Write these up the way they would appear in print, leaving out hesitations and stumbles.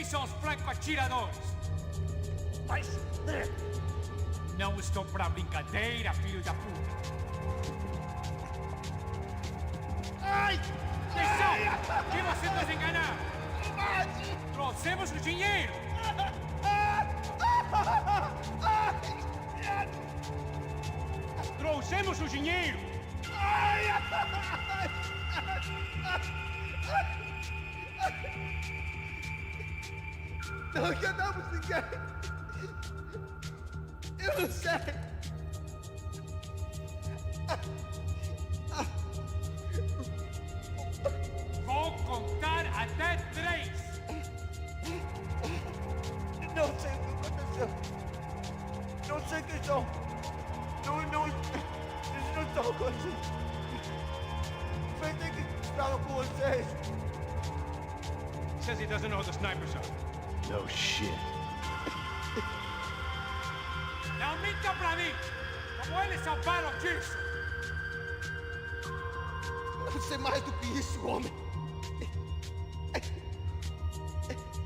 são os franco-atiradores? Mas... Não estou pra brincadeira, filho da puta. Ai! Atenção! Que você nos enganar! Mate! Trouxemos o dinheiro! Trouxemos o dinheiro! Não enganamos ninguém! Eu não sei! Vou contar até 3! Não sei o que aconteceu! Não sei quem são! Eles não estão com a gente! Pensei que estavam com vocês! Says he doesn't know who the snipers are. No shit. Não minta pra mim! Como eles salvaram disso? Eu sei mais do que isso, homem!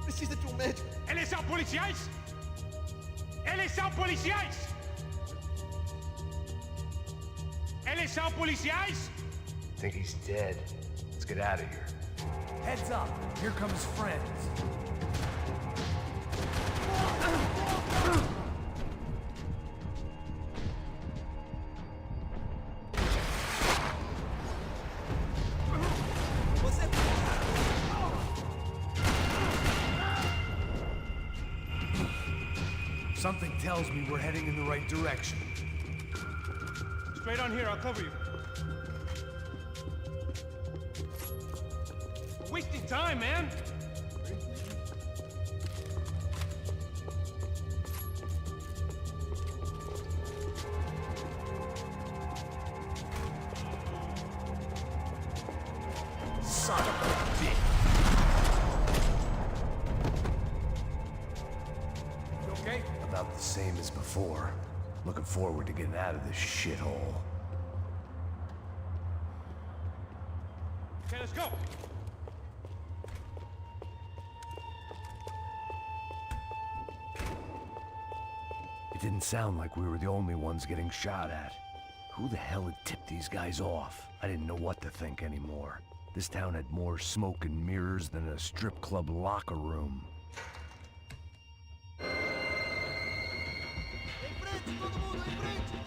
Precisa de um médico! Eles são policiais? Eles são policiais? Eles são policiais? Think he's dead. Let's get out of here. Heads up, here come his friends. Something tells me we're heading in the right direction. Straight on here, I'll cover you. We're wasting time, man! Son of a bitch! You okay? About the same as before. Looking forward to getting out of this shithole. Okay, let's go! It didn't sound like we were the only ones getting shot at. Who the hell had tipped these guys off? I didn't know what to think anymore. This town had more smoke and mirrors than a strip club locker room. Em frente, todo mundo, em frente!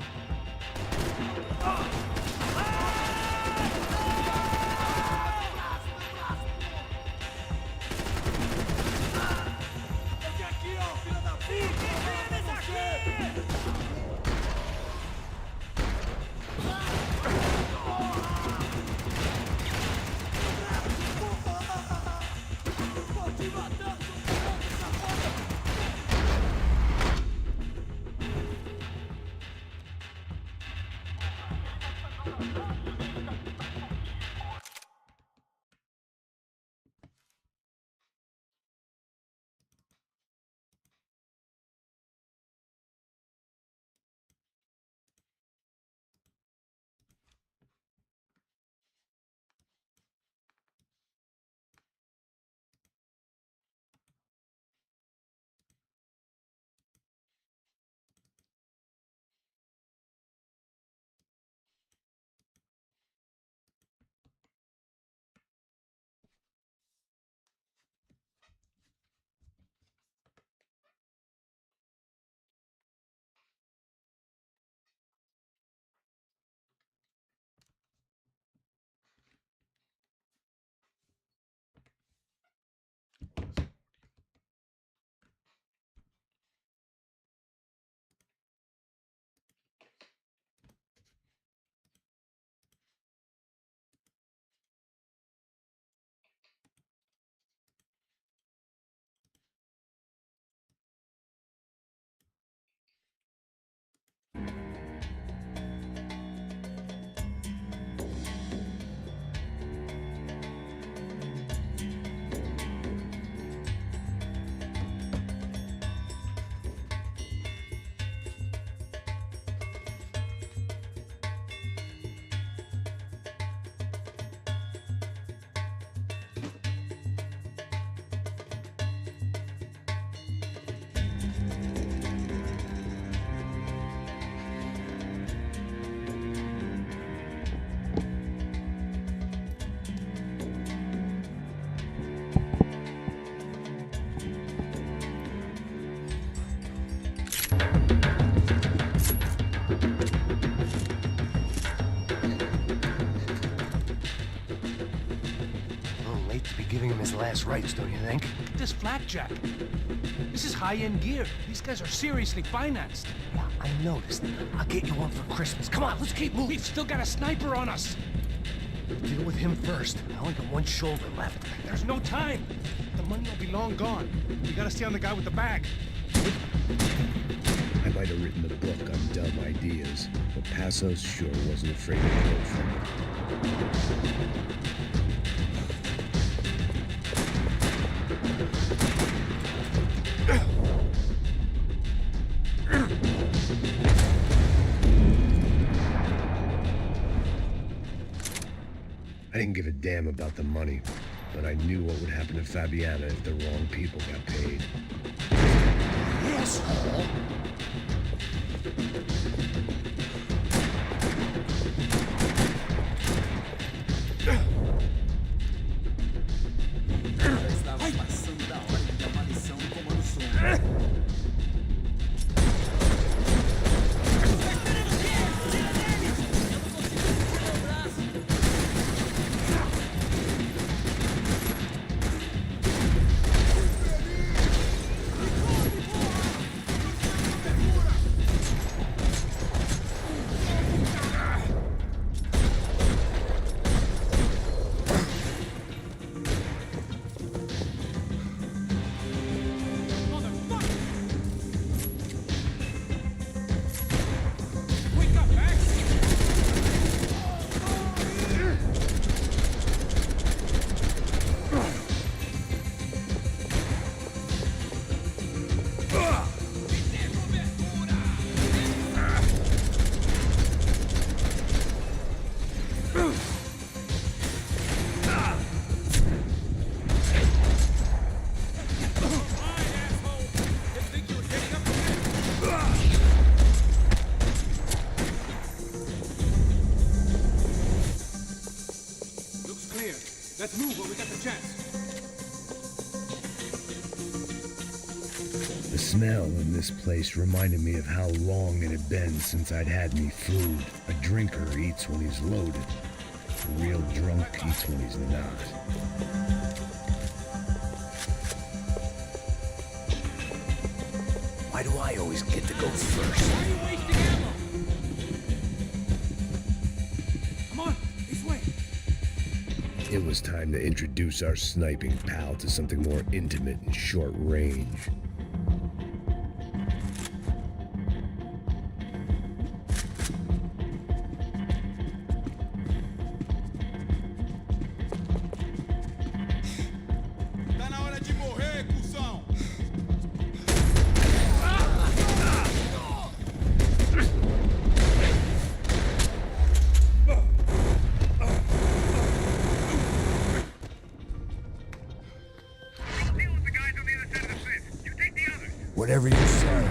Aqui, ó, filha da late to be giving him his last rites, don't you think? This flakjack. This is high-end gear. These guys are seriously financed. Yeah, I noticed. I'll get you one for Christmas. Come on, let's keep moving. We've still got a sniper on us. Deal with him first. I only got one shoulder left. There's no time. The money will be long gone. We gotta stay on the guy with the bag. I might have written the book on dumb ideas, but Passos sure wasn't afraid to go from it. I didn't give a damn about the money, but I knew what would happen to Fabiana if the wrong people got paid. Asshole! Estava passando da hora de dar uma lição no comando som. Let's move while we got the chance. The smell in this place reminded me of how long it had been since I'd had any food. A drinker eats when he's loaded. A real drunk eats when he's not. Why do I always get to go first? Why are you wasting ammo? Come on, this way. It was time to introduce our sniping pal to something more intimate and short range. Tá na hora de morrer, cuzão! Whatever you say.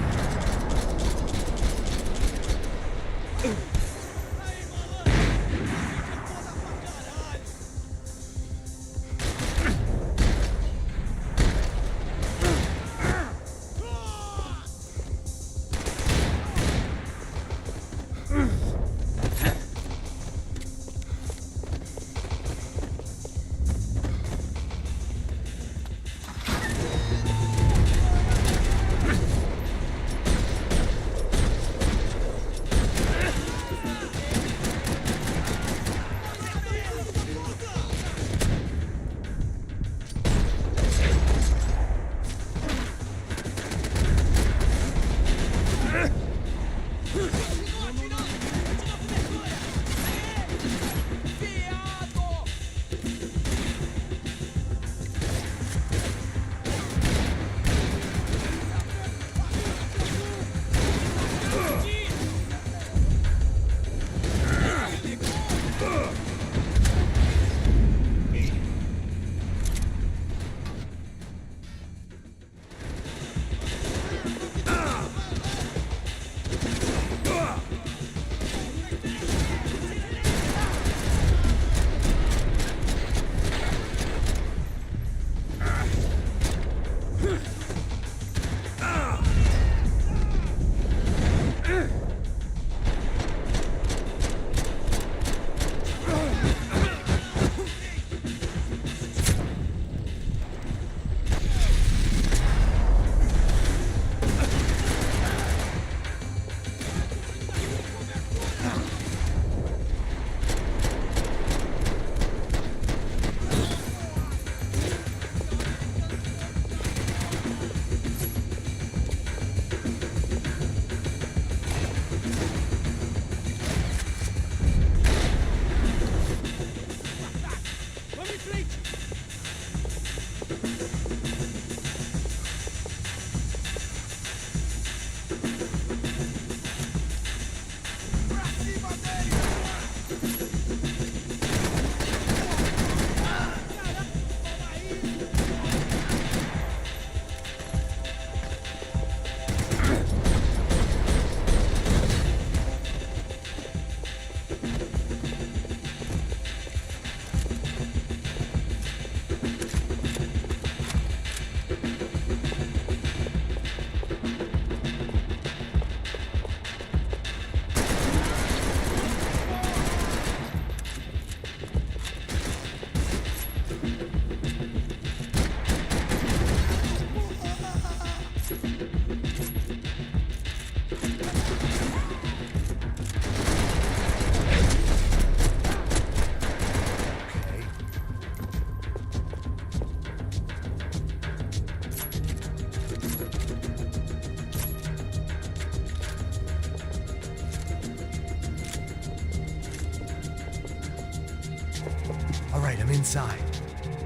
All right, I'm inside.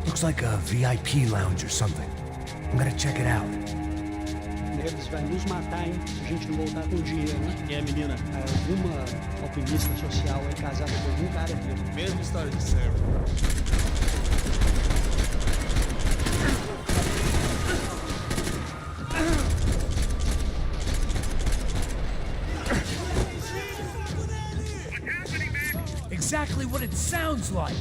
Looks like a VIP lounge or something. I'm gonna check it out. Neves vai nos matar, hein? Se a gente não voltar com dinheiro, né? Quem é a menina? Alguma alpinista social aí casada com algum cara aqui. Mesma história de sempre. Exactly what it sounds like.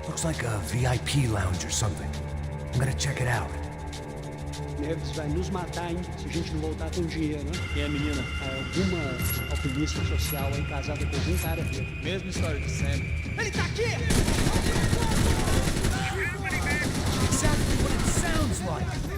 Looks like a VIP lounge or something. I'm gonna check it out. Neves vai nos matar, hein? Se a gente não voltar com dinheiro, né? Quem é a menina? Alguma alpinista social aí casada com algum cara aqui. Mesma história de sempre. Ele tá aqui! Exactly what it sounds like.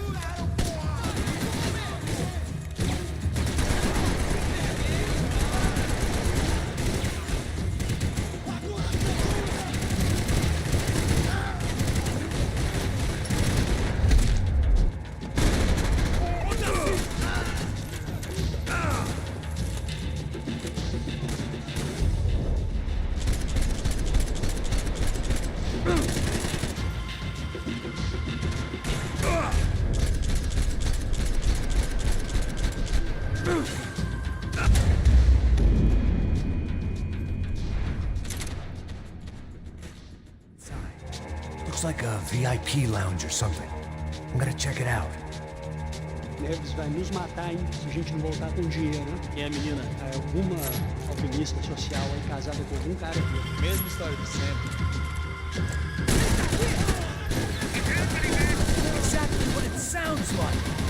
Looks like a VIP lounge or something. I'm gonna check it out. Neves vai nos matar, hein? Se a gente não voltar com dinheiro, né? Quem é a menina? Alguma alpinista social aí casada com algum cara aqui. Mesma história de sempre. Exactly what it sounds like.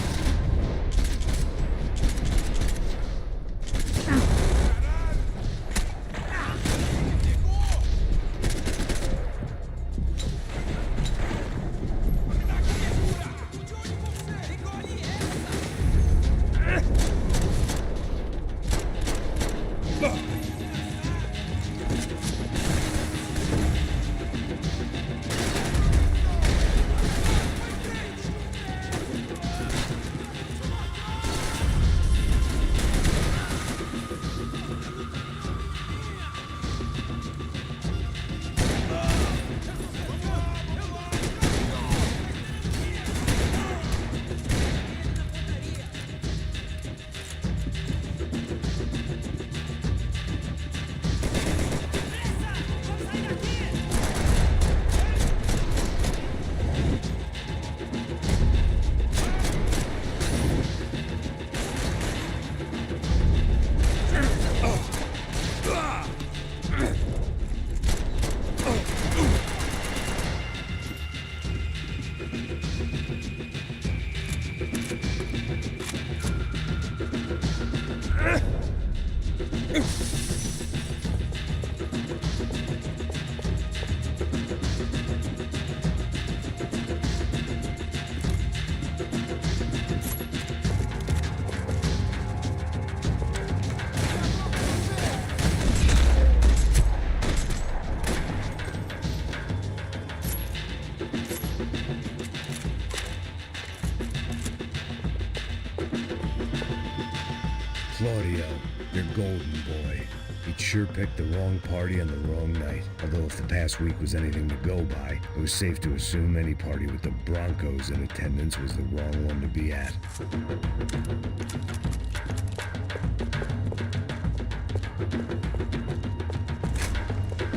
Claudio, your golden boy. He'd sure picked the wrong party on the wrong night. Although if the past week was anything to go by, it was safe to assume any party with the Broncos in attendance was the wrong one to be at.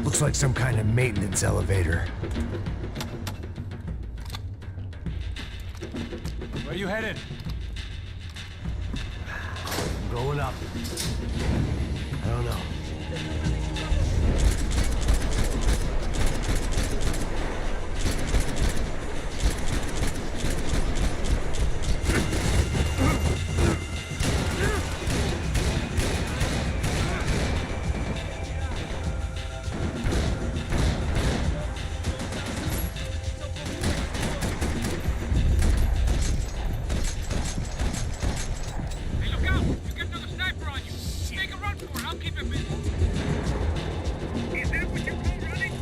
Looks like some kind of maintenance elevator. Where you headed? I'm going up. I don't know. Hey, look out! You get another sniper on you! Take a run for it, I'll keep it busy. Is that what you call running?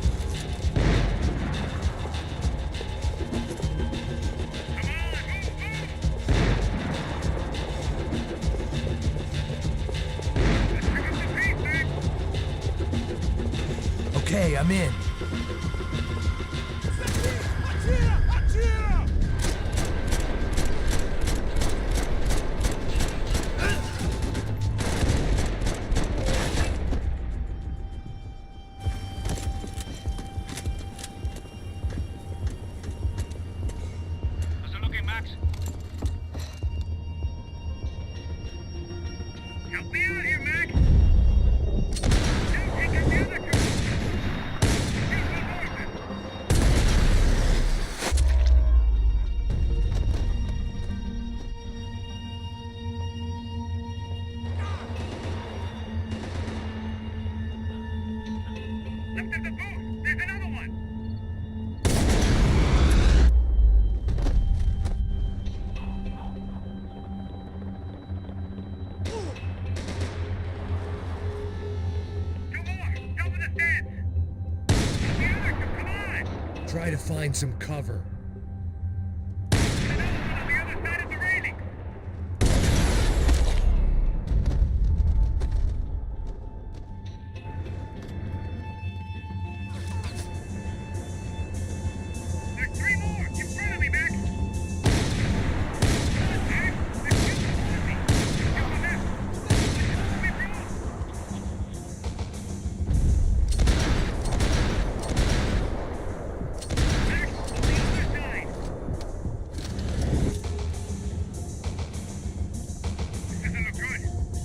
Come on, move, move! Let's pick up the pace, man! Okay, I'm in. How's it looking, Max? Help me out here, Max! Don't take out the other two! Here's the horses! Left of the booth! There's another one! Two more! Top of the stands! The other two, come on! Try to find some cover. There's another one on the other side of the railing! There's three more! In front of me, Max! Come on, Max! There's two in front of me! To the left! Let me through! Max, on the other side! This doesn't look good.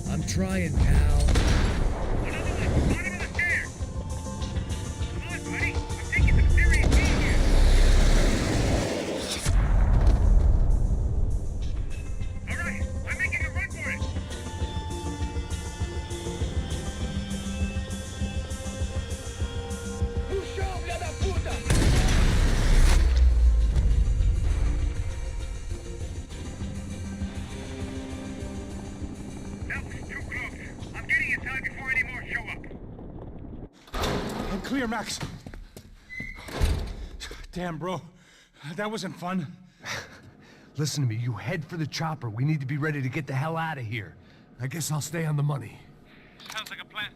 I'm trying, pal. Another one, bottom of the stairs! Come on, buddy! I'm taking some serious heat here! Alright, I'm making a run for it! That was too close. I'm getting inside before any more show up. I'm clear, Max. Damn, bro. That wasn't fun. Listen to me, you head for the chopper. We need to be ready to get the hell out of here. I guess I'll stay on the money. Sounds like a plan.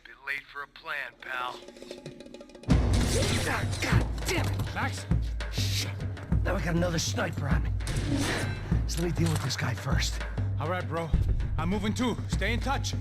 Bit late for a plan, pal. God damn it, Max. Shit. Now I got another sniper on me. So let me deal with this guy first. All right, bro. I'm moving too. Stay in touch.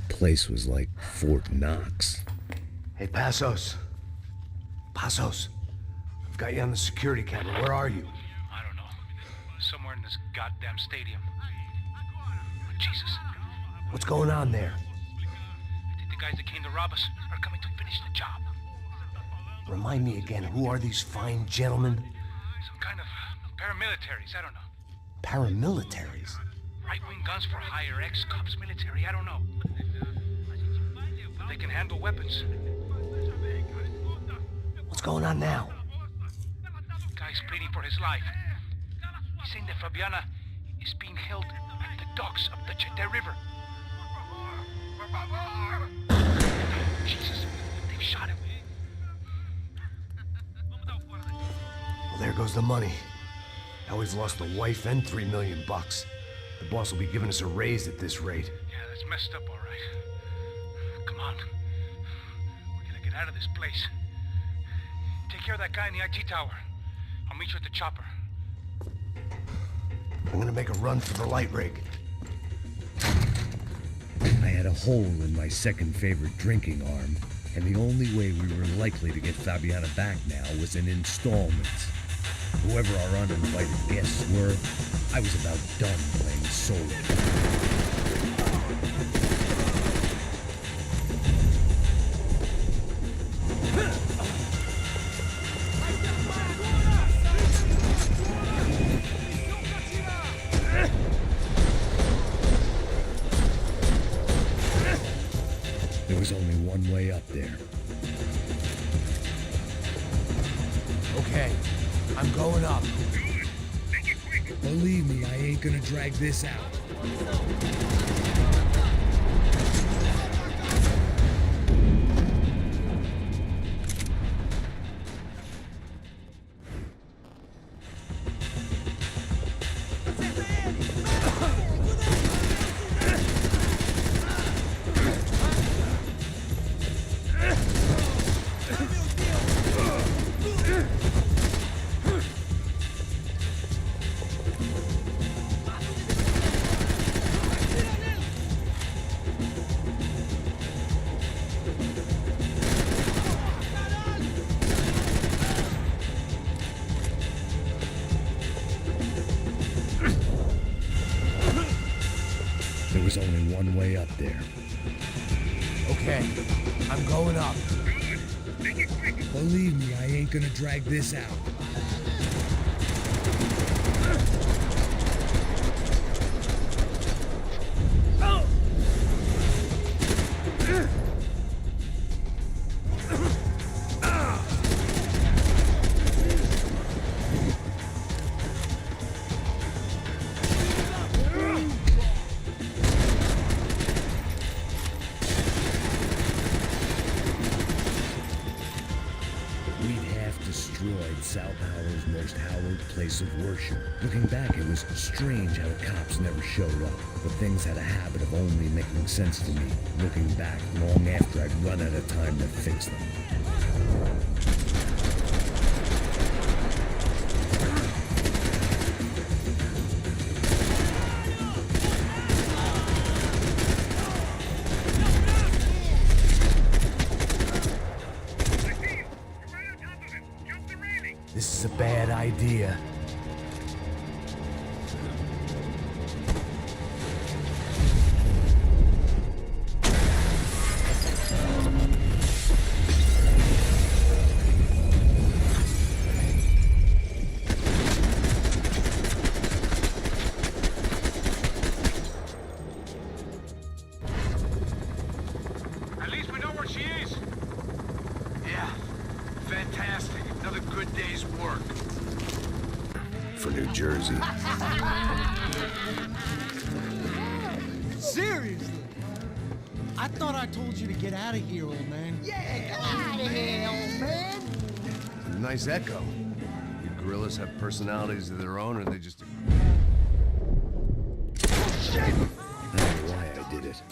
Place was like Fort Knox. Hey, Passos. Passos. I've got you on the security camera. Where are you? I don't know. Somewhere in this goddamn stadium. Jesus. What's going on there? I think the guys that came to rob us are coming to finish the job. Remind me again, who are these fine gentlemen? Some kind of paramilitaries, I don't know. Paramilitaries? Right-wing guns for hire, ex-cops, military, I don't know. They can handle weapons. What's going on now? Guy's pleading for his life. He's saying that Fabiana is being held at the docks of the Chete River. Jesus, they've shot him. Well, there goes the money. Now he's lost a wife and $3 million. The boss will be giving us a raise at this rate. Yeah, that's messed up, all right. Come on. We're gonna get out of this place. Take care of that guy in the IT tower. I'll meet you at the chopper. I'm gonna make a run for the light rig. I had a hole in my second favorite drinking arm, and the only way we were likely to get Fabiana back now was in installments. Whoever our uninvited guests were, I was about done playing solo. There was only one way up there. Okay, I'm going up. Believe me, I ain't gonna drag this out. There was only one way up there. Okay, I'm going up. Believe me, I ain't gonna drag this out. Destroyed Sao Paulo's most hallowed place of worship. Looking back, it was strange how the cops never showed up, but things had a habit of only making sense to me, looking back long after I'd run out of time to fix them. This is a bad idea. At least we know where she is. Yeah, fantastic. Another good day's work. For New Jersey. Seriously? I thought I told you to get out of here, old man. Yeah, get out of here, old man. Nice echo. You gorillas have personalities of their own, or they just... I don't know why I did it.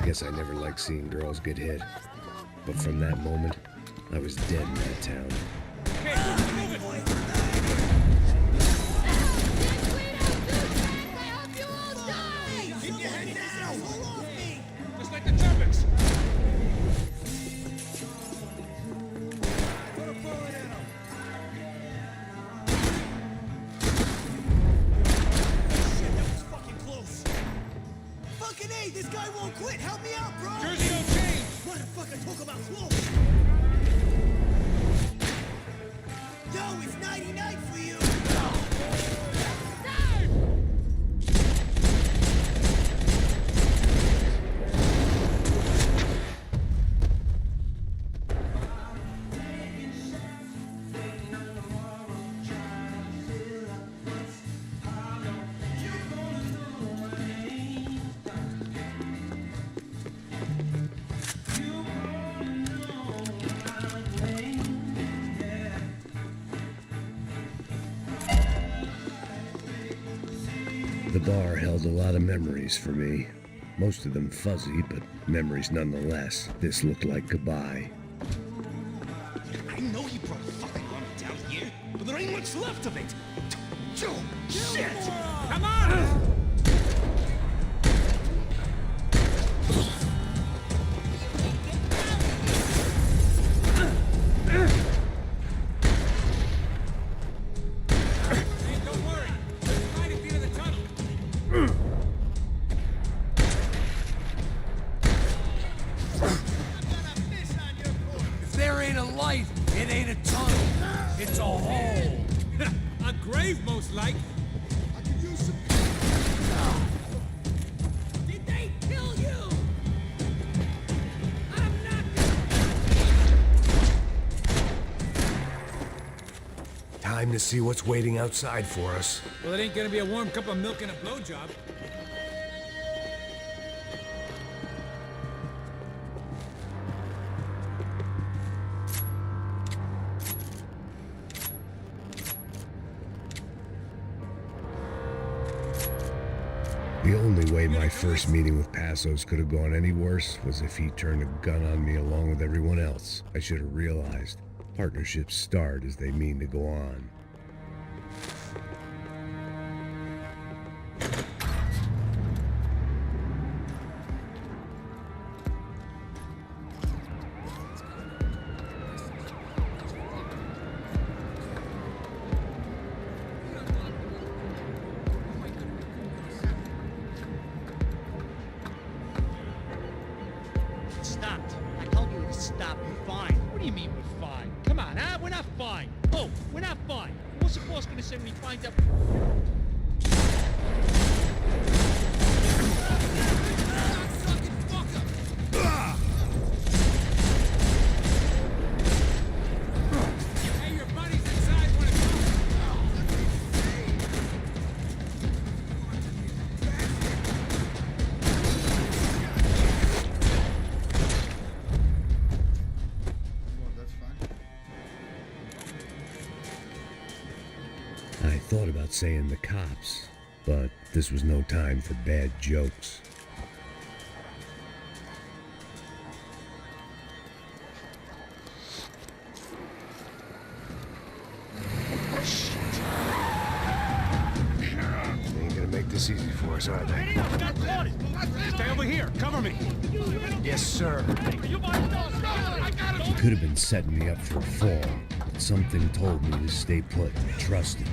I guess I never liked seeing girls get hit. But from that moment, I was dead in that town. Hey, this guy won't quit. Help me out, bro. Jersey don't change. Motherfucker, talk about close. Yo, it's nighty-night for you. The bar held a lot of memories for me. Most of them fuzzy, but memories nonetheless. This looked like goodbye. I know you brought a fucking army down here, but there ain't much left of it. Shit! Come on! Don't worry. There's 90 feet of the tunnel. If there ain't a light, it ain't a tunnel. It's a hole. A grave, most like. I could use some. Did they kill you? I'm not Time to see what's waiting outside for us. Well, it ain't gonna be a warm cup of milk and a blowjob. The only way my first meeting with Passos could have gone any worse was if he turned a gun on me along with everyone else. I should have realized. Partnerships start as they mean to go on. stopped. I told you to stop. We're fine. What do you mean we're fine? Come on, huh? We're not fine. Oh, we're not fine. What's the boss gonna say when he finds out? Hey, your buddies inside want to I thought about saying the cops, but this was no time for bad jokes. They ain't gonna make this easy for us, are they? stay over here. Cover me. Yes, sir. He could have been setting me up for a fall, but something told me to stay put and trust him.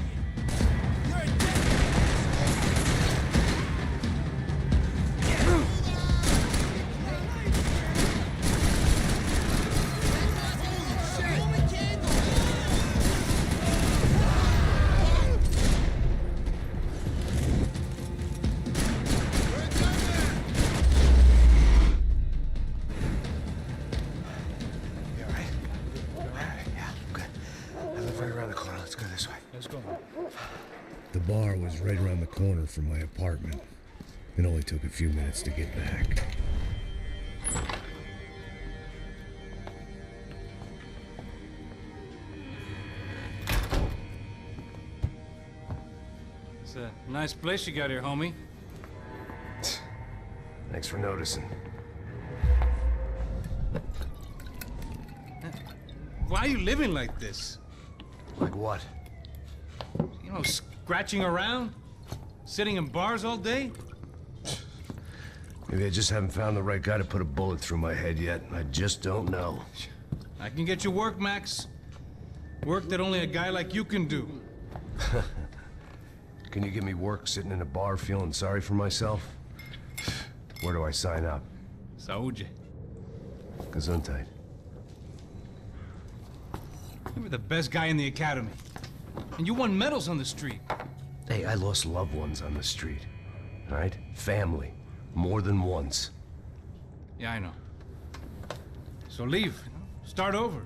You all right? Yeah, I'm good. I live right around the corner. Let's go this way. Let's go. The bar was right around the corner from my apartment. It only took a few minutes to get back. It's a nice place you got here, homie. Thanks for noticing. Why are you living like this? Like what? You know, scratching around? Sitting in bars all day? Maybe I just haven't found the right guy to put a bullet through my head yet. I just don't know. I can get you work, Max. Work that only a guy like you can do. Can you give me work sitting in a bar feeling sorry for myself? Where do I sign up? Saúde. Gesundheit. You were the best guy in the academy. And you won medals on the street. Hey, I lost loved ones on the street. All right? Family. More than once. Yeah, I know. So leave. Start over.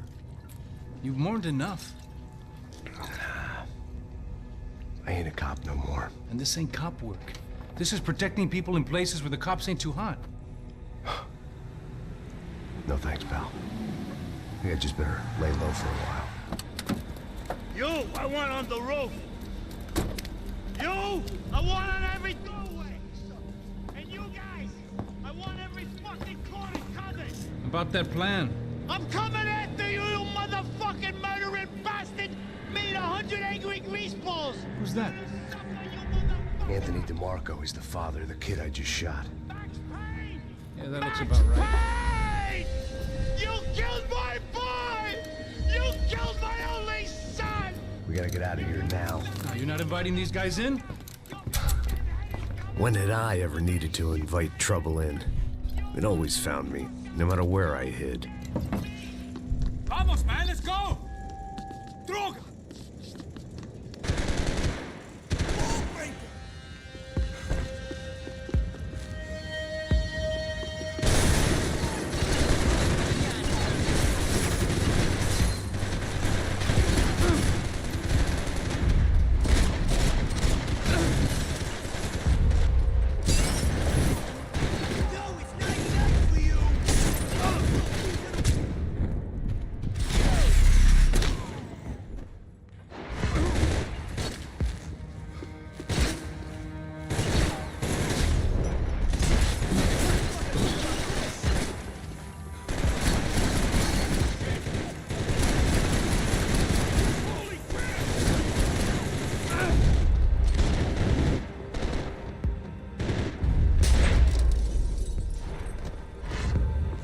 You've mourned enough. I ain't a cop no more. And this ain't cop work. This is protecting people in places where the cops ain't too hot. No thanks, pal. I think I just better lay low for a while. You, I want on the roof. You, I want on every doorway. And you guys, I want every fucking corner covered. About that plan. I'm coming after you, you motherfucking murdering bastard! Made 100 angry greaseballs! Who's that? Anthony DeMarco, he's the father of the kid I just shot. Max Payne! Yeah, that looks about right. Payne! You killed my boy! You killed my only son! We gotta get out of here now. Now, you're not inviting these guys in? When had I ever needed to invite trouble in? It always found me, no matter where I hid. Vamos, man, let's go! Droga!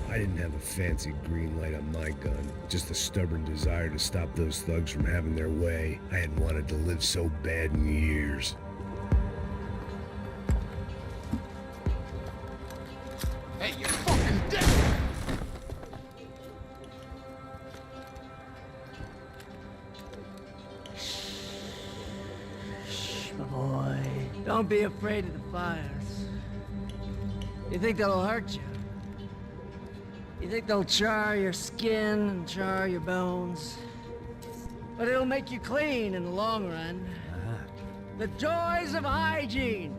I didn't have a fancy green light on my gun, just a stubborn desire to stop those thugs from having their way. I had wanted to live so bad in years. Hey, you're fucking dead! Shh, my boy. Don't be afraid of the fires. You think that'll hurt you? You think they'll char your skin and char your bones? But it'll make you clean in the long run. The joys of hygiene!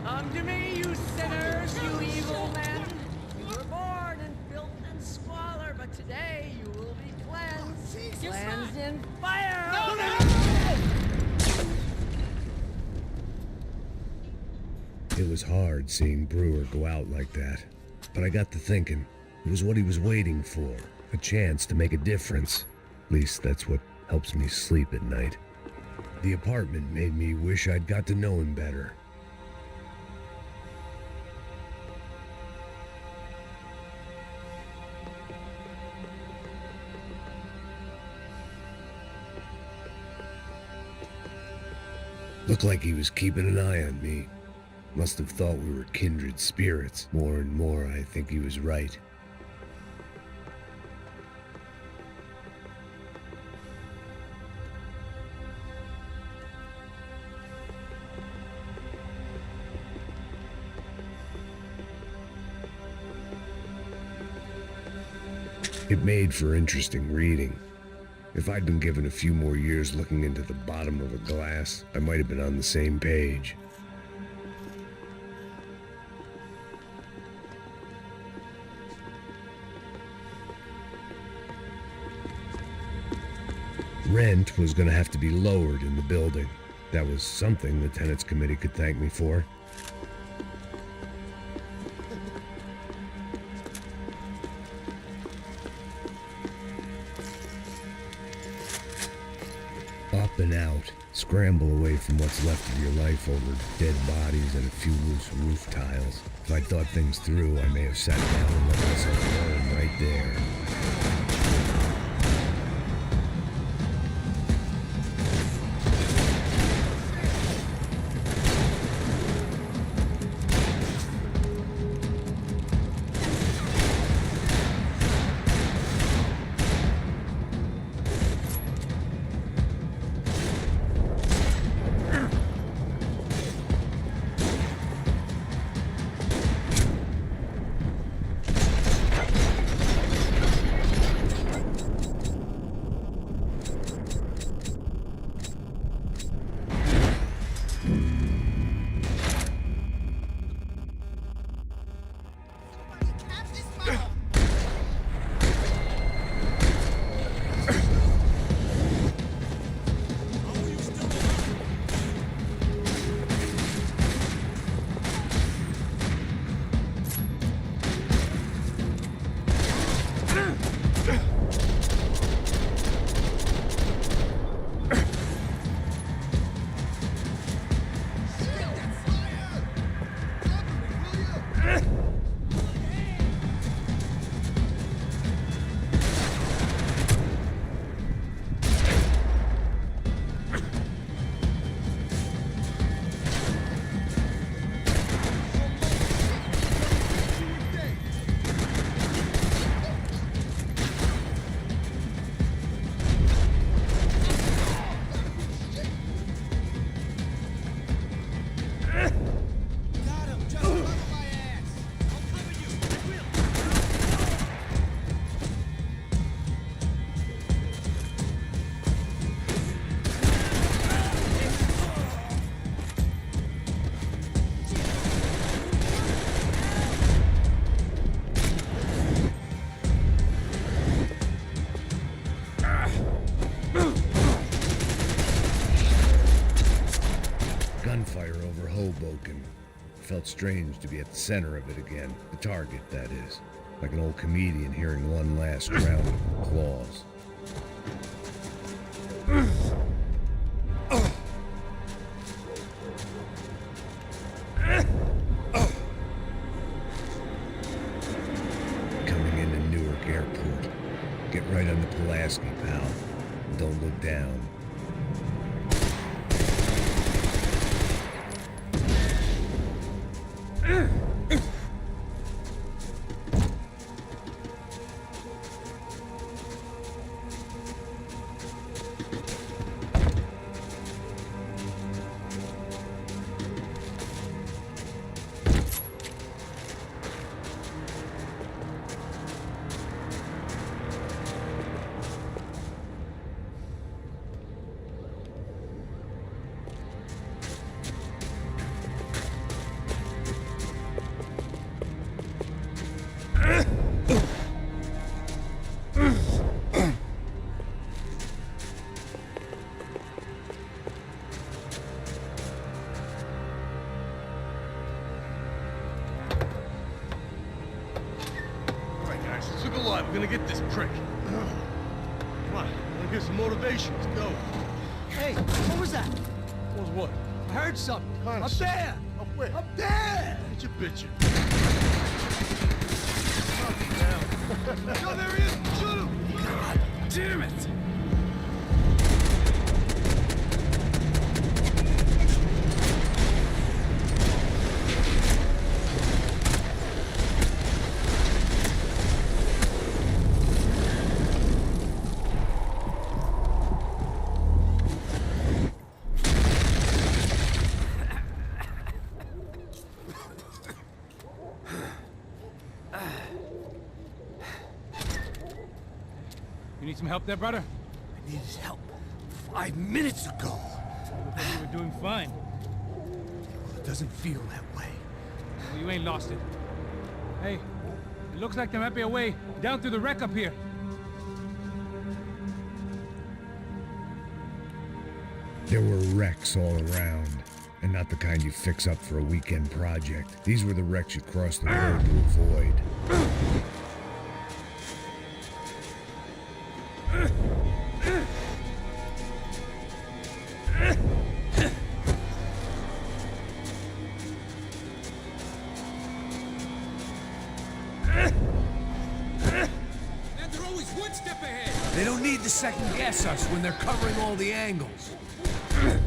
Come to me, you sinners, you evil men! You were born in filth and squalor, but today you will be cleansed. Cleansed in fire! It was hard seeing Brewer go out like that, but I got to thinking, it was what he was waiting for, a chance to make a difference. At least that's what helps me sleep at night. The apartment made me wish I'd got to know him better. Looked like he was keeping an eye on me. Must have thought we were kindred spirits. More and more, I think he was right. It made for interesting reading. If I'd been given a few more years looking into the bottom of a glass, I might have been on the same page. Rent was going to have to be lowered in the building. That was something the tenants committee could thank me for. Up and out, scramble away from what's left of your life over dead bodies and a few loose roof tiles. If I'd thought things through, I may have sat down and let myself burn right there. gunfire over Hoboken. Felt strange to be at the center of it again. The target, that is. Like an old comedian hearing one last round of applause. Coming into Newark Airport. Get right on the Pulaski, pal. Don't look down. We're gonna get this prick. Come on, let's get some motivation. Let's go. Hey, what was that? What was what? I heard something. Kind Up of there! Up where? Up there! Get your bitch. Yo, there he is! Shoot him! God damn it! You need some help there, brother? I needed help 5 minutes ago. Looked like you were doing fine. It doesn't feel that way. Well, you ain't lost it. Hey, it looks like there might be a way down through the wreck up here. There were wrecks all around, and not the kind you fix up for a weekend project. These were the wrecks you crossed the road to avoid. And they're always one step ahead. They don't need to second guess us when they're covering all the angles. I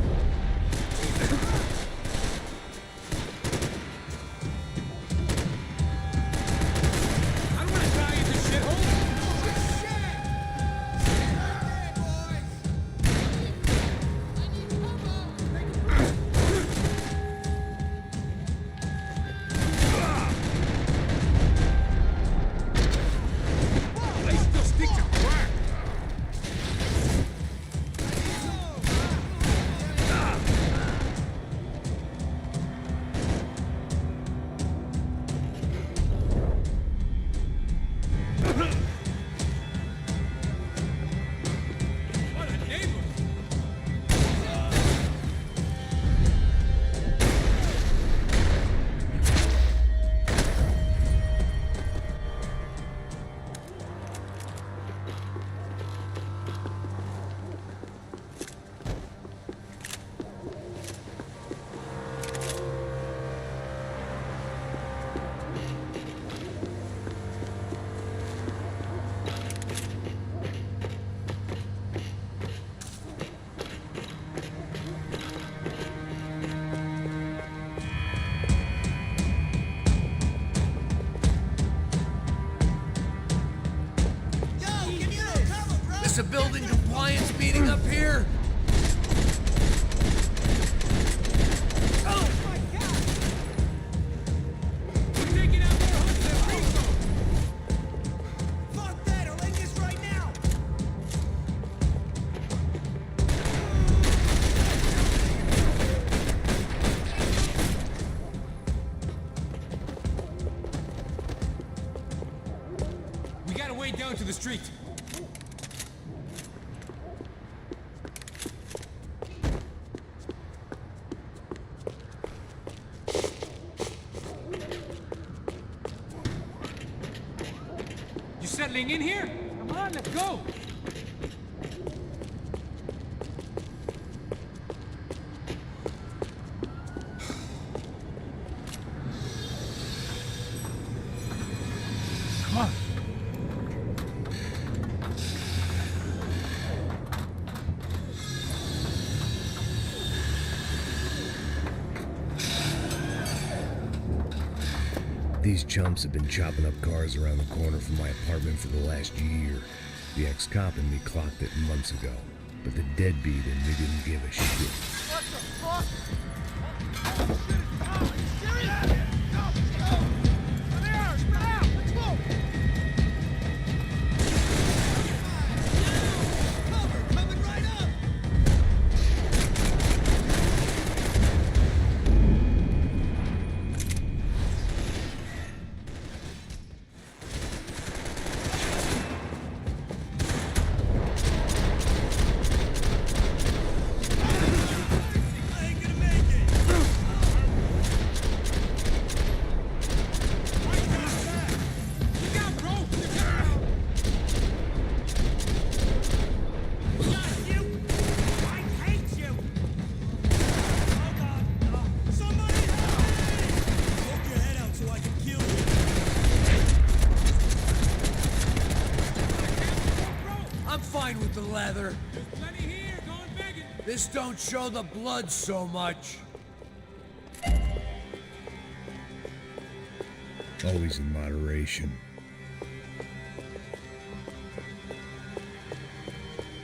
don't want to die in this shithole. They still stick to crack. What a neighbor. There's a building compliance meeting up here. We're taking out more hoods than Rico. Fuck that, I'll end this right now! We got a way down to the street. settling in here? Come on, let's go. Come on. These chumps have been chopping up cars around the corner from my apartment for the last year. The ex-cop and me clocked it months ago, but the deadbeat in me didn't give a shit. What the fuck? Oh, shit. Oh, serious? Go! There they are! Spread out! Let's move! Cover! Coming right up! I'm fine with the leather. There's plenty here, going begging. This don't show the blood so much. Always in moderation.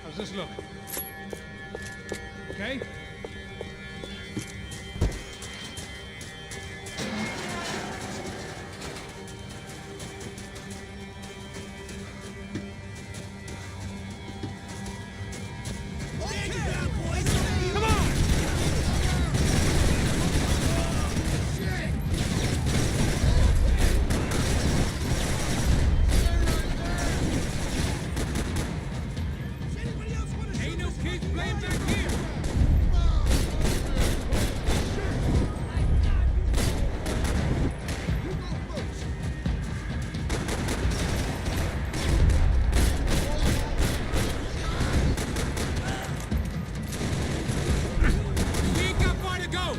How's this look? Okay? Ain't no kids playing back here. We ain't got far to go.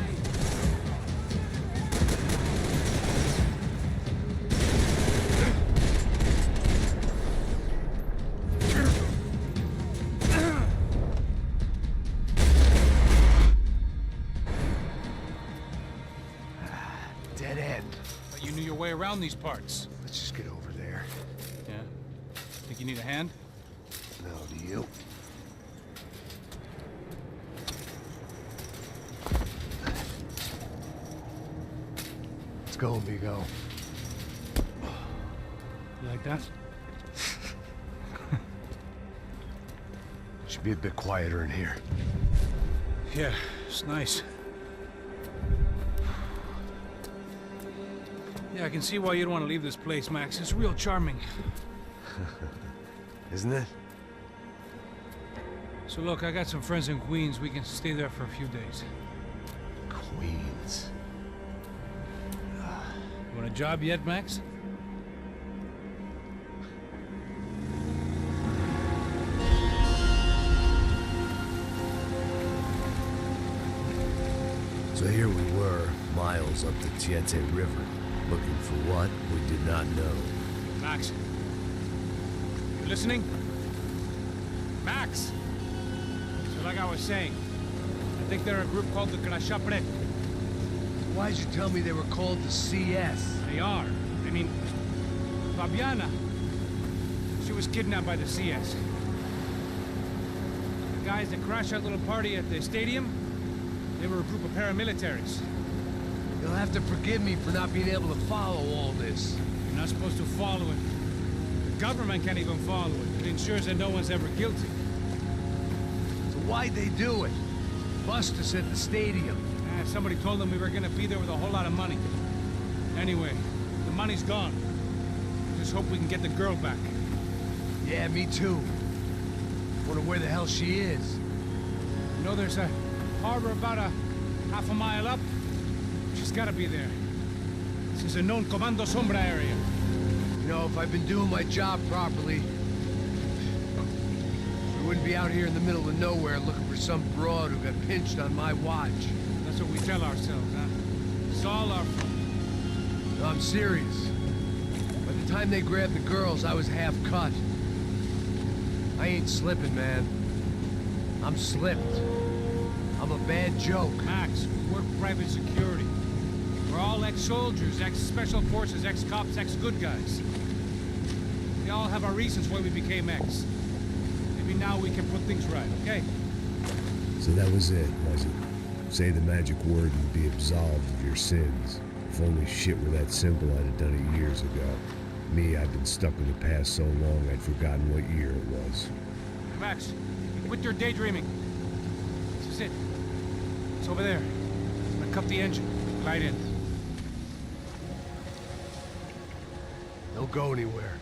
Dead end. But you knew your way around these parts. Let's just get over there. Yeah? Think you need a hand? No, do you? Let's go, amigo. You like that? Should be a bit quieter in here. Yeah, it's nice. Yeah, I can see why you'd want to leave this place, Max. It's real charming. Isn't it? So look, I got some friends in Queens. We can stay there for a few days. Queens. You want a job yet, Max? So here we were, miles up the Tiete River, looking for what we did not know. Max. You listening? Max! So like I was saying, I think they're a group called the Crashapret. Why'd you tell me they were called the CS? They are. I mean, Fabiana. She was kidnapped by the CS. The guys that crashed that little party at the stadium, they were a group of paramilitaries. You'll have to forgive me for not being able to follow all this. You're not supposed to follow it. The government can't even follow it. It ensures that no one's ever guilty. So why'd they do it? Bust us at the stadium. Somebody told them we were gonna be there with a whole lot of money. Anyway, the money's gone. Just hope we can get the girl back. Yeah, me too. Wonder where the hell she is. You know, there's a harbor about a half a mile up. She's gotta be there. This is a known Comando Sombra area. You know, if I'd been doing my job properly, we wouldn't be out here in the middle of nowhere looking for some broad who got pinched on my watch. That's what we tell ourselves, huh? It's all our fault. No, I'm serious. By the time they grabbed the girls, I was half cut. I ain't slipping, man. I'm slipped. I'm a bad joke. Max, we work private security. We're all ex-soldiers, ex-special forces, ex-cops, ex-good guys. We all have our reasons why we became ex. Maybe now we can put things right, okay? So that was it, was it? Say the magic word and be absolved of your sins. If only shit were that simple, I'd have done it years ago. Me, I've been stuck in the past so long I'd forgotten what year it was. Max, quit your daydreaming. This is it. It's over there. I'm gonna cut the engine. Glide in. Don't go anywhere.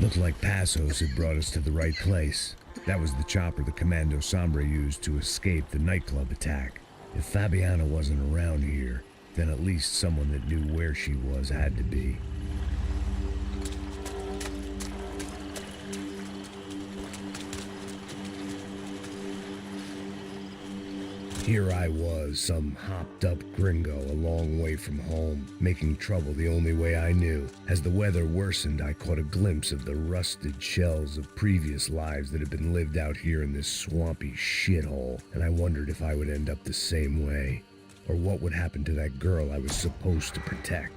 Looked like Passos had brought us to the right place. That was the chopper the Commando Sombra used to escape the nightclub attack. If Fabiana wasn't around here, then at least someone that knew where she was had to be. Here I was, some hopped-up gringo a long way from home, making trouble the only way I knew. As the weather worsened, I caught a glimpse of the rusted shells of previous lives that had been lived out here in this swampy shithole, and I wondered if I would end up the same way, or what would happen to that girl I was supposed to protect.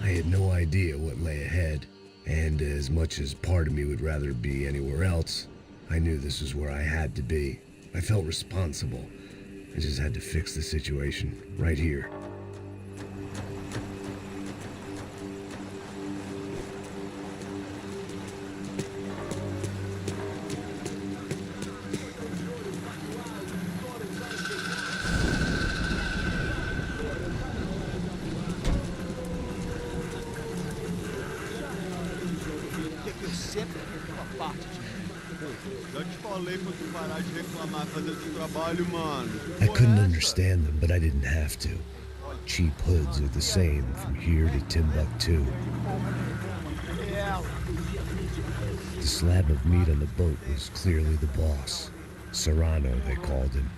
I had no idea what lay ahead, and as much as part of me would rather be anywhere else, I knew this was where I had to be. I felt responsible. I just had to fix the situation, right here. I couldn't understand them, but I didn't have to. Cheap hoods are the same from here to Timbuktu. The slab of meat on the boat was clearly the boss. Serrano, they called him.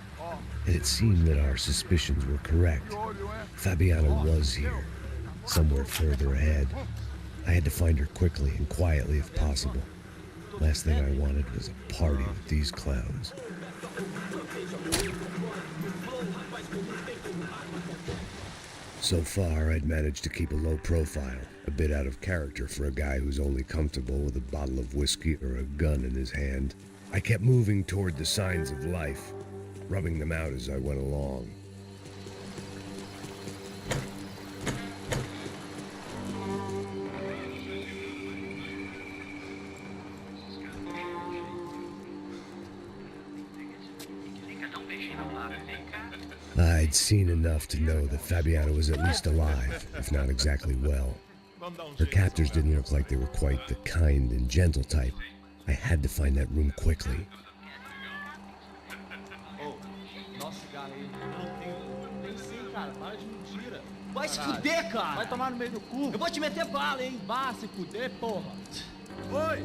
And it seemed that our suspicions were correct. Fabiana was here, somewhere further ahead. I had to find her quickly and quietly if possible. Last thing I wanted was a party with these clowns. So far, I'd managed to keep a low profile, a bit out of character for a guy who's only comfortable with a bottle of whiskey or a gun in his hand. I kept moving toward the signs of life, rubbing them out as I went along. I'd seen enough to know that Fabiana was at least alive, if not exactly well. Her captors didn't look like they were quite the kind and gentle type. I had to find that room quickly. Vai se fuder, cara! Vai tomar no meio do cu! Eu vou te meter bala, hein? Vá se fuder, porra! Oi!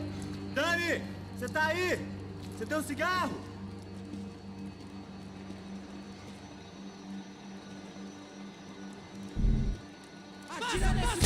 Dani! Você tá aí? Você tem um cigarro? Atira nesse...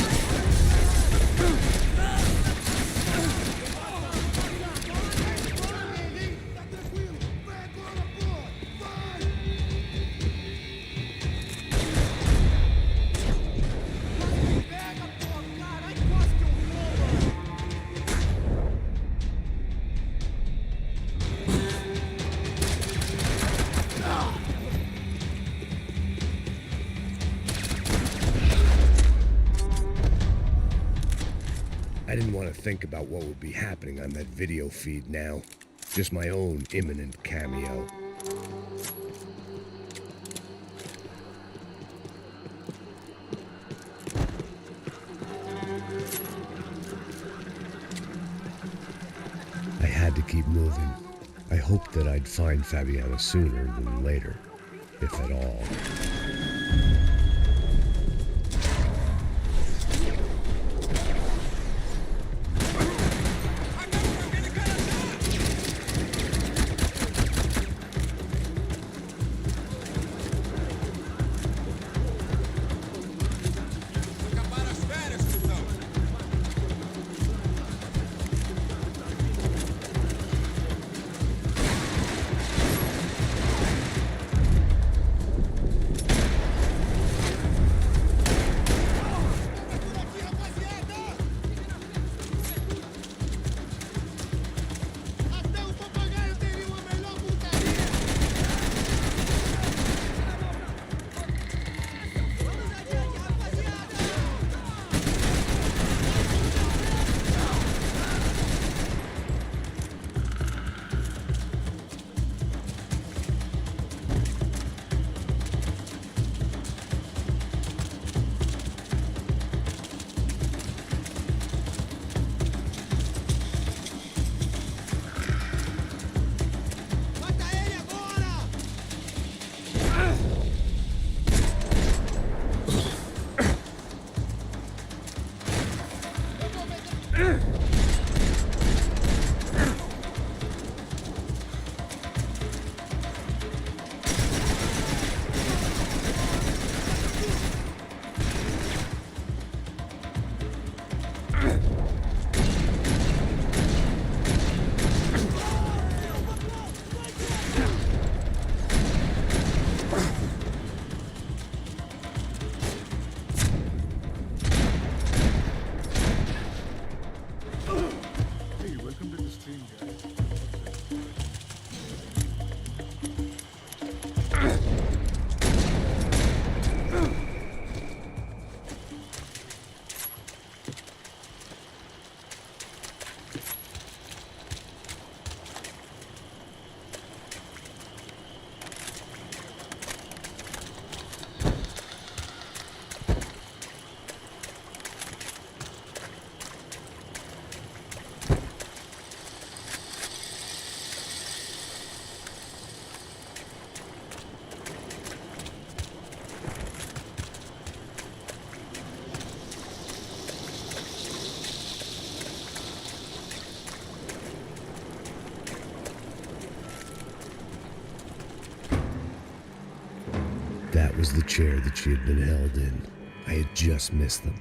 I didn't want to think about what would be happening on that video feed now. Just my own imminent cameo. I had to keep moving. I hoped that I'd find Fabiana sooner than later, if at all. That was the chair that she had been held in. I had just missed them.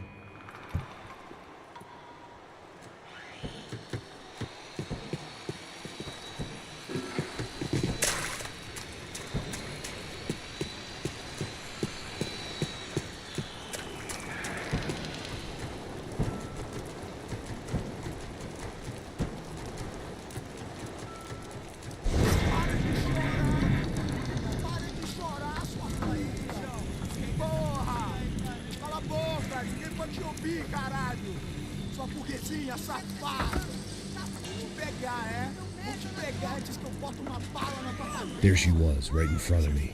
There she was, right in front of me.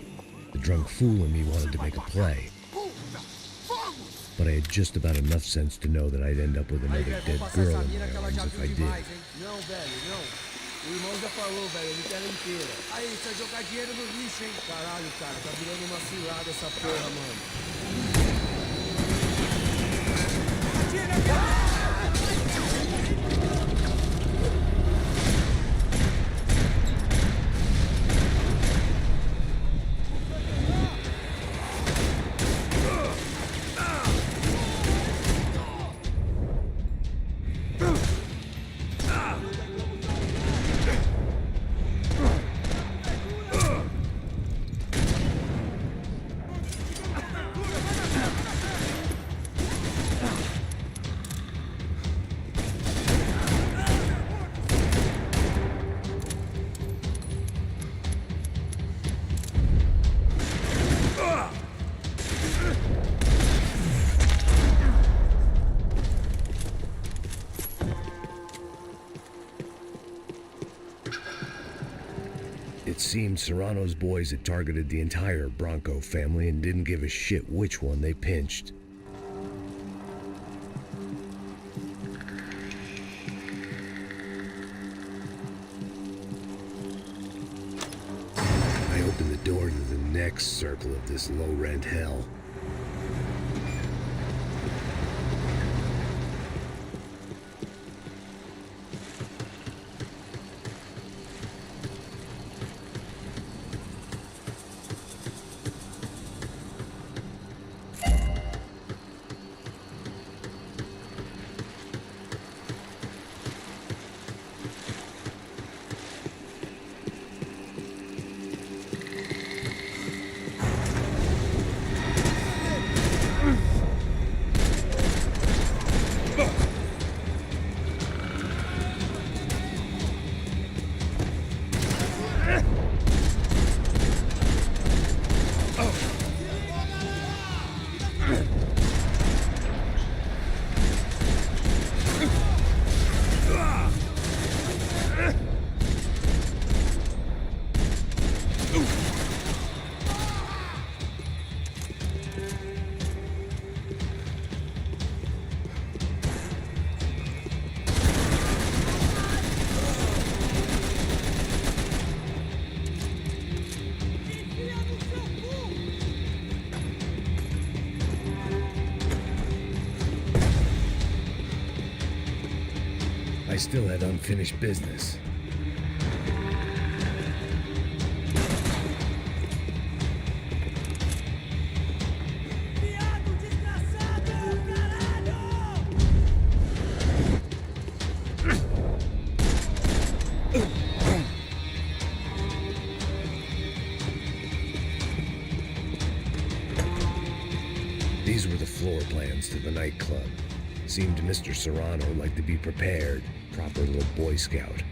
The drunk fool in me wanted to make a play. But I had just about enough sense to know that I'd end up with another dead girl in my arms if I did. Não, velho, não. O irmão já falou, velho, ele quer ela inteira. Aí, você vai jogar dinheiro no lixo, hein? Caralho, cara, tá virando uma cilada essa porra, mano. Atira, cara! seemed Serrano's boys had targeted the entire Bronco family and didn't give a shit which one they pinched. I opened the door to the next circle of this low-rent hell. I still had unfinished business. These were the floor plans to the nightclub. Seemed Mr. Serrano liked to be prepared. Proper little Boy Scout.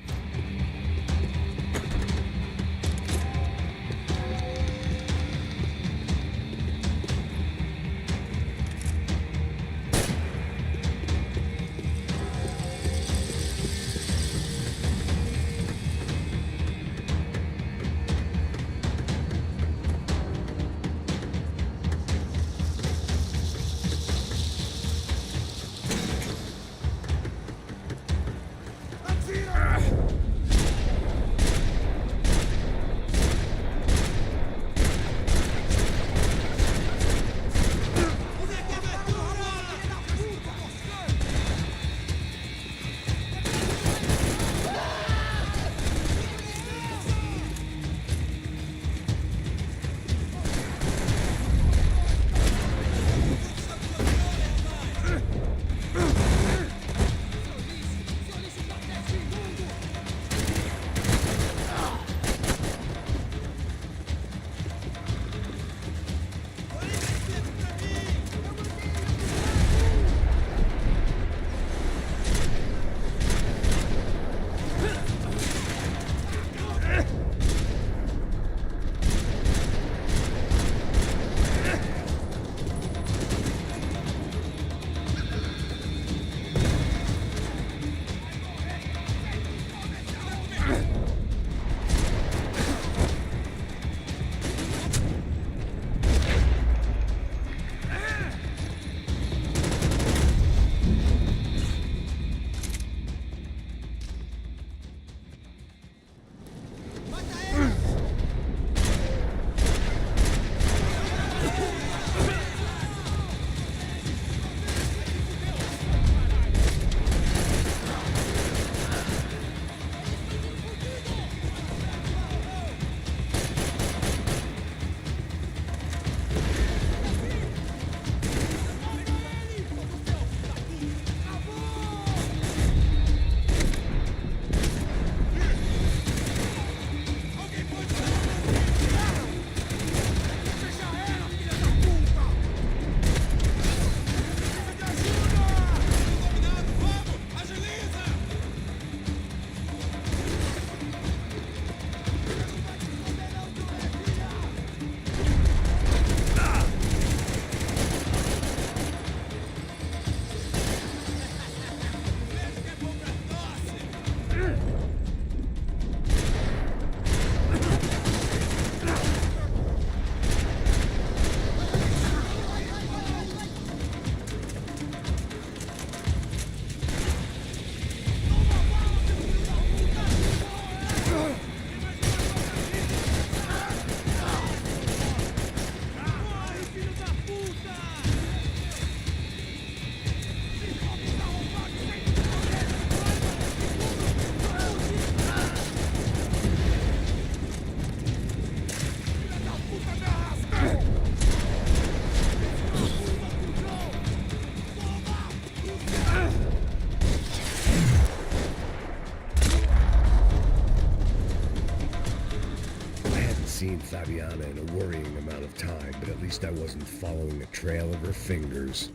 Fabiana in a worrying amount of time, but at least I wasn't following a trail of her fingers.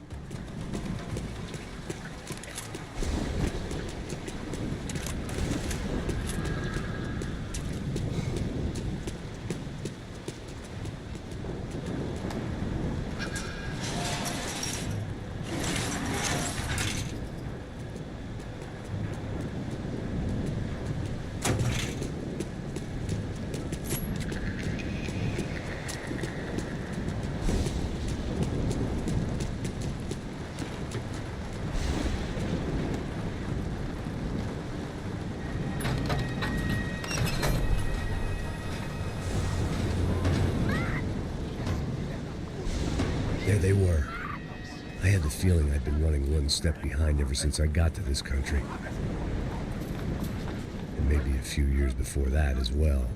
There they were. I had the feeling I'd been running one step behind ever since I got to this country. And maybe a few years before that as well.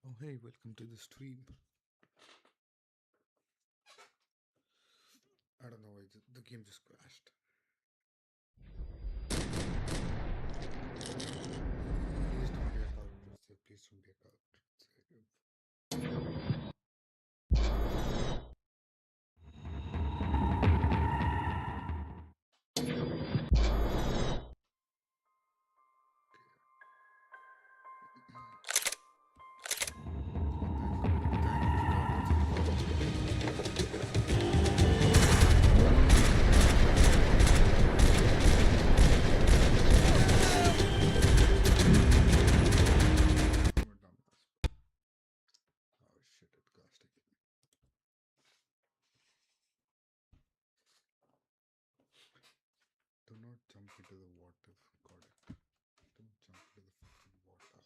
Oh hey, welcome to the stream. I don't know why the game just crashed. Please don't be a coward, please don't be a coward. Do not jump into the water. Got it. Don't jump into the fucking water.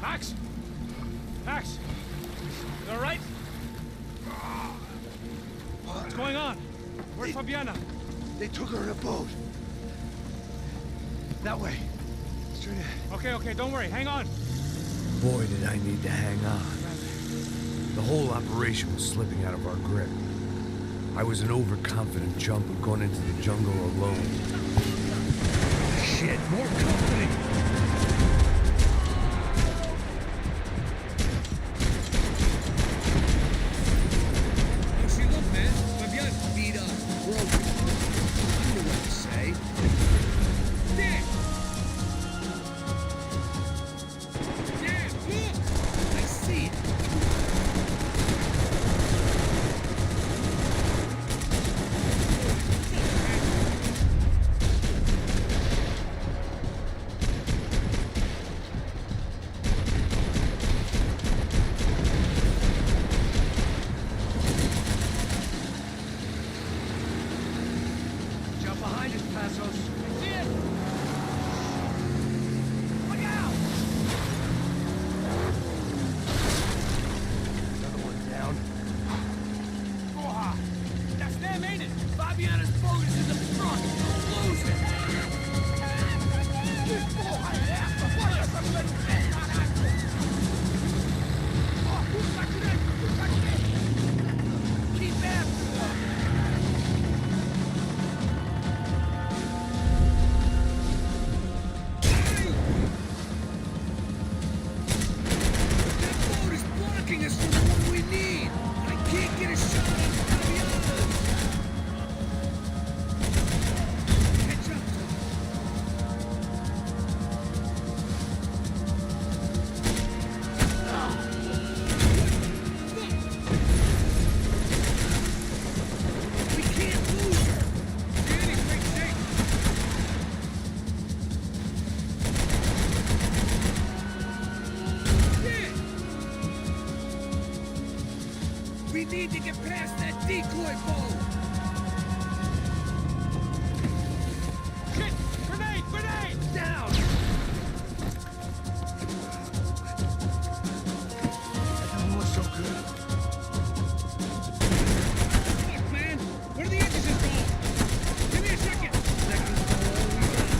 Max? Max? You all right? What's going on? Where's Fabiana? They took her in a boat. That way. Straight ahead. Okay, don't worry. Hang on. Boy, did I need to hang on. The whole operation was slipping out of our grip. I was an overconfident chump who'd gone into the jungle alone. Shit, more company! See, look, man. Fabiana's beat up, broken. I don't know what to say. Damn! Damn, look! I see it. Jump behind us, Passos. See it? Look out! Another one down. Porra! That's them, ain't it? Fabiana's boat is in the front. Don't lose it. Keep after them. That boat is blocking us from what we need. I can't get a shot on Fabiana. Catch up to him. We can't lose her. Danny's great shape. Yeah. We need to get past that decoy boat. Shit! Grenade! Down. That don't look so good. Fuck, man. What are the engines going? Give me a second. Seconds are all we got.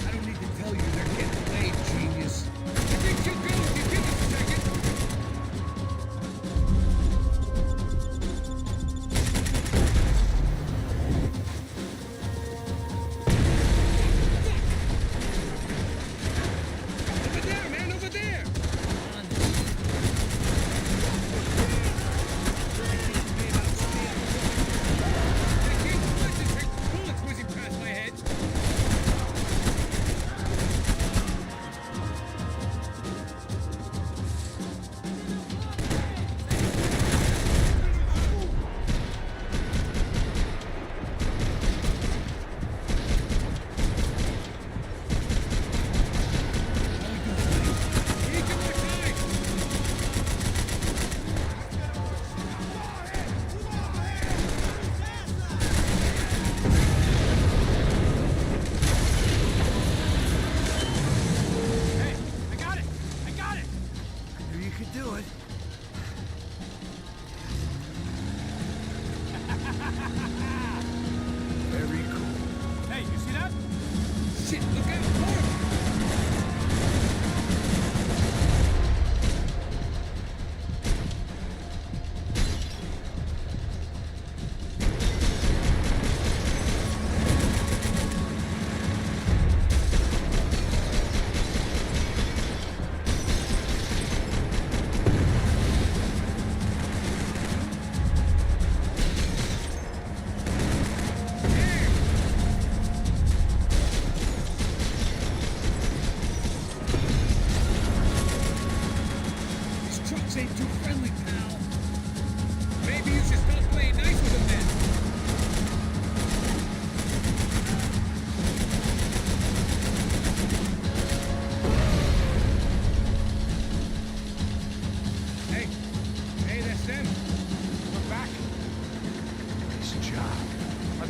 I don't need to tell you they're getting laid, genius. I think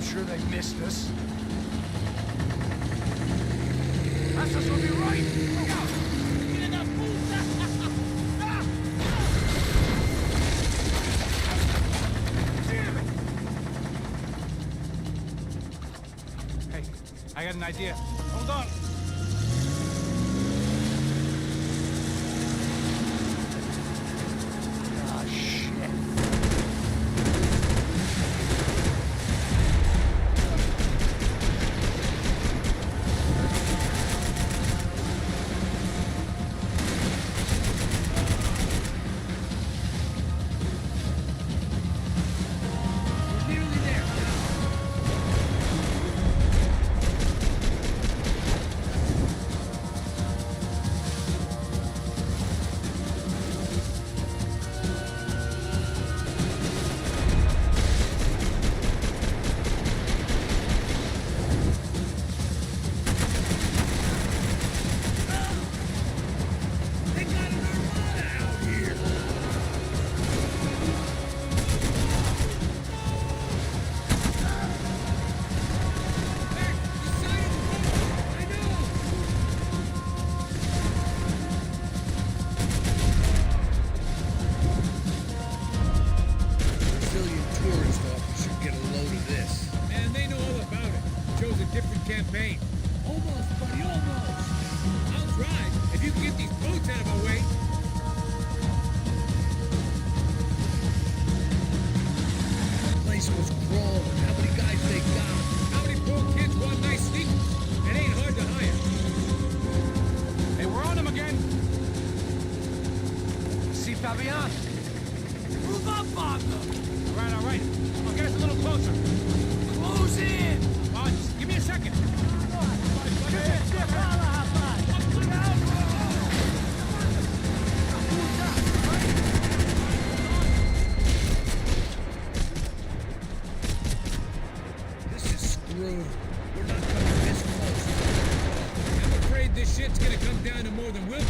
sure they missed us. That's us will be right. Look out! Hey, I got an idea. Hold on. Ah, shit. We're nearly there. They got an armada out here. Back the side of the road. I know. Brazilian tourist officer should get a load of this. Man, they know all about it. Chose a different campaign. Almost, buddy, almost. I'll try, if you can get these boats out of our way. That place was crawling. How many guys they got? How many poor kids want nice sneakers? It ain't hard to hire. Hey, we're on them again. See Fabian? Move up on them! All right. I'll get us a little closer. Close in! Come on, just give me a second. This is screwed. We're not coming this close. I'm afraid this shit's gonna come down to more than willpower.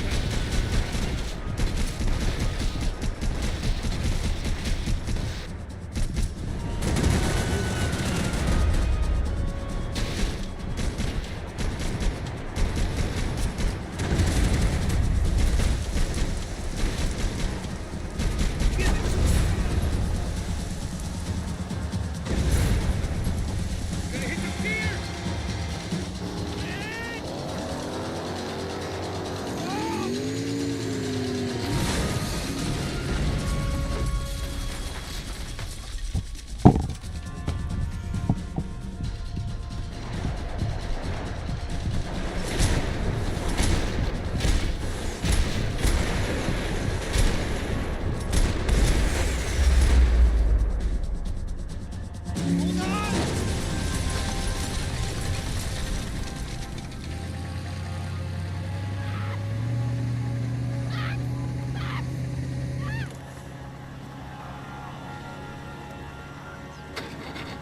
Gonna hit the pier!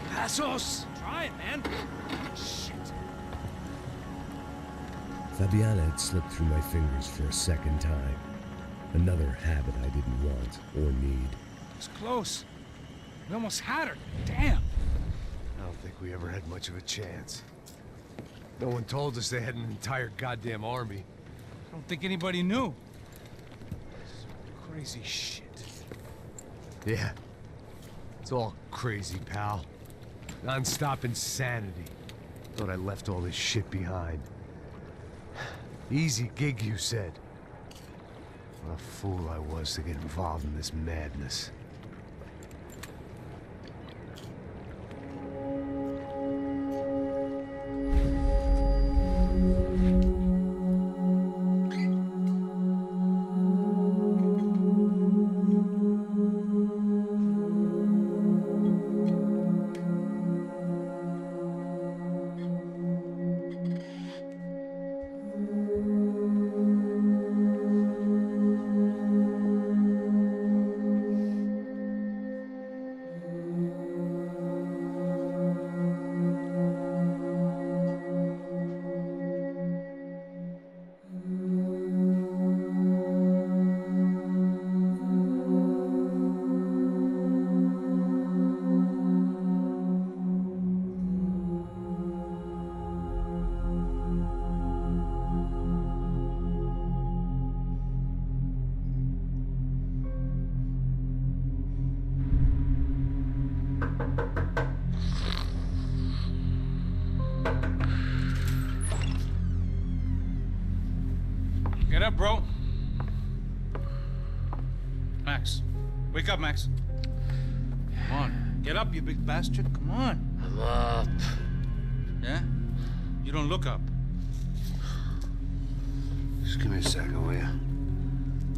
Passos! Try it, man. Shit. Fabiana had slipped through my fingers for a second time. Another habit I didn't want or need. It's close. We almost had her. Damn. I don't think we ever had much of a chance. No one told us they had an entire goddamn army. I don't think anybody knew. Crazy shit. Yeah. It's all crazy, pal. Non-stop insanity. Thought I left all this shit behind. Easy gig, you said. What a fool I was to get involved in this madness. Get up, bro. Max. Wake up, Max. Come on. Get up, you big bastard. Come on. I'm up. Yeah? You don't look up. Just give me a second, will you?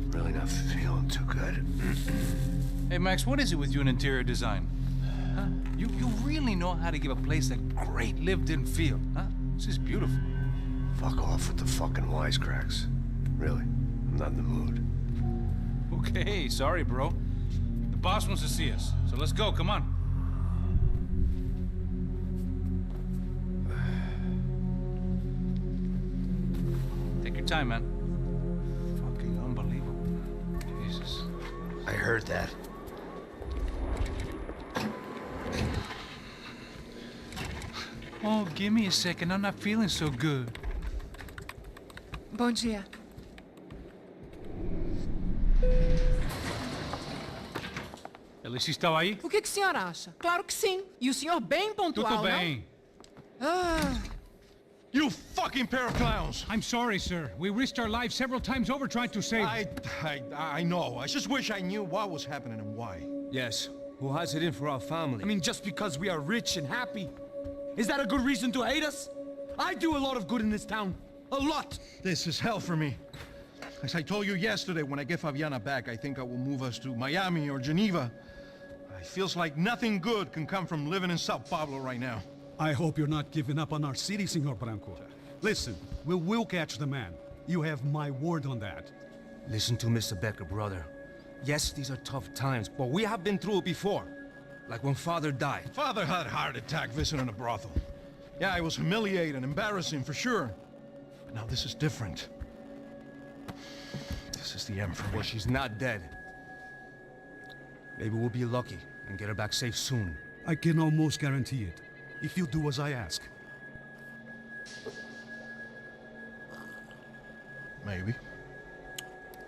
Really not feeling too good. Hey, Max, what is it with you and interior design? Huh? You really know how to give a place a great lived-in feel, huh? This is beautiful. Fuck off with the fucking wisecracks. Really, I'm not in the mood. Okay, sorry, bro. The boss wants to see us, so let's go, come on. Take your time, man. Fucking unbelievable. Jesus. I heard that. Oh, give me a second. I'm not feeling so good. Bom dia. Alice estava aí? O que o senhor acha? Claro que sim. E o senhor bem pontual, Tudo bem. You fucking pair of clowns! I'm sorry, sir. We risked our lives several times over trying to save... I know. I just wish I knew what was happening and why. Yes. Who has it in for our family? I mean, just because we are rich and happy, is that a good reason to hate us? I do a lot of good in this town. A lot! This is hell for me. As I told you yesterday, when I get Fabiana back, I think I will move us to Miami or Geneva. It feels like nothing good can come from living in São Paulo right now. I hope you're not giving up on our city, Senor Branco. Listen, we will catch the man. You have my word on that. Listen to Mr. Becker, brother. Yes, these are tough times, but we have been through it before. Like when Father died. Father had a heart attack visiting a brothel. Yeah, it was humiliating, embarrassing, for sure. But now this is different. This is the end for me. Well, she's not dead. Maybe we'll be lucky and get her back safe soon. I can almost guarantee it, if you do as I ask. Maybe.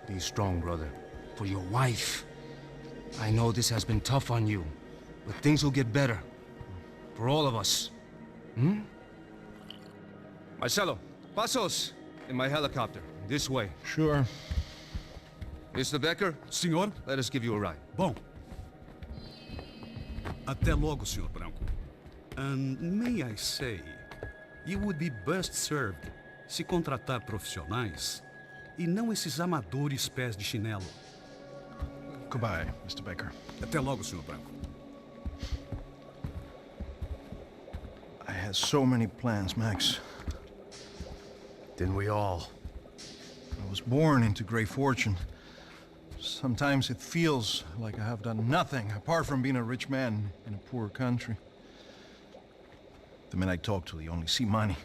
Be strong, brother. For your wife. I know this has been tough on you, but things will get better. For all of us. Hmm? Marcelo, pasos in my helicopter. This way. Sure. Mr. Becker? Senhor? Let us give you a ride. Bom. Até logo, Senhor Branco. And may I say, you would be best served se contratar profissionais e não esses amadores pés de chinelo. Goodbye, Mr. Becker. Até logo, Senhor Branco. I had so many plans, Max. Didn't we all? I was born into great fortune. Sometimes it feels like I have done nothing apart from being a rich man in a poor country. The men I talk to, they only see money.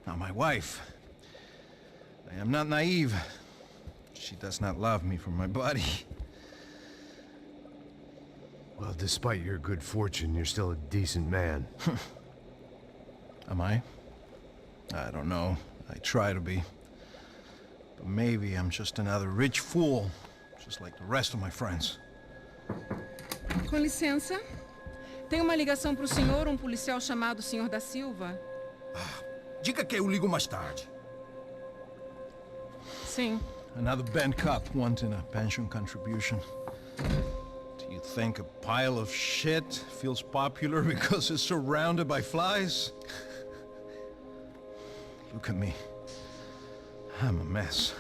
Now my wife, I am not naive. She does not love me for my body. Well, despite your good fortune, you're still a decent man. Am I? I don't know. I try to be. But maybe I'm just another rich fool, just like the rest of my friends. Com licença. Tem uma ligação pro senhor, policial chamado Senhor da Silva. Diga que eu ligo mais tarde. Sim. Another bent cop wanting a pension contribution. Do you think a pile of shit feels popular because it's surrounded by flies? Look at me. I'm a mess.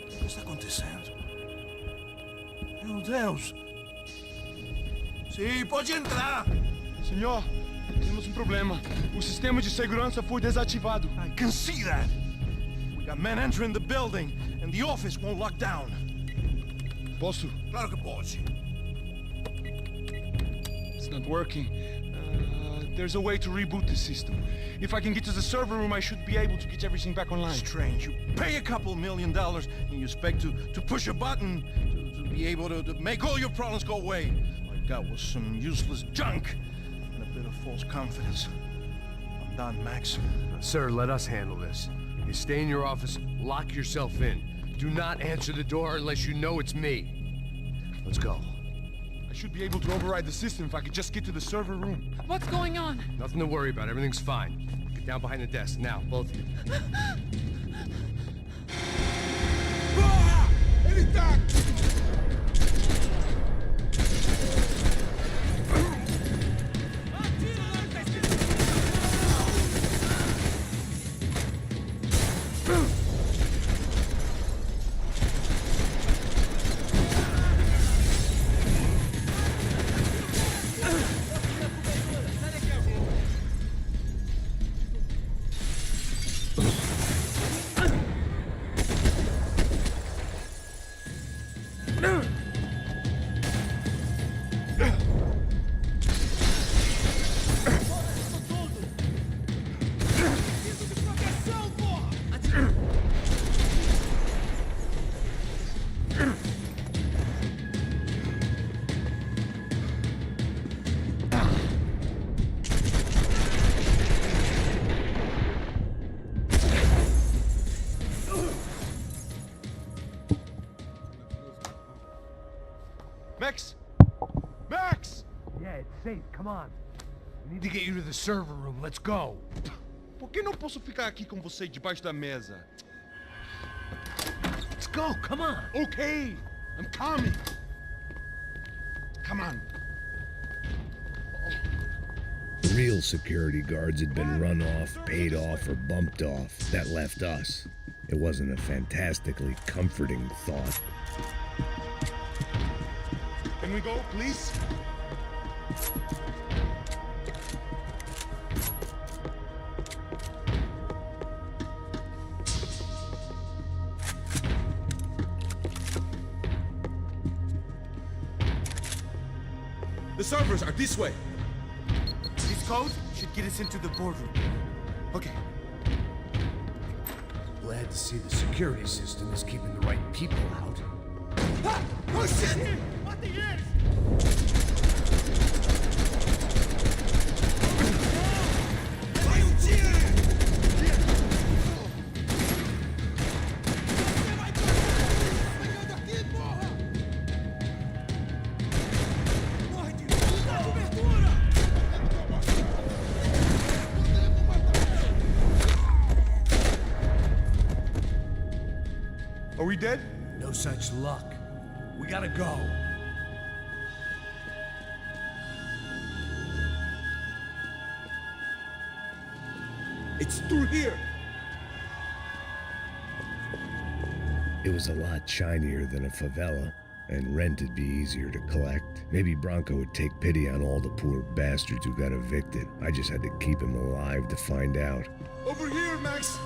O que está acontecendo? Meu Deus! Sim, pode entrar! Senhor, temos problema. O sistema de segurança foi desativado. I can see that. We got men entering the building, and the office won't lock down. Posso? Claro que pode. It's not working. There's a way to reboot the system. If I can get to the server room, I should be able to get everything back online. Strange. You pay a couple $1 million, and you expect to push a button to be able to make all your problems go away. All I got was some useless junk and a bit of false confidence. I'm done, Max. Sir, let us handle this. You stay in your office, lock yourself in. Do not answer the door unless you know it's me. Let's go. I should be able to override the system if I could just get to the server room. What's going on? Nothing to worry about. Everything's fine. Get down behind the desk. Now, both of you. militar! Max? Max! Yeah, it's safe. Come on. We need to get you to the server room. Let's go. Por que não posso ficar aqui com você debaixo da mesa? Let's go. Come on. Okay, I'm coming. Come on. The real security guards had been run off, paid off, or bumped off. That left us. It wasn't a fantastically comforting thought. Can we go, please? The servers are this way. These codes should get us into the boardroom. Okay. Glad to see the security system is keeping the right people out. Ah! Oh shit! What the is? Vai um tiro! Pegando aqui, porra! Morre de dá cobertura! Are we dead? No such luck. We gotta go. It's through here! It was a lot shinier than a favela, and rent would be easier to collect. Maybe Bronco would take pity on all the poor bastards who got evicted. I just had to keep him alive to find out. Over here, Max!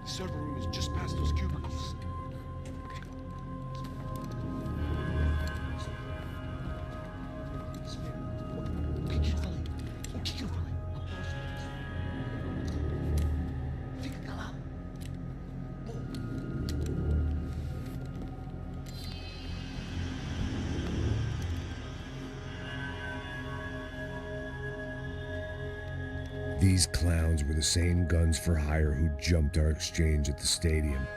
The server room is just past those cubicles. O que eu falei? O que eu falei? Fica calado. These clowns were the same guns for hire who jumped our exchange at the stadium.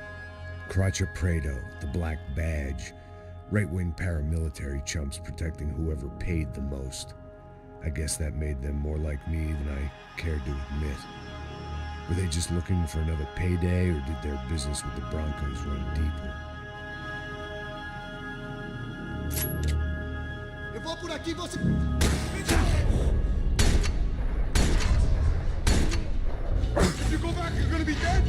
Crotcha Prado, the Black Badge, right-wing paramilitary chumps protecting whoever paid the most. I guess that made them more like me than I cared to admit. Were they just looking for another payday, or did their business with the Broncos run deeper? Eu vou por aqui, você... If you go back, you're gonna be dead!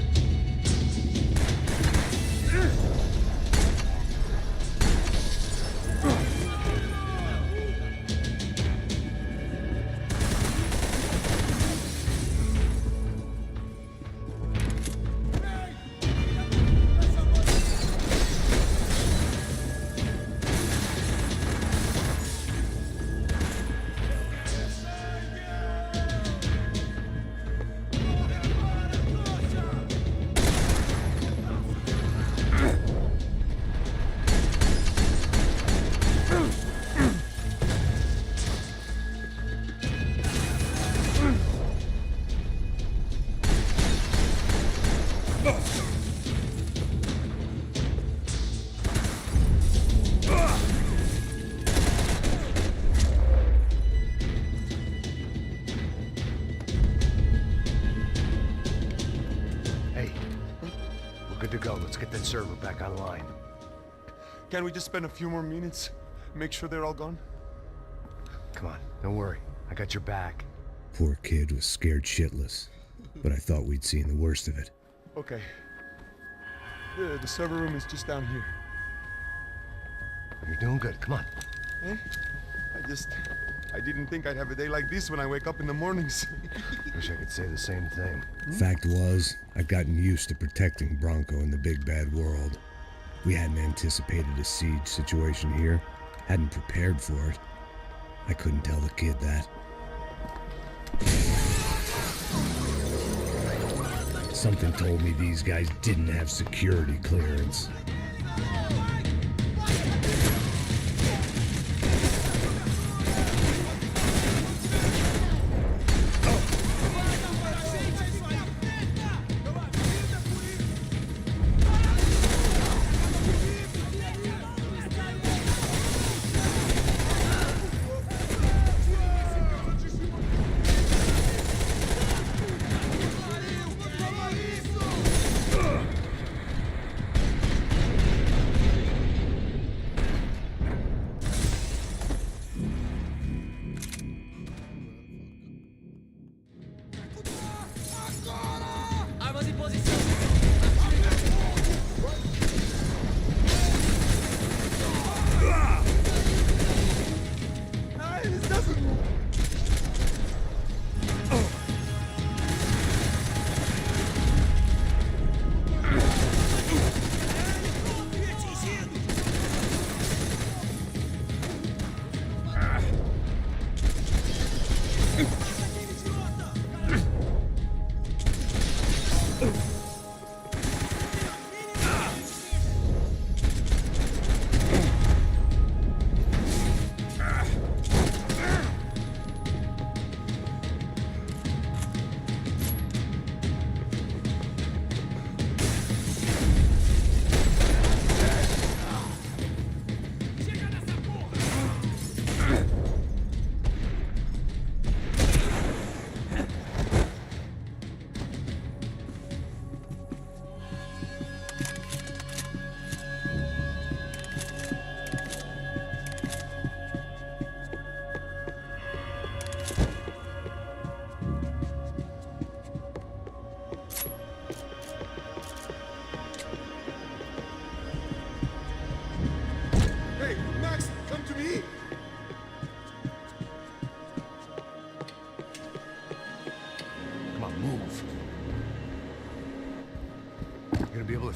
to go. Let's get that server back online. Can we just spend a few more minutes? Make sure they're all gone? Come on, don't worry. I got your back. Poor kid was scared shitless, but I thought we'd seen the worst of it. Okay. The server room is just down here. You're doing good. Come on. Eh? I didn't think I'd have a day like this when I wake up in the mornings. Wish I could say the same thing. Fact was, I'd gotten used to protecting Bronco in the big bad world. We hadn't anticipated a siege situation here, hadn't prepared for it. I couldn't tell the kid that. Something told me these guys didn't have security clearance.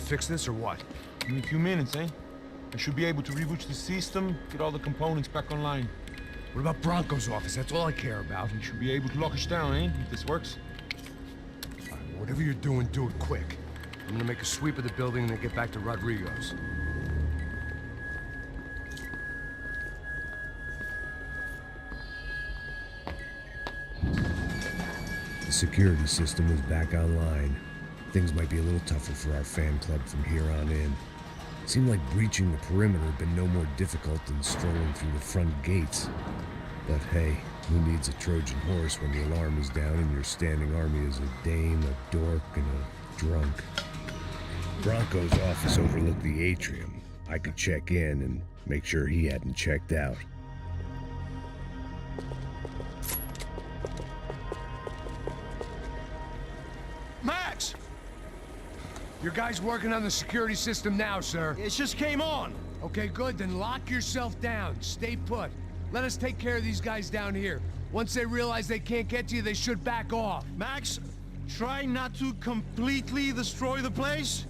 Fix this or what? Give me a few minutes, eh? I should be able to reboot the system, get all the components back online. What about Bronco's office? That's all I care about. You should be able to lock us down, eh? If this works. All right, whatever you're doing, do it quick. I'm gonna make a sweep of the building and then get back to Rodrigo's. The security system was back online. Things might be a little tougher for our fan club from here on in. It seemed like breaching the perimeter had been no more difficult than strolling through the front gates. But hey, who needs a Trojan horse when the alarm is down and your standing army is a dame, a dork, and a drunk? Bronco's office overlooked the atrium. I could check in and make sure he hadn't checked out. Max! Your guy's working on the security system now, sir. It just came on. Okay, good. Then lock yourself down. Stay put. Let us take care of these guys down here. Once they realize they can't get to you, they should back off. Max, try not to completely destroy the place.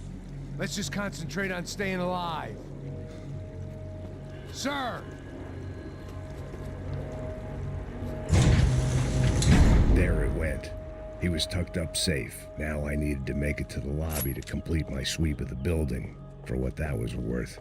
Let's just concentrate on staying alive. Sir! There it went. He was tucked up safe. Now I needed to make it to the lobby to complete my sweep of the building, for what that was worth.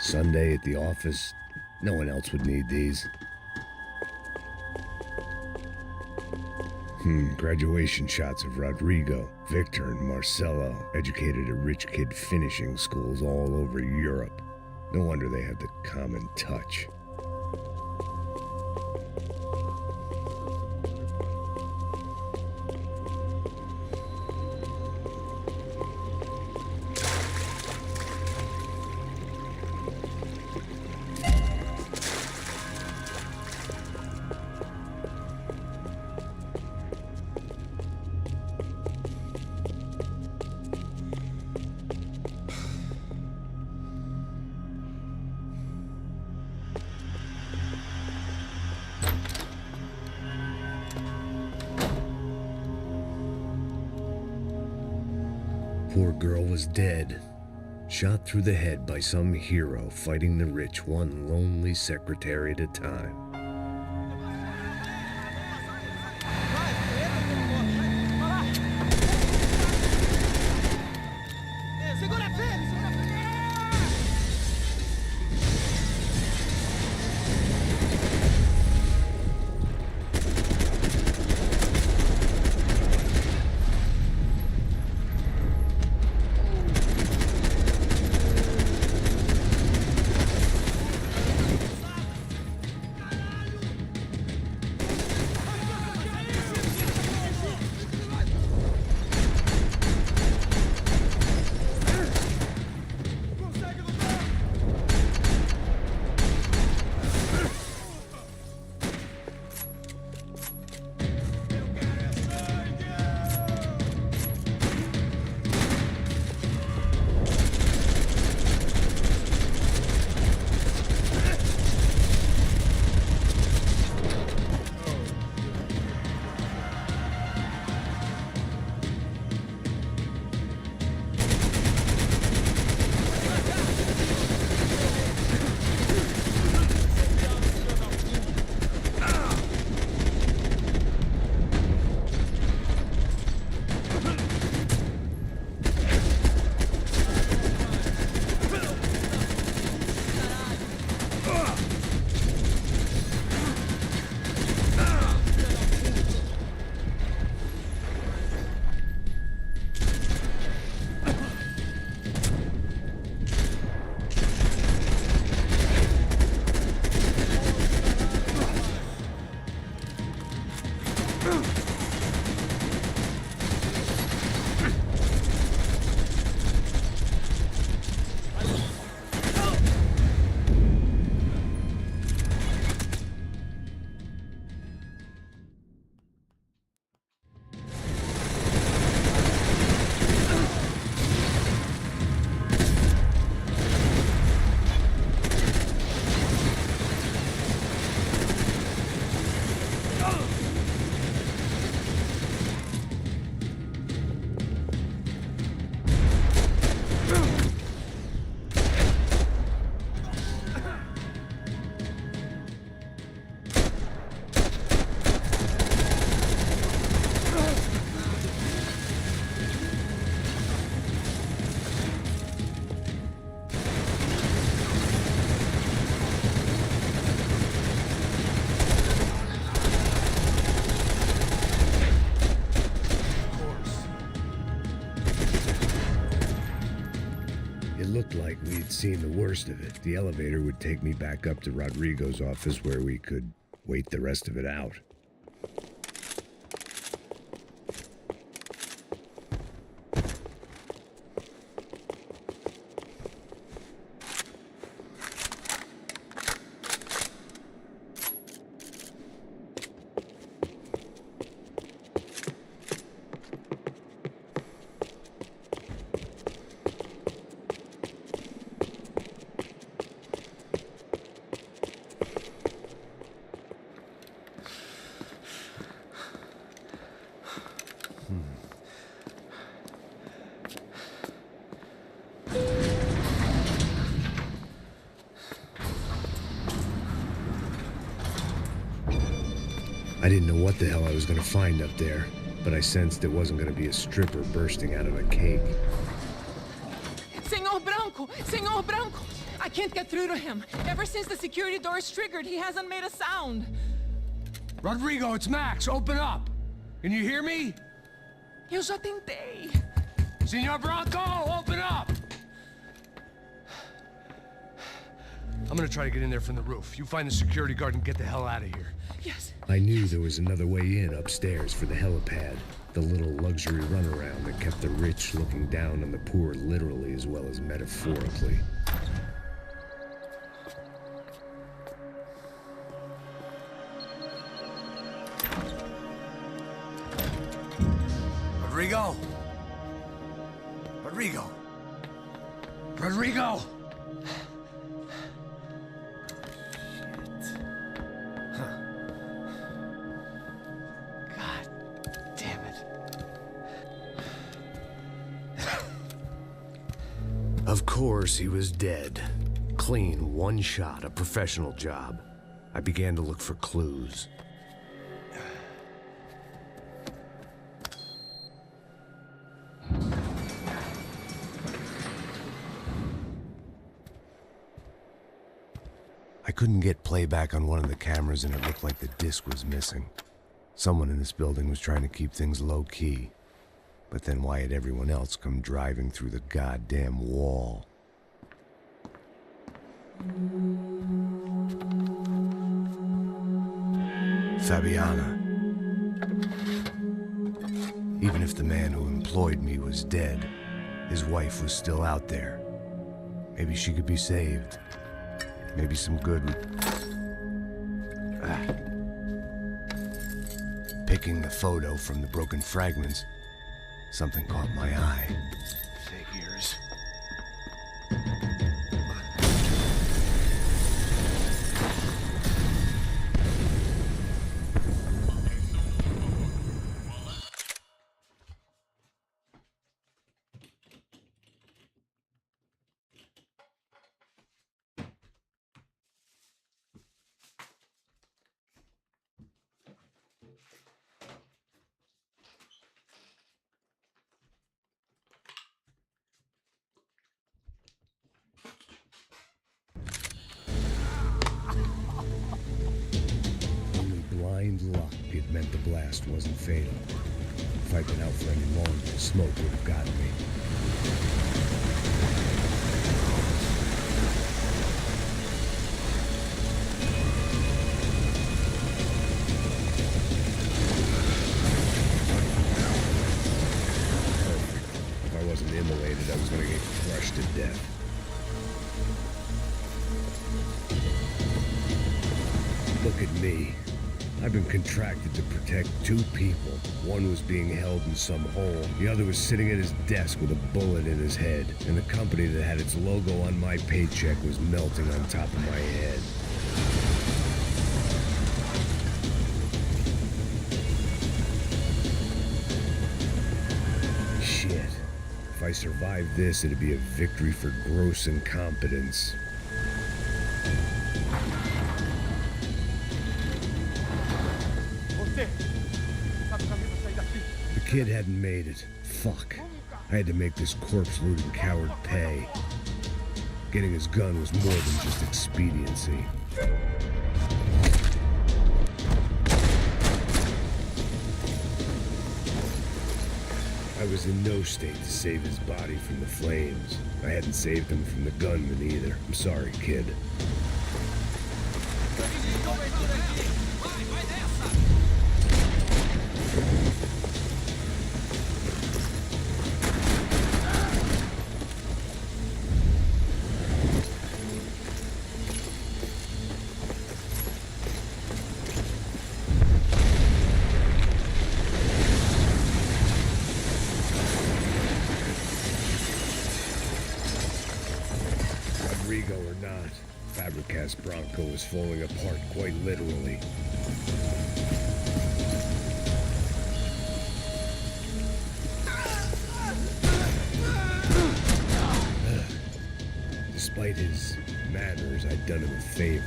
Sunday at the office. No one else would need these. Graduation shots of Rodrigo, Victor, and Marcelo, educated at rich kid finishing schools all over Europe. No wonder they have the common touch. Poor girl was dead, shot through the head by some hero fighting the rich one lonely secretary at a time. Looked like we'd seen the worst of it. The elevator would take me back up to Rodrigo's office where we could wait the rest of it out. I didn't know what the hell I was going to find up there, but I sensed it wasn't going to be a stripper bursting out of a cake. Senor Branco! Senor Branco! I can't get through to him. Ever since the security door is triggered, he hasn't made a sound. Rodrigo, it's Max. Open up. Can you hear me? Eu já tentei. Senor Branco, open up! I'm gonna try to get in there from the roof. You find the security guard and get the hell out of here. Yes. I knew there was another way in upstairs for the helipad. The little luxury runaround that kept the rich looking down on the poor literally as well as metaphorically. Rodrigo! Rodrigo! Rodrigo! Of course, he was dead. Clean, one shot, a professional job. I began to look for clues. I couldn't get playback on one of the cameras and it looked like the disc was missing. Someone in this building was trying to keep things low-key. But then why had everyone else come driving through the goddamn wall? Fabiana. Even if the man who employed me was dead, his wife was still out there. Maybe she could be saved. Maybe some good would... Picking the photo from the broken fragments, something caught my eye. Figures. Blind luck, it meant the blast wasn't fatal. If I'd been out for any longer, the smoke would have gotten me. If I wasn't immolated, I was gonna get crushed to death. Look at me. I've been contracted to protect two people. One was being held in some hole. The other was sitting at his desk with a bullet in his head. And the company that had its logo on my paycheck was melting on top of my head. Shit. If I survived this, it'd be a victory for gross incompetence. The kid hadn't made it. Fuck. I had to make this corpse-looting coward pay. Getting his gun was more than just expediency. I was in no state to save his body from the flames. I hadn't saved him from the gunman either. I'm sorry, kid. Rodrigo or not, Fabricas Bronco was falling apart quite literally. Despite his manners, I'd done him a favor.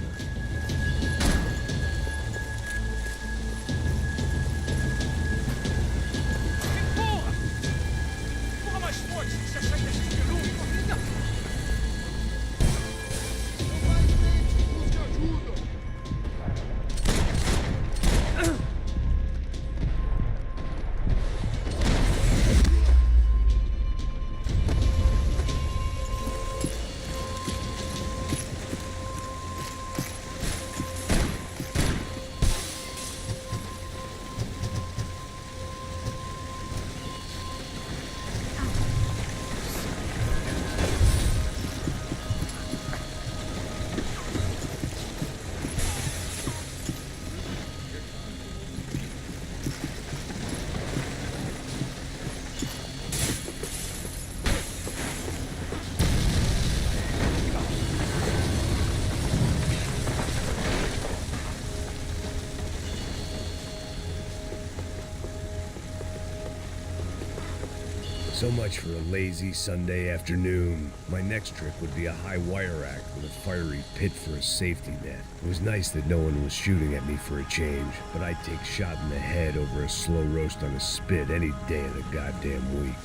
much for a lazy Sunday afternoon. My next trick would be a high wire act with a fiery pit for a safety net. It was nice that no one was shooting at me for a change, but I'd take shot in the head over a slow roast on a spit any day of the goddamn week.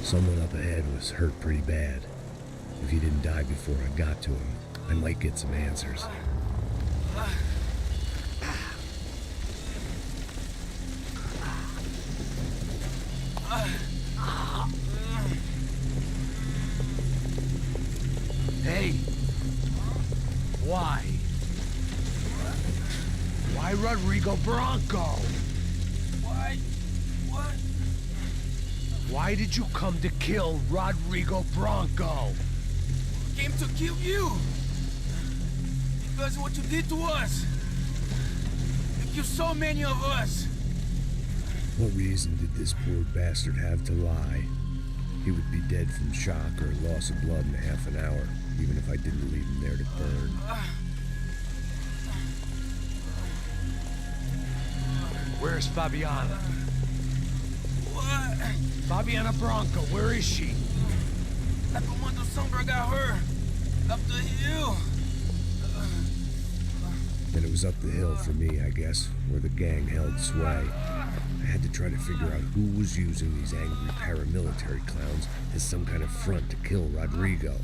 Someone up ahead was hurt pretty bad. If he didn't die before I got to him, I might get some answers. Hey! Why? Why Rodrigo Bronco? Why? What? Why did you come to kill Rodrigo Bronco? Came to kill you! Because of what you did to us! You killed so many of us! What reason did this poor bastard have to lie? He would be dead from shock or loss of blood in half an hour, even if I didn't leave him there to burn. Where's Fabiana? What? Fabiana Bronco, where is she? La Comando Sombra got her! Up the hill! Then it was up the hill for me, I guess, where the gang held sway. I had to try to figure out who was using these angry paramilitary clowns as some kind of front to kill Rodrigo.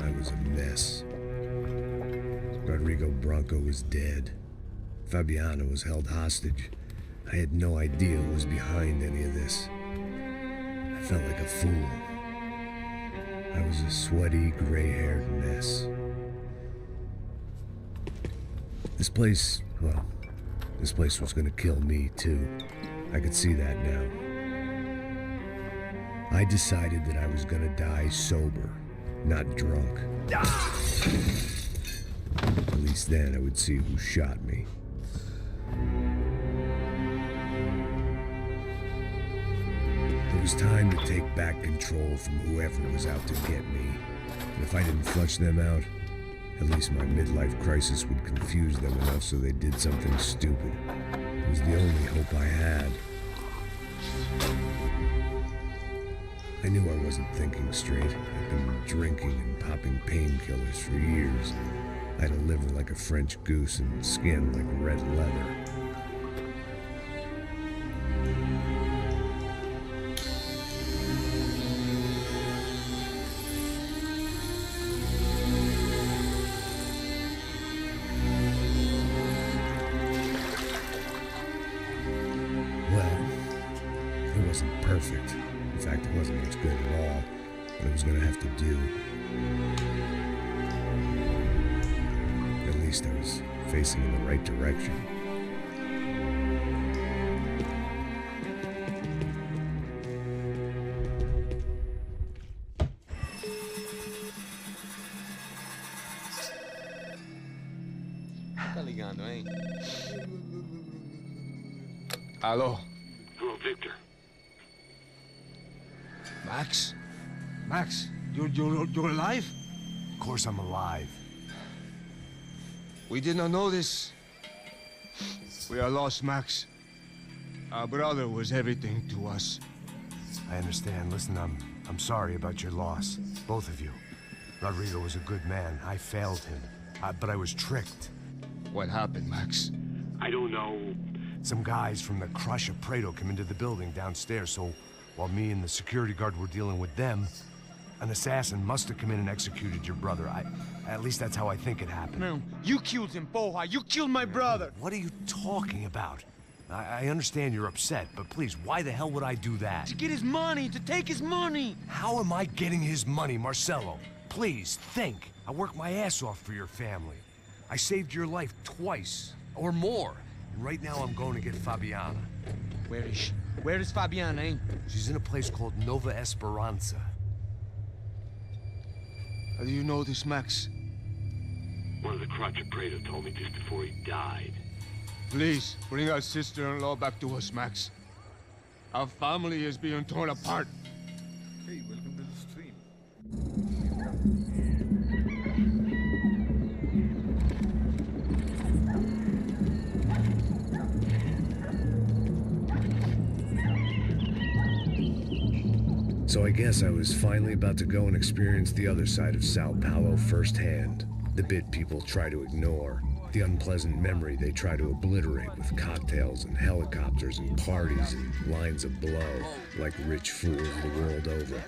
I was a mess. Rodrigo Bronco was dead. Fabiana was held hostage. I had no idea who was behind any of this. I felt like a fool. I was a sweaty, gray-haired mess. This place was gonna kill me, too. I could see that now. I decided that I was gonna die sober, not drunk. At least then I would see who shot me. It was time to take back control from whoever was out to get me. And if I didn't flush them out, at least my midlife crisis would confuse them enough so they did something stupid. It was the only hope I had. I knew I wasn't thinking straight. I'd been drinking and popping painkillers for years. I had a liver like a French goose and skin like red leather. It wasn't perfect. In fact, it wasn't much good at all, but it was gonna have to do. At least I was facing in the right direction. Tá ligando, hein? Alô? Hello, Victor. Max? Max, you're alive? Of course I'm alive. We did not know this. We are lost, Max. Our brother was everything to us. I understand. Listen, I'm sorry about your loss. Both of you. Rodrigo was a good man. I failed him. But I was tricked. What happened, Max? I don't know. Some guys from the Crush of Prado came into the building downstairs, so while me and the security guard were dealing with them, an assassin must have come in and executed your brother. At least that's how I think it happened. No, you killed him, Poja. You killed my brother. What are you talking about? I understand you're upset, but please, why the hell would I do that? To get his money, to take his money. How am I getting his money, Marcelo? Please, think. I worked my ass off for your family. I saved your life twice, or more. And right now I'm going to get Fabiana. Where is she? Where is Fabiana, eh? She's in a place called Nova Esperanza. How do you know this, Max? One of the Crotcher Prater told me just before he died. Please, bring our sister-in-law back to us, Max. Our family is being torn apart. Hey, welcome to the stream. So I guess I was finally about to go and experience the other side of Sao Paulo firsthand. The bit people try to ignore. The unpleasant memory they try to obliterate with cocktails and helicopters and parties and lines of blow, like rich fools the world over.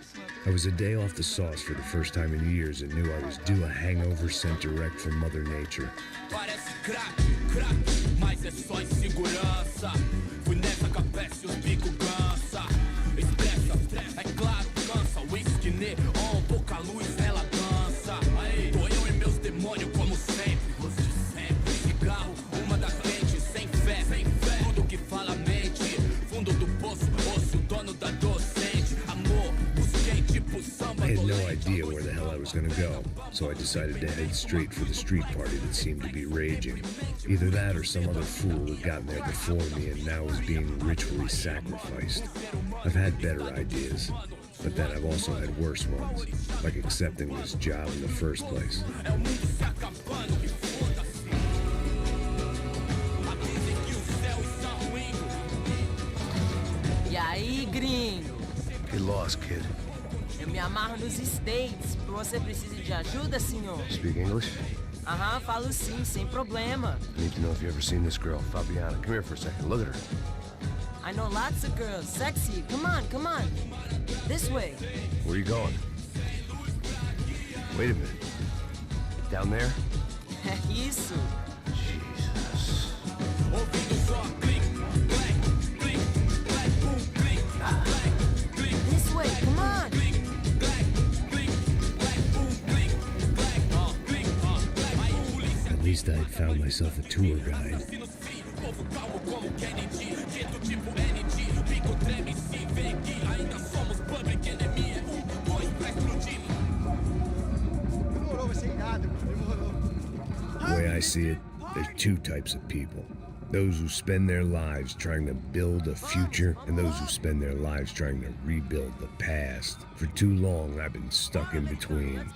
I was a day off the sauce for the first time in years and knew I was due a hangover sent direct from Mother Nature. Parece crack, mas é só insegurança. Fui nessa capeste, os bico cansa. Estressa, é claro, cansa. Whisky neon, pouca luz, ela dança. Tô eu e meus demônios como sempre. Você sempre. Cigarro, uma das lentes, sem fé. Tudo que fala mente. Fundo do poço, osso, dono da docente. Amor, busquei tipo samba. I had no idea where the hell I was gonna go, so I decided to head straight for the street party that seemed to be raging. Either that or some other fool had gotten there before me and now was being ritually sacrificed. I've had better ideas, but then I've also had worse ones, like accepting this job in the first place. E aí, gringo? Get lost, kid. Eu me amarro nos States. Você precisa de ajuda, senhor? Speak English? Aham, falo sim, sem problema. I need to know if you've ever seen this girl, Fabiana. Come here for a second. Look at her. I know lots of girls. Sexy. Come on, come on. This way. Where are you going? Wait a minute. Down there? Isso. Jesus. This way, come on. At least I had found myself a tour guide. The way I see it, there's two types of people. Those who spend their lives trying to build a future, and those who spend their lives trying to rebuild the past. For too long, I've been stuck in between.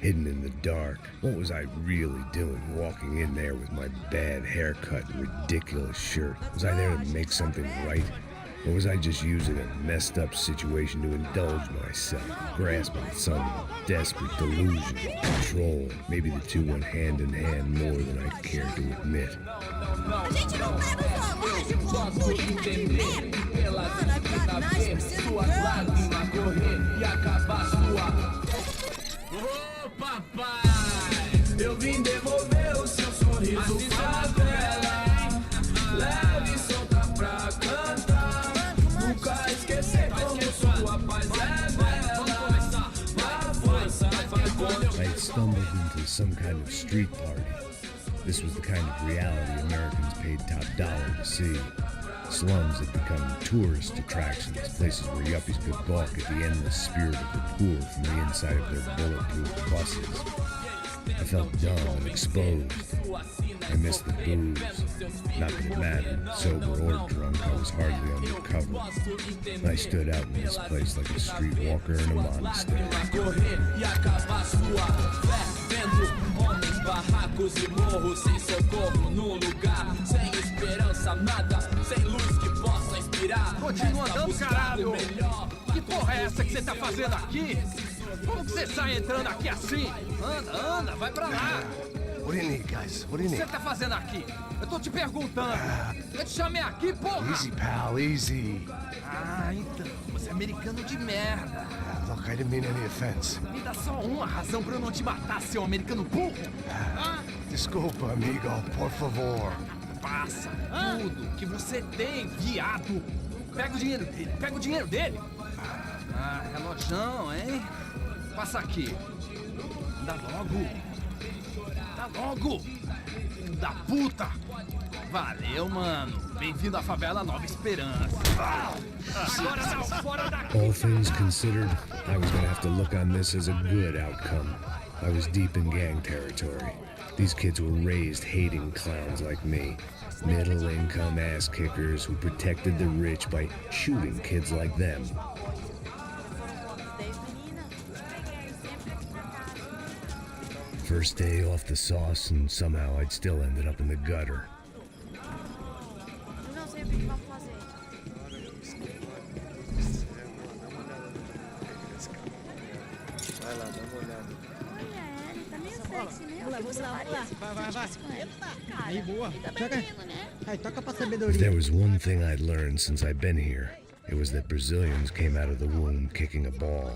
Hidden in the dark. What was I really doing walking in there with my bad haircut and ridiculous shirt? Was I there to make something right? Or was I just using a messed up situation to indulge myself, grasping some desperate delusion, control? Maybe the two went hand in hand more than I cared to admit. A gente não tá no colégio, pô, pelas ver suas lágrimas correr e acabar sua. Ô papai, eu vim devolver o seu sorriso pra tela. Leve e solta pra cantar. Nunca esquecer como sua paz é bela. I had stumbled into some kind of street party. This was the kind of reality Americans paid top dollar to see. Slums had become tourist attractions, places where yuppies could balk at the endless spirit of the poor from the inside of their bulletproof buses. I felt dumb and exposed. I missed the booze. Not that it mattered, sober or drunk, I was hardly undercover. I stood out in this place like a streetwalker in a monastery. Barracos e morros sem socorro num lugar sem esperança, nada, sem luz que possa inspirar. Continua andando, caralho! Que porra é essa que você tá fazendo aqui? Como que você sai entrando aqui assim? Anda, vai pra lá! What do you need, guys? What do you need? O que você tá fazendo aqui? Eu tô te perguntando. Eu te chamei aqui, porra! Easy, pal, easy. Ah, então, você é americano de merda. Look, I didn't mean any offense. Me dá só uma razão pra eu não te matar, seu americano burro. Desculpa, amigo, por favor. Passa tudo que você tem, viado. Pega o dinheiro dele. Ah, relojão, hein? Passa aqui. Anda logo! Anda logo! Filho da puta! Valeu, mano. Bem-vindo à favela Nova Esperança. Agora não, fora daqui! All things considered, I was gonna have to look on this as a good outcome. I was deep in gang territory. These kids were raised hating clowns like me. Middle-income ass-kickers who protected the rich by shooting kids like them. First day off the sauce, and somehow I'd still ended up in the gutter. Aí, boa. Joga. Aí, toca pra If sabedoria. there was one thing I'd learned since I've been here, it was that Brazilians came out of the womb kicking a ball.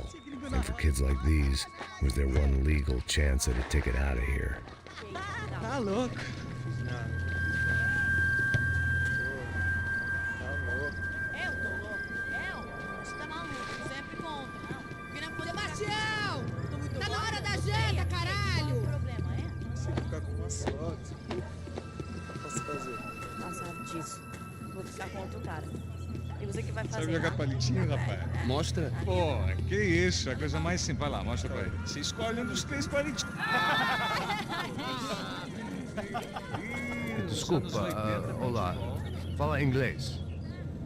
And for kids like these, was their one legal chance at a ticket out of here. Tá louco. Sebastião! Tá na hora da janta, caralho! Se ficar com uma sorte, o que eu posso fazer? Nossa, disso. Vou ficar com outro cara. E você que vai fazer? Sabe jogar palitinho, rapaz? Mostra. Pô, que isso, a coisa mais simples. Vai lá, mostra pra ele. Você escolhe um dos 3 palitinhos. Desculpa, olá. Fala inglês.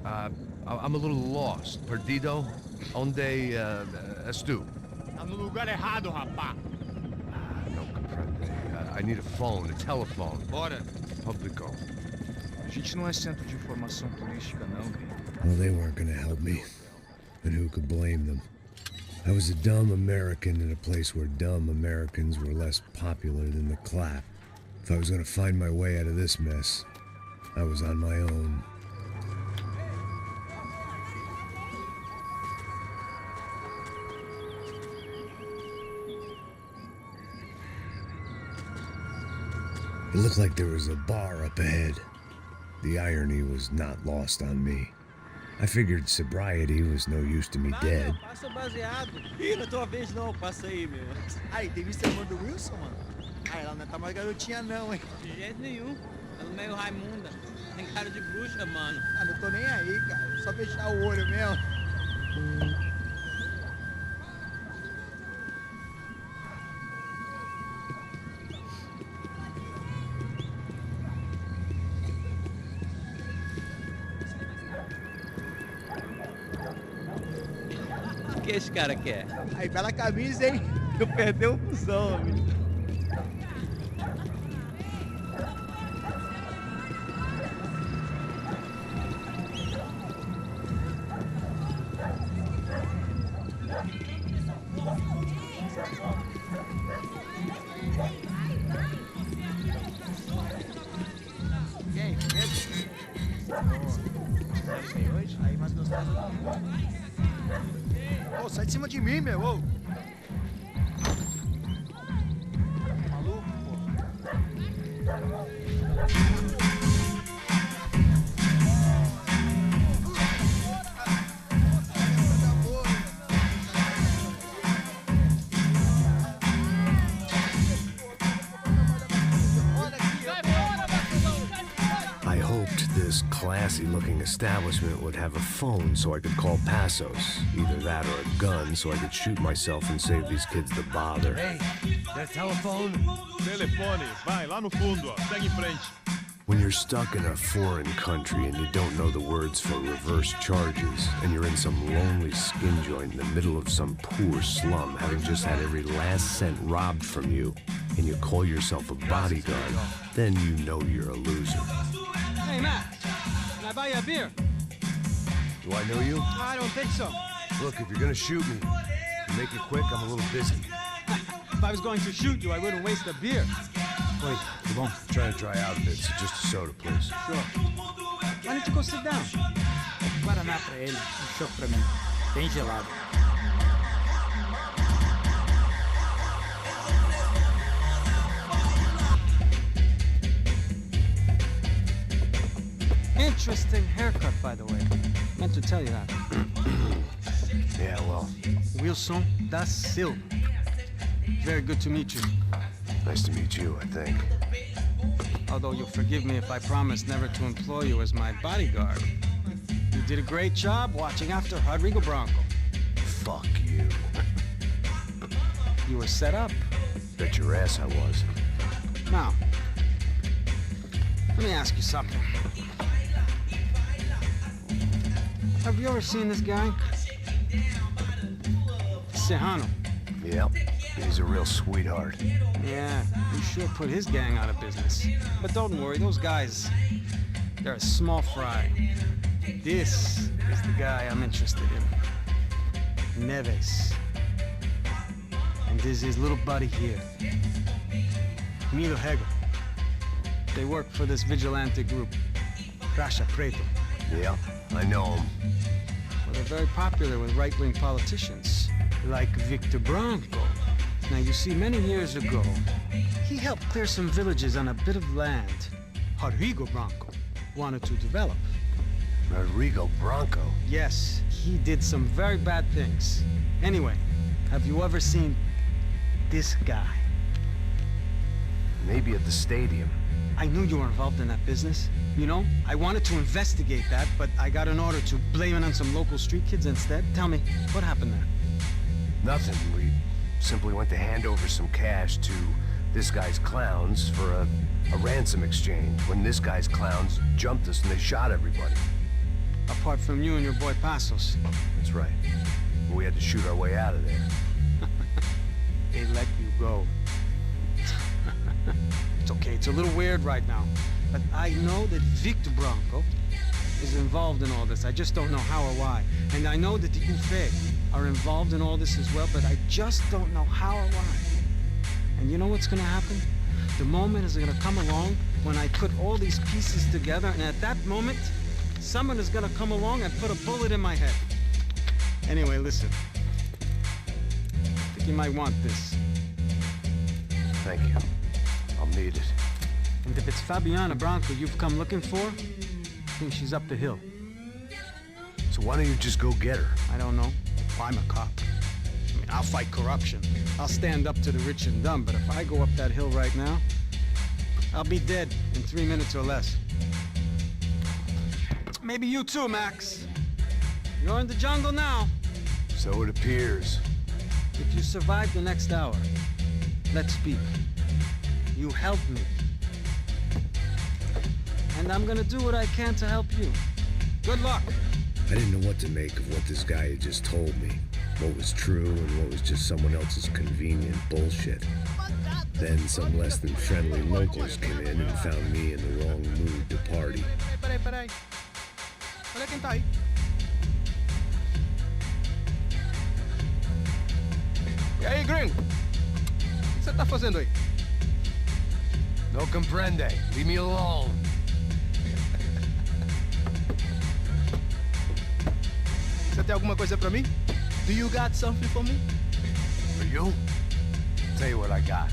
I'm a little lost. Perdido? Onde estou? Tá no lugar errado, rapá. Não compreende. I need a phone, a telephone. Bora. Publico. A gente não é centro de informação turística, não, Vini. Well, they weren't gonna help me. And who could blame them? I was a dumb American in a place where dumb Americans were less popular than the clap. If I was gonna find my way out of this mess, I was on my own. It looked like there was a bar up ahead. The irony was not lost on me. I figured sobriety was no use to me dead. Passa baseado. Ih, não é tua vez não, passa aí, meu. Aí, tem visto a irmã do Wilson, mano? Ah, ela não tá mais garotinha não, hein? De jeito nenhum. Ela é meio Raimunda. Tem cara de bruxa, mano. Ah, não tô nem aí, cara. Só fechar o olho mesmo. O que esse cara quer? Aí, bela camisa, hein? Tu perdeu o fusão, amigo. E aí, medo? Hoje? Aí, mais gostosa do mundo. Ô, sai de cima de mim, meu! Ô. Maluco, I hoped this classy-looking establishment would have a phone so I could call Passos. Either that or a gun so I could shoot myself and save these kids the bother. Hey, that telephone? Telefone, vai lá no fundo, ó. Segue em frente. When you're stuck in a foreign country and you don't know the words for reverse charges, and you're in some lonely skin joint in the middle of some poor slum, having just had every last cent robbed from you, and you call yourself a bodyguard, then you know you're a loser. Hey, Matt. Can I buy you a beer? Do I know you? I don't think so. Look, if you're gonna shoot me, make it quick, I'm a little busy. If I was going to shoot you, I wouldn't waste a beer. Wait, come on. I'm trying to dry out a bit, so just a soda, please. Sure. Why don't you go sit down? Guaraná pra ele, chopp pra mim. Bem gelado. Interesting haircut, by the way. Meant to tell you that. Yeah, well. Wilson da Silva. Very good to meet you. Nice to meet you, I think. Although you'll forgive me if I promise never to employ you as my bodyguard. You did a great job watching after Rodrigo Bronco. Fuck you. You were set up. Bet your ass I was. Now, let me ask you something. Have you ever seen this guy? Serrano. Yep, he's a real sweetheart. Yeah, he sure put his gang out of business. But don't worry, those guys, they're a small fry. This is the guy I'm interested in. Neves. And this is his little buddy here. Milo Hegel. They work for this vigilante group, Caixa Preto. Yeah, I know him. Well, they're very popular with right-wing politicians, like Victor Bronco. Now, you see, many years ago, he helped clear some villages on a bit of land Rodrigo Bronco wanted to develop. Rodrigo Bronco? Yes, he did some very bad things. Anyway, have you ever seen this guy? Maybe at the stadium. I knew you were involved in that business. You know, I wanted to investigate that, but I got an order to blame it on some local street kids instead. Tell me, what happened there? Nothing. We simply went to hand over some cash to this guy's clowns for a ransom exchange when this guy's clowns jumped us and they shot everybody. Apart from you and your boy Passos. That's right. We had to shoot our way out of there. They let you go. It's okay, it's a little weird right now. But I know that Victor Bronco is involved in all this. I just don't know how or why. And I know that the UFE are involved in all this as well, but I just don't know how or why. And you know what's gonna happen? The moment is gonna come along when I put all these pieces together, and at that moment, someone is gonna come along and put a bullet in my head. Anyway, listen. I think you might want this. Thank you. I'll need it. And if it's Fabiana Bronco you've come looking for, I think she's up the hill. So why don't you just go get her? I don't know. I'm a cop. I mean, I'll fight corruption. I'll stand up to the rich and dumb, but if I go up that hill right now, I'll be dead in 3 minutes or less. Maybe you too, Max. You're in the jungle now. So it appears. If you survive the next hour, let's speak. You help me. And I'm gonna do what I can to help you. Good luck. I didn't know what to make of what this guy had just told me. What was true and what was just someone else's convenient bullshit. Then some less than friendly locals came in and found me in the wrong mood to party. Peraí. Olha quem tá aí. E aí, gringo? O que você tá fazendo aí? No comprende. Leave me alone. Você tem alguma coisa pra mim? Do you got something for me? For you? Tell you what I got.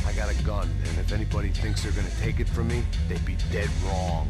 I got a gun, and if anybody thinks they're gonna take it from me, they'd be dead wrong.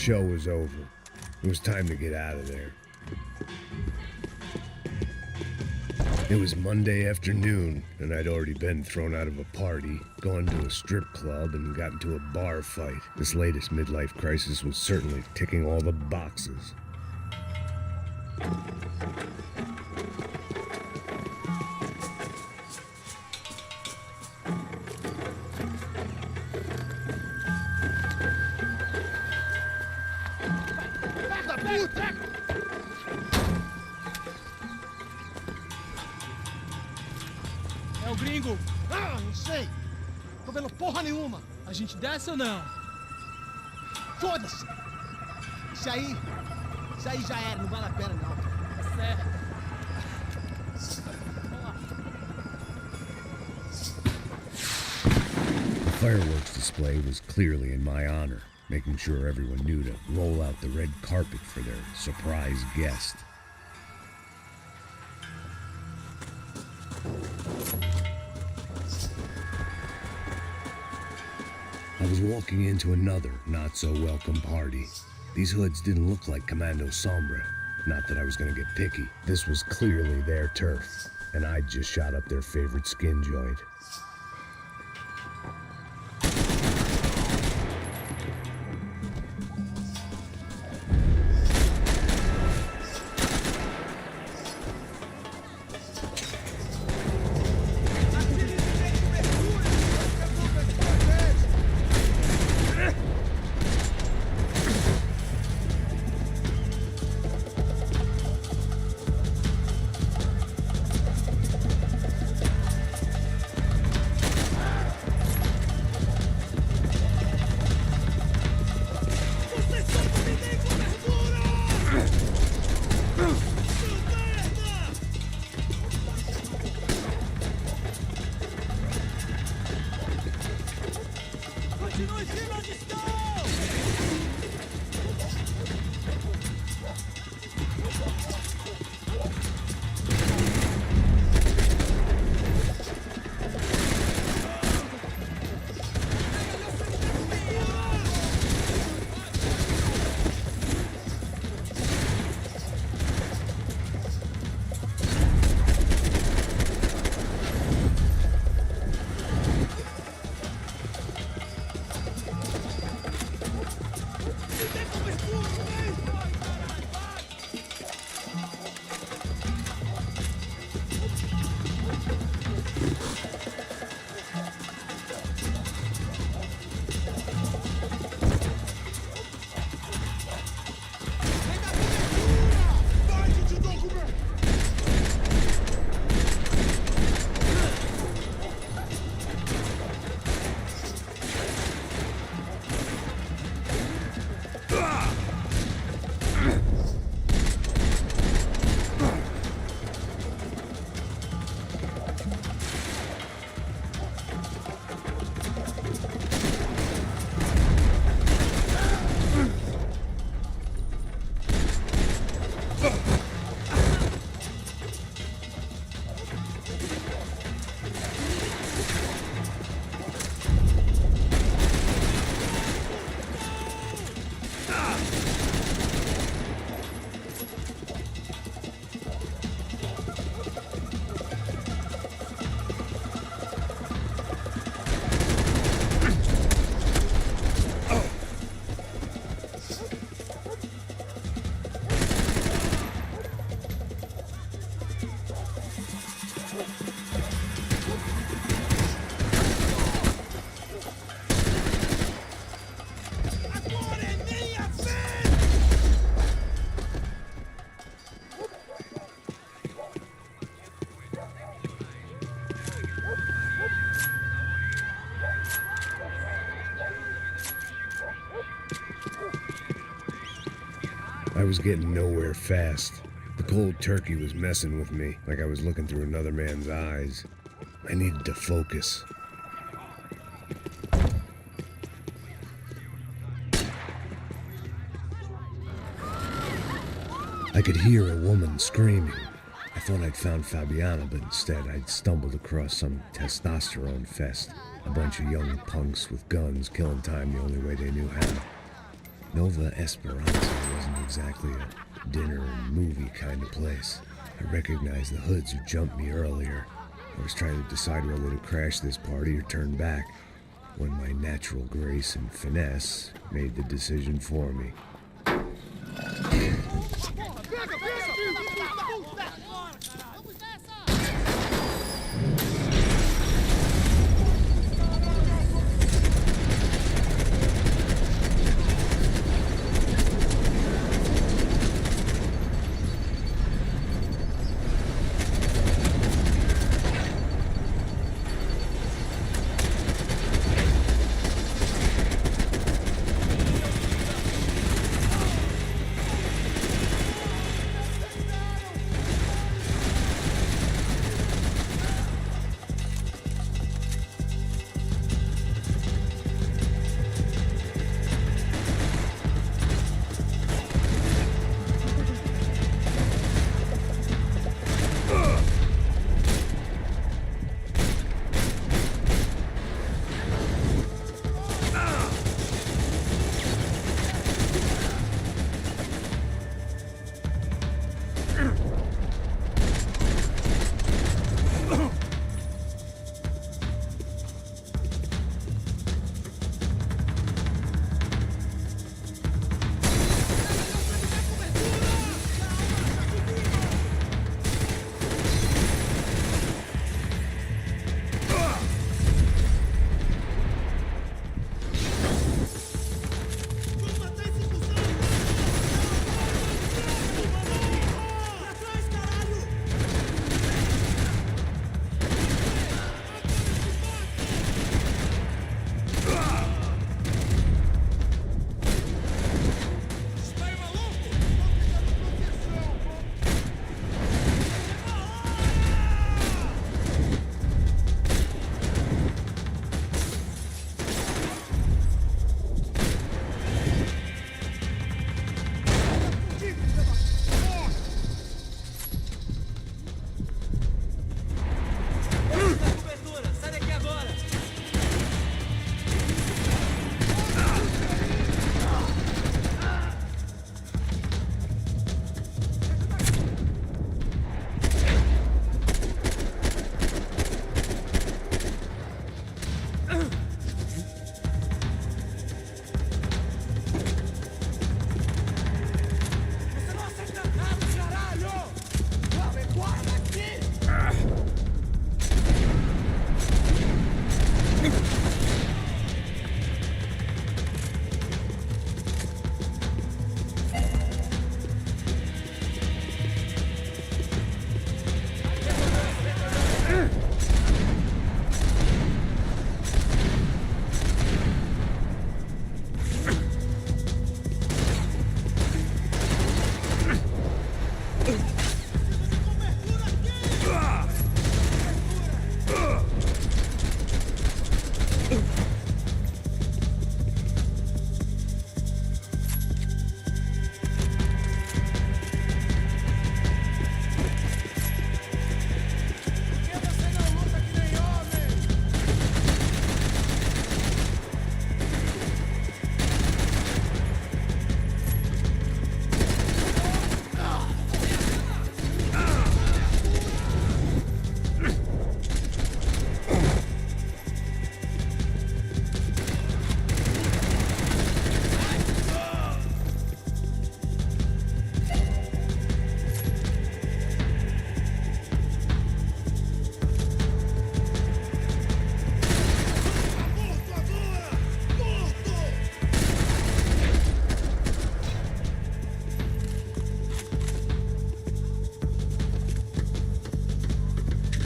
show was over. It was time to get out of there. It was Monday afternoon, and I'd already been thrown out of a party, gone to a strip club, and got into a bar fight. This latest midlife crisis was certainly ticking all the boxes. É o gringo! Ah, não sei! Tô vendo porra nenhuma! A gente desce ou não? Foda-se! Isso aí já era, não vale a pena não. É certo. The fireworks display was clearly in my honor, making sure everyone knew to roll out the red carpet for their surprise guest. I was walking into another not-so-welcome party. These hoods didn't look like Commando Sombra. Not that I was gonna get picky. This was clearly their turf, and I'd just shot up their favorite skin joint. I was getting nowhere fast. The cold turkey was messing with me, like I was looking through another man's eyes. I needed to focus. I could hear a woman screaming. I thought I'd found Fabiana, but instead I'd stumbled across some testosterone fest. A bunch of young punks with guns killing time the only way they knew how. Nova Esperanza wasn't exactly a dinner and movie kind of place. I recognized the hoods who jumped me earlier. I was trying to decide whether to crash this party or turn back, when my natural grace and finesse made the decision for me.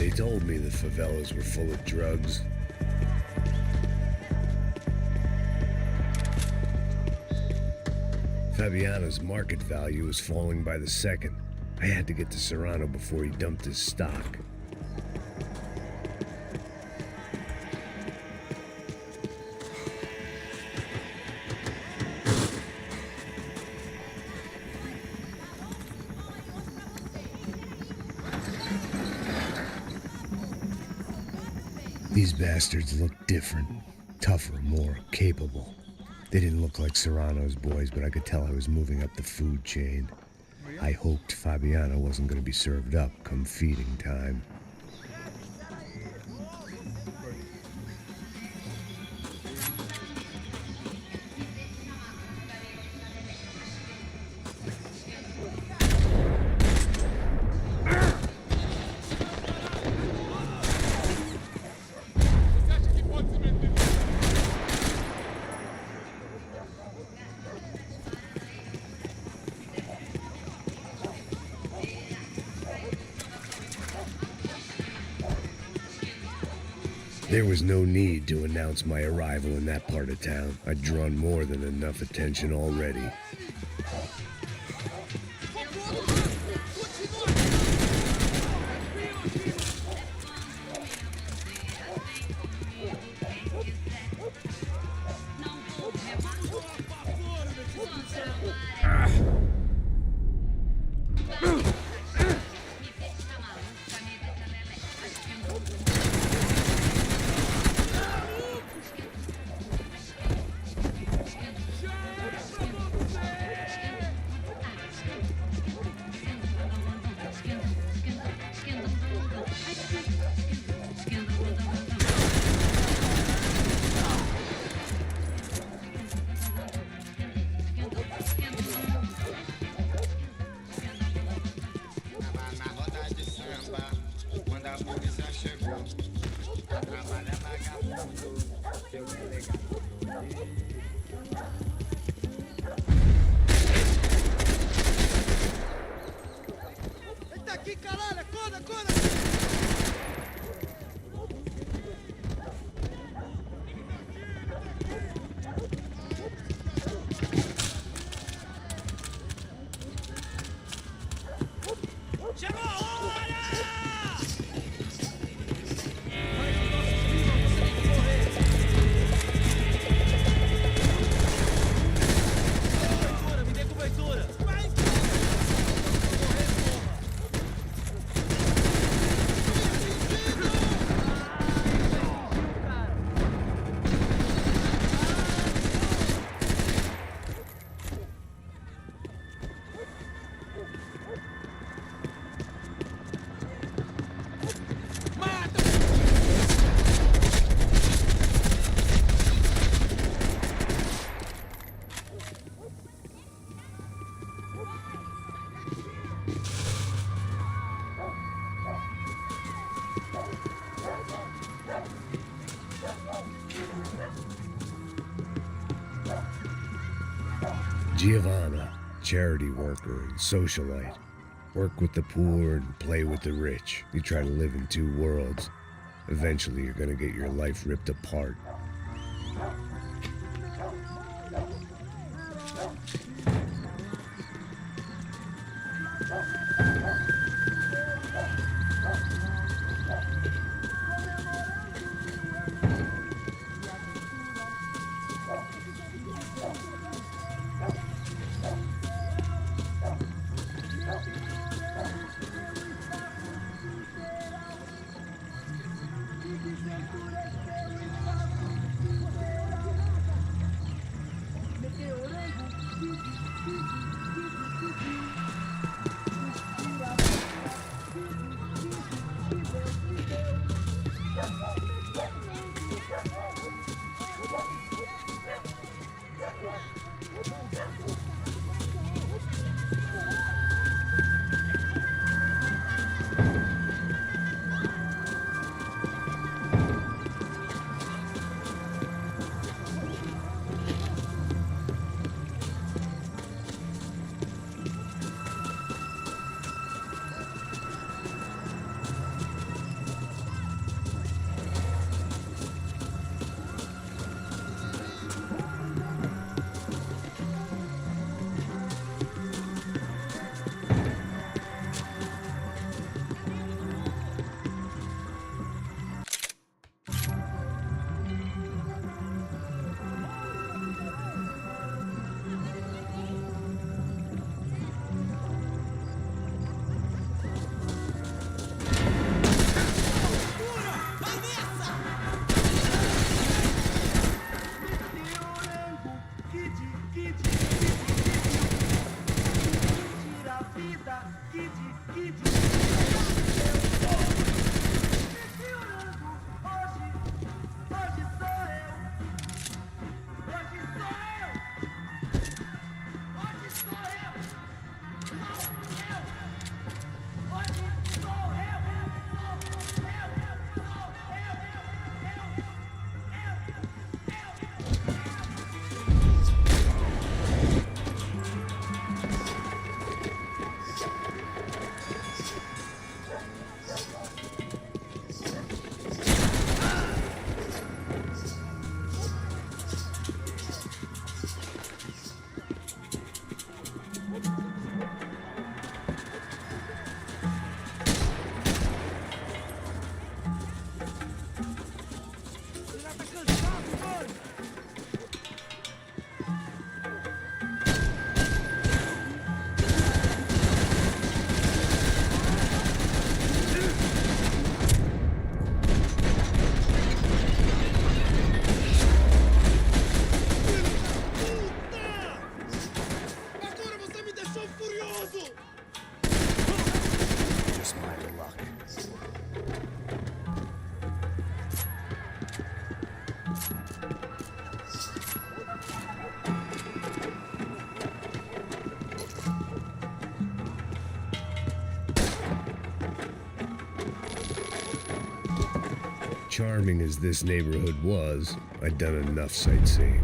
They told me the favelas were full of drugs. Fabiano's market value was falling by the second. I had to get to Serrano before he dumped his stock. These bastards look different, tougher, more capable. They didn't look like Serrano's boys, but I could tell I was moving up the food chain. I hoped Fabiana wasn't going to be served up come feeding time. There was no need to announce my arrival in that part of town. I'd drawn more than enough attention already. Giovanna, charity worker and socialite. Work with the poor and play with the rich. You try to live in two worlds. Eventually you're gonna get your life ripped apart. Charming as this neighborhood was, I'd done enough sightseeing.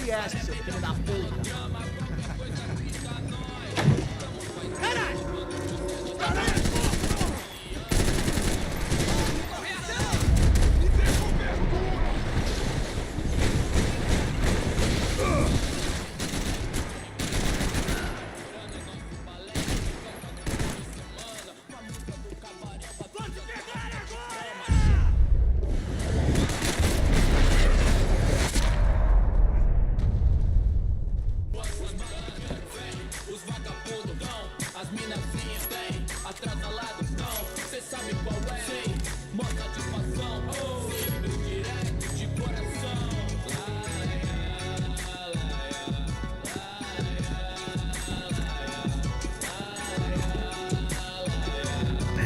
Yes, seu filho da puta.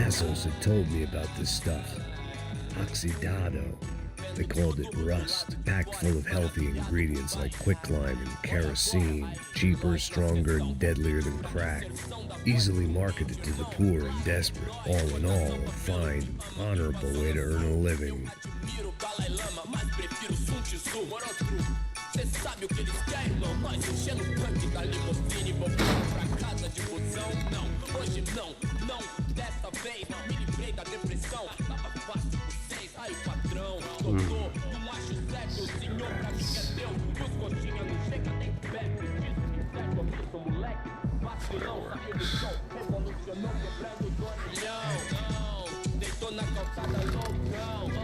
Assholes had told me about this stuff. oxidado. They called it rust, packed full of healthy ingredients like quicklime and kerosene, cheaper, stronger, and deadlier than crack. Easily marketed to the poor and desperate. All in all, a fine, honorable way to earn a living. Cê sabe o que eles querem, irmão? Nós enchendo o tanque da limusine, voltando pra casa de busão. Não, hoje não, não, dessa vez me livrei da depressão. Tava fácil por 6, aí patrão, doutor, não acho certo, o senhor pra mim que é Deus. E os coxinha não chega nem perto disso, que certo, eu sou moleque, vacilão, saiu do chão, revolucionou, quebrando 2 milhão. Deitou na calçada loucão,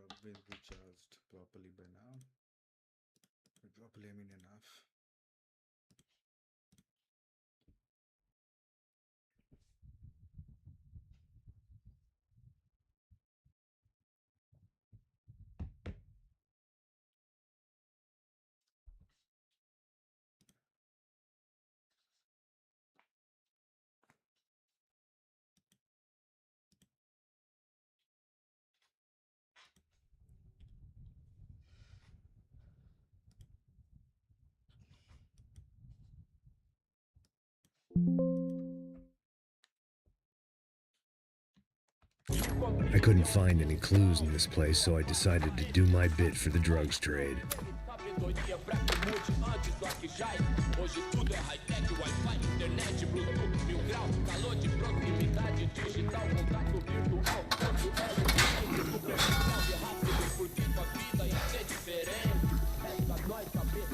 have been recharged properly by now. By properly, I mean enough. I couldn't find any clues in this place, so I decided to do my bit for the drugs trade. Hoje tudo é high-tech, Wi-Fi, internet, Bluetooth, 1000 grau, calor de proximidade digital, contato virtual, quanto é super rápido, porque tua vida ia ser diferente. Resta nós saber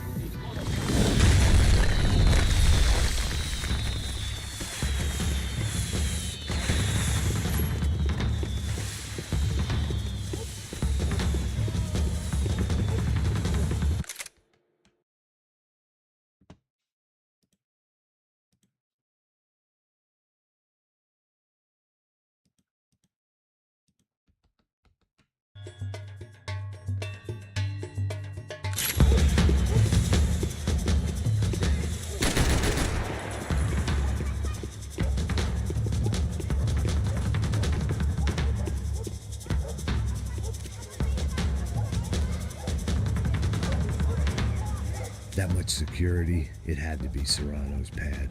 That much security, it had to be Serrano's pad.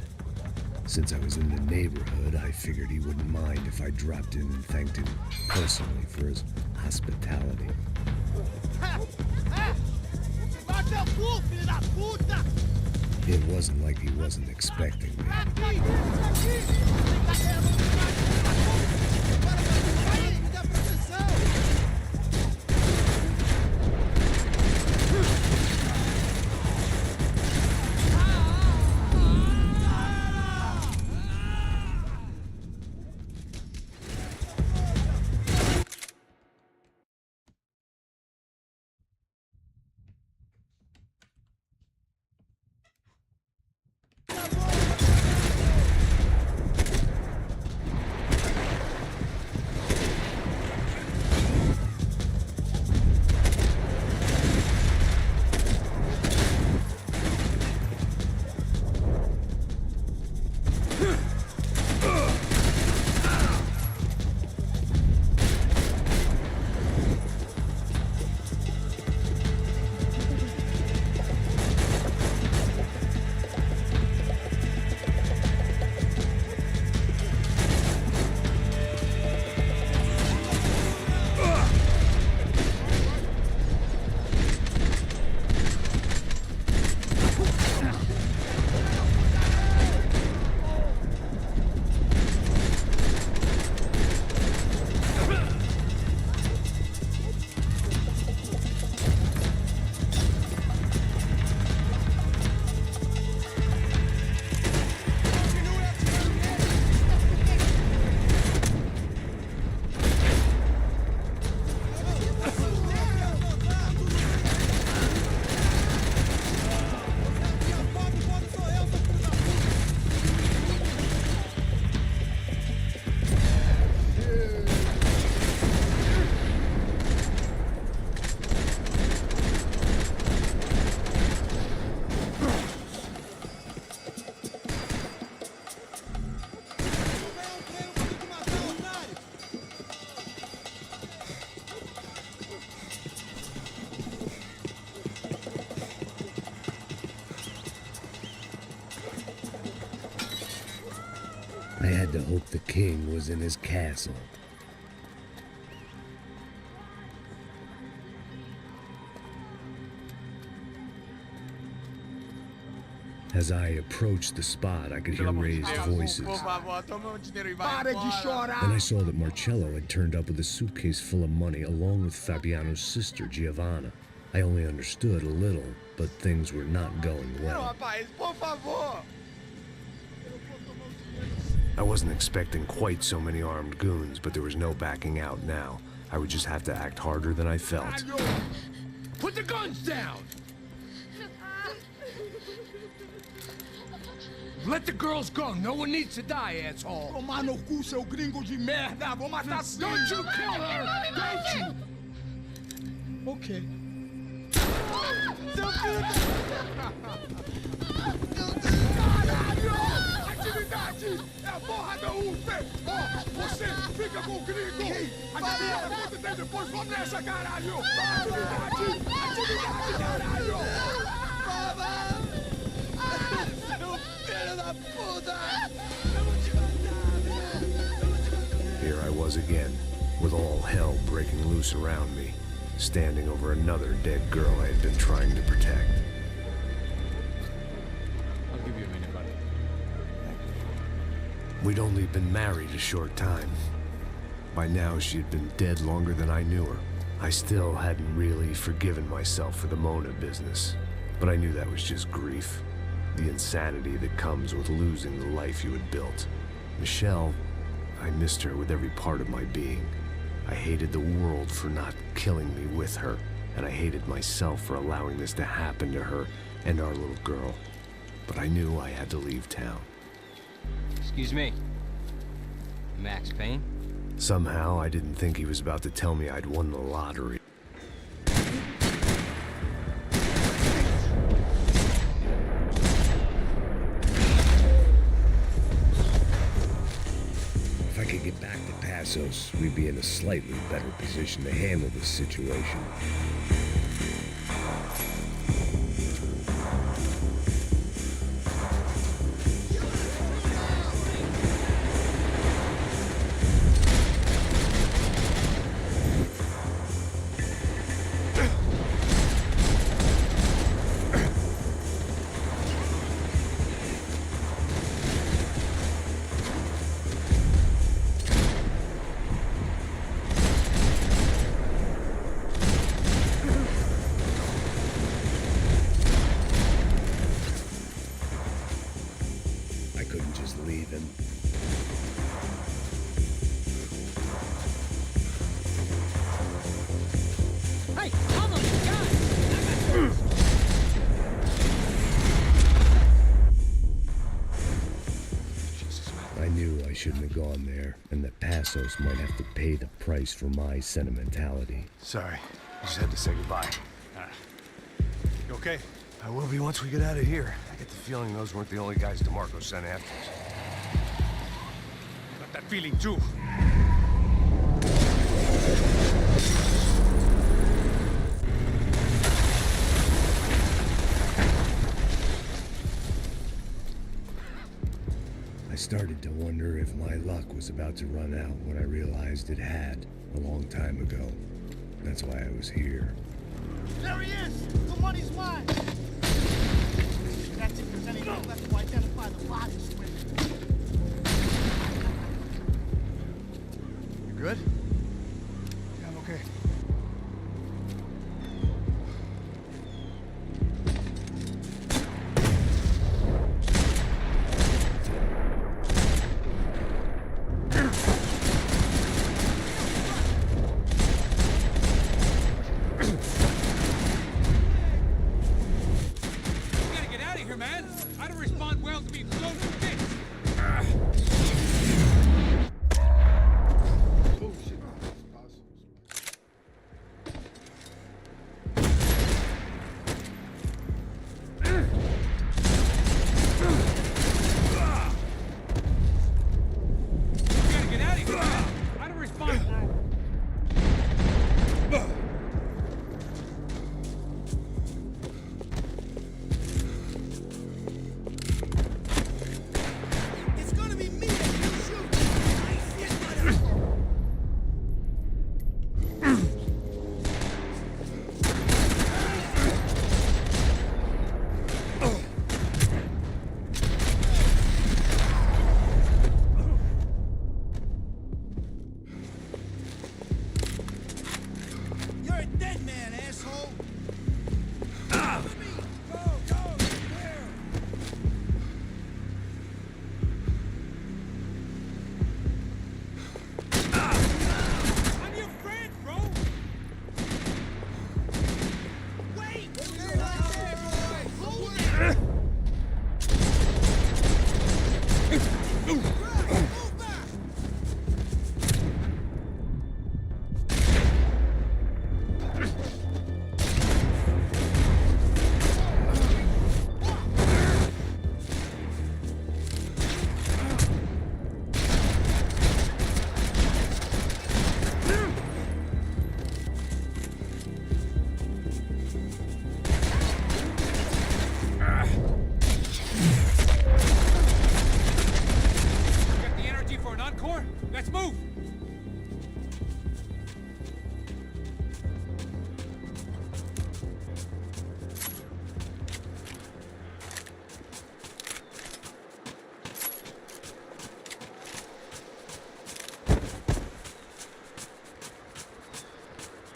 Since I was in the neighborhood, I figured he wouldn't mind if I dropped in and thanked him personally for his hospitality. It wasn't like he wasn't expecting me. I had to hope the king was in his castle. As I approached the spot, I could hear raised voices. Then I saw that Marcello had turned up with a suitcase full of money along with Fabiano's sister, Giovanna. I only understood a little, but things were not going well. I wasn't expecting quite so many armed goons, but there was no backing out now. I would just have to act harder than I felt. Put the guns down! Let the girls go. No one needs to die, asshole. Tomar no cu, seu gringo de merda! Vou matar sim! Don't you kill her! Don't you! Ok. Caralho! Atividade! É a porra da UP! Ó, você fica com o gringo! Atividade acontece depois, vamos nessa, caralho! Atividade! Atividade, caralho! Seu filho da puta! Here I was again, with all hell breaking loose around me, standing over another dead girl I had been trying to protect. I'll give you a minute, buddy. We'd only been married a short time. By now, she had been dead longer than I knew her. I still hadn't really forgiven myself for the Mona business, but I knew that was just grief. The insanity that comes with losing the life you had built. Michelle, I missed her with every part of my being. I hated the world for not killing me with her, and I hated myself for allowing this to happen to her and our little girl. But I knew I had to leave town. Excuse me. Max Payne? Somehow, I didn't think he was about to tell me I'd won the lottery. If I could get back to Passos, we'd be in a slightly better position to handle this situation. Leave him. Hey, hold on, guys! I knew I shouldn't have gone there, and that Passos might have to pay the price for my sentimentality. Sorry, I just had to say goodbye. You okay? I will be once we get out of here. I get the feeling those weren't the only guys DeMarco sent after us. Got that feeling too. I started to wonder if my luck was about to run out when I realized it had a long time ago. That's why I was here. There he is! The money's mine! That's if there's anything left to identify the bodies with. You good? Yeah, I'm okay.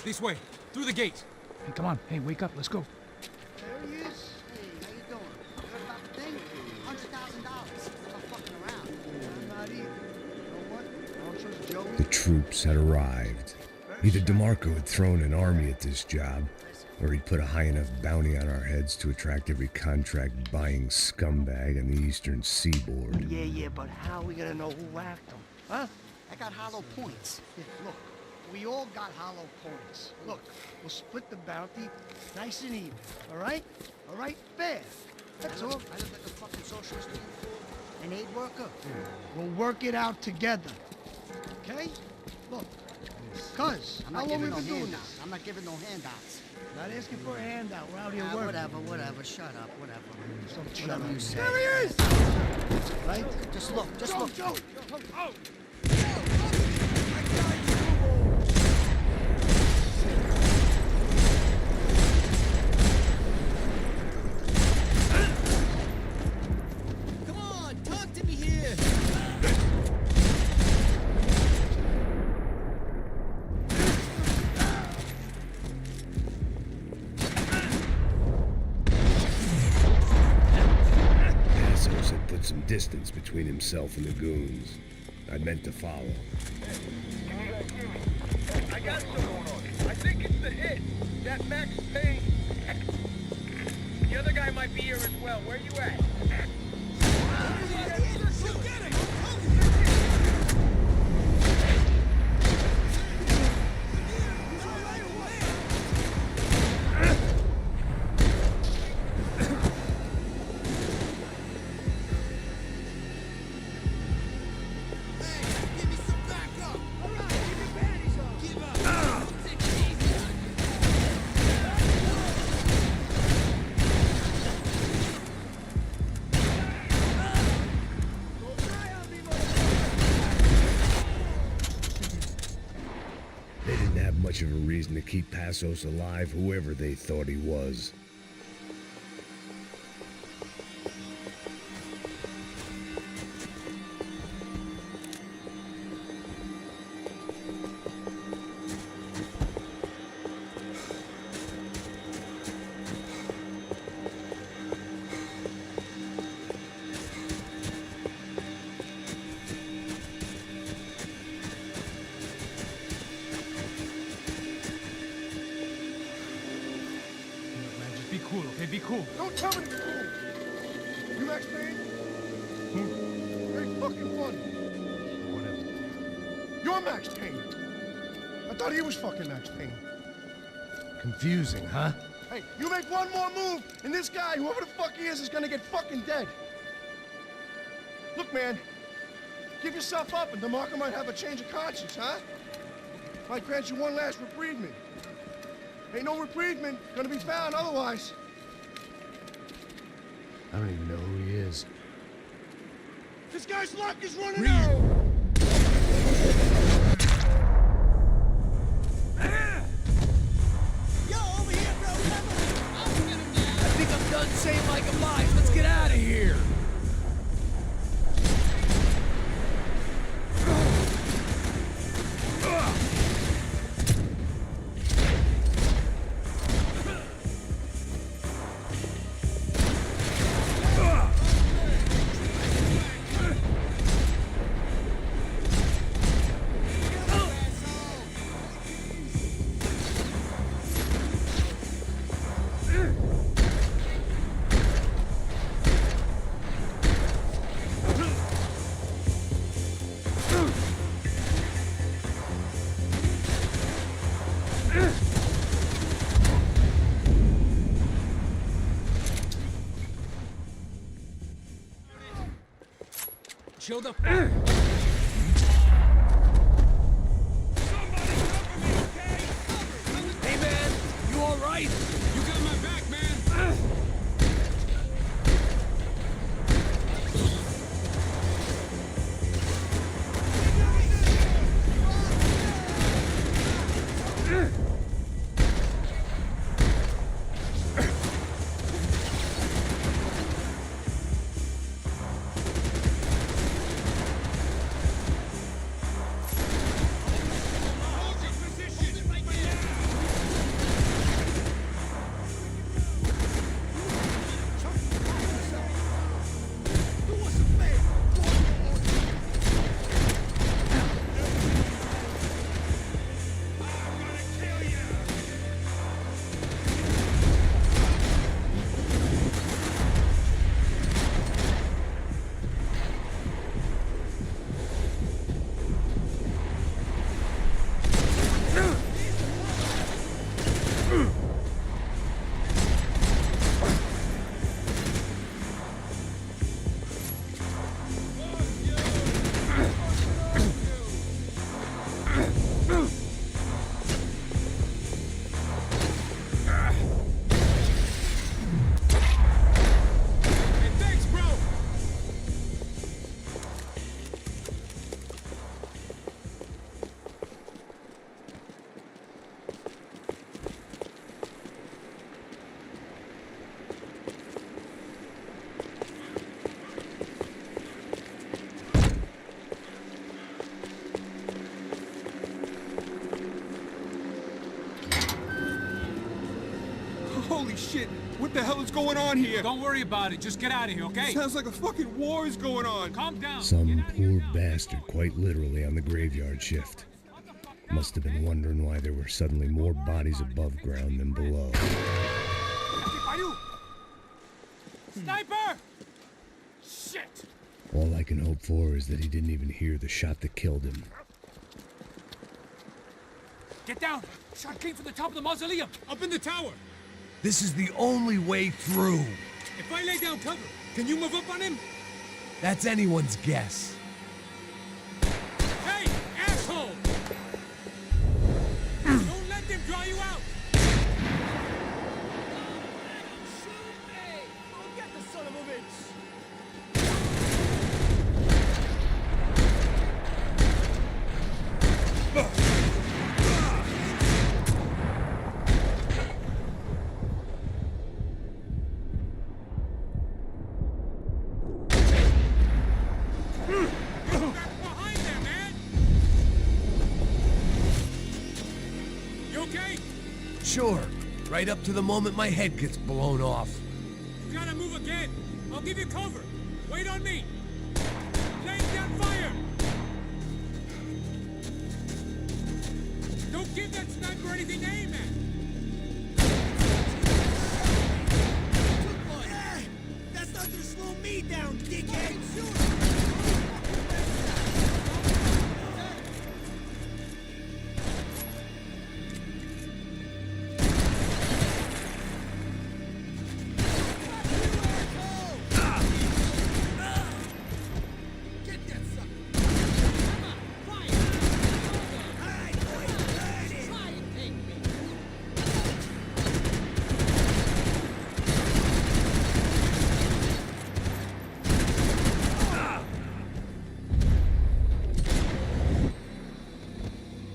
This way, through the gate. Hey, come on. Hey, wake up. Let's go. There he is. Hey, how you doing? You heard about the thing? $100,000. I'm not fucking around. I'm not either. You know what? I don't trust Joey. The troops had arrived. Either DeMarco had thrown an army at this job, or he'd put a high enough bounty on our heads to attract every contract-buying scumbag on the eastern seaboard. Yeah, but how are we gonna know who whacked him? Huh? I got hollow points. Yeah, look, we all got hollow points. Look, we'll split the bounty nice and even, all right? All right? Fair. That's all. I look like a fucking socialist, an aid worker. We'll work it out together, okay? Look, cuz, how long we been doing this? I'm not giving no handouts. Not asking for a handout. We're out here working. Whatever. Shut up. Whatever. Whatever you say. There he is! Right? Just look. Joe! Oh! Come on, talk to me here. Passos had put some distance between himself and the goons. I meant to follow. I got someone on it. I think it's the hit. That Max Payne. The other guy might be here as well. Where you at? Much of a reason to keep Passos alive, whoever they thought he was. Be cool, okay? Be cool. Don't tell me to be cool. You Max Payne? Very fucking funny. Whatever. You're Max Payne. I thought he was fucking Max Payne. Confusing, huh? Hey, you make one more move, and this guy, whoever the fuck he is gonna get fucking dead. Look, man, give yourself up, and DeMarco might have a change of conscience, huh? Might grant you one last reprievement. Ain't no reprievement gonna be found otherwise. I don't even know who he is. This guy's luck is running out! Yo, over here, bro. I think I'm done saying my goodbyes. Let's get out of here. Chill the fuck. Hey, man. You all right? You got my back, man. Holy shit! What the hell is going on here? Don't worry about it. Just get out of here, okay? Sounds like a fucking war is going on. Calm down. Some poor bastard quite literally on the graveyard shift. Must have been wondering why there were suddenly more bodies above ground than below. Sniper! Shit! All I can hope for is that he didn't even hear the shot that killed him. Get down! Shot came from the top of the mausoleum! Up in the tower! This is the only way through. If I lay down cover, can you move up on him? That's anyone's guess. Hey, asshole! Don't let them draw you out! Get the son of a bitch! Behind there, man! You okay? Sure. Right up to the moment my head gets blown off. You gotta move again. I'll give you cover. Wait on me. Laying down fire. Don't give that sniper anything to aim at. That's not gonna slow me down, dickhead!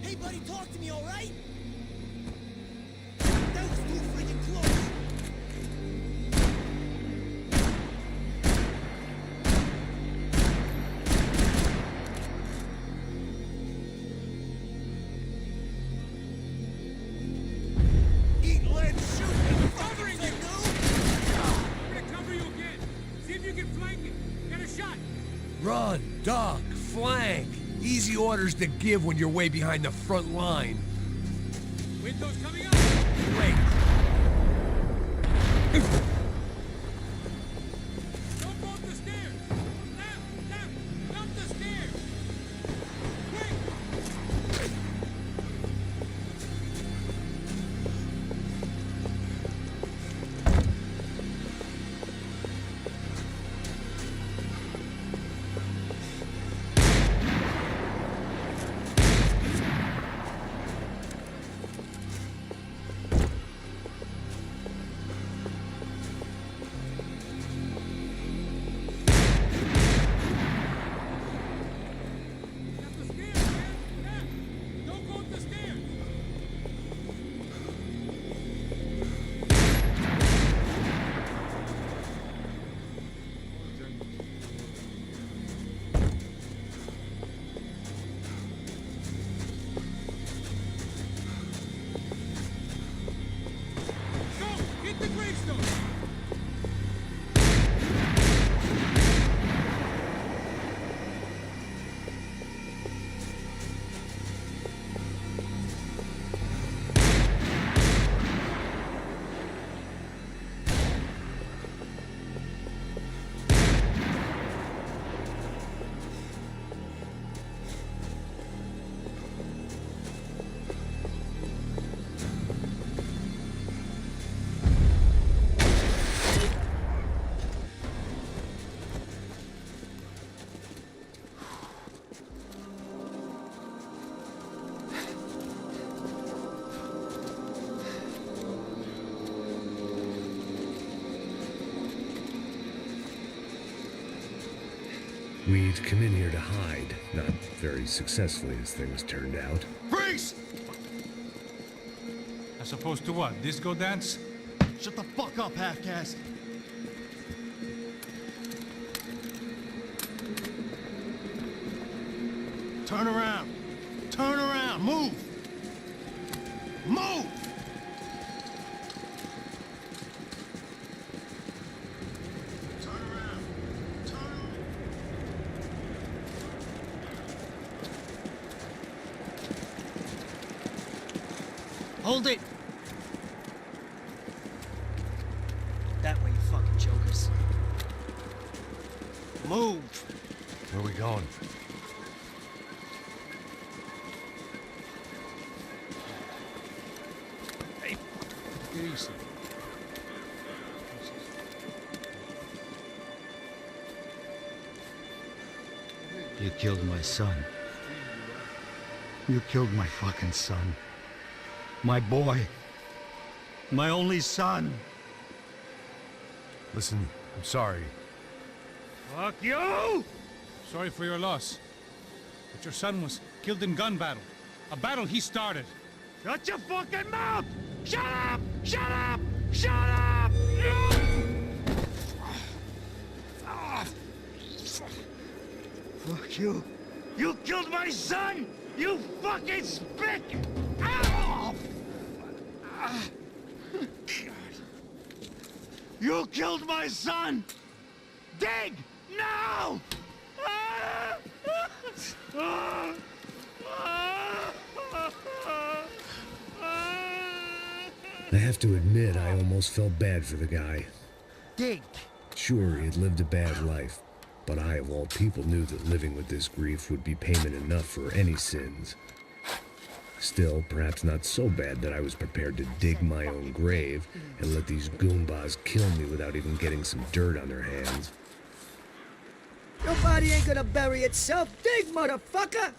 Hey, buddy, talk to me, all right? That was too freaking close. Eat lead, shoot! I'm covering you! I'm gonna cover you again. See if you can flank it. Get a shot. Run, duck, flank. Easy orders to give when you're way behind the front line. Windows coming up. Wait. Don't go up the stairs. Left, up the stairs. Quick. Up the stairs, man. Left. Don't go up the stairs. Go! Hit the gravestone! We'd come in here to hide, not very successfully as things turned out. Freeze! As opposed to what? Disco dance? Shut the fuck up, half-caste. Turn around. Turn around. Move. Move! Hold it! That way, you fucking jokers. Move! Where are we going? Hey, easy. You killed my son. You killed my fucking son. My boy. My only son. Listen, I'm sorry. Fuck you! Sorry for your loss. But your son was killed in gun battle. A battle he started. Shut your fucking mouth! Shut up! Shut up! Shut up! Fuck you. You killed my son! You fucking spick! Ow! You killed my son! Dig! Now! I have to admit, I almost felt bad for the guy. Dig! Sure, he had lived a bad life, but I, of all people, knew that living with this grief would be payment enough for any sins. Still, perhaps not so bad that I was prepared to dig my own grave and let these goombas kill me without even getting some dirt on their hands. Your body ain't gonna bury itself. Dig, motherfucker!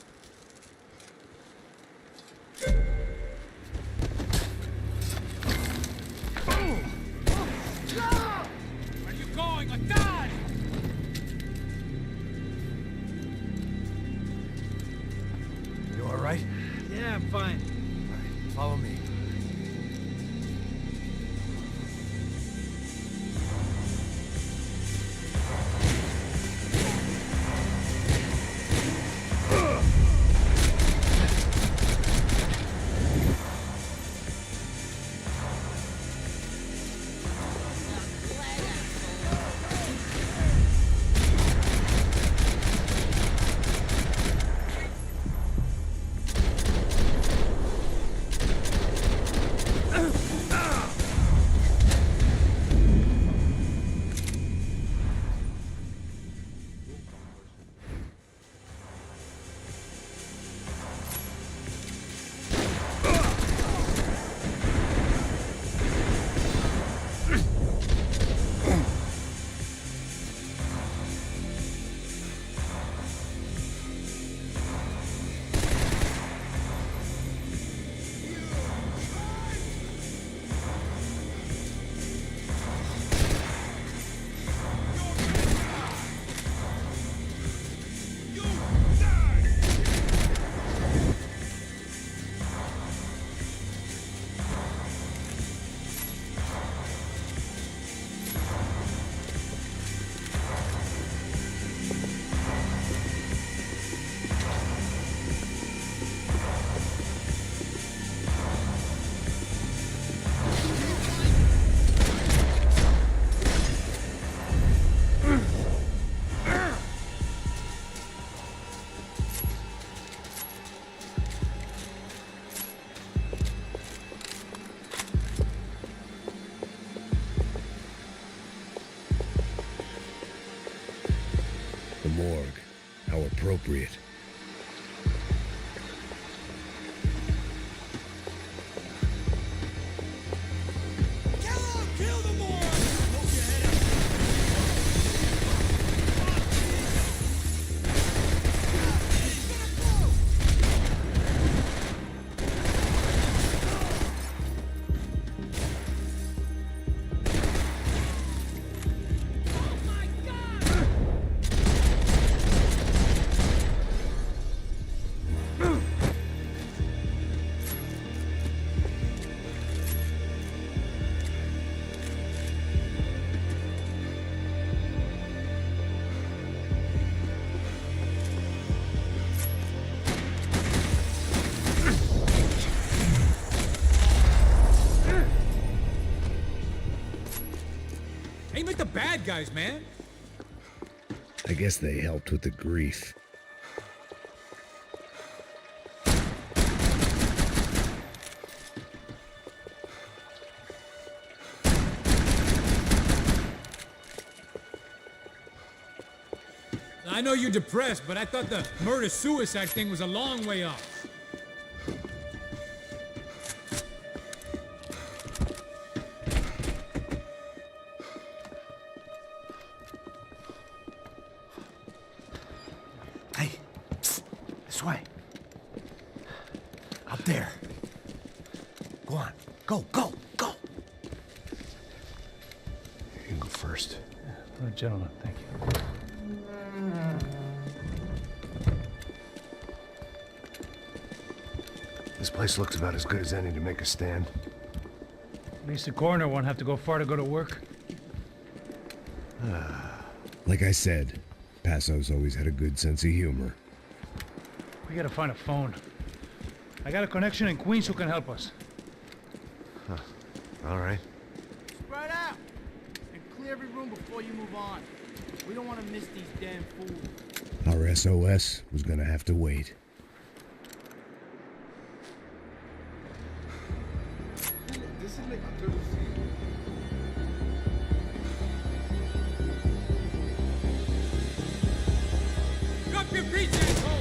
Where are you going? A god! You all right? Yeah, I'm fine. All right, follow me. The morgue. How appropriate. Aim at the bad guys, man. I guess they helped with the grief. I know you're depressed, but I thought the murder-suicide thing was a long way off. Hey, this way. Up there. Go on. Go, go, go. You can go first. Oh, gentlemen, thank you. This place looks about as good as any to make a stand. At least the coroner won't have to go far to go to work. Like I said, Passo's always had a good sense of humor. We gotta find a phone. I got a connection in Queens who can help us. Huh. All right. Spread out and clear every room before you move on. We don't want to miss these damn fools. Our SOS was gonna have to wait. This is like under the sea. Drop your beats, asshole!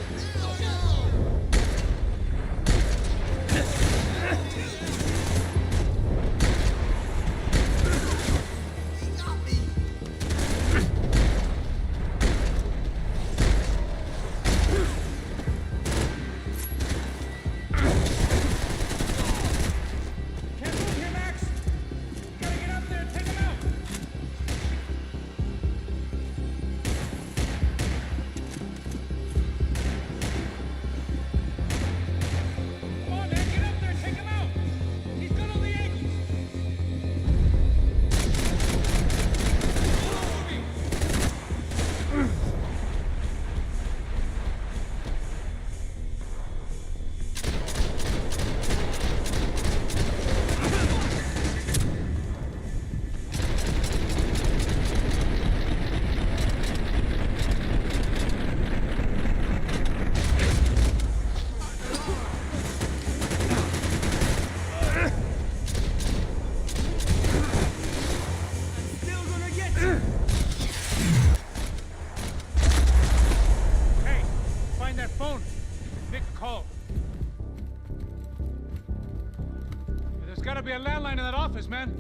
Be a landline in that office, man.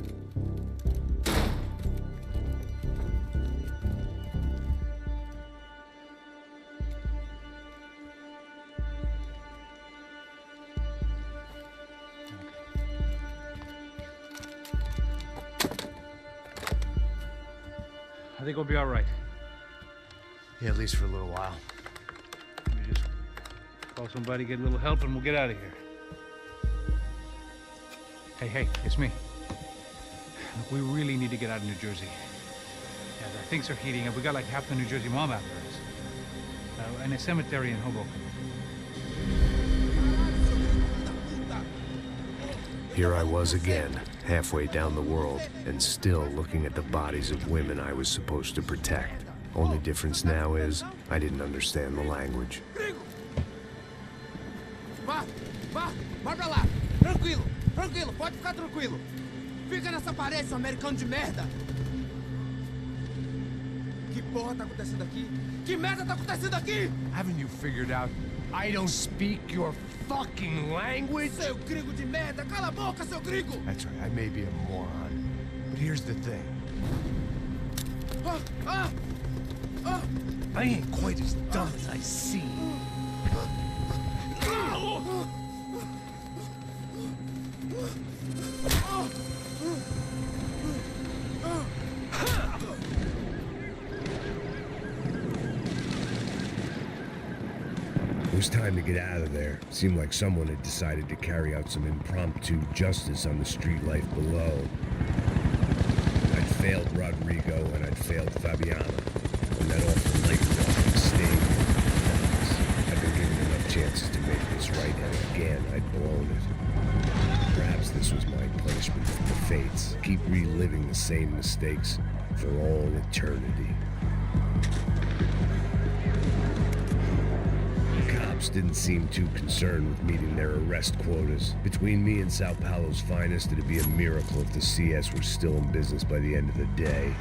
I think we'll be all right. Yeah, at least for a little while. Let me just call somebody, get a little help, and we'll get out of here. Hey, it's me. Look, we really need to get out of New Jersey. Yeah, things are heating up. We got like half the New Jersey mob after us. And a cemetery in Hoboken. Here I was again, halfway down the world, and still looking at the bodies of women I was supposed to protect. Only difference now is, I didn't understand the language. Vai pra lá. Tranquilo, pode ficar tranquilo. Fica nessa parede, seu americano de merda. Que porra tá acontecendo aqui? Que merda tá acontecendo aqui? Haven't you figured out I don't speak your fucking language? Seu gringo de merda, cala a boca, seu gringo! That's right, I may be a moron, but here's the thing. I ain't quite as dumb as I seem. It was time to get out of there. Seemed like someone had decided to carry out some impromptu justice on the street life below. I'd failed Rodrigo and I'd failed Fabiana. And that awful night walking stayed. I'd been given enough chances to make this right, and again I'd blown it. Perhaps this was my punishment from the fates. Keep reliving the same mistakes for all eternity. Didn't seem too concerned with meeting their arrest quotas. Between me and Sao Paulo's finest, it'd be a miracle if the CS were still in business by the end of the day.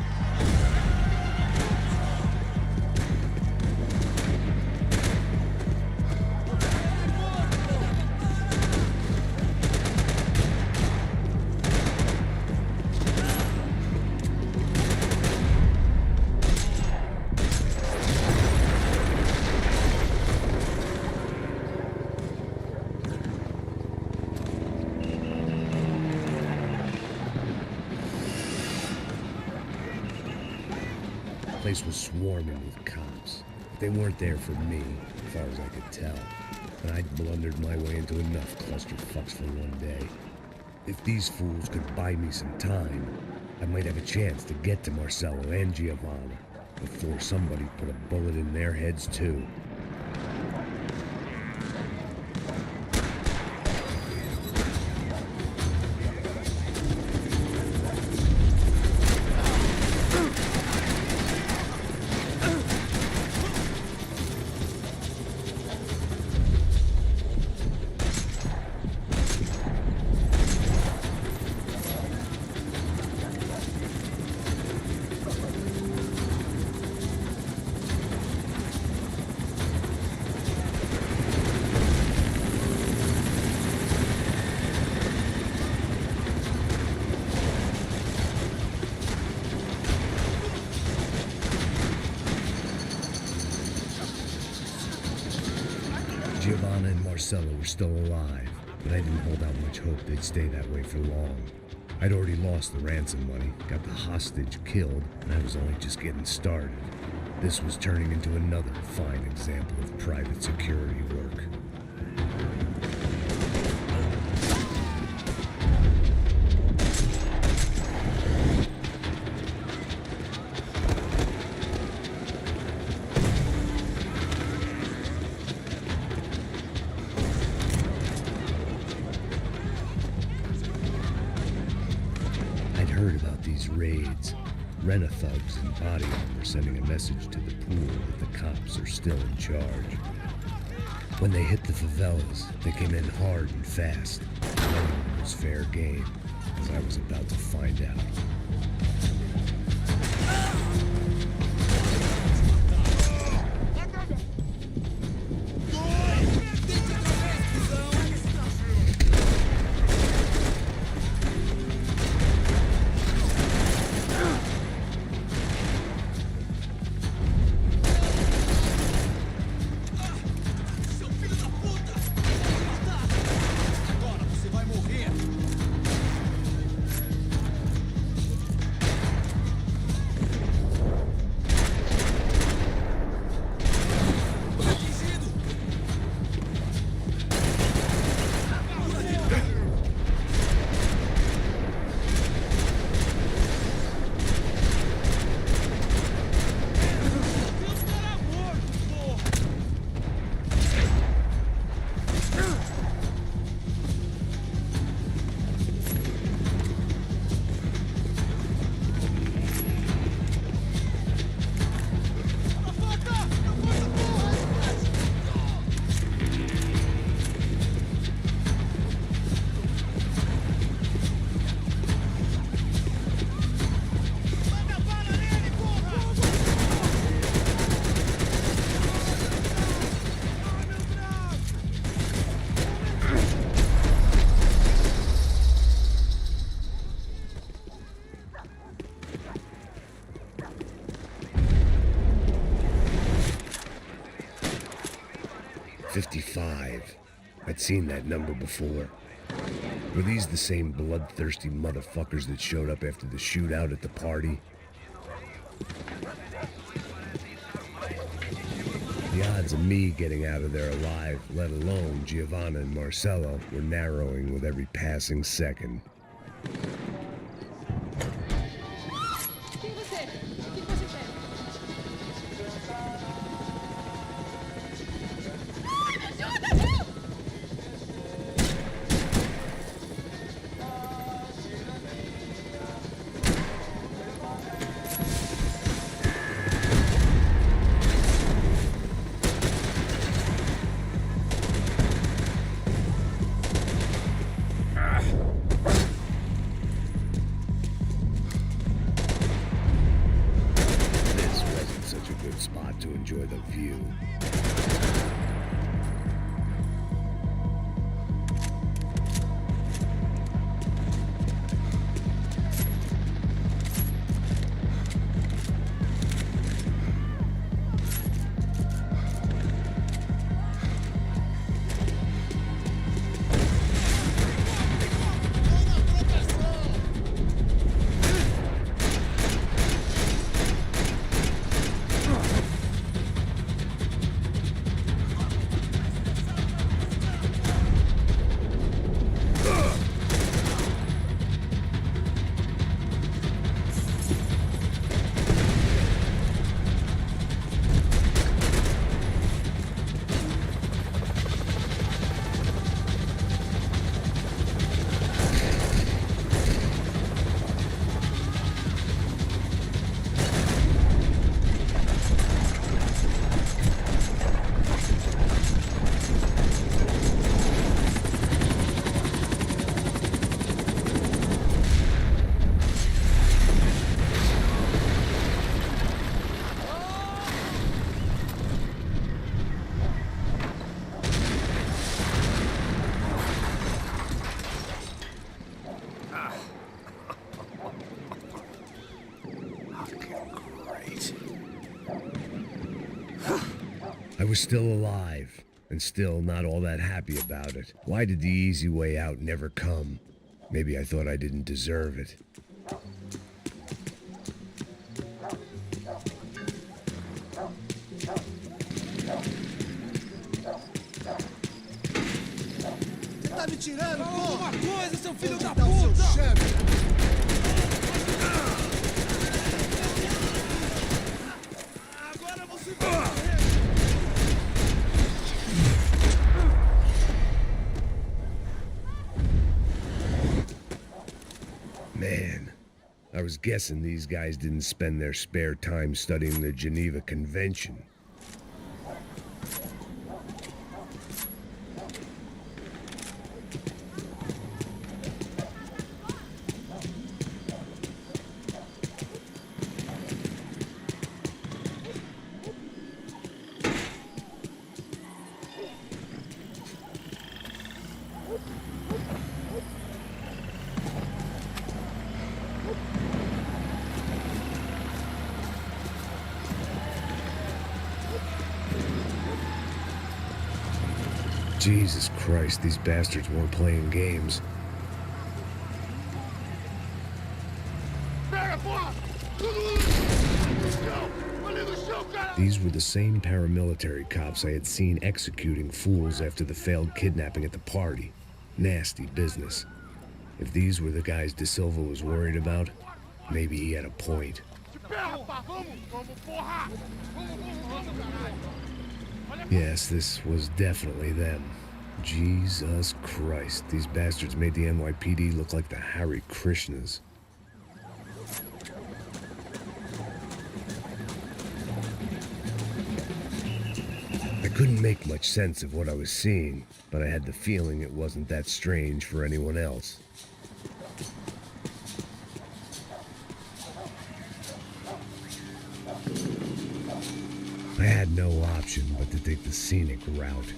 place was swarming with cops. They weren't there for me, as far as I could tell. But I'd blundered my way into enough clusterfucks for one day. If these fools could buy me some time, I might have a chance to get to Marcello and Giovanna before somebody put a bullet in their heads too. Giovanna and Marcello were still alive, but I didn't hold out much hope they'd stay that way for long. I'd already lost the ransom money, got the hostage killed, and I was only just getting started. This was turning into another fine example of private security work. Raids. Rent-a-thugs and body armor sending a message to the pool that the cops are still in charge. When they hit the favelas, they came in hard and fast. None was fair game, as I was about to find out. I'd seen that number before. Were these the same bloodthirsty motherfuckers that showed up after the shootout at the party? The odds of me getting out of there alive, let alone Giovanna and Marcello, were narrowing with every passing second. To enjoy the view. was still alive, and still not all that happy about it. Why did the easy way out never come? Maybe I thought I didn't deserve it. Você tá me tirando, pô? Alguma coisa, seu filho da puta! Agora você vai morrer! Man, I was guessing these guys didn't spend their spare time studying the Geneva Convention. Jesus Christ, these bastards weren't playing games. These were the same paramilitary cops I had seen executing fools after the failed kidnapping at the party. Nasty business. If these were the guys De Silva was worried about, maybe he had a point. Yes, this was definitely them. Jesus Christ, these bastards made the NYPD look like the Hare Krishnas. I couldn't make much sense of what I was seeing, but I had the feeling it wasn't that strange for anyone else. I had no option but to take the scenic route.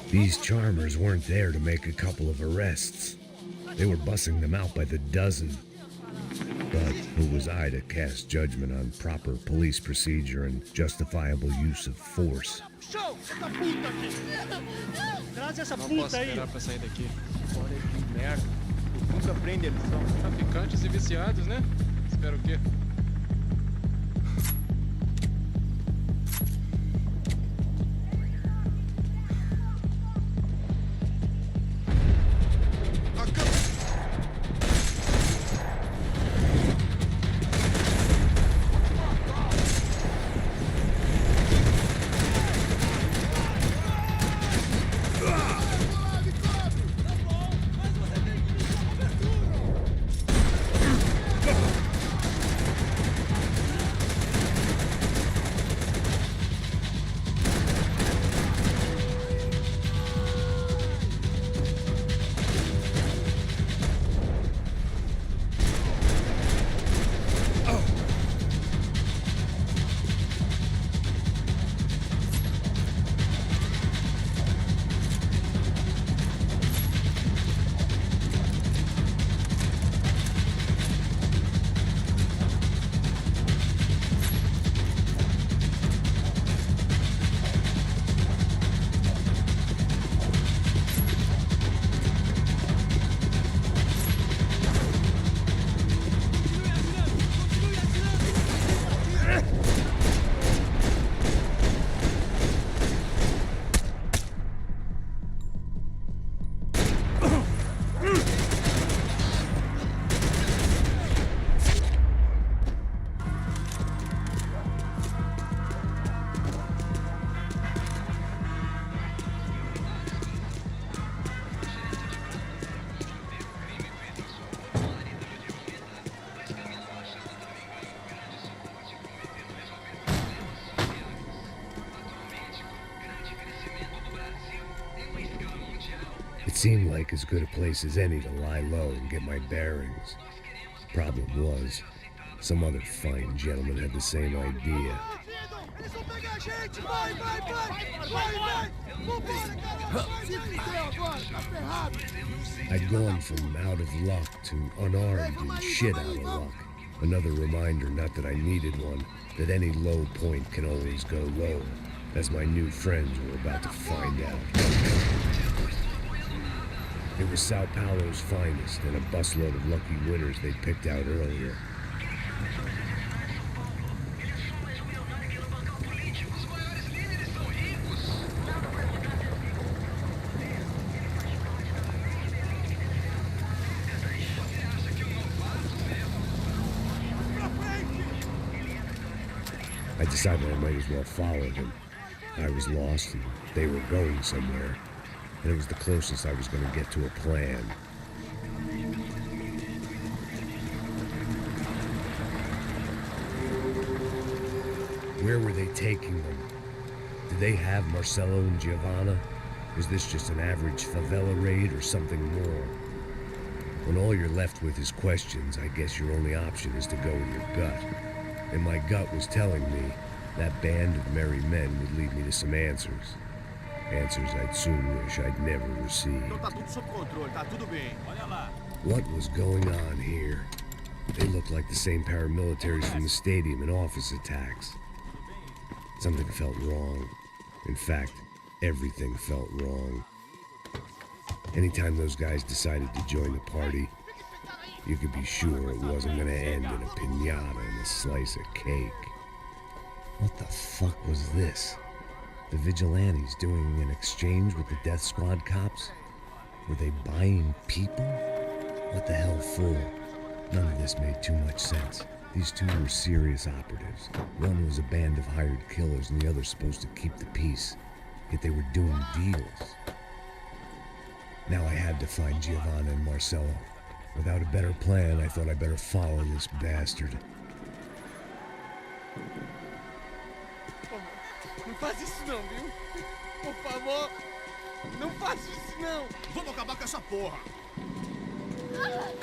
These charmers weren't there to make a couple of arrests. They were bussing them out by the dozen. But who was I to cast judgment on proper police procedure and justifiable use of force? Não posso esperar pra sair daqui. Olha que merda. Nunca aprende a lição. Traficantes e viciados, né? Espero o quê? It seemed like as good a place as any to lie low and get my bearings. Problem was, some other fine gentleman had the same idea. gente! Vai! Vambora, cara! Se fudeu agora, tá ferrado! I'd gone from out of luck to unarmed and shit out of luck. Another reminder, not that I needed one, that any low point can always go low, as my new friends were about to find out. It was Sao Paulo's finest and a busload of lucky winners they'd picked out earlier. I decided I might as well follow them. I was lost and they were going somewhere, and it was the closest I was going to get to a plan. Where were they taking them? Did they have Marcelo and Giovanna? Was this just an average favela raid or something more? When all you're left with is questions, I guess your only option is to go with your gut. And my gut was telling me that band of merry men would lead me to some answers. Answers I'd soon wish I'd never received. What was going on here? They looked like the same paramilitaries from the stadium and office attacks. Something felt wrong. In fact, everything felt wrong. Anytime those guys decided to join the party, you could be sure it wasn't gonna end in a piñata and a slice of cake. What the fuck was this? The vigilantes doing an exchange with the death squad cops? Were they buying people? What the hell for? None of this made too much sense. These two were serious operatives. One was a band of hired killers and the other supposed to keep the peace. Yet they were doing deals. Now I had to find Giovanna and Marcelo. Without a better plan, I thought I'd better follow this bastard. Não faz isso não, viu? Por favor, não faz isso não! Vamos acabar com essa porra!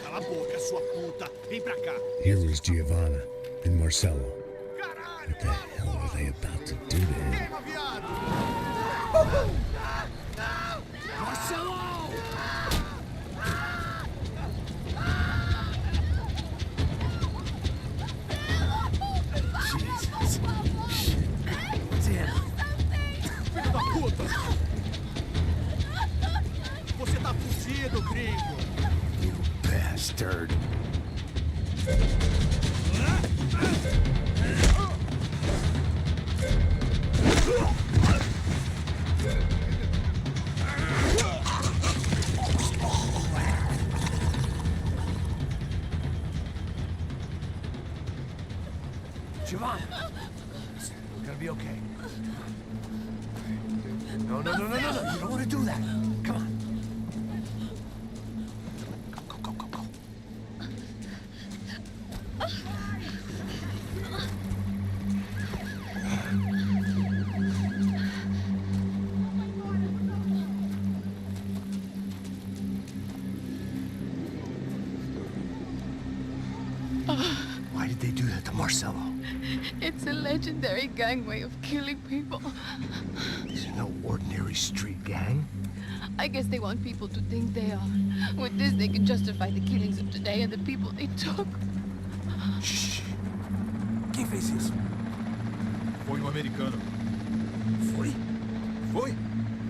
Cala a boca, sua puta! Vem pra cá! Here was Giovanna and Marcelo. What the hell were they about to do to him? Queima, viado! Marcelo! Filho da puta! Você tá fugido, gringo! You bastard. Giovanna! We're gonna be okay. No. You don't want to do that. Come on. Go. Why did they do that to Marcelo? It's a legendary gang way of killing people. These are no ordinary street gang. I guess they want people to think they are. With this, they can justify the killings of today and the people they took. Shh. Quem fez isso? Foi americano. Foi?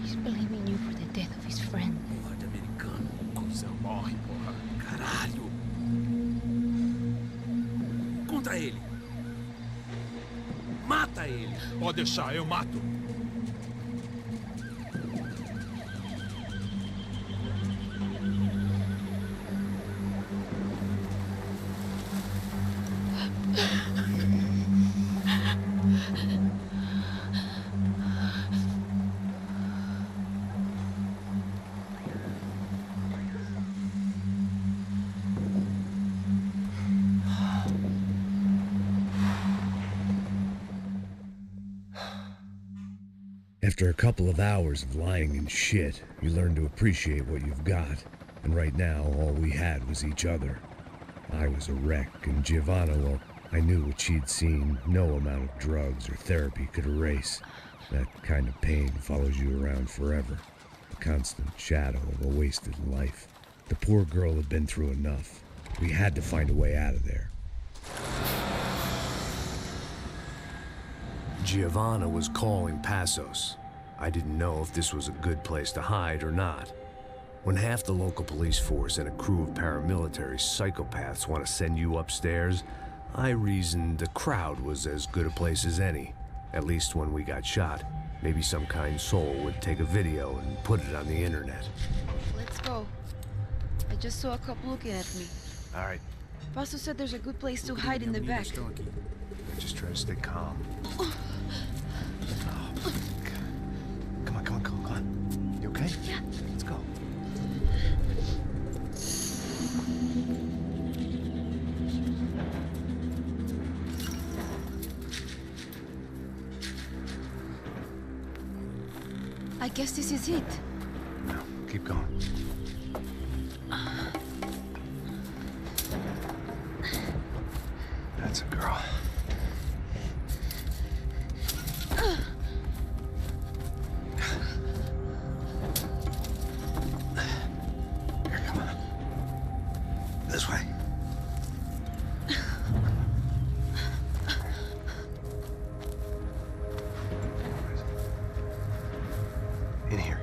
He's blaming you for the death of his friend. Norte-americano. Cusão morre, porra. Caralho. Contra ele. Mata ele. Pode deixar, eu mato. After a couple of hours of lying and shit, you learn to appreciate what you've got. And right now, all we had was each other. I was a wreck, and Giovanna, well, I knew what she'd seen, no amount of drugs or therapy could erase. That kind of pain follows you around forever. The constant shadow of a wasted life. The poor girl had been through enough. We had to find a way out of there. Giovanna was calling Passos. I didn't know if this was a good place to hide or not. When half the local police force and a crew of paramilitary psychopaths want to send you upstairs, I reasoned the crowd was as good a place as any. At least when we got shot, maybe some kind soul would take a video and put it on the internet. Let's go. I just saw a cop looking at me. All right. Pastor said there's a good place to hide in the back. Just try to stay calm. Come on. You okay? Yeah. Let's go. I guess this is it. No, keep going. That's a girl. Here, come on. This way. In here.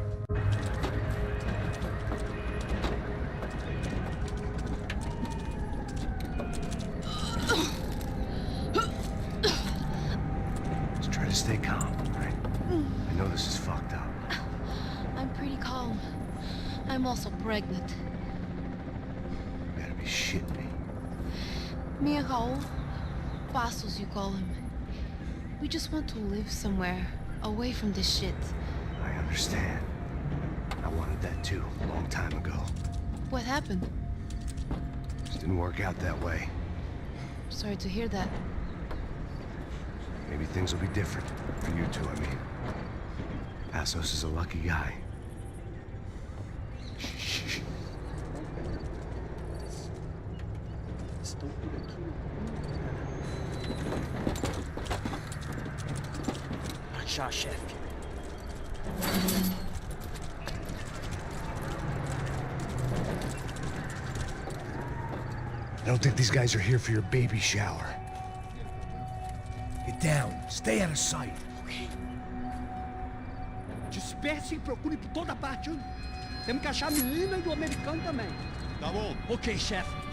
Just try to stay calm, all right? I know this is fucked up. I'm pretty calm. I'm also pregnant. You gotta be shitting me. Me and Raul, Passos you call him. We just want to live somewhere, away from this shit. I understand. I wanted that too, a long time ago. What happened? Just didn't work out that way. Sorry to hear that. Maybe things will be different. For you two, I mean. Passos is a lucky guy. Shh. Já, chefe. I don't think these guys are here for your baby shower. Get down. Stay out of sight. Disperse e procure por toda parte. Hein? Temos que achar a menina e o americano também. Tá bom. Ok, chefe.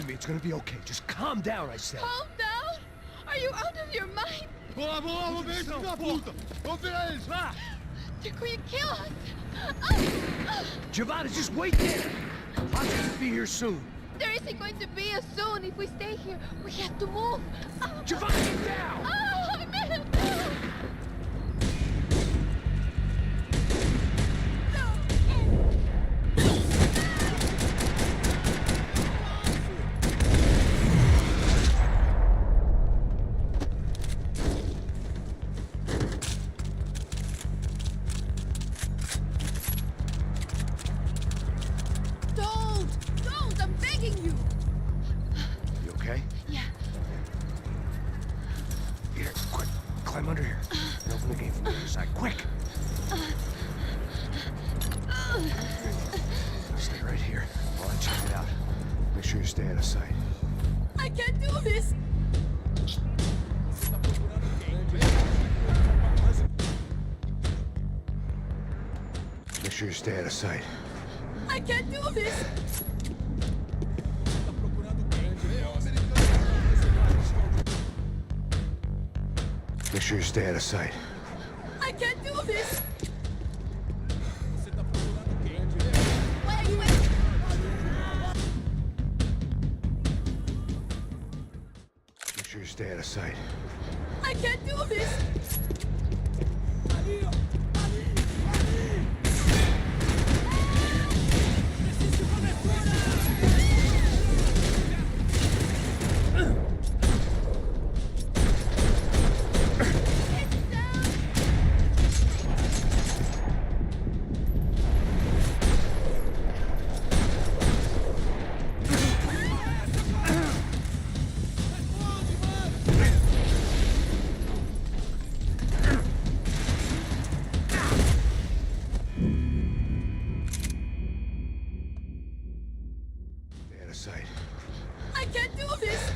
It's gonna be okay. Just calm down, I said. Calm down? Are you out of your mind? Vamos ver esse filho da puta! Vamos virar eles, lá! They're going to kill us! Giovanna, just wait there! Passos will be here soon. There isn't going to be a soon if we stay here. We have to move. Giovanna, get down! Oh, man! Don't! I'm begging you! You okay? Yeah. Here, quick. Climb under here. And open the gate from the other side. Quick! Stay right here while I check it out. Make sure you stay out of sight. I can't do this! Make sure you stay out of sight. I can't do this! Make sure you stay out of sight. I can't do this! Make sure you Stay out of sight. I can't do this! I can't do this!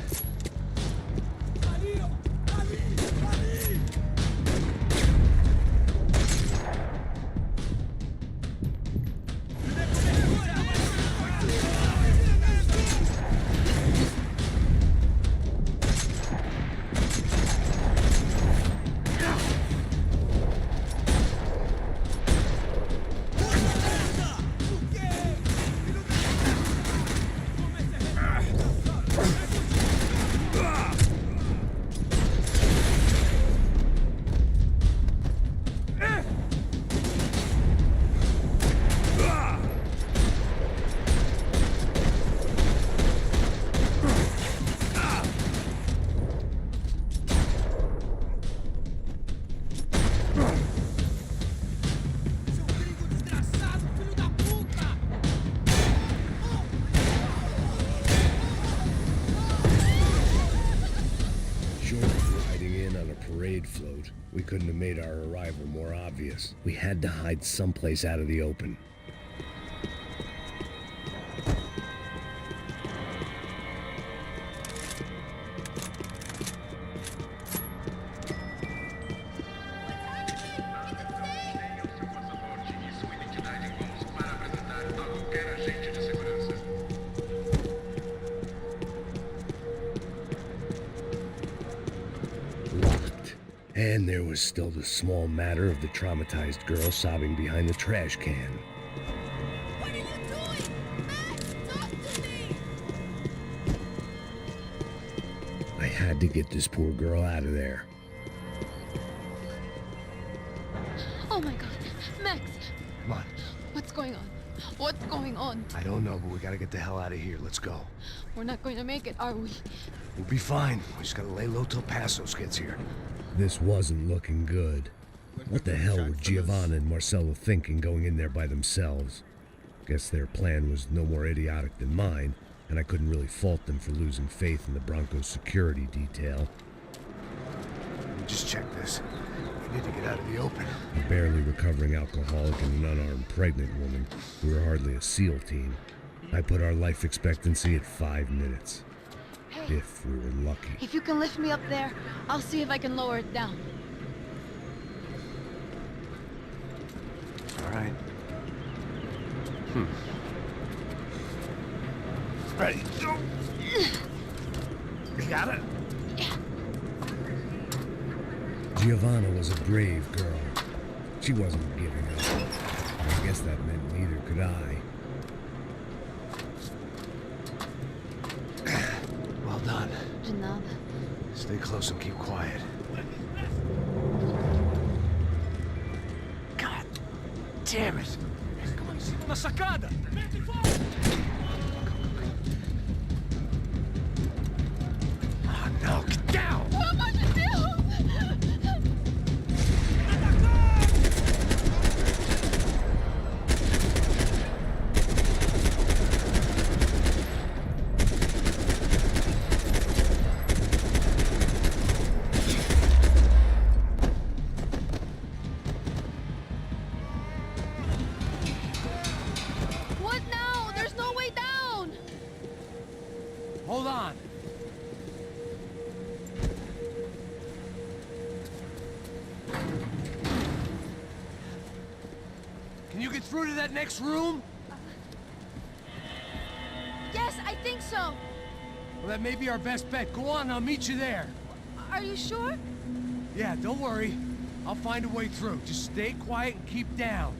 Float. We couldn't have made our arrival more obvious. We had to hide someplace out of the open. And there was still the small matter of the traumatized girl sobbing behind the trash can. What are you doing? Max, talk to me! I had to get this poor girl out of there. Oh my god. Max! Come on. What's going on? What's going on? I don't know, but we gotta get the hell out of here. Let's go. We're not going to make it, are we? We'll be fine. We just gotta lay low till Passos gets here. This wasn't looking good. What the hell were Giovanna and Marcelo thinking going in there by themselves? Guess their plan was no more idiotic than mine, and I couldn't really fault them for losing faith in the Broncos security detail. We just check this. We need to get out of the open. A barely recovering alcoholic and an unarmed pregnant woman. We were hardly a SEAL team. I put our life expectancy at 5 minutes. Hey, if we were lucky. If you can lift me up there, I'll see if I can lower it down. All right. Ready. Go. You got it? Yeah. Giovanna was a brave girl. She wasn't giving up. I guess that meant neither could I. Well done. De nada. Stay close and keep quiet. God damn it! Na sacada! Oh no, get down! Pelo amor de Deus! What now? There's no way down! Hold on. Can you get through to that next room? Yes, I think so. Well, that may be our best bet. Go on, I'll meet you there. Are you sure? Yeah, don't worry. I'll find a way through. Just stay quiet and keep down.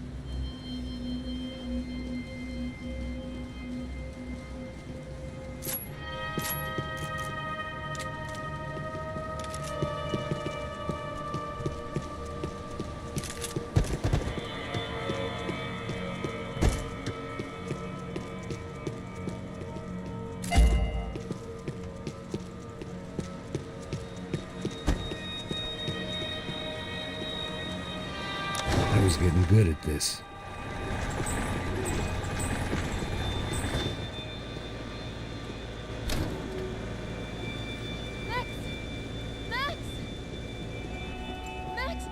getting good at this. Max! Max! Max!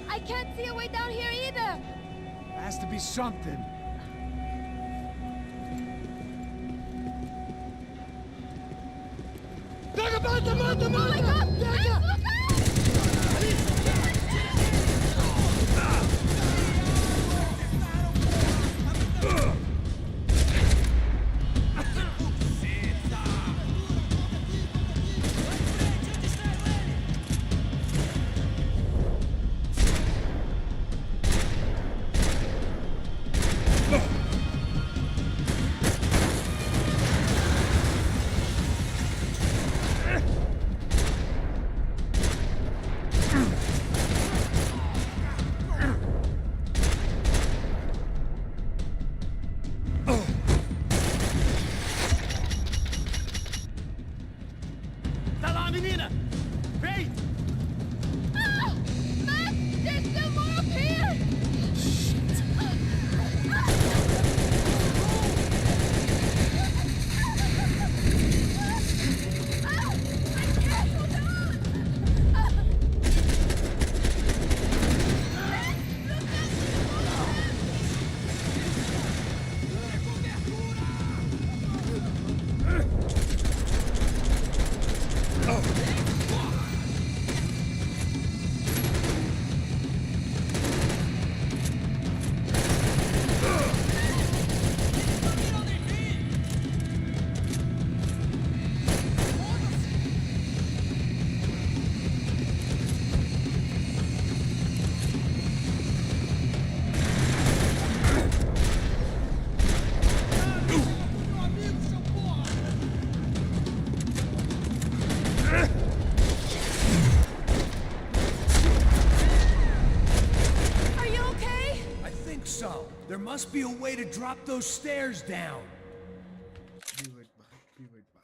I can't see a way down here either! There has to be something. Oh my God! Max, look out! There must be a way to drop those stairs down. Be right back. Be right back.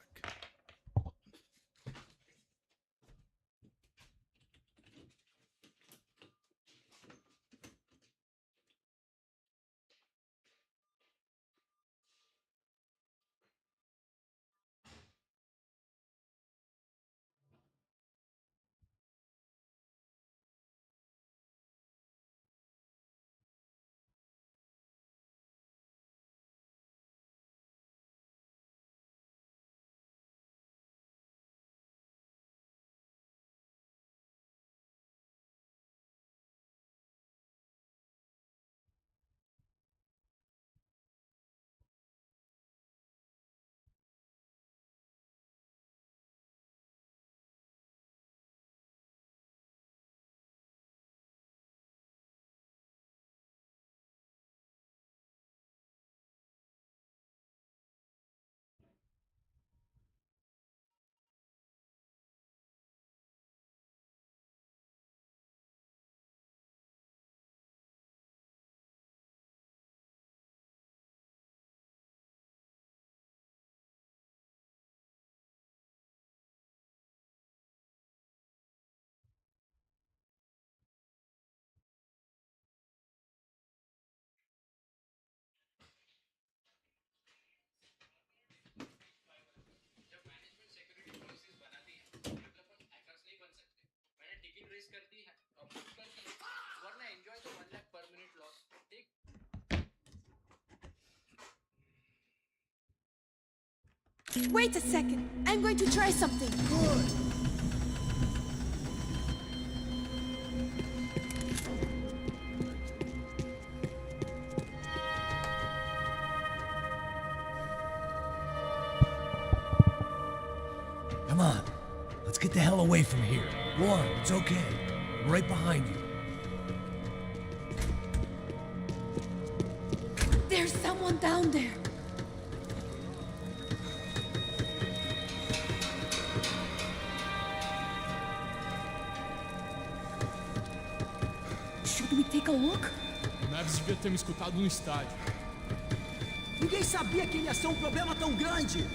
Wait a second. I'm going to try something. Good. Come on. Let's get the hell away from here. Go on, it's okay. I'm right behind you. There's someone down there. Should we take a look? O Neves devia ter me escutado no estádio. Ninguém sabia que ele ia ser um problema tão grande.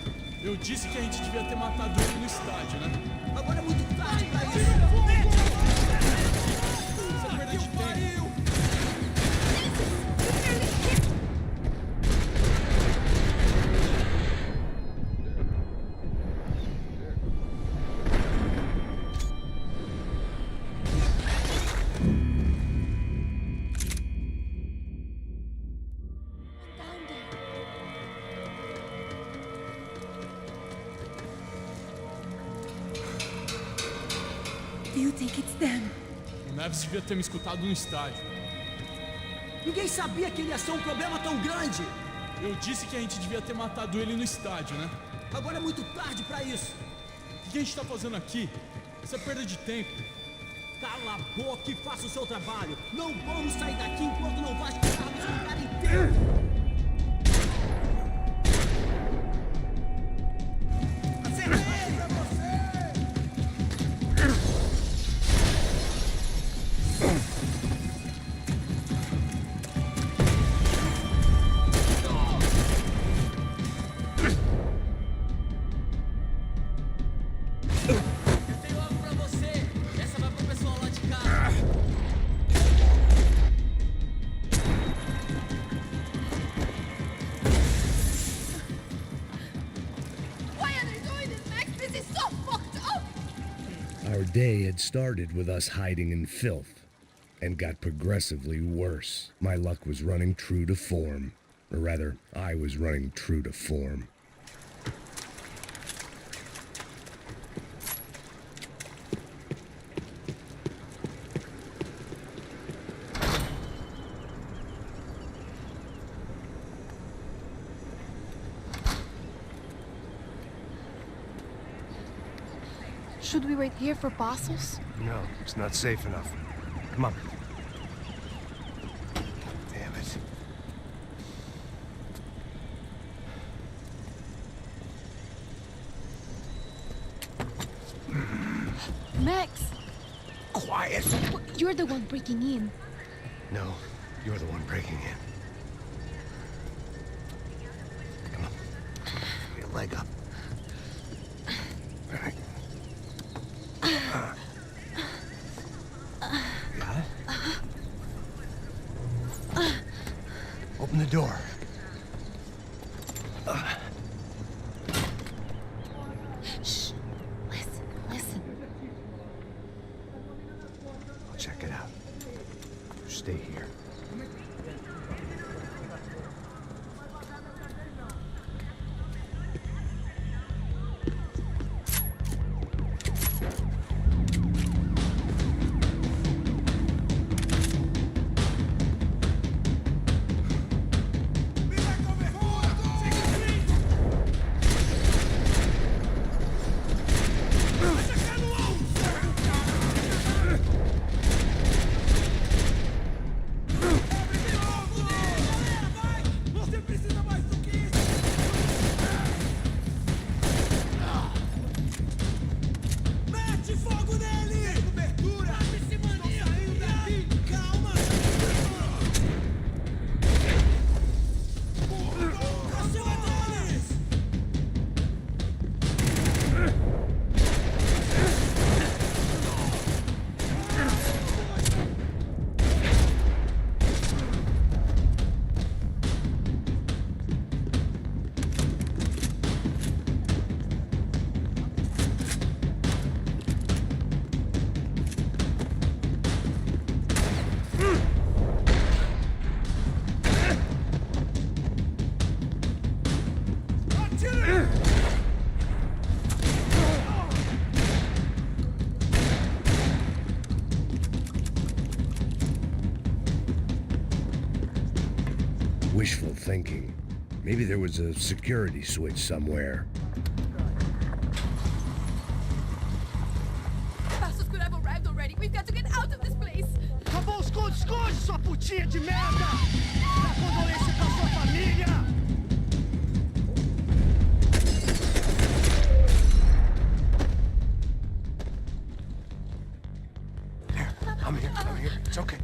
Eu disse que a gente devia ter matado ele no estádio, né? Agora é muito tarde pra isso. Isso é perda de tempo. you think it's them? O Neves devia ter me escutado no estádio. Ninguém sabia que ele ia ser um problema tão grande. Eu disse que a gente devia ter matado ele no estádio, né? Agora é muito tarde pra isso. O que a gente tá fazendo aqui? Isso é perda de tempo. Cala a boca e faça o seu trabalho. Não vamos sair daqui enquanto não vasculharmos o lugar inteiro. Our day had started with us hiding in filth, and got progressively worse. My luck was running true to form. Or rather, I was running true to form. Should we wait here for parcels? No, it's not safe enough. Come on. Damn it. Max! Quiet! You're the one breaking in. No, you're the one breaking in. Come on. Get your leg up. All right. Got it? Open the door. Shh. Listen. I'll check it out. You stay here. Wishful thinking. Maybe there was a security switch somewhere. Passos could have arrived already. We've got to get out of this place. Acabou os esconde, sua putinha de merda! Dá condolência pra sua família! I'm here. It's okay.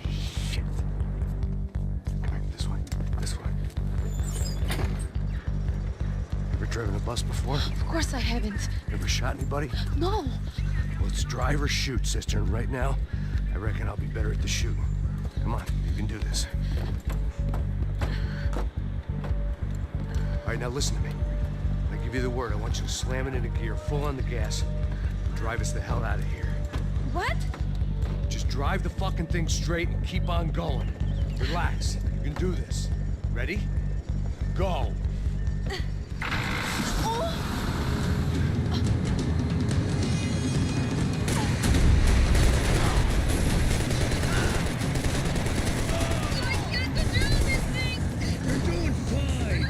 Shit. Come here, this way. Ever driven a bus before? Of course I haven't. Ever shot anybody? No. Well, it's drive or shoot, sister, and right now, I reckon I'll be better at the shooting. Come on, you can do this. All right, now listen to me. I give you the word. I want you to slam it into gear, full on the gas, and drive us the hell out of here. What? Just drive the fucking thing straight and keep on going. Relax. You can do this. Ready? Go! You're doing fine.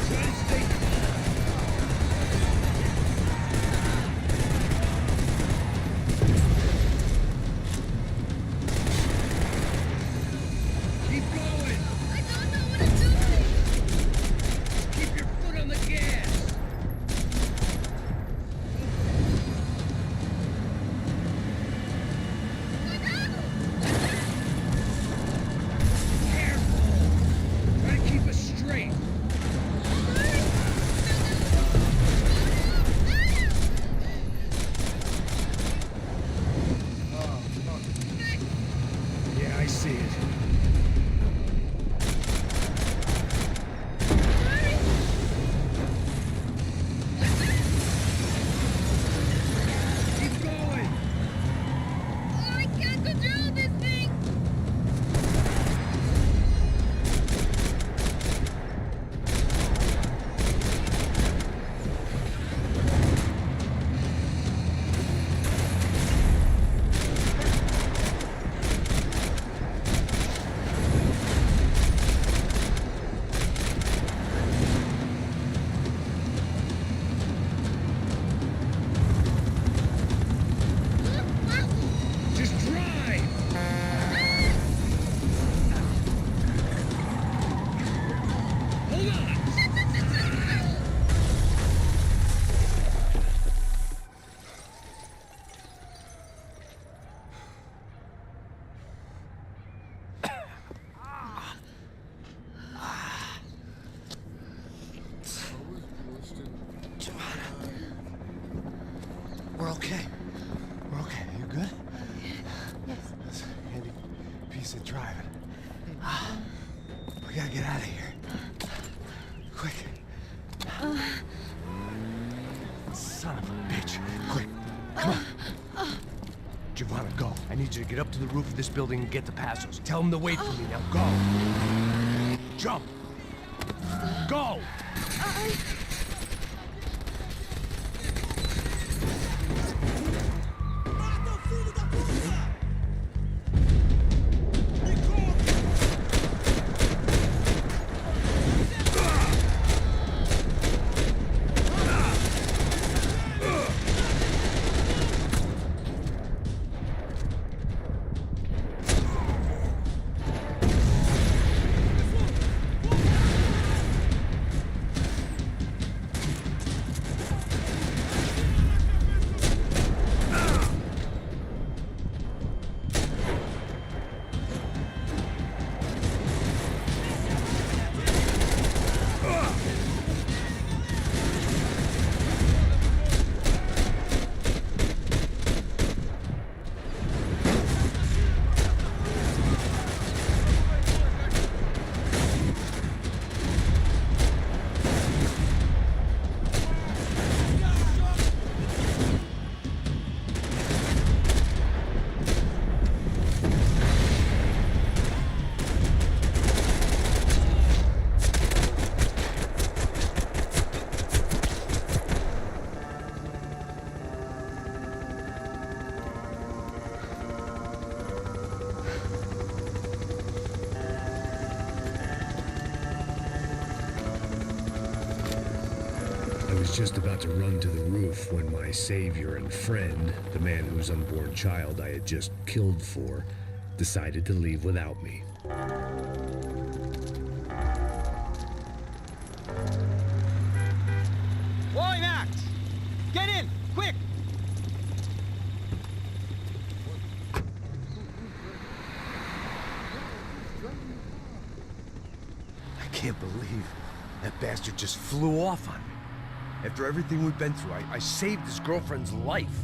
Try to stay Keep going. I don't know what I'm doing. Keep your foot on the gas. Careful. Try to keep us straight. Yeah, I see it. Keep going. I can't control this thing. Just drive. Hold on. We're okay. We're okay. You good? Yes. It's a handy piece of driving. We gotta get out of here. Quick. Son of a bitch. Quick. Come on. Giovanna, go. I need you to get up to the roof of this building and get the Passos. Tell them to wait for me. Now go. Jump. Go. I was just about to run to the roof when my savior and friend, the man whose unborn child I had just killed for, decided to leave without me. Boy, Max! Get in! Quick! I can't believe that bastard just flew off on me. After everything we've been through, I saved his girlfriend's life.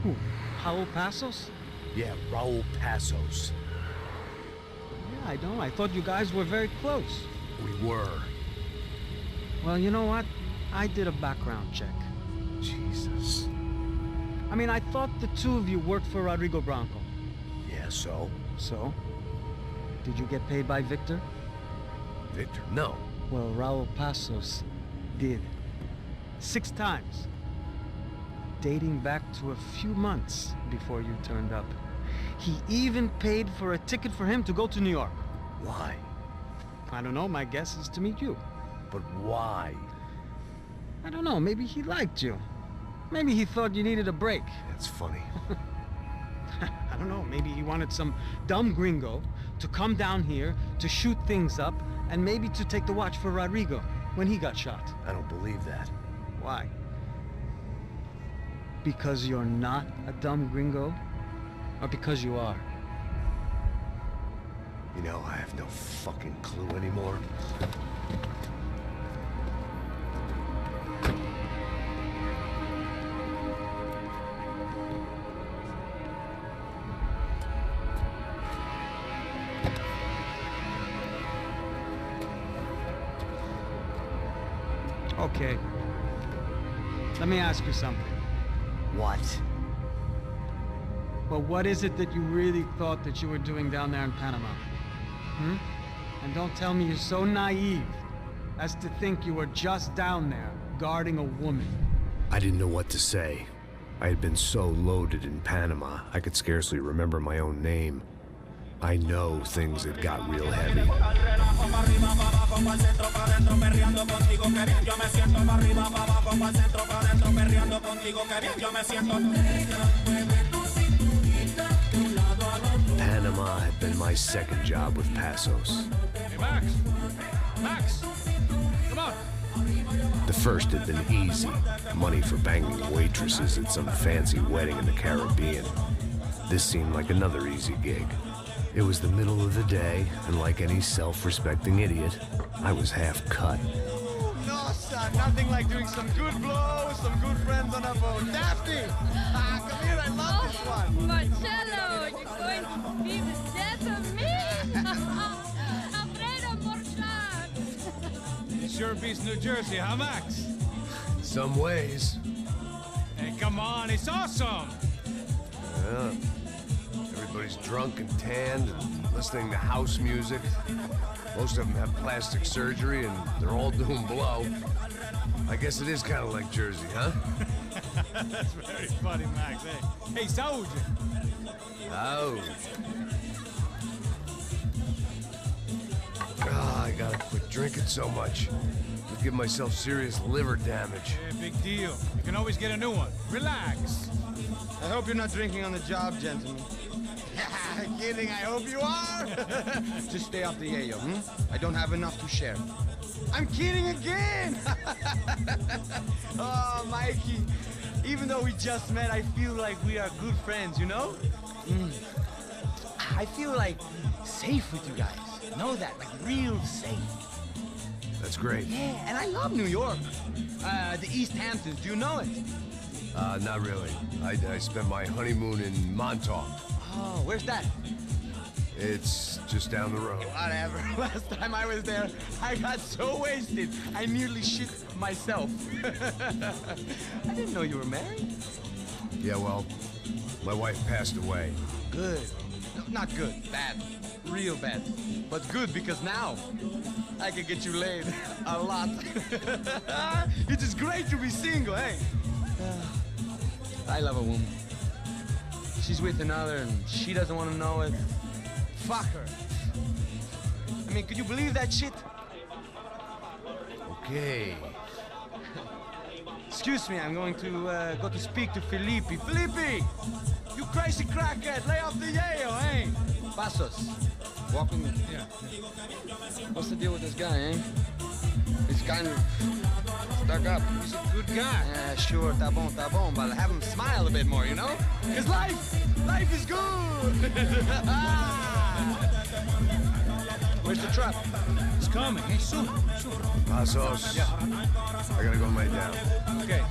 Who? Raul Passos? Yeah, Raul Passos. Yeah, I know. I thought you guys were very close. We were. Well, you know what? I did a background check. Jesus. I mean, I thought the two of you worked for Rodrigo Branco. Yeah, so? So? Did you get paid by Victor? Victor, no. Well, Raul Pasos did. 6 times. Dating back to a few months before you turned up. He even paid for a ticket for him to go to New York. Why? I don't know, my guess is to meet you. But why? I don't know, maybe he liked you. Maybe he thought you needed a break. That's funny. I don't know, maybe he wanted some dumb gringo to come down here to shoot things up and maybe to take the watch for Rodrigo when he got shot. I don't believe that. Why? Because you're not a dumb gringo? Or because you are? You know, I have no fucking clue anymore. Okay. Let me ask you something. What? Well, what is it that you really thought that you were doing down there in Panama? Hmm? And don't tell me you're so naive as to think you were just down there guarding a woman. I didn't know what to say. I had been so loaded in Panama, I could scarcely remember my own name. I know things had got real heavy. Panama had been my second job with Pasos. Hey, Max! Max! Come on! The first had been easy. Money for banging waitresses at some fancy wedding in the Caribbean. This seemed like another easy gig. It was the middle of the day, and like any self-respecting idiot, I was half cut. No, son, nothing like doing some good blow with some good friends on a boat. Daphne! Come here, I love this one. Marcello, you're going to be the death of me? Alfredo Borchardt. It sure beats New Jersey, huh, Max? Some ways. Hey, come on, it's awesome! Yeah. Everybody's drunk and tanned and listening to house music. Most of them have plastic surgery and they're all doing blow. I guess it is kind of like Jersey, huh? That's very funny, Max. Hey, saúde! Oh. I gotta quit drinking so much. I'll give myself serious liver damage. Yeah, big deal. You can always get a new one. Relax. I hope you're not drinking on the job, gentlemen. Kidding, I hope you are. Just stay off the yayo, I don't have enough to share. I'm kidding again. Oh, Mikey, even though we just met, I feel like we are good friends, you know? I feel like safe with you guys. Know that, like real safe. That's great. Yeah, and I love New York. The East Hamptons, do you know it? Not really. I spent my honeymoon in Montauk. Oh, where's that? It's just down the road. Whatever. Last time I was there, I got so wasted, I nearly shit myself. I didn't know you were married. Yeah, well, my wife passed away. Good. No, not good. Bad. Real bad. But good because now I can get you laid a lot. It is great to be single, hey? I love a woman. She's with another and she doesn't want to know it. Fuck her. I mean, could you believe that shit? Okay. Excuse me, I'm going to go to speak to Felipe. Felipe! You crazy crackhead, lay off the yayo, eh? Pasos, walk with me. Yeah. What's the deal with this guy, eh? He's kind of stuck up. He's a good guy. Yeah, sure, tá bom, but have him smile a bit more, you know? Because life is good! Where's the truck? It's coming. Hey, soon. Pasos. Yeah. I gotta go lay down. Okay.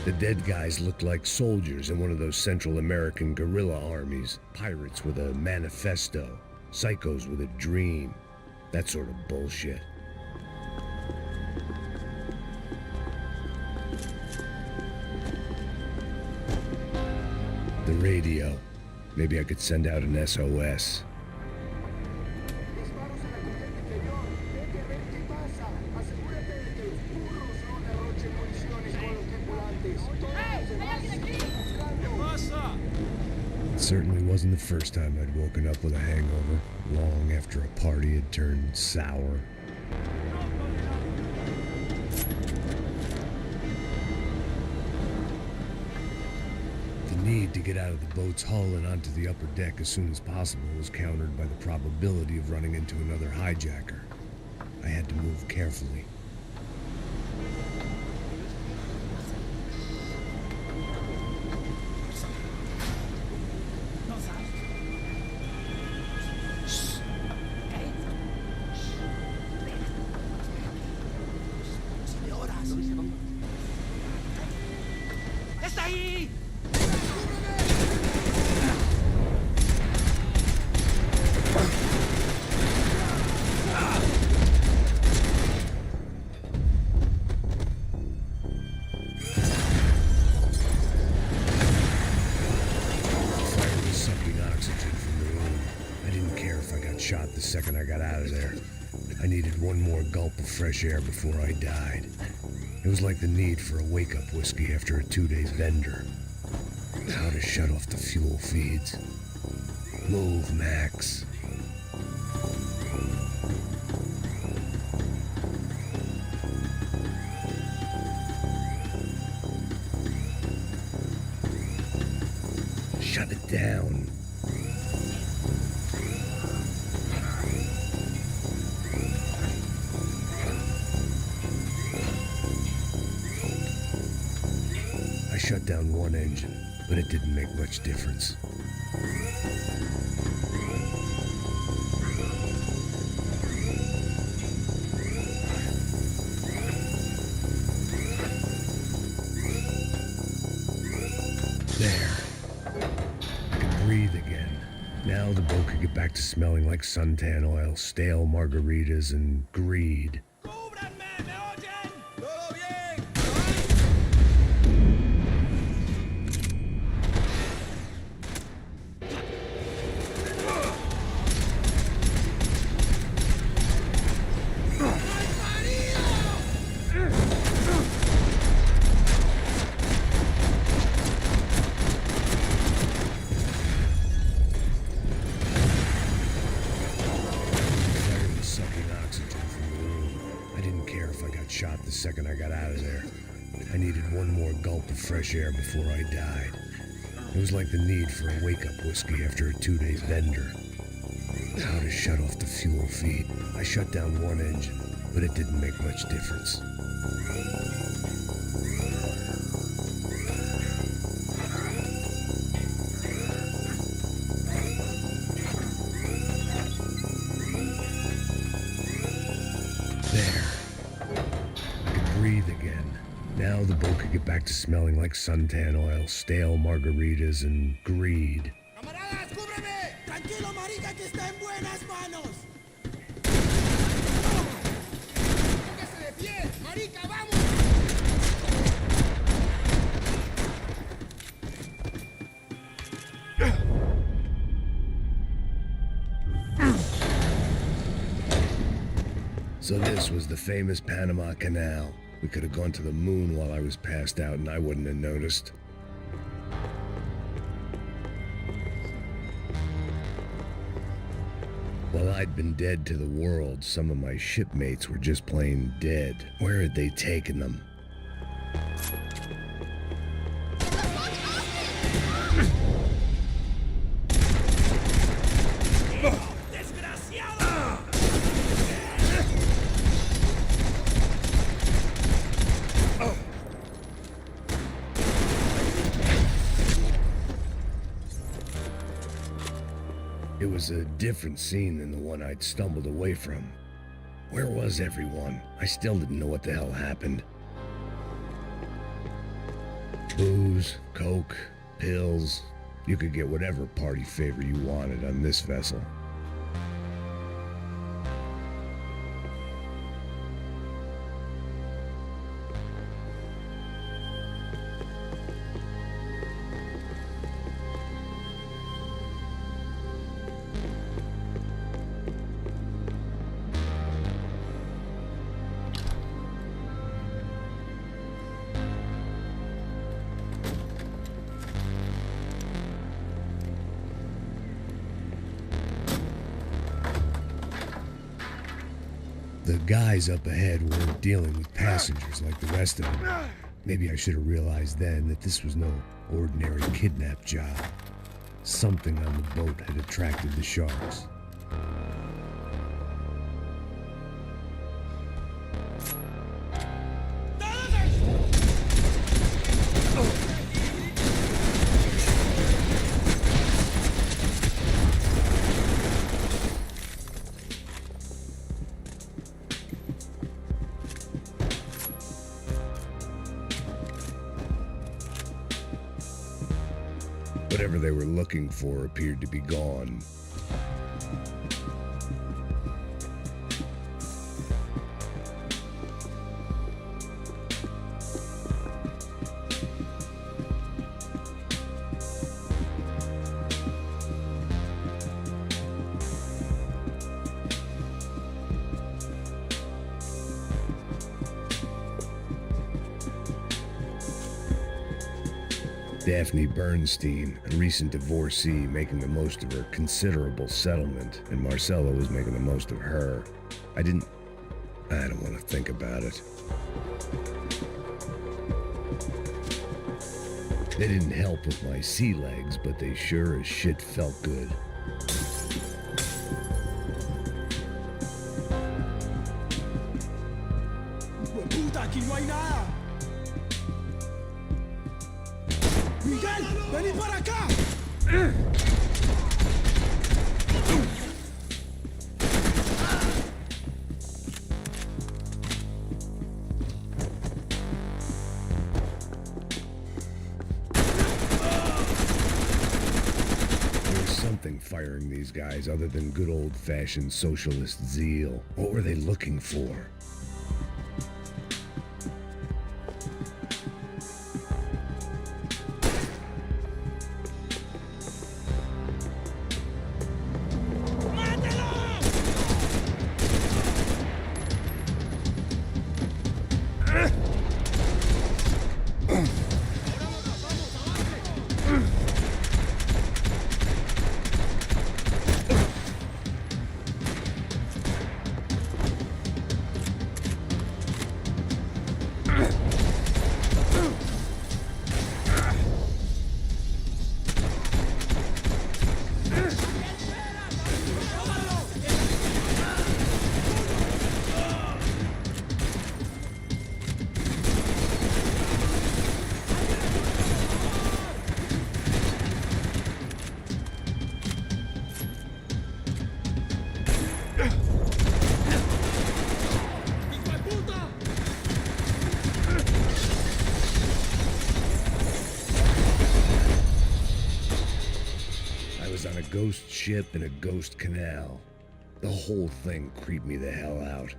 The dead guys looked like soldiers in one of those Central American guerrilla armies. Pirates with a manifesto. Psychos with a dream. That sort of bullshit. The radio. Maybe I could send out an SOS. It certainly wasn't the first time I'd woken up with a hangover, long after a party had turned sour. The need to get out of the boat's hull and onto the upper deck as soon as possible was countered by the probability of running into another hijacker. I had to move carefully. ¡Está ahí! Shot the second I got out of there. I needed one more gulp of fresh air before I died. It was like the need for a wake-up whiskey after a 2-day bender. How to shut off the fuel feeds. Move, Max. Shut it down. Shut down one engine, but it didn't make much difference. There. I could breathe again. Now the boat could get back to smelling like suntan oil, stale margaritas, and greed. Shot the second I got out of there. I needed one more gulp of fresh air before I died. It was like the need for a wake-up whiskey after a 2-day bender. How to shut off the fuel feed. I shut down one engine, but it didn't make much difference. Breathe again. Now the boat could get back to smelling like suntan oil, stale margaritas, and greed. ¡Camaradas, cúbreme! ¡Tranquilo, marica, que está en buenas manos! ¡Póngase de pie! ¡Marica, vamos! So this was the famous Panama Canal. We could have gone to the moon while I was passed out and I wouldn't have noticed. While I'd been dead to the world, some of my shipmates were just plain dead. Where had they taken them? It was a different scene than the one I'd stumbled away from. Where was everyone? I still didn't know what the hell happened. Booze, coke, pills. You could get whatever party favor you wanted on this vessel. The guys up ahead weren't dealing with passengers like the rest of them. Maybe I should have realized then that this was no ordinary kidnap job. Something on the boat had attracted the sharks. Whatever they were looking for appeared to be gone. Daphne Bernstein, a recent divorcee, making the most of her considerable settlement, and Marcella was making the most of her. I don't want to think about it. They didn't help with my sea legs, but they sure as shit felt good. Puta, aquí no hay nada. Miguel, vení para acá. There was something firing these guys other than good old-fashioned socialist zeal. What were they looking for? On a ghost ship in a ghost canal. The whole thing creeped me the hell out.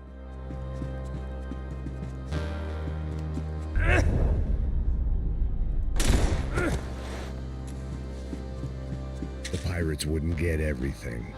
The pirates wouldn't get everything.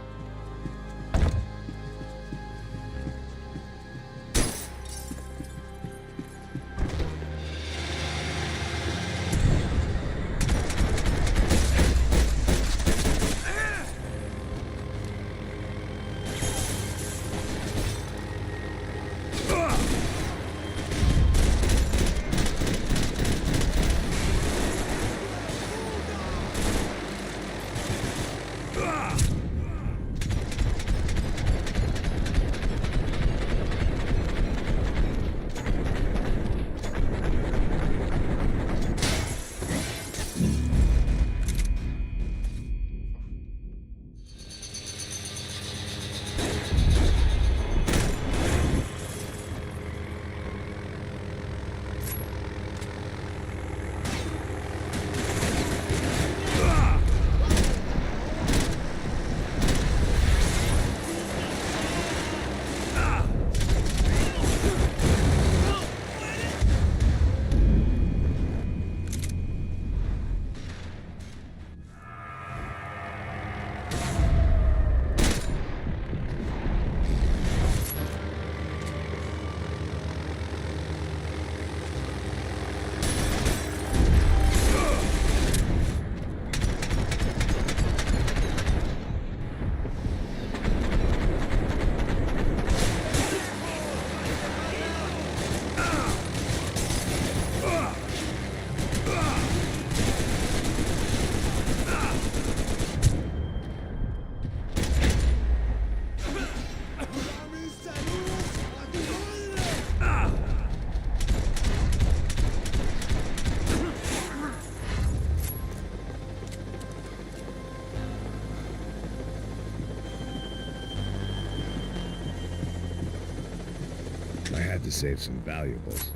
to save some valuables.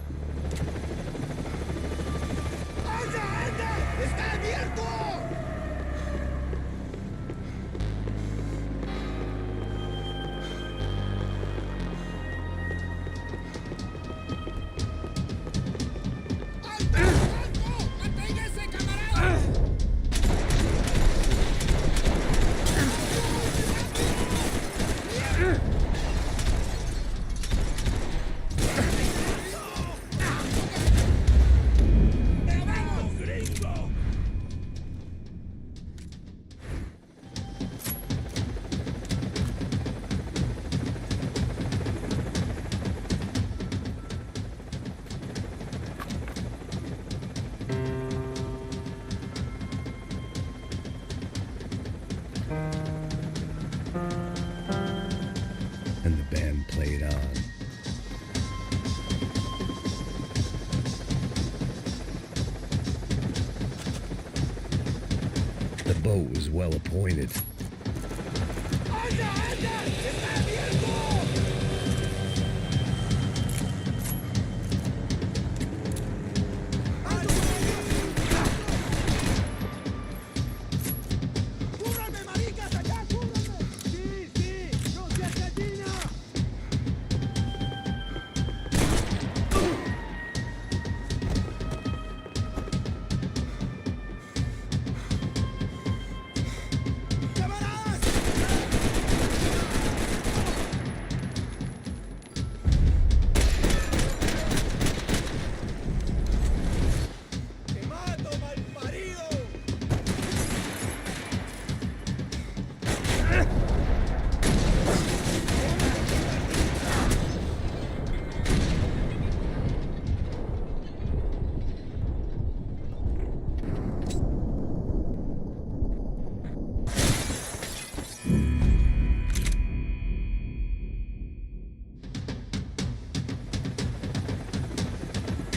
¡Está abierto! And the band played on. The boat was well appointed.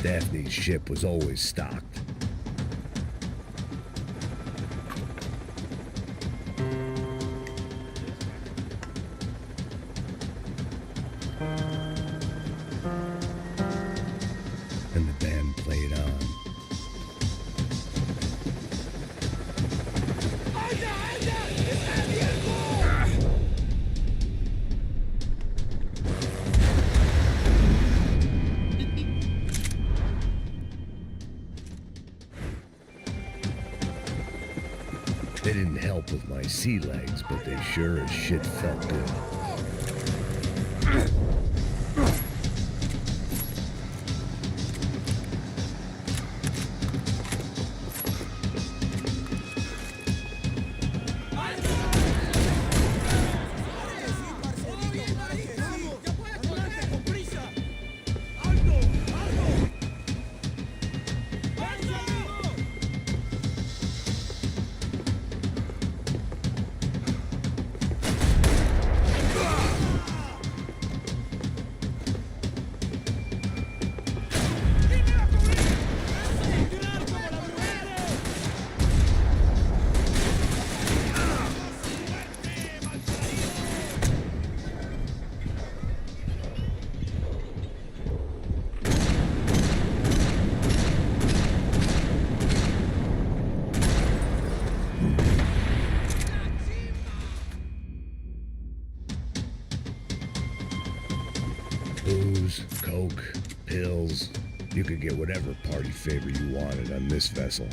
Daphne's ship was always stocked. And the band played on. They didn't help with my sea legs, but they sure as shit felt good. Booze, coke, pills. You could get whatever party favor you wanted on this vessel.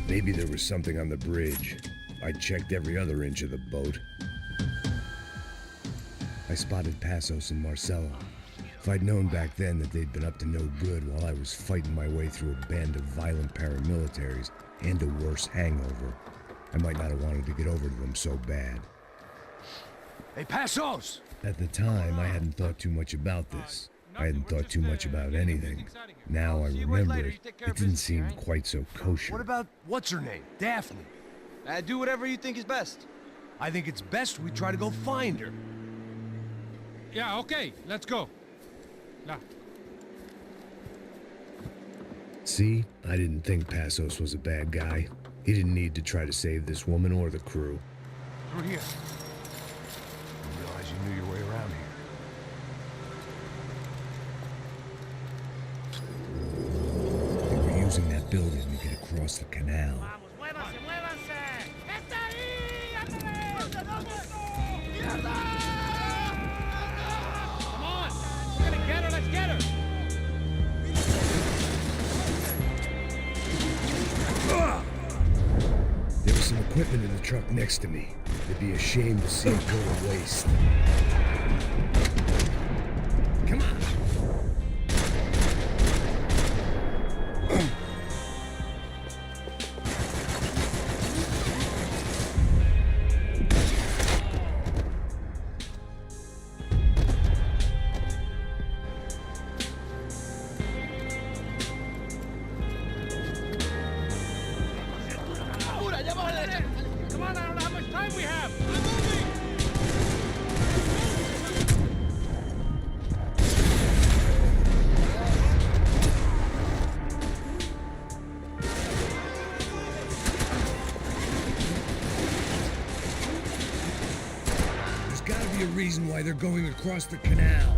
Maybe there was something on the bridge. I checked every other inch of the boat. I spotted Passos and Marcella. If I'd known back then that they'd been up to no good while I was fighting my way through a band of violent paramilitaries and a worse hangover, I might not have wanted to get over to them so bad. Hey, Passos! At the time, I hadn't thought too much about this. I hadn't thought too much about anything. Now I remember it, it didn't seem quite so kosher. What about, what's her name? Daphne? Do whatever you think is best. I think it's best we try to go find her. Yeah, okay, let's go. Now. See? I didn't think Passos was a bad guy. He didn't need to try to save this woman or the crew. Through here. I didn't realize you knew your way around here. They were using that building to get across the canal. Come on! We're gonna get her, let's get her! There was some equipment in the truck next to me. It'd be a shame to see it go to waste. Come on! Come on, I don't know how much time we have! There's gotta be a reason why they're going across the canal.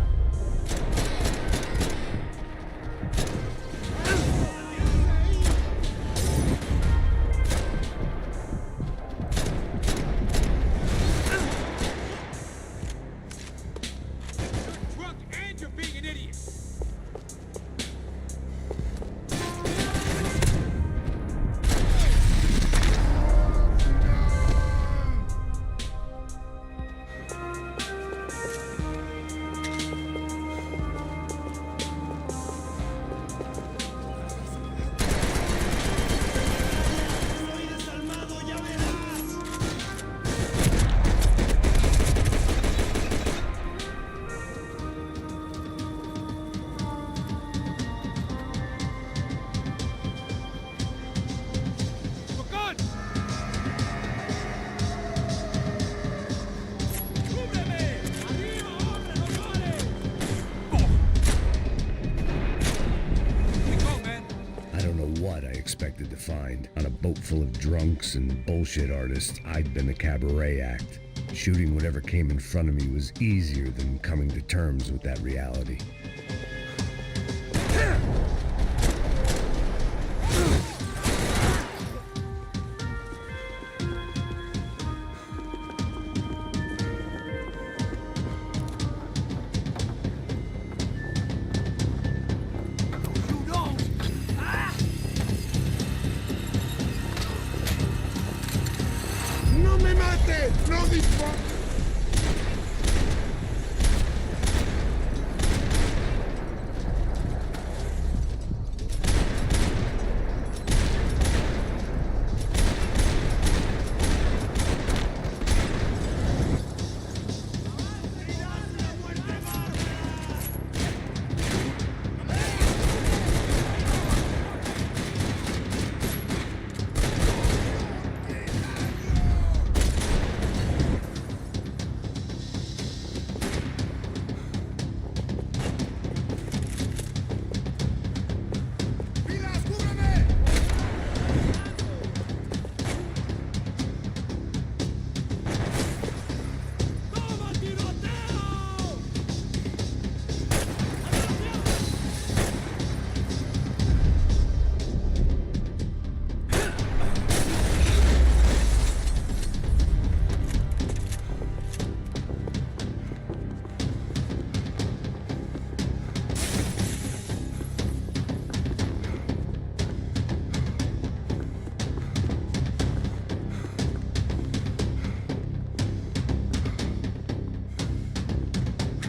Expected to find. On a boat full of drunks and bullshit artists, I'd been the cabaret act. Shooting whatever came in front of me was easier than coming to terms with that reality.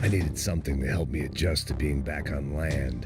I needed something to help me adjust to being back on land.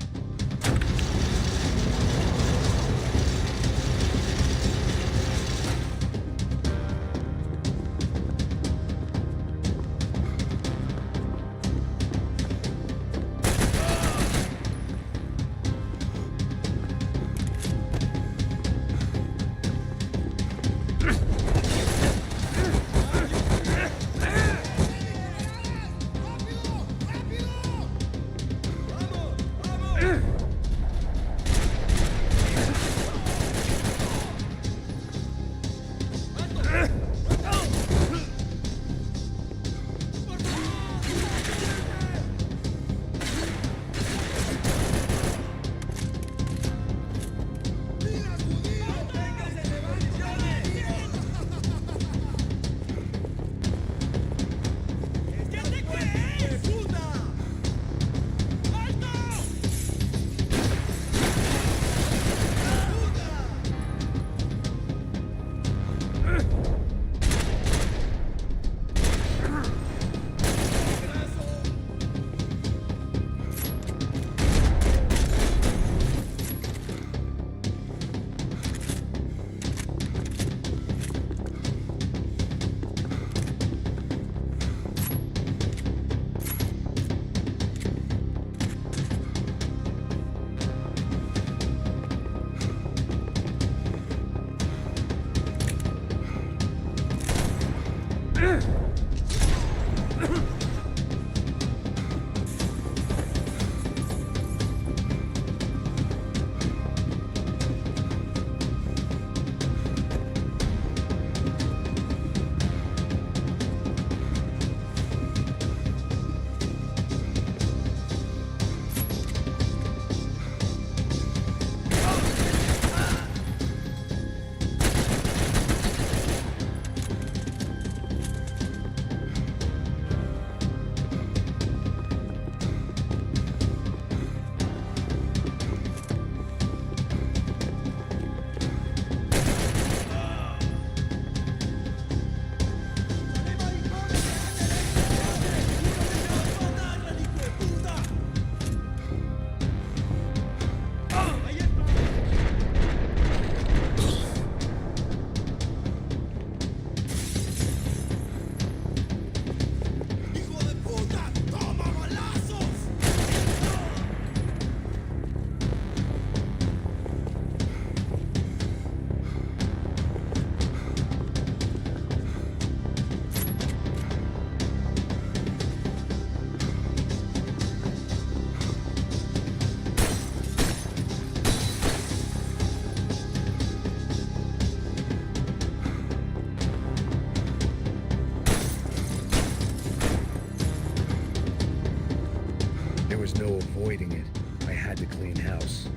No avoiding it. I had to clean house.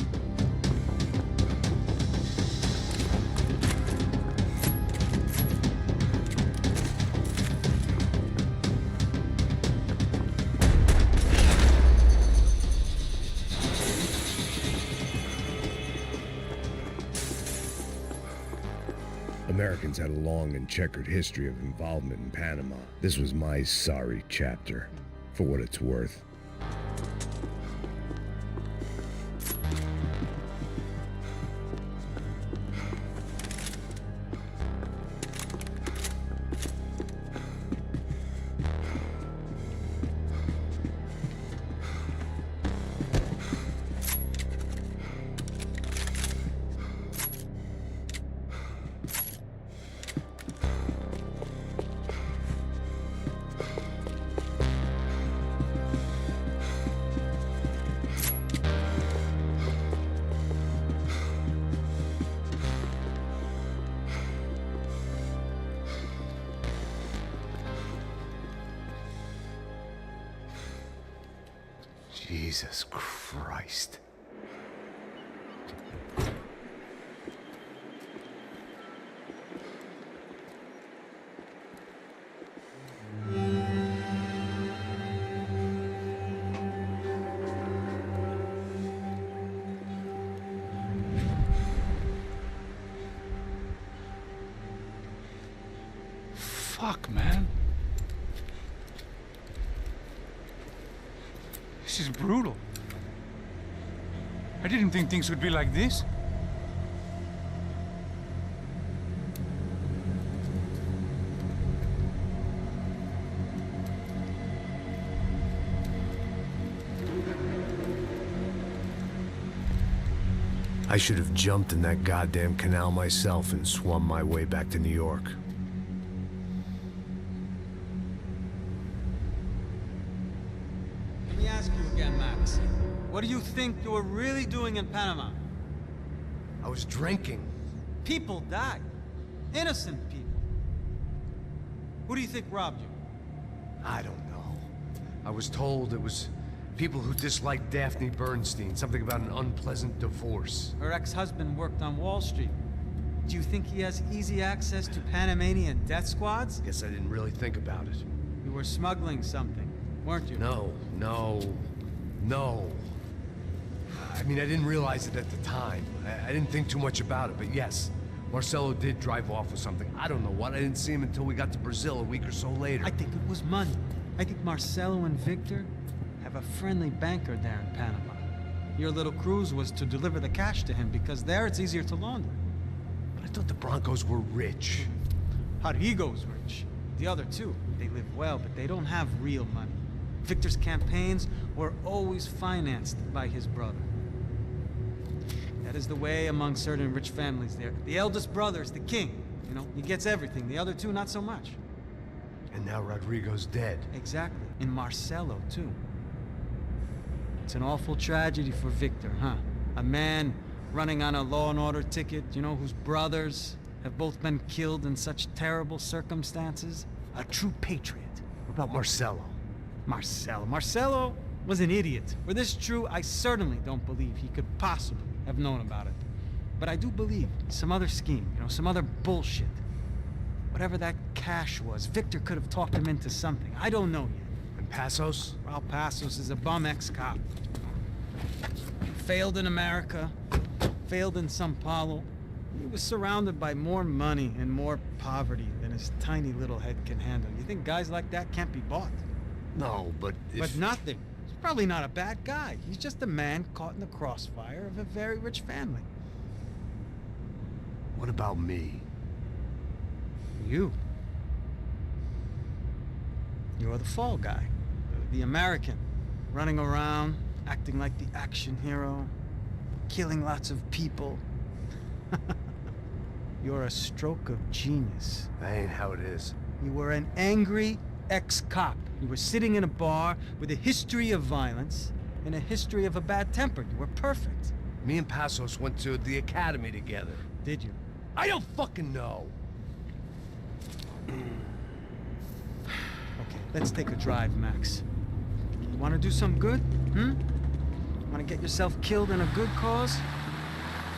Americans had a long and checkered history of involvement in Panama. This was my sorry chapter, for what it's worth. Jesus Christ. Fuck, man. This is brutal. I didn't think things would be like this. I should have jumped in that goddamn canal myself and swum my way back to New York. Let me ask you again, Max. What do you think you were really doing in Panama? I was drinking. People died. Innocent people. Who do you think robbed you? I don't know. I was told it was people who disliked Daphne Bernstein, something about an unpleasant divorce. Her ex-husband worked on Wall Street. Do you think he has easy access to Panamanian death squads? Guess I didn't really think about it. You were smuggling something, weren't you? No. I mean, I didn't realize it at the time. I didn't think too much about it, but yes, Marcelo did drive off with something. I don't know what. I didn't see him until we got to Brazil a week or so later. I think it was money. I think Marcelo and Victor have a friendly banker there in Panama. Your little cruise was to deliver the cash to him because there it's easier to launder. But I thought the Broncos were rich. Rodrigo's rich. The other two, they live well, but they don't have real money. Victor's campaigns were always financed by his brother. That is the way among certain rich families there. The eldest brother is the king. You know, he gets everything. The other two, not so much. And now Rodrigo's dead. Exactly. And Marcelo, too. It's an awful tragedy for Victor, huh? A man running on a law and order ticket, you know, whose brothers have both been killed in such terrible circumstances. A true patriot. What about Marcelo? Marcelo was an idiot. Were this true, I certainly don't believe he could possibly have known about it. But I do believe some other scheme, you know, some other bullshit. Whatever that cash was, Victor could have talked him into something. I don't know yet. And Passos? Well, Passos is a bum ex-cop. Failed in America, failed in São Paulo. He was surrounded by more money and more poverty than his tiny little head can handle. You think guys like that can't be bought? No, but if... But nothing. He's probably not a bad guy. He's just a man caught in the crossfire of a very rich family. What about me? You. You're the fall guy. The American. Running around, acting like the action hero. Killing lots of people. You're a stroke of genius. That ain't how it is. You were an angry ex-cop. You were sitting in a bar with a history of violence and a history of a bad temper. You were perfect. Me and Passos went to the academy together. Did you? I don't fucking know. Okay, let's take a drive, Max. You want to do some good? Want to get yourself killed in a good cause?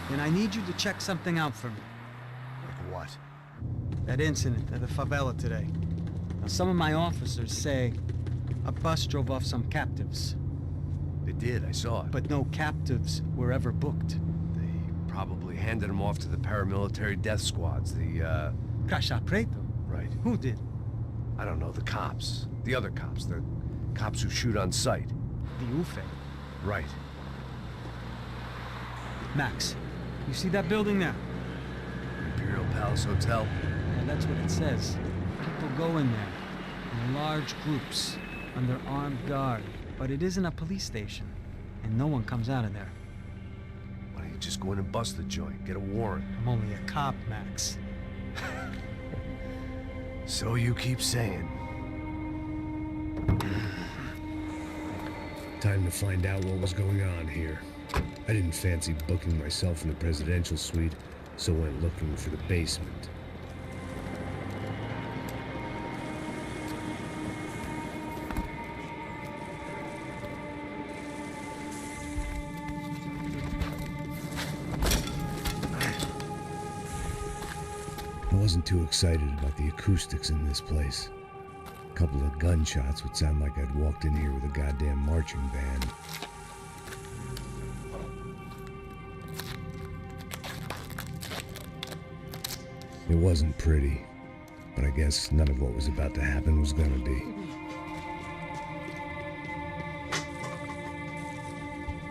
Then I need you to check something out for me. Like what? That incident at the favela today. Now, some of my officers say a bus drove off some captives. They did, I saw it. But no captives were ever booked. They probably handed them off to the paramilitary death squads, the, Caixa Preto? Right. Who did? I don't know, the cops. The other cops, the cops who shoot on sight. The UFE. Right. Max, you see that building there? Imperial Palace Hotel? Yeah, that's what it says. People go in there, in large groups, under armed guard. But it isn't a police station, and no one comes out of there. Why don't you just go in and bust the joint, get a warrant? I'm only a cop, Max. So you keep saying. Time to find out what was going on here. I didn't fancy booking myself in the presidential suite, so went looking for the basement. I wasn't too excited about the acoustics in this place. A couple of gunshots would sound like I'd walked in here with a goddamn marching band. It wasn't pretty, but I guess none of what was about to happen was gonna be.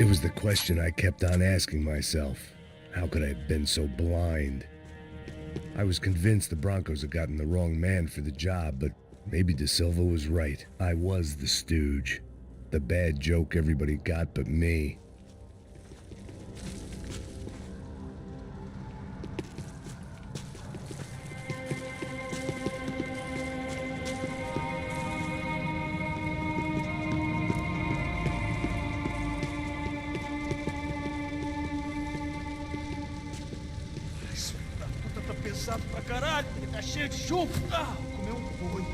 It was the question I kept on asking myself. How could I have been so blind? I was convinced the Broncos had gotten the wrong man for the job, but maybe De Silva was right. I was the stooge. The bad joke everybody got but me. Pesado pra caralho, ele tá cheio de chumbo. Ah, comeu um boi.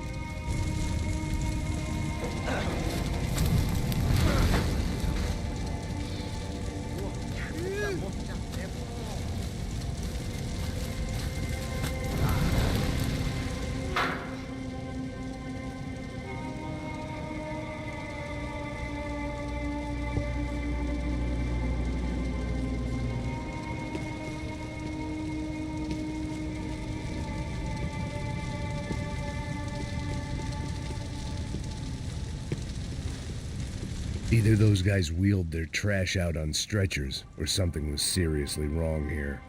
Either those guys wheeled their trash out on stretchers, or something was seriously wrong here.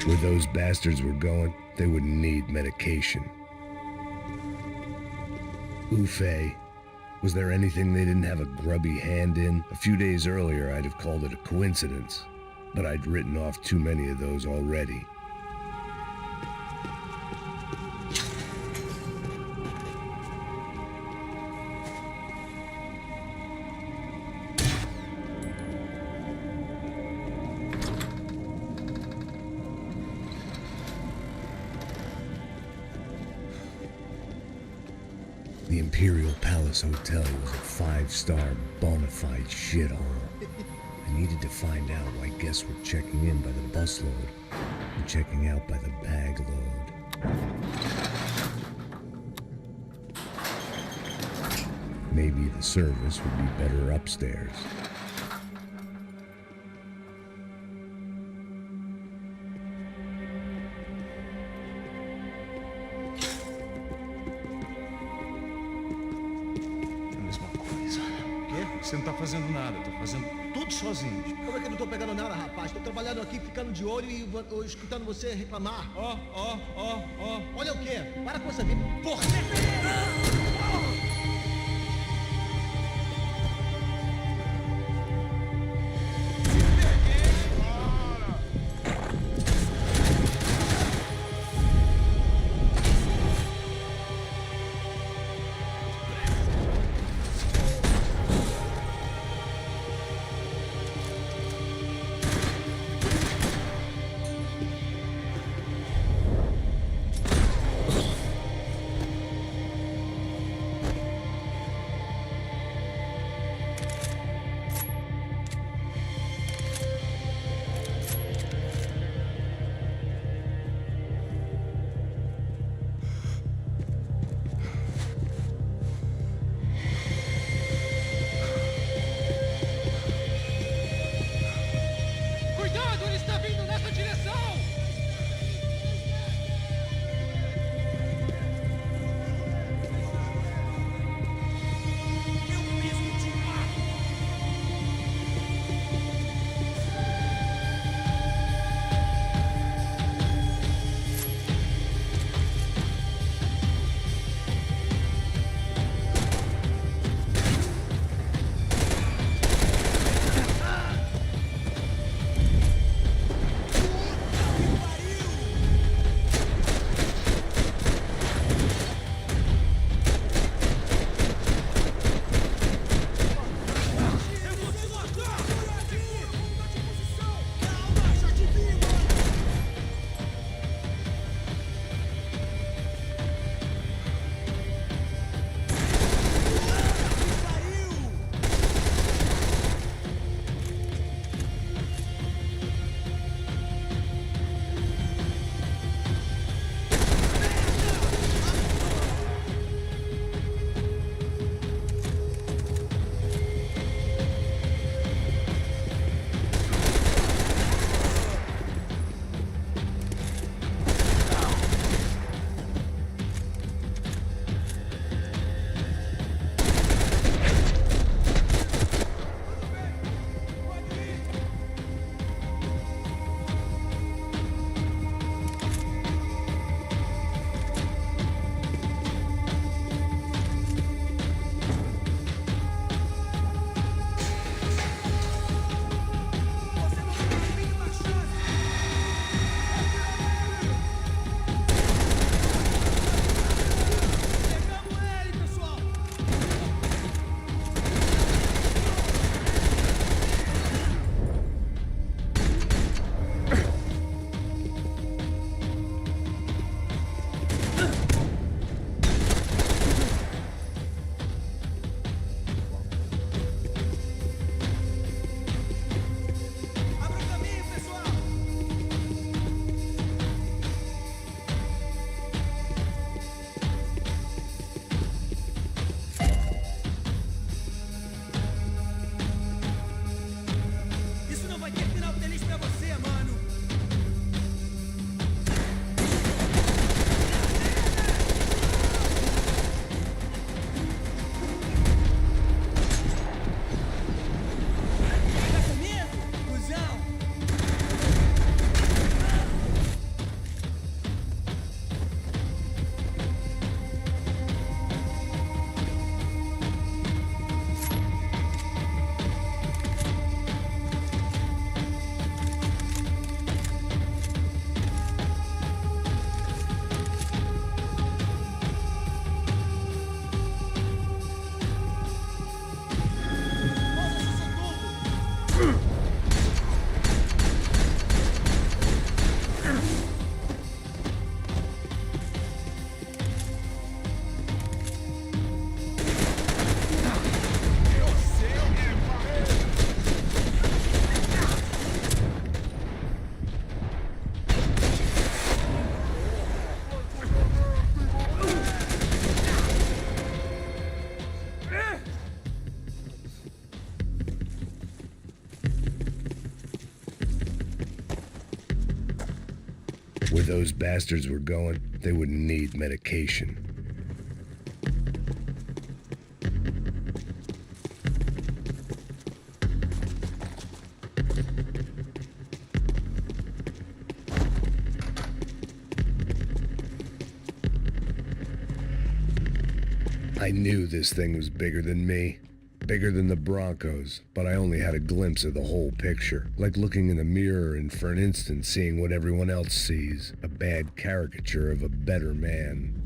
Where those bastards were going, they would need medication. Ufe. Was there anything they didn't have a grubby hand in? A few days earlier, I'd have called it a coincidence, but I'd written off too many of those already. The Imperial Palace Hotel was a five-star, bona fide shithole. I needed to find out why guests were checking in by the busload and checking out by the bag load. Maybe the service would be better upstairs. Você não tá fazendo nada, tô fazendo tudo sozinho. Como é que eu não tô pegando nada, rapaz? Tô trabalhando aqui, ficando de olho e escutando você reclamar. Ó. Olha o quê? Para com essa vida. Porra! Where those bastards were going, they wouldn't need medication. I knew this thing was bigger than me, bigger than the Broncos, but I only had a glimpse of the whole picture, like looking in the mirror and for an instant seeing what everyone else sees, a bad caricature of a better man.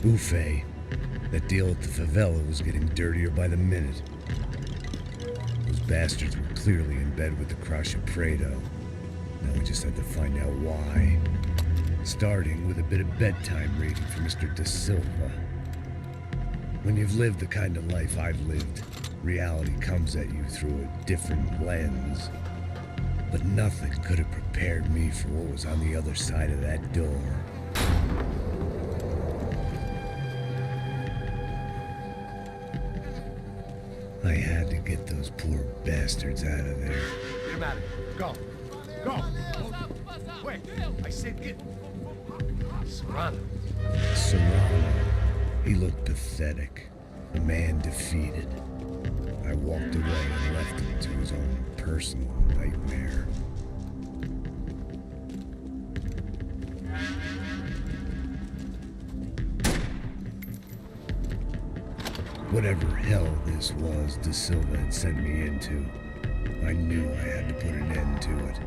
Buffet. That deal at the favela was getting dirtier by the minute. Those bastards were clearly in bed with the Crush of Prado. Now we just had to find out why. Starting with a bit of bedtime reading for Mr. Da Silva. When you've lived the kind of life I've lived, reality comes at you through a different lens. But nothing could have prepared me for what was on the other side of that door. I had to get those poor bastards out of there. Get him out of here. Go. Go. Wait. I said get... Serrano. Serrano. He looked pathetic. A man defeated. I walked away and left him to his own personal nightmare. Whatever hell this was Da Silva had sent me into, I knew I had to put an end to it.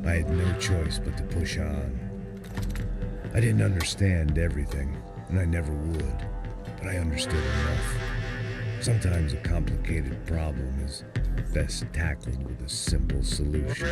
I had no choice but to push on. I didn't understand everything, and I never would, but I understood enough. Sometimes a complicated problem is best tackled with a simple solution.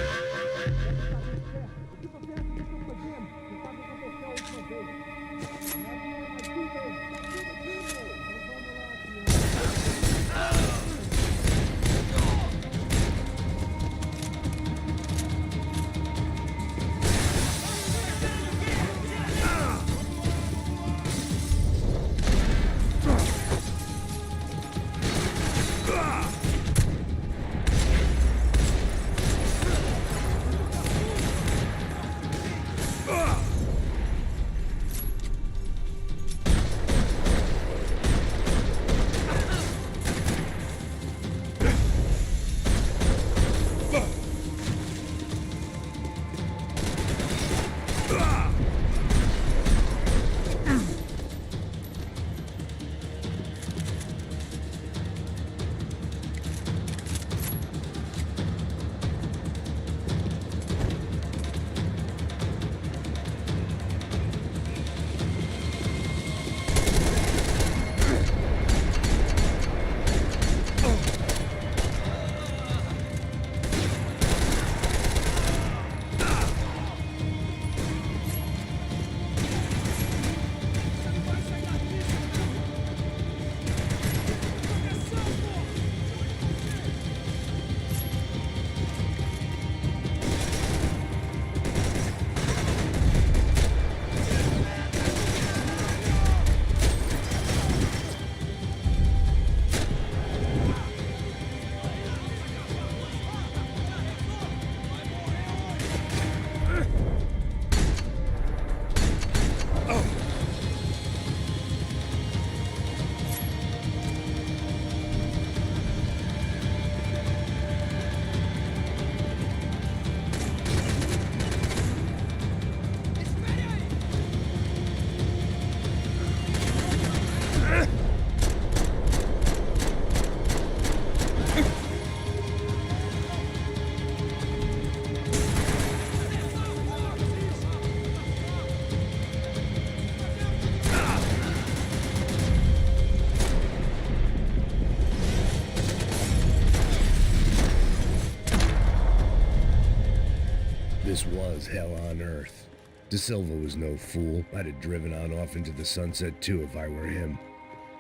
hell on earth? De Silva was no fool. I'd have driven on off into the sunset too if I were him.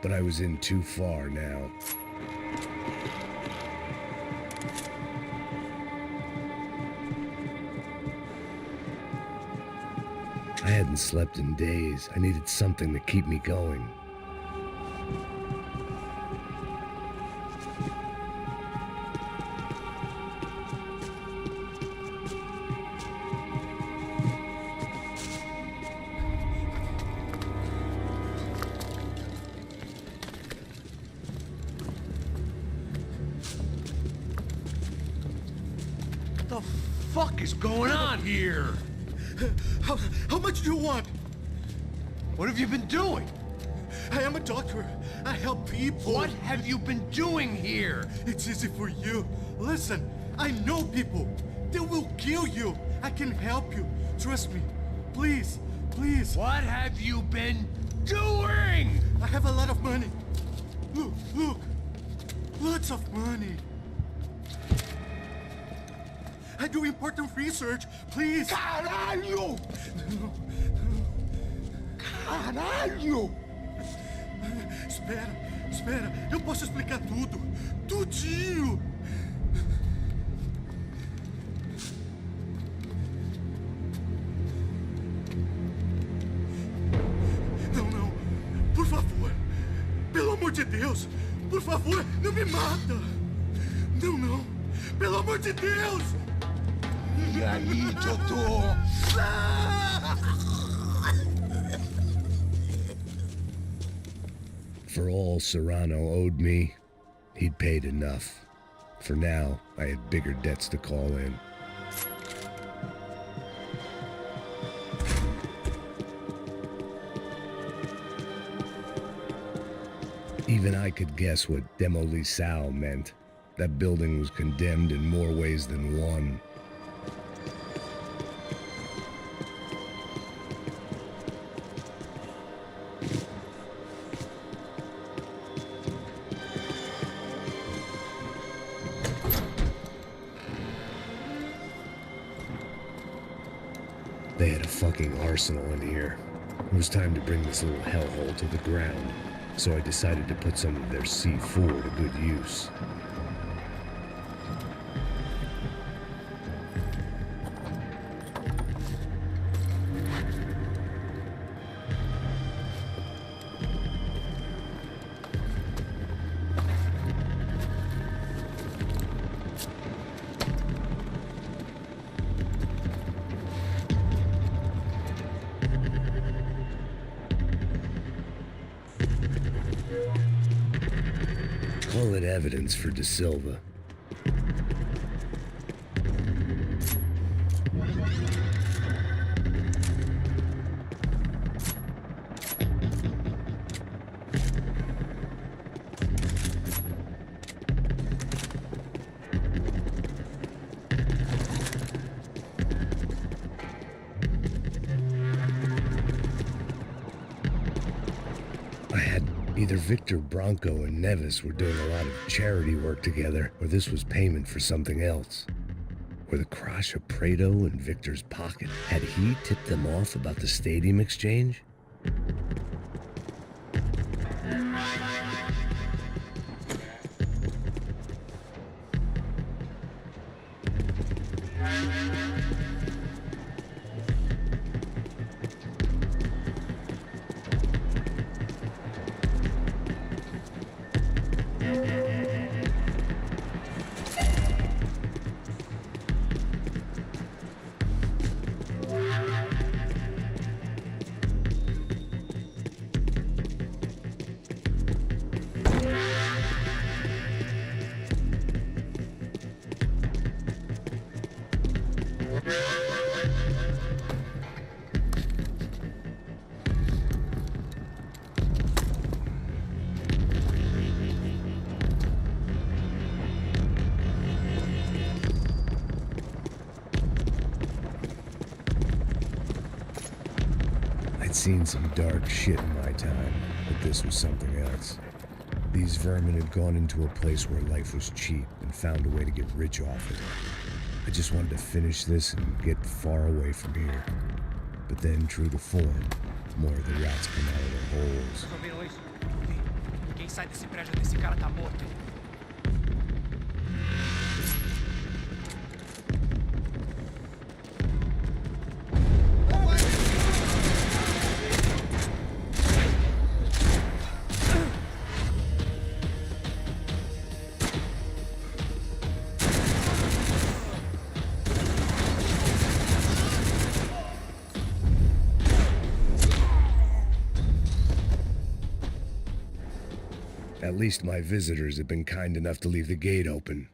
But I was in too far now. I hadn't slept in days. I needed something to keep me going. What the fuck is going on here? How much do you want? What have you been doing? I am a doctor. I help people. What have you been doing here? It's easy for you. Listen, I know people. They will kill you. I can help you. Trust me. Please, please. What have you been doing? I have a lot of money. Look, look. Lots of money. I do important research. Please. Caralho! Caralho! Espera, espera. Eu posso explicar tudo. Tudinho. Não, não. Por favor. Pelo amor de Deus. Por favor, não me mata. Não, não. Pelo amor de Deus. E aí, doutor? For all Serrano owed me, he'd paid enough. For now, I had bigger debts to call in. Even I could guess what demolição meant. That building was condemned in more ways than one. They had a fucking arsenal in here. It was time to bring this little hellhole to the ground, so I decided to put some of their C4 to good use. Call it evidence for De Silva. Either Victor Bronco and Nevis were doing a lot of charity work together, or this was payment for something else. Were the Crash of Prado in Victor's pocket? Had he tipped them off about the stadium exchange? I'd seen some dark shit in my time, but this was something else. These vermin had gone into a place where life was cheap and found a way to get rich off it. I just wanted to finish this and get far away from here. But then, true to form, more of the rats come out of their holes. Resolveram isso? Quem sai desse prédio desse cara tá morto. At least my visitors have been kind enough to leave the gate open.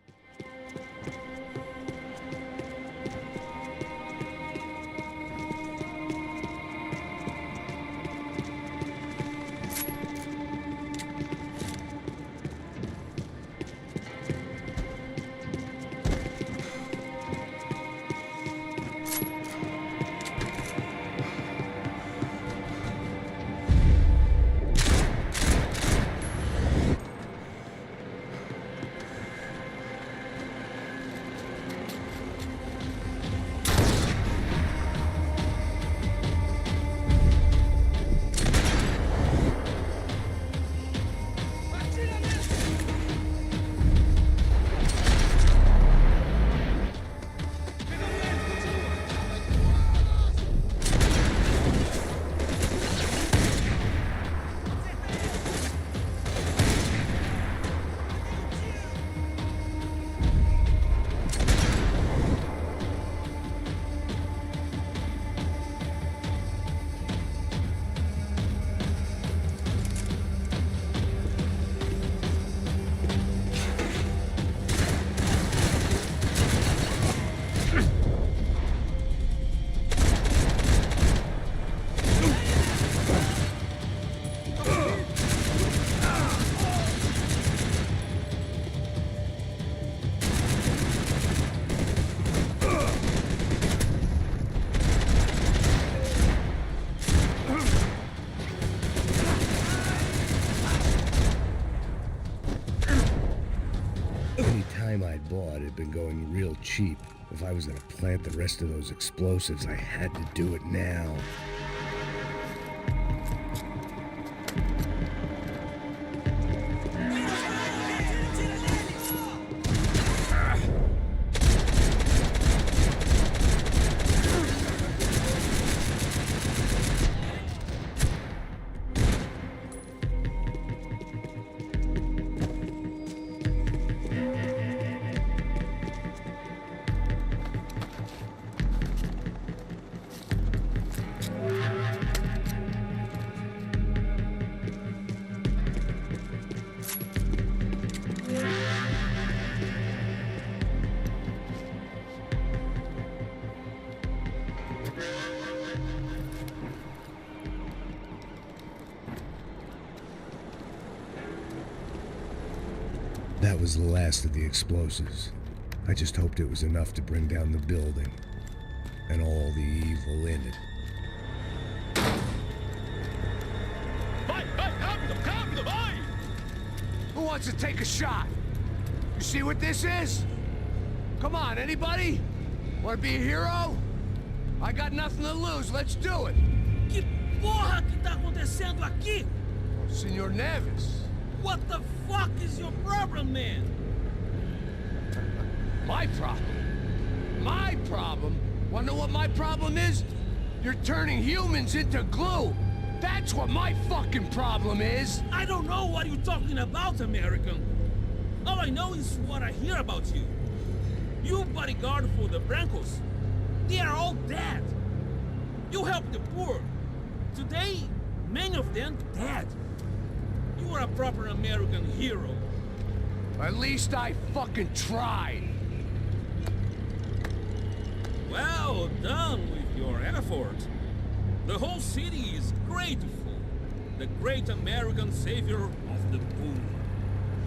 I'd bought had been going real cheap. If I was gonna plant the rest of those explosives, I had to do it now. That was the last of the explosives. I just hoped it was enough to bring down the building and all the evil in it. Who wants to take a shot? You see what this is? Come on, anybody? Want to be a hero? I got nothing to lose, let's do it! Que porra que tá acontecendo aqui? Senor Neves. What the fuck is your problem, man? My problem? My problem? Wanna know what my problem is? You're turning humans into glue! That's what my fucking problem is! I don't know what you're talking about, American. All I know is what I hear about you. You bodyguard for the Brancos. They are all dead. You help the poor. Today, many of them dead. You are a proper American hero. At least I fucking tried. Well done with your effort. The whole city is grateful. The great American savior of the poor.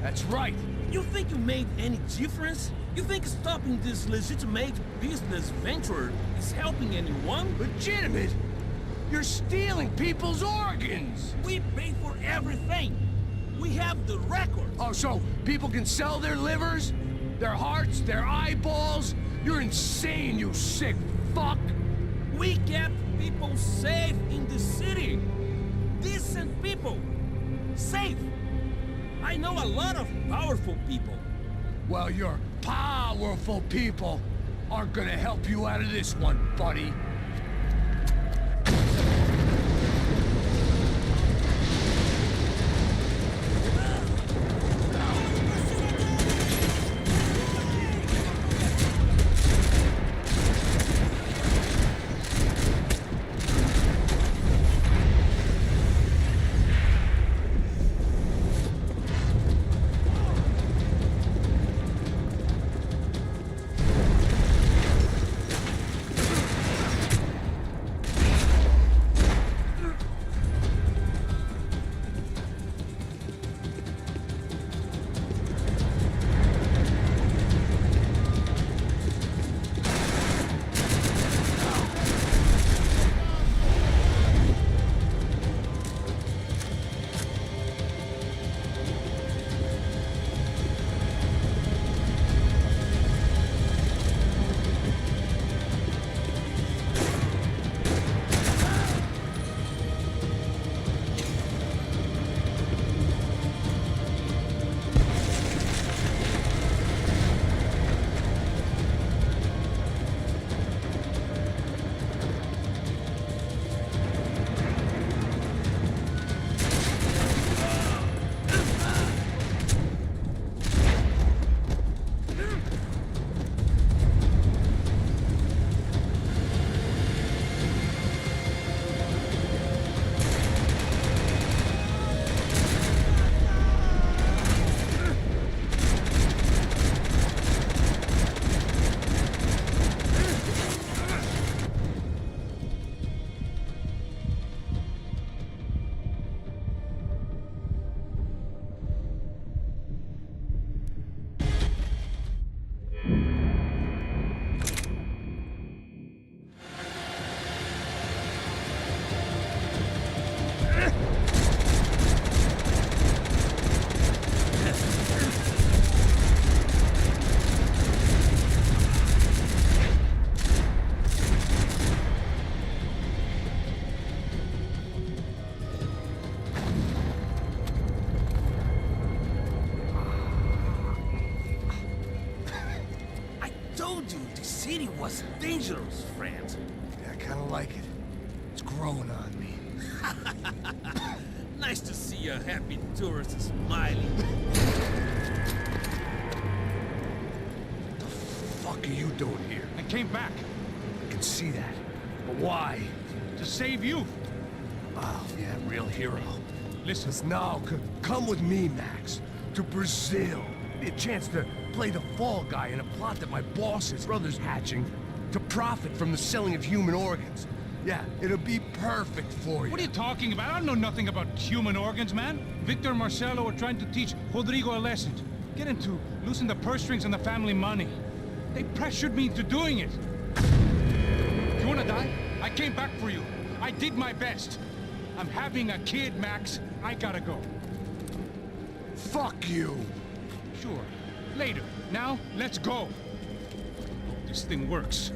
That's right. You think you made any difference? You think stopping this legitimate business venture is helping anyone? Legitimate? You're stealing people's organs! We pay for everything. We have the records. Oh, so people can sell their livers, their hearts, their eyeballs, You're insane, you sick fuck! We kept people safe in the city. Decent people. Safe. I know a lot of powerful people. Well, your powerful people aren't gonna help you out of this one, buddy. Was dangerous, friend. Yeah, I kinda like it. It's growing on me. Nice to see a happy tourist smiling. What the fuck are you doing here? I came back. I can see that. But why? To save you. Oh, yeah, real hero. Listen. Now, come with me, Max. To Brazil. A chance to play the fall guy in a plot that my boss's brother's hatching to profit from the selling of human organs. Yeah, it'll be perfect for you. What are you talking about? I don't know nothing about human organs, man. Victor and Marcelo are trying to teach Rodrigo a lesson. Get him to loosen the purse strings on the family money. They pressured me into doing it. You wanna die? I came back for you. I did my best. I'm having a kid, Max. I gotta go. Fuck you. Sure. Later. Now, let's go. Hope this thing works.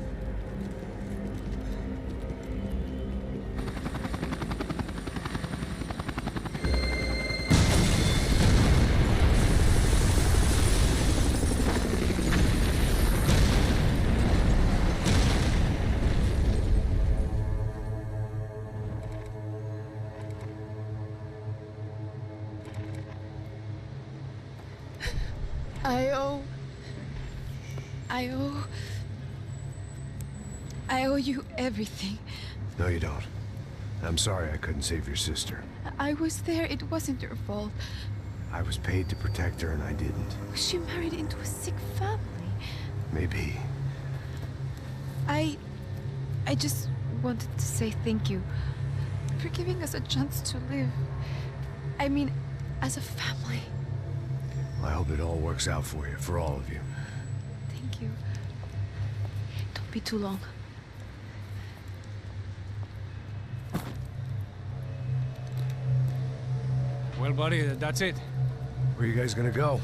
I owe you everything. No, you don't. I'm sorry I couldn't save your sister. I was there. It wasn't your fault. I was paid to protect her and I didn't. She married into a sick family. Maybe. I just wanted to say thank you for giving us a chance to live. I mean, as a family. I hope it all works out for you, for all of you. Thank you. Don't be too long. Well, buddy, that's it. Where are you guys gonna go?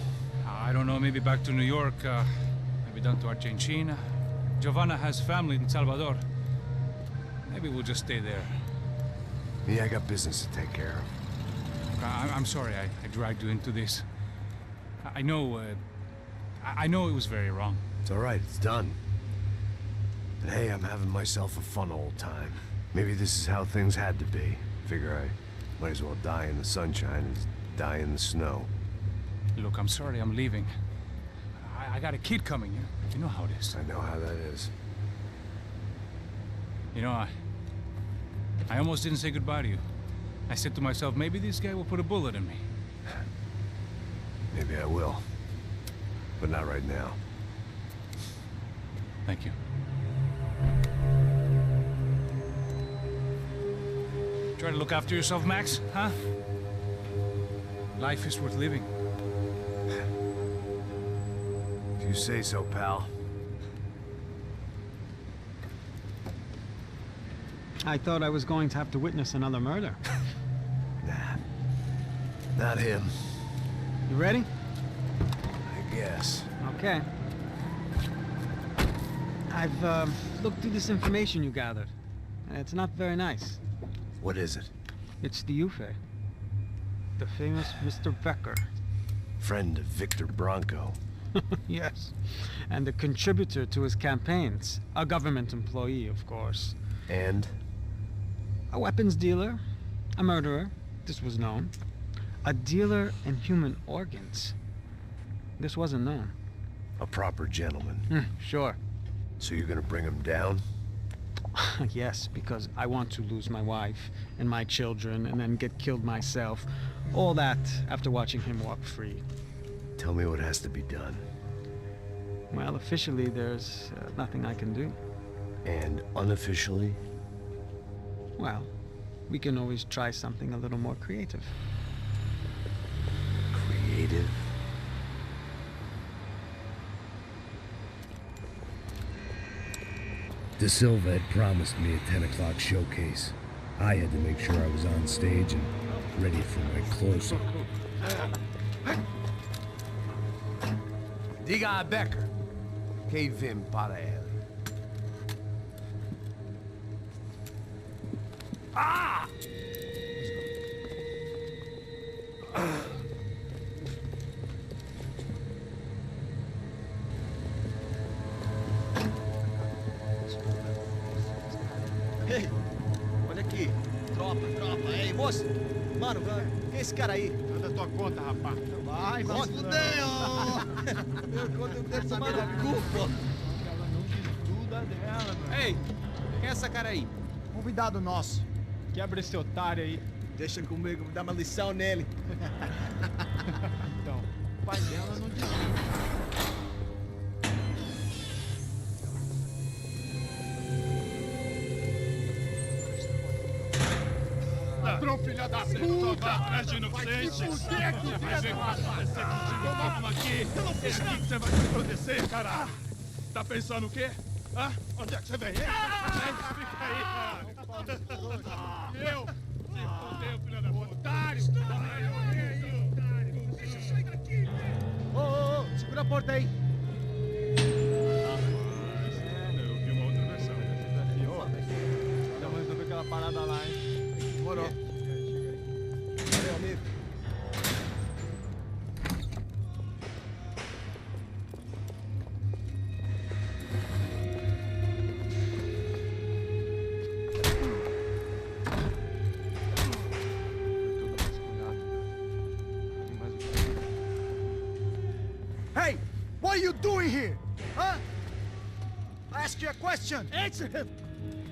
I don't know, maybe back to New York, maybe down to Argentina. Giovanna has family in Salvador. Maybe we'll just stay there. Yeah, I got business to take care of. I'm sorry I dragged you into this. I know it was very wrong. It's all right, it's done. But hey, I'm having myself a fun old time. Maybe this is how things had to be. Figure I might as well die in the sunshine as die in the snow. Look, I'm sorry I'm leaving. I got a kid coming, you know how it is. I know how that is. You know, I almost didn't say goodbye to you. I said to myself, maybe this guy will put a bullet in me. Maybe I will. But not right now. Thank you. Try to look after yourself, Max, huh? Life is worth living. If you say so, pal. I thought I was going to have to witness another murder. Nah. Not him. You ready? I guess. Okay. I've looked through this information you gathered, and it's not very nice. What is it? It's the Ufe. The famous Mr. Becker. Friend of Victor Bronco. Yes. And a contributor to his campaigns. A government employee, of course. And? A weapons dealer. A murderer. This was known. A dealer in human organs. This wasn't known. A proper gentleman. Sure. So you're gonna bring him down? Yes, because I want to lose my wife and my children and then get killed myself. All that after watching him walk free. Tell me what has to be done. Well, officially there's nothing I can do. And unofficially? Well, we can always try something a little more creative. Creative? De Silva had promised me a 10 o'clock showcase. I had to make sure I was on stage and ready for my close-up. Diga a Becker que vem para ele. Ah! Ei, olha aqui. Tropa. Ei, moço. Mano, quem é esse cara aí? Manda tua conta, rapaz. Vai se fuder, ó. Meu conta eu quero tomar no cu, pô. Ela não desgruda dela, mano. Ei, quem é essa cara aí? Convidado nosso. Quebra esse otário aí. Deixa comigo, vou dar uma lição nele. Então, o pai dela não desgruda. Ladrão, filha da puta! Atrás de inocente! Fuder aqui, vai ver o que vai acontecer contigo mesmo aqui! Eu não fiz nada! O que você vai acontecer, cara? Tá pensando o quê? Hã? Onde é que você vem? Fica aí, cara! Eu? Se fodeu, filha da puta! Otário! Deixa eu sair daqui! Ô, segura a porta aí! Eu vi uma outra versão. Vamos resolver aquela parada lá, hein? Demorou. Valeu, amigo. Hey, what are you doing here? Huh? I asked you a question. Answer him.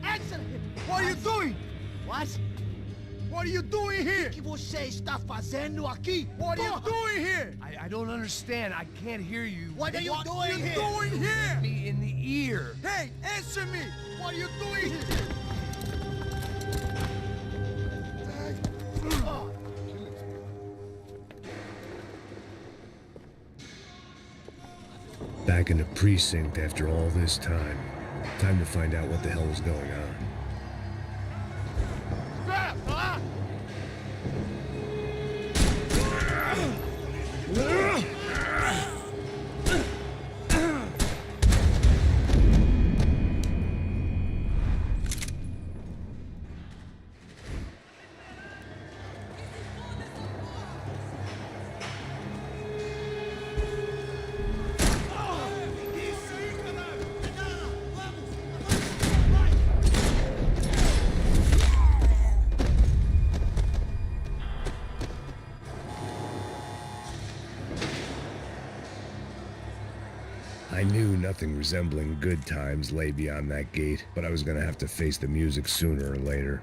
Answer him. What are you doing? What? What are you doing here? O que você está fazendo aqui? What are you doing here? I don't understand. I can't hear you. What are you doing here? Doing here? Me in the ear. Hey, answer me. What are you doing here? Back in the precinct after all this time. Time to find out what the hell is going on. I knew nothing resembling good times lay beyond that gate, but I was gonna have to face the music sooner or later.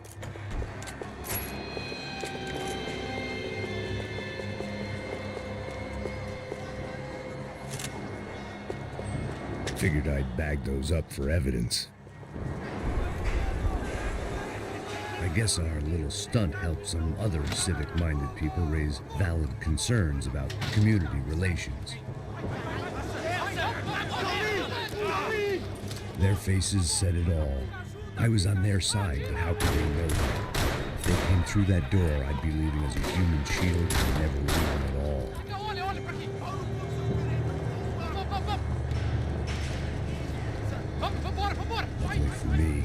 Figured I'd bag those up for evidence. I guess our little stunt helped some other civic-minded people raise valid concerns about community relations. Their faces said it all. I was on their side, but how could they know that? If they came through that door, I'd be leaving as a human shield and never leaving at all. Luckily for me,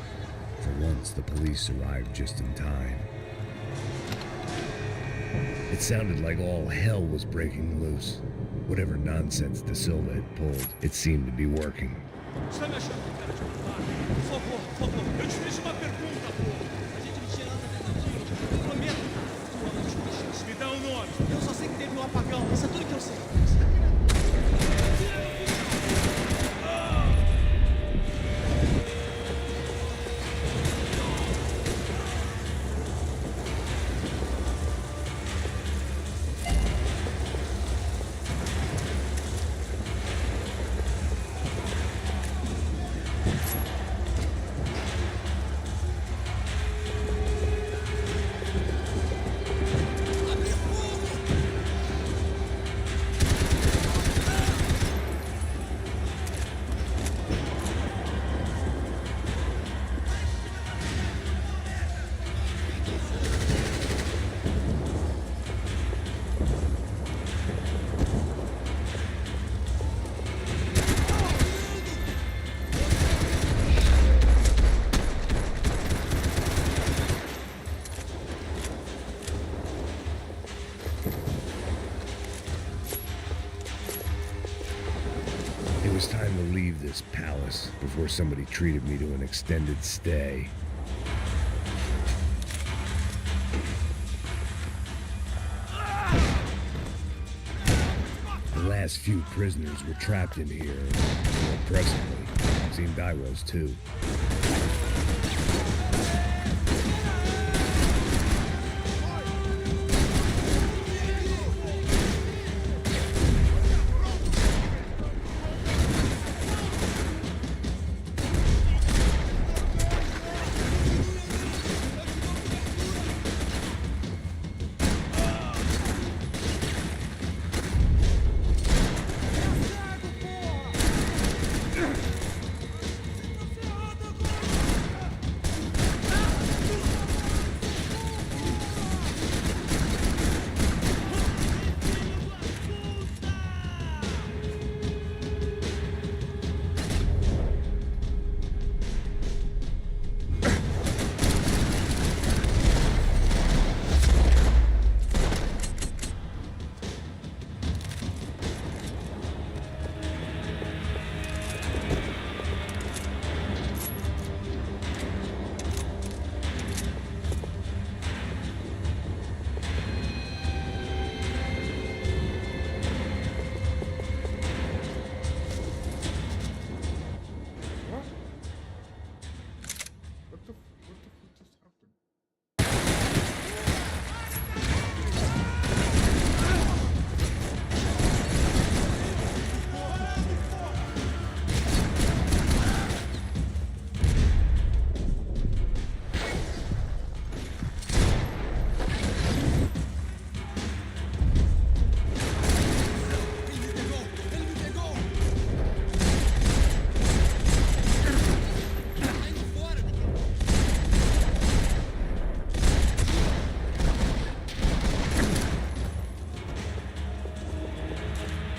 for once the police arrived just in time. It sounded like all hell was breaking loose. Whatever nonsense De Silva had pulled, it seemed to be working. Está me achando que cara de otário? Por favor, por favor, eu te fiz uma pergunta, pô. A gente me tirando tentativo. Eu prometo. Tua última chance. Me dá um nome. Eu só sei que teve um apagão. Isso é tudo que eu sei. It was time to leave this palace before somebody treated me to an extended stay. The last few prisoners were trapped in here. More presently, seemed I was too.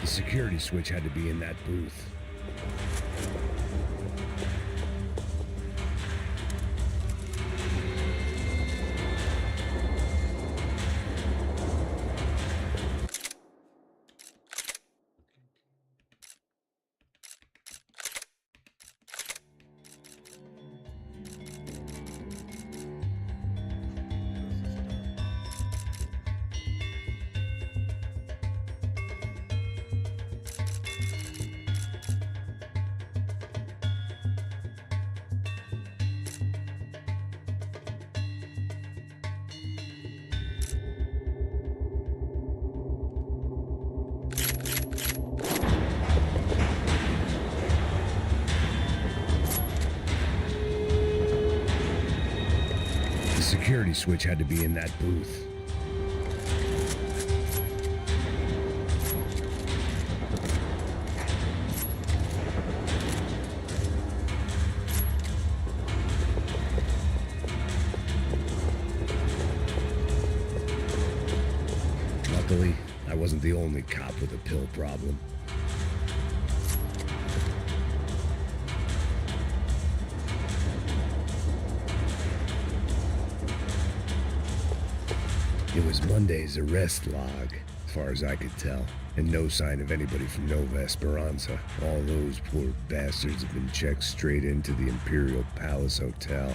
The security switch had to be in that booth. security switch had to be in that booth. Luckily, I wasn't the only cop with a pill problem. It was Monday's arrest log, as far as I could tell, and no sign of anybody from Nova Esperanza. All those poor bastards have been checked straight into the Imperial Palace Hotel.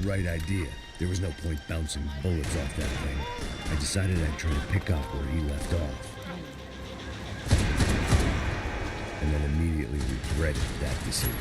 Right idea. There was no point bouncing bullets off that thing. I decided I'd try to pick up where he left off. And then immediately regretted that decision.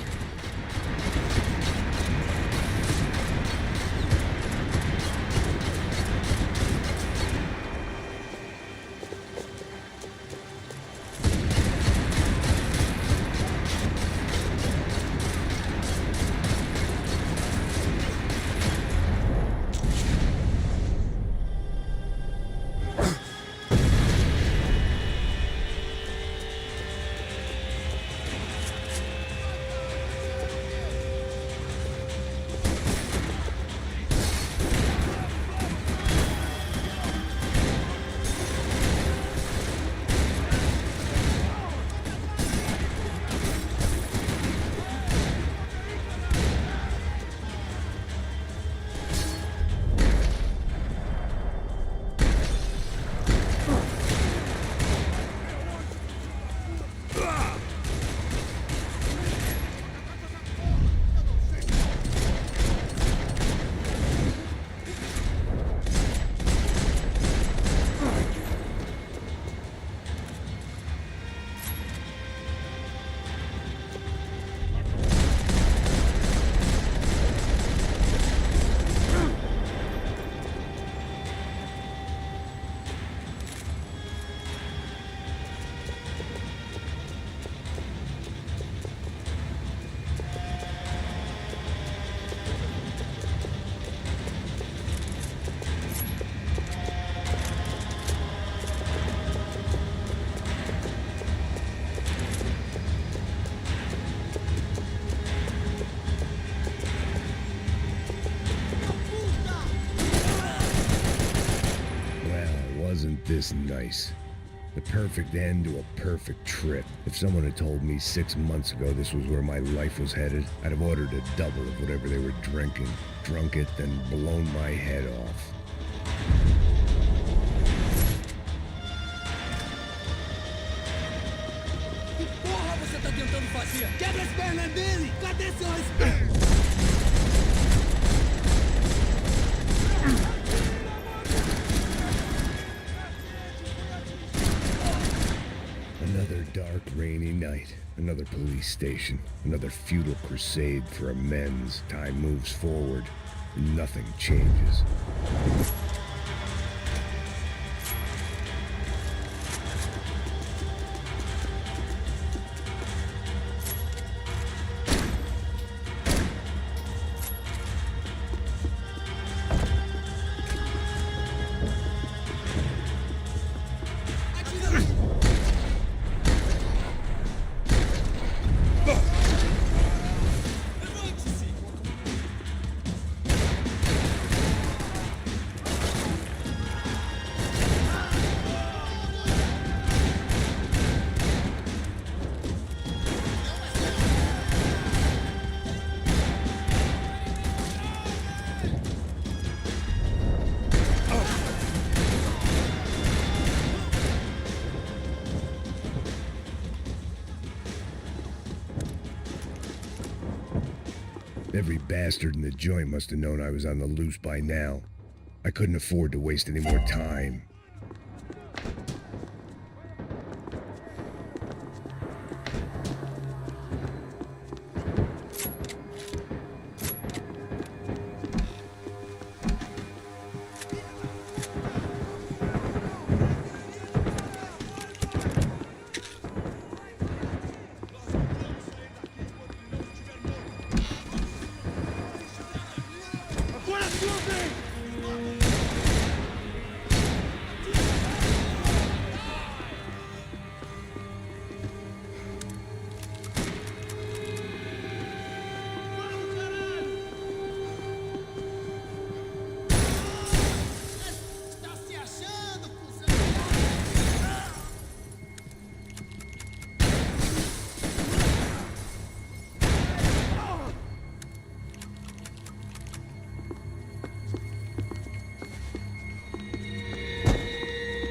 Wasn't this nice? The perfect end to a perfect trip. If someone had told me 6 months ago this was where my life was headed, I'd have ordered a double of whatever they were drinking, drunk it, then blown my head off. Que porra você tá tentando fazer? Quebra as pernas dele! Cadê seu respeito? Another dark, rainy night. Another police station. Another futile crusade for amends. Time moves forward, and nothing changes. Every bastard in the joint must have known I was on the loose by now. I couldn't afford to waste any more time.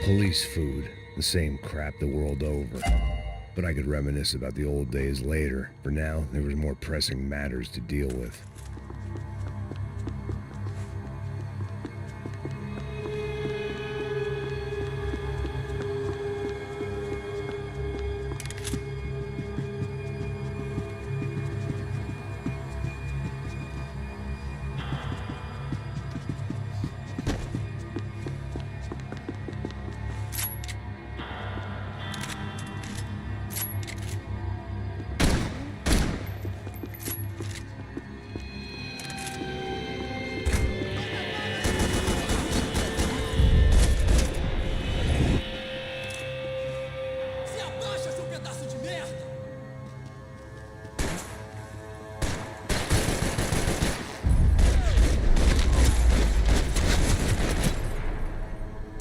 Police food, the same crap the world over. But I could reminisce about the old days later. For now, there was more pressing matters to deal with.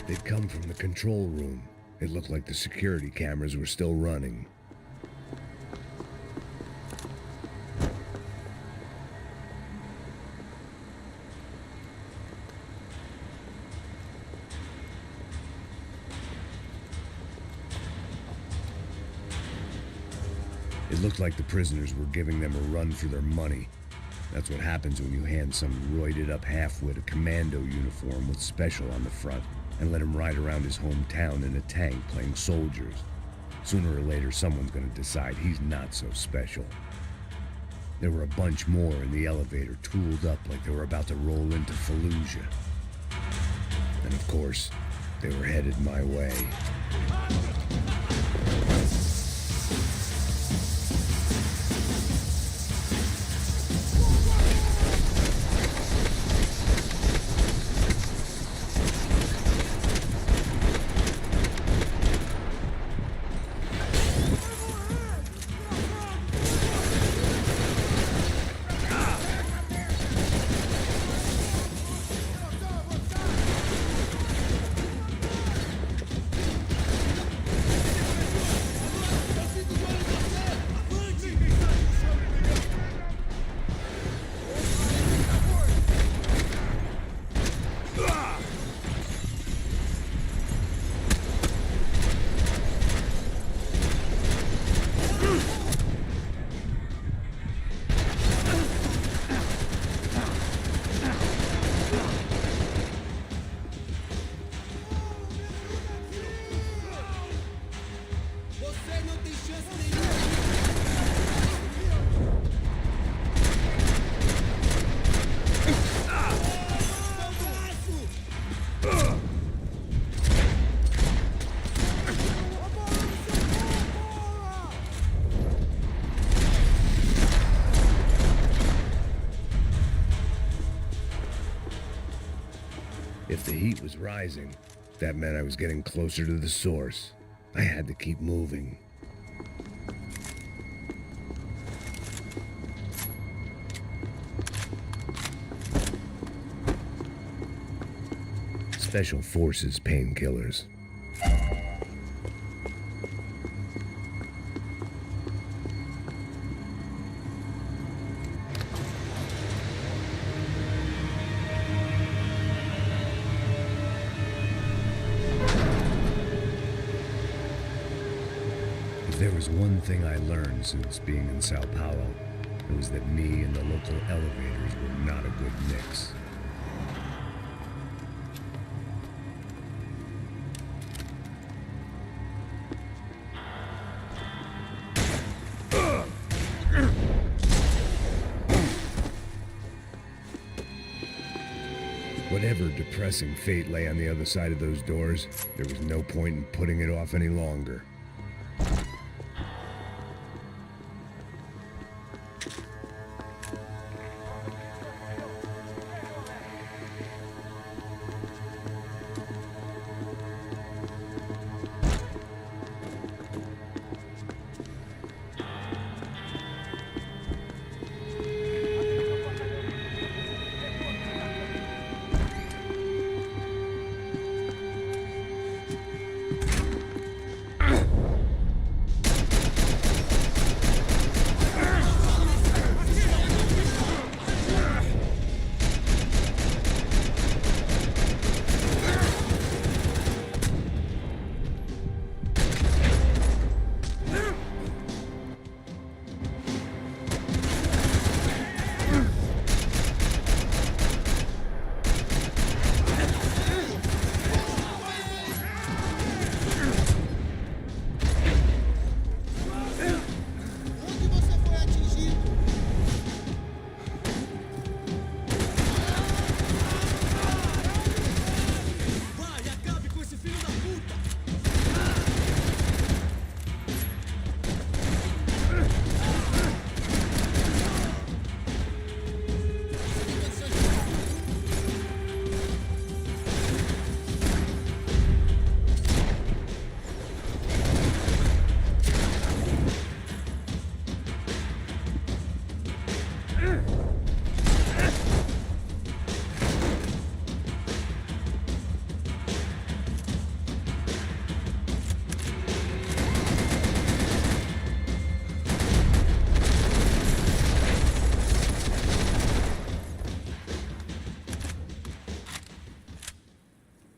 They'd come from the control room. It looked like the security cameras were still running. It looked like the prisoners were giving them a run for their money. That's what happens when you hand some roided-up halfwit a commando uniform with special on the front and let him ride around his hometown in a tank playing soldiers. Sooner or later, someone's gonna decide he's not so special. There were a bunch more in the elevator, tooled up like they were about to roll into Fallujah. And of course, they were headed my way. If the heat was rising, that meant I was getting closer to the source. I had to keep moving. Special Forces painkillers. If there was one thing I learned since being in São Paulo, it was that me and the local elevators were not a good mix. Whatever depressing fate lay on the other side of those doors, there was no point in putting it off any longer.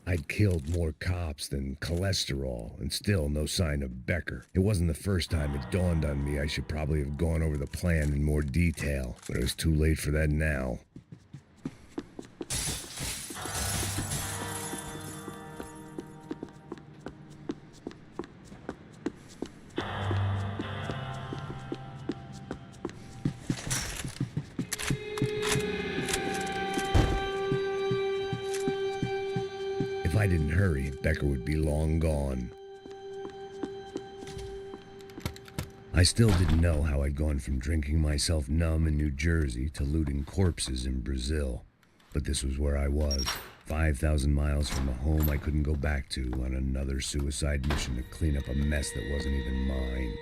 I'd killed more cops than cholesterol, and still no sign of Becker. It wasn't the first time it dawned on me I should probably have gone over the plan in more detail, but it was too late for that now. If I didn't hurry, Becker would be long gone. I still didn't know how I'd gone from drinking myself numb in New Jersey to looting corpses in Brazil. But this was where I was, 5,000 miles from a home I couldn't go back to, on another suicide mission to clean up a mess that wasn't even mine.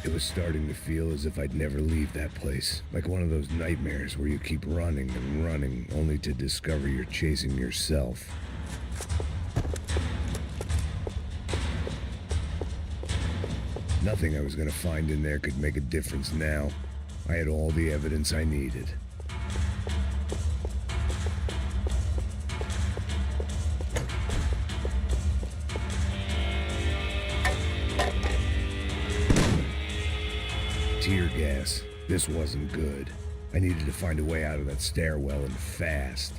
It was starting to feel as if I'd never leave that place, like one of those nightmares where you keep running and running, only to discover you're chasing yourself. Nothing I was gonna find in there could make a difference now. I had all the evidence I needed. Tear gas. This wasn't good. I needed to find a way out of that stairwell, and fast.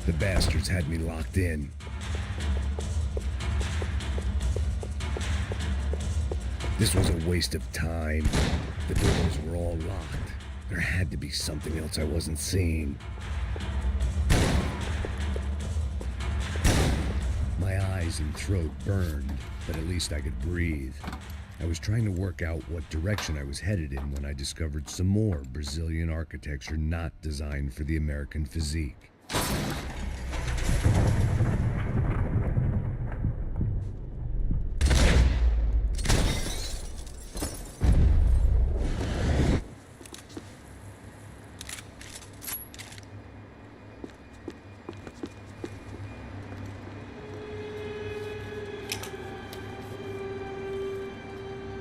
The bastards had me locked in. This was a waste of time. The doors were all locked. There had to be something else I wasn't seeing. My eyes and throat burned, but at least I could breathe. I was trying to work out what direction I was headed in when I discovered some more Brazilian architecture not designed for the American physique.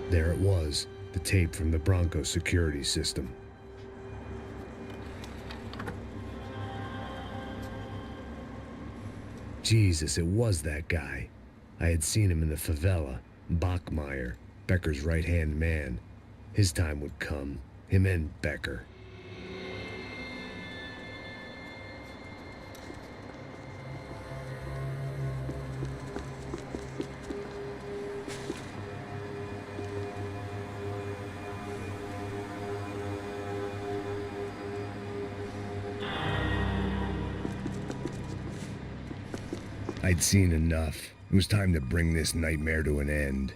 There it was, the tape from the Bronco security system. Jesus, it was that guy. I had seen him in the favela, Bachmeyer, Becker's right-hand man. His time would come, him and Becker. I'd seen enough. It was time to bring this nightmare to an end.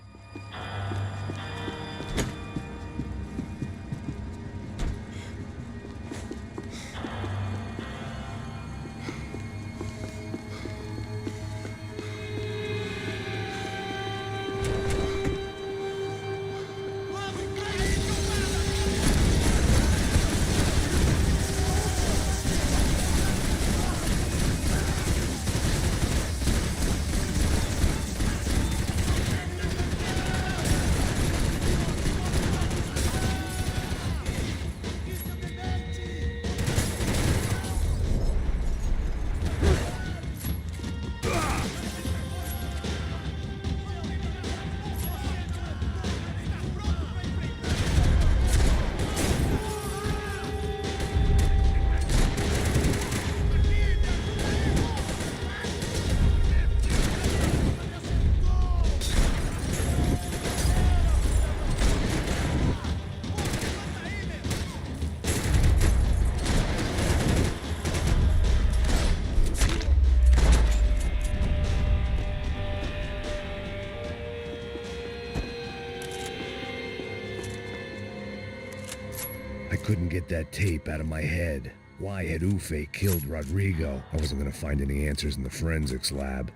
couldn't get that tape out of my head. Why had Ufe killed Rodrigo? I wasn't gonna find any answers in the forensics lab.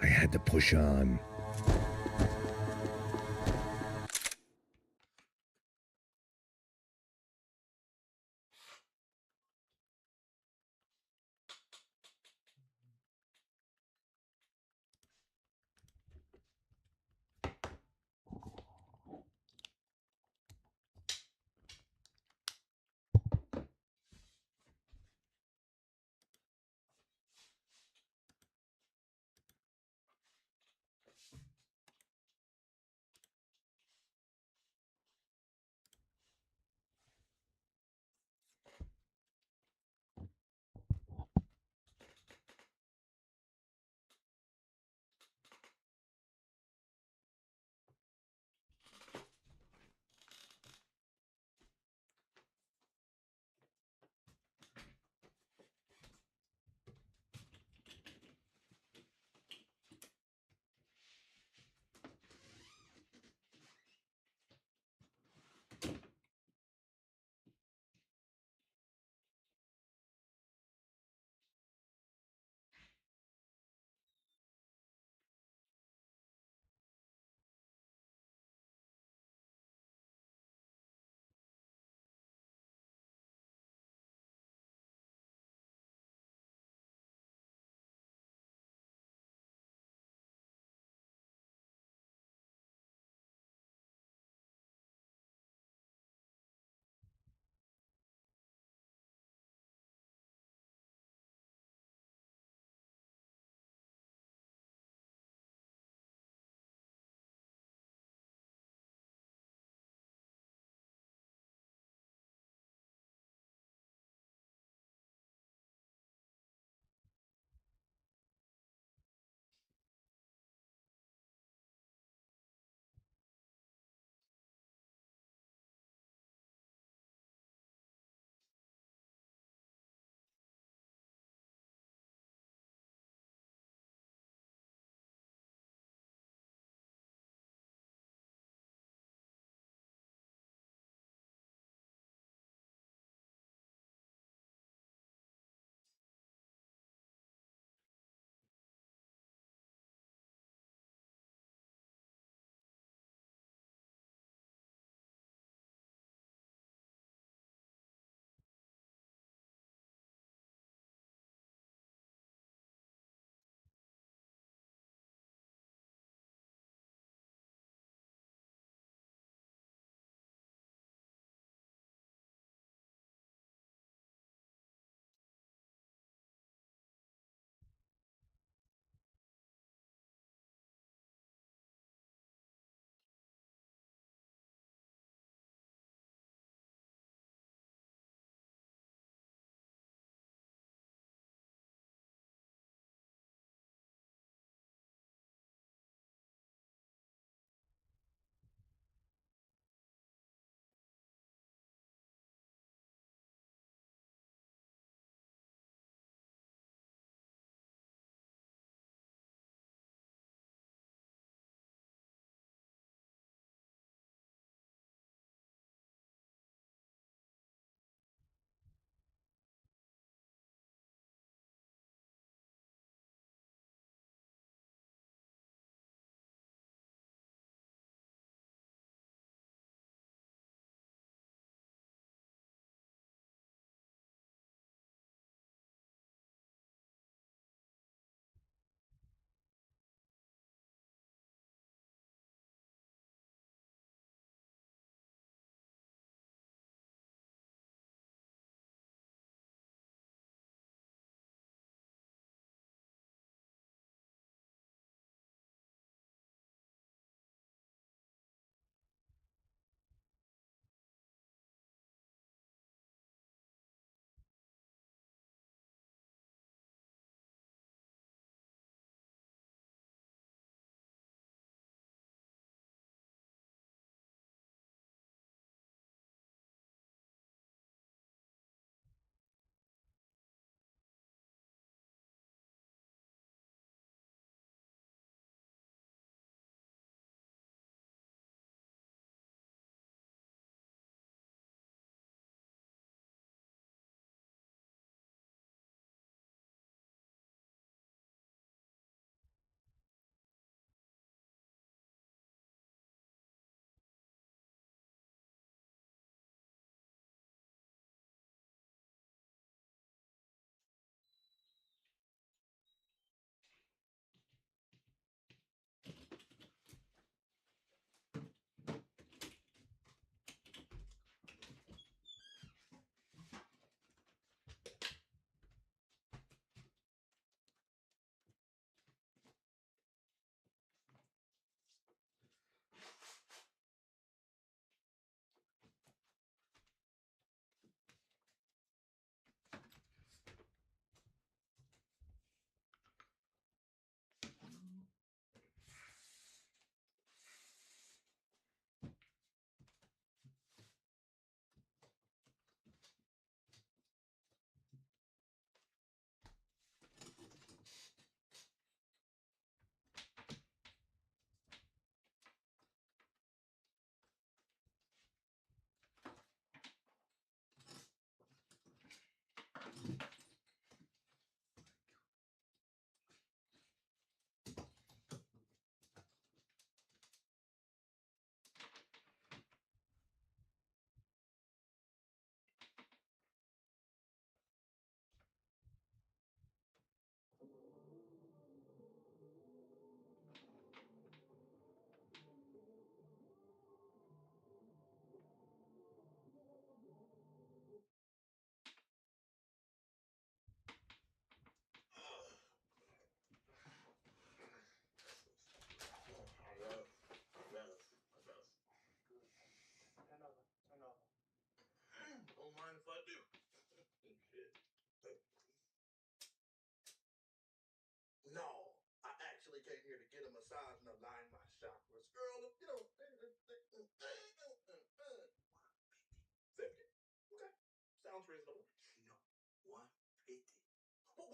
I had to push on.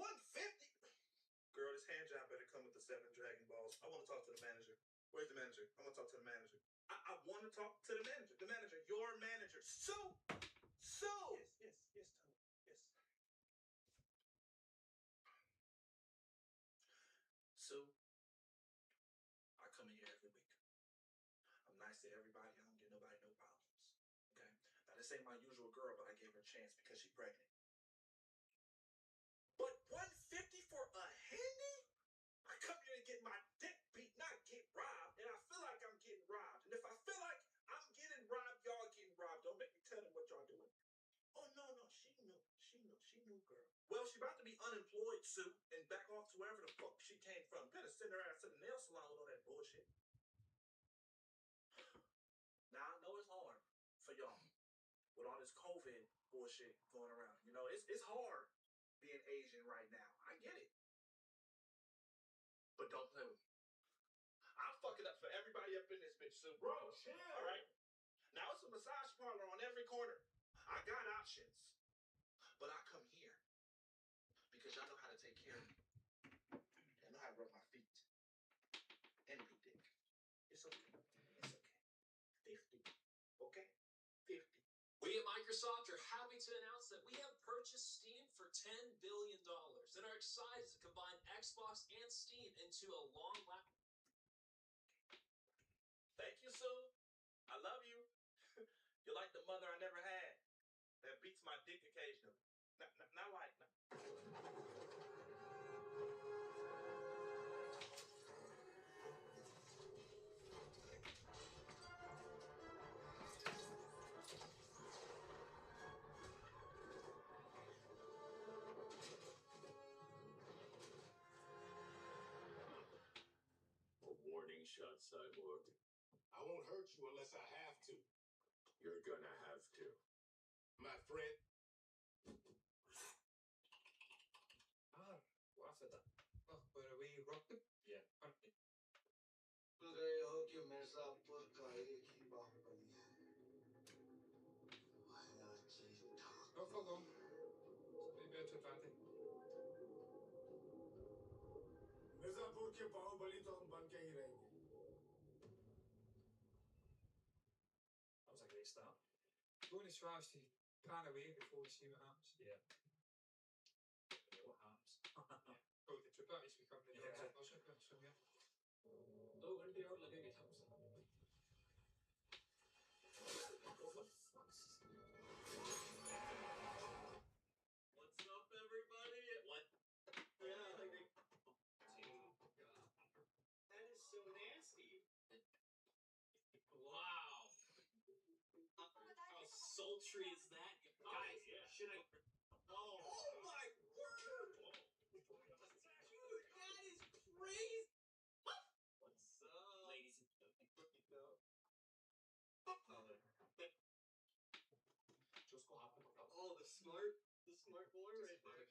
150? Girl, this hand job better come with the 7 Dragon Balls. I want to talk to the manager. Where's the manager? I want to talk to the manager. I want to talk to the manager. The manager, your manager. So. Yes, Tony. Yes. So, I come in here every week. I'm nice to everybody. I don't give nobody no problems. Okay? Now, this ain't my usual girl, but I gave her a chance because she's pregnant. But 150 for a handy? I come here to get my dick beat, not get robbed. And I feel like I'm getting robbed. And if I feel like I'm getting robbed, y'all getting robbed. Don't make me tell them what y'all doing. Oh, no. She knew, girl. Well, she about to be unemployed, Sue, and back off to wherever the fuck she came from. Better send her ass to the nail salon with all that bullshit. Now, I know it's hard for y'all with all this COVID bullshit going around. You know, it's hard being Asian right now. I get it. But don't play with me. I'm fucking up for everybody up in this bitch, Sue. Bro, chill. All right? Now, it's a massage parlor on every corner. I got options. But I come here because y'all know how to take care of me. Y'all know how to rub my feet. And be dick. It's okay. 50. Okay? 50. We at Microsoft are happy to announce that we have purchased Steam for $10 billion and are excited to combine Xbox and Steam into a long-lasting... Thank you, Sue. I love you. You're like the mother I never had that beats my dick occasionally. Not like... A warning shot, Cyborg. I won't hurt you unless I have to. You're gonna have to. My friend. What's that? Oh, where are we rocking? Yeah. गए हो कि मिर्जापुर का एक ही बाहुबली है Oh, hold on. Maybe I took that thing. Mirzapur के बाहुबली तो हम बन के ही रहेंगे. That was a great start. Go on his tries to pan away before we see what happens. Yeah. What happens? Oh, the trip out is becoming the so yeah. Oh, when they are looking at house. What's up, everybody? What? Yeah. That is so nasty. Wow. How sultry is that? Guys, should I... Oh my word! Dude, that is crazy! What's up? Ladies and gentlemen. Just go hop in the car. Oh, the smart boy right there.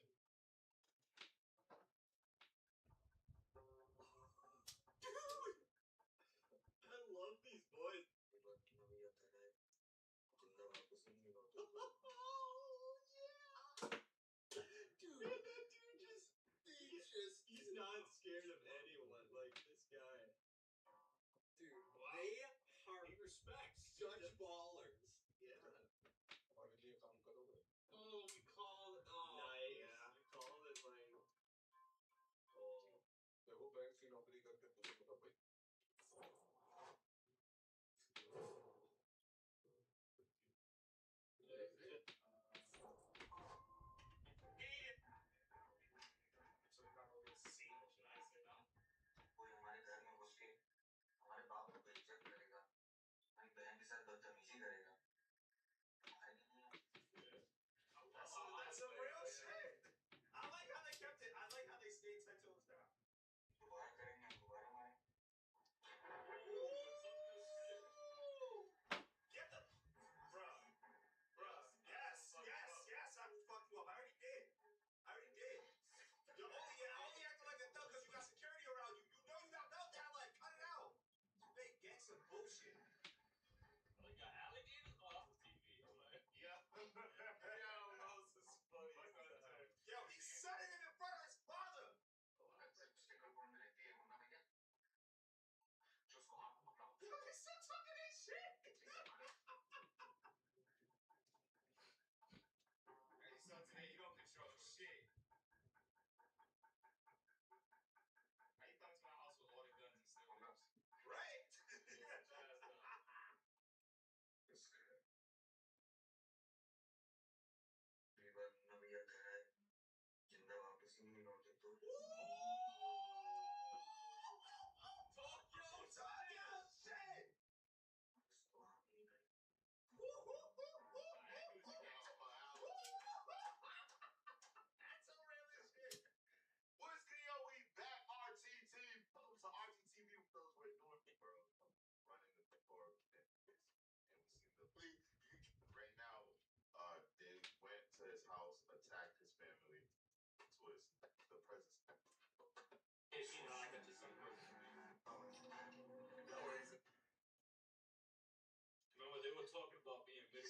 Dude! I love these boys. Oh, yeah! Dude, that dude he's not scared of anyone like this guy. Dude, wow. They are such ballers. Yeah. Oh, we called it. Oh, nice. Yeah. We called it like. Oh. वो bank की नौकरी करके तुझे पता भाई. कोई हमारे घर में घुस के हमारे बाप को बेइज्जत करेगा, हमारी बहन के साथ बदतमीजी करेगा,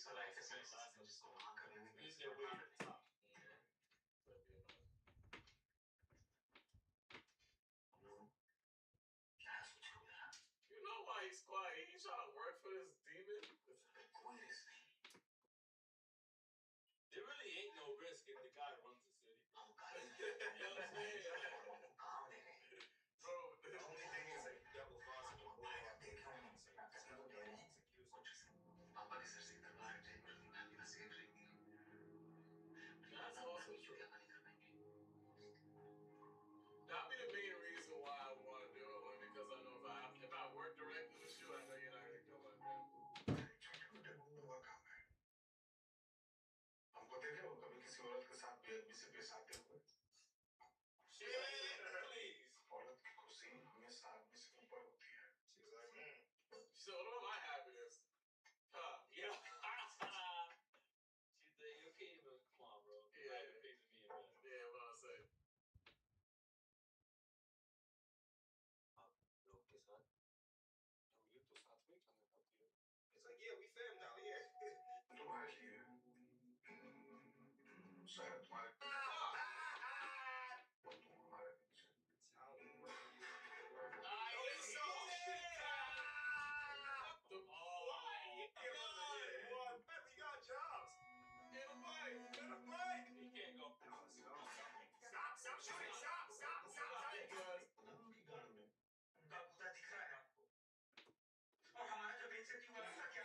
You know why he's quiet? He trying to work for this demon. There really ain't no risk if the guy runs the city. You know what I'm saying? Bro, the only thing is like double crossing the boy. That's also true. That'd be the main reason why I want to do it, only because I know if I work directly with you, I know you're not gonna kill my family. हमको देखे हो कभी किसी औरत के साथ बेअदबी से पेश आते हुए? Shit, please. औरत की खुशी हमेशा आदमी से ऊपर होती है. She's like, so what am I happiness? Huh? Yeah. She's like, you can't even come on, bro. Yeah. Yeah, what I'll say. It's like, yeah, we fam now, yeah. शायद तुम्हारे We got jobs. Get a bite. Get a bite. He can't go. Stop shooting. Stop. और हमारा जो बेइज्जती हुआ उसका क्या?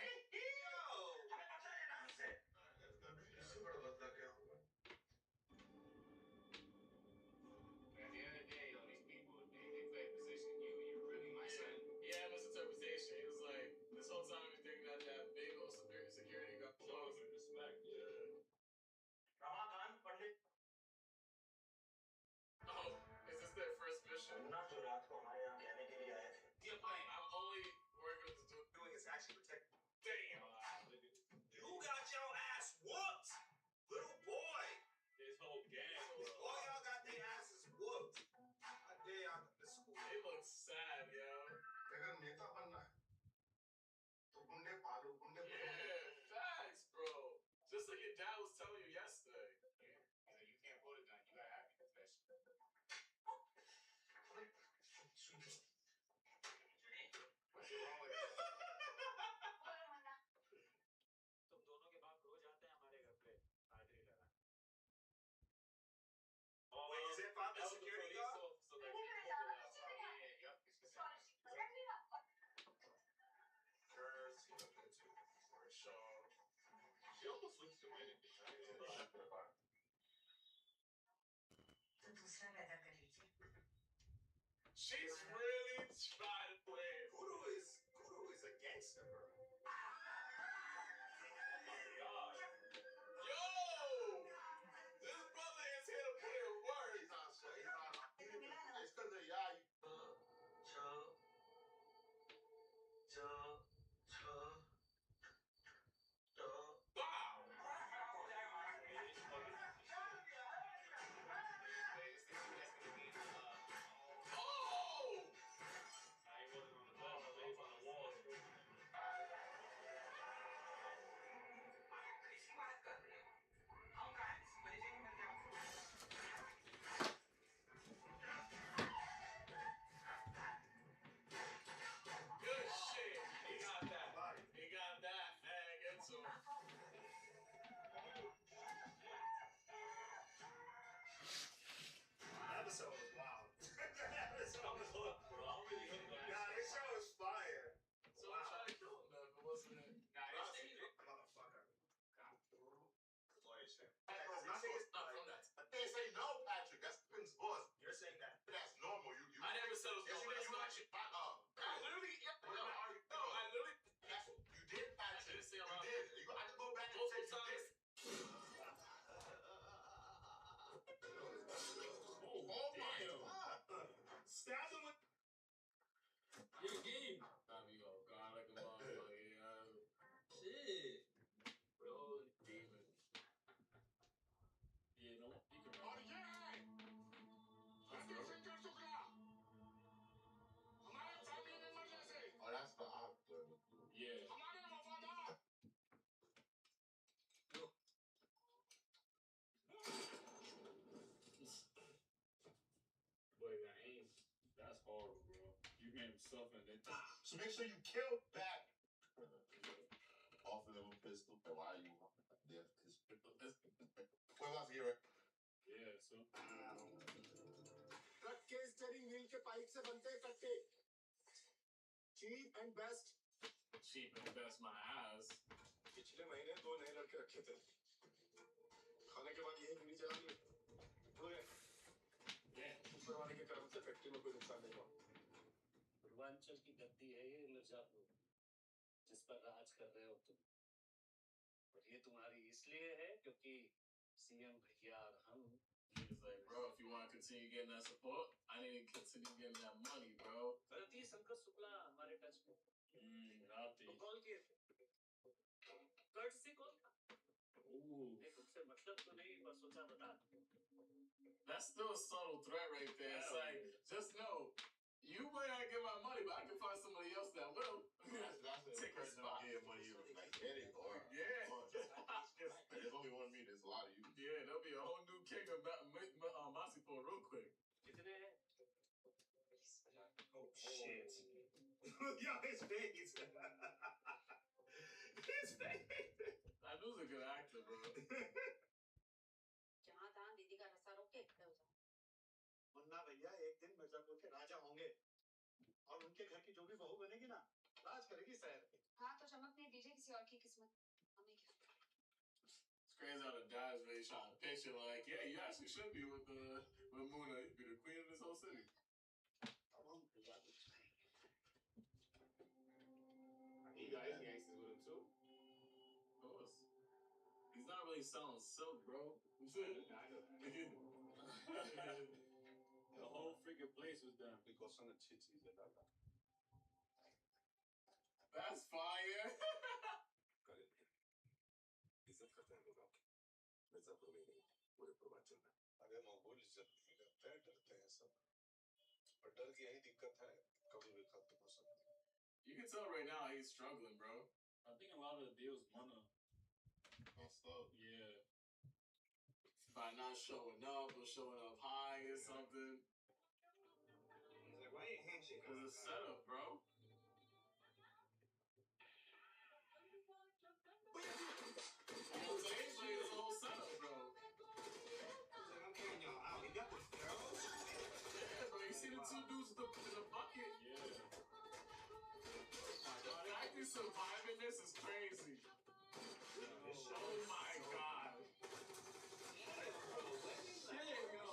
हमें बदला लेना हमसे. इससे बड़ा बदला क्या होगा? At the end of the day, though, these people, they play a position you, and you're really my son. Yeah, misinterpretation. He was like, this whole time we think that big old security got close and respect. Yeah. Ramakant Pandit. Oh, is this their first mission? ना जो रात को हमारे यहाँ कहने के लिए आए थे. Yeah, I'm only working to doing is actually protect. Damn. You got your ass whooped, little boy. This whole gang. All y'all got their asses whooped. They look sad, yo. अगर नेता बनना है, तो गुंडे पालो, गुंडे. Yeah, facts, bro. Just like your dad was telling you yesterday. Yeah, you can't put it down. You gotta have your confession. What's wrong with it? तुम दोनों के बाप रोज आते हैं हमारे घर पे पादरी लगा. Wait, is it about the security guard? So like, Curse, for a show. She almost looks too many. She's really trying to play. Guru is a gangster, bro. Oh my god. Yo! This brother is here to put in work. He's not sure. It's because of y'all. Oh! stuff and they So make sure you kill back. Off of them pistol. Why are you there? What was here? Yeah, so truck के steering wheel के pipe से बनते हैं कट्टे cheap and best cheap and best my ass. पिछले महीने 2 नए लड़के रखे थे खाने के बाद यही बीड़ी चला ली हो गए ऊपर वाले के कर्म से फैक्ट्री में कोई नुकसान नहीं हुआ पूर्वांचल की गद्दी है ये मिर्जापुर जिस पर राज कर रहे हो तुम और ये तुम्हारी इसलिए है क्योंकि सीएम भैया और हम He's like, bro, if you want to continue getting that support, I need to continue getting that money, bro. गलती संकट शुक्ला हमारे टच में तो कॉल किए कर्ट से कॉल था तुमसे मतलब तो नहीं पर सोचा बता That's still a subtle threat right there. It's like, just know, you might not get my money, but I can find somebody else that will. That's Take a spot. Get money, you like get it or Yeah. There's only one me. There's a lot of you. Yeah, there'll be a whole new king of Masipur real quick. कितने हैं Oh shit! Yeah, his face. His face. That dude's a good actor, bro. जहाँ तहाँ दीदी का रास्ता रोक के खड़े हो जाओ मुन्ना भैया एक दिन मिर्जापुर के राजा होंगे और उनके घर की जो भी बहू बनेगी ना राज करेगी शहर पे हाँ तो चमकने दीजिए किसी और की किस्मत हमें क्या It's crazy how the dad's really trying to picture like, yeah, you actually should be with Muna. You'd be the queen of this whole city. He got his gangsters with him too. Of course. He's not really selling silk, bro. I know. The whole freaking place was done. Because some of the chitties and that. That's fire. इज्जत करते हैं लोग आपकी मिर्जापुर में नहीं पूरे पूर्वांचल में अगर मकबूल इज्जत नहीं करते हैं डरते हैं सब और डर की यही दिक्कत है कभी भी खत्म हो सकती है You can tell right now he's struggling, bro. I think a lot of the deals wanna messed up. Yeah. By not showing up or showing up high or something. He's like, why ain't handshake? Cause it's set up, bro. You know what I'm saying? It's a whole setup, bro. Yeah, bro, you see the two dudes in the bucket? Yeah. The acting surviving this is crazy. Oh my god. Shit, yo.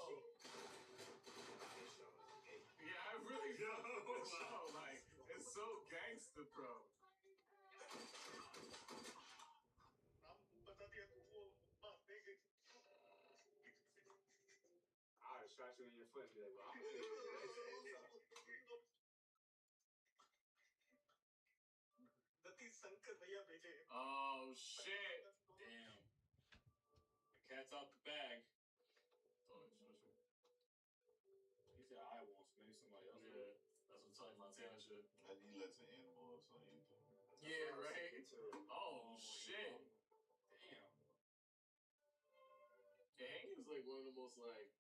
Yeah, I really love this show. Like, it's so gangster, bro. I'll shot you in your foot and be like, well, Oh shit! Damn. The cat's out the bag. He said I won't, maybe somebody else. Yeah, that's what Tony Montana should. And he lets an animal or something. Yeah, right? Oh shit! Damn. Yeah, Hanky's like one of the most like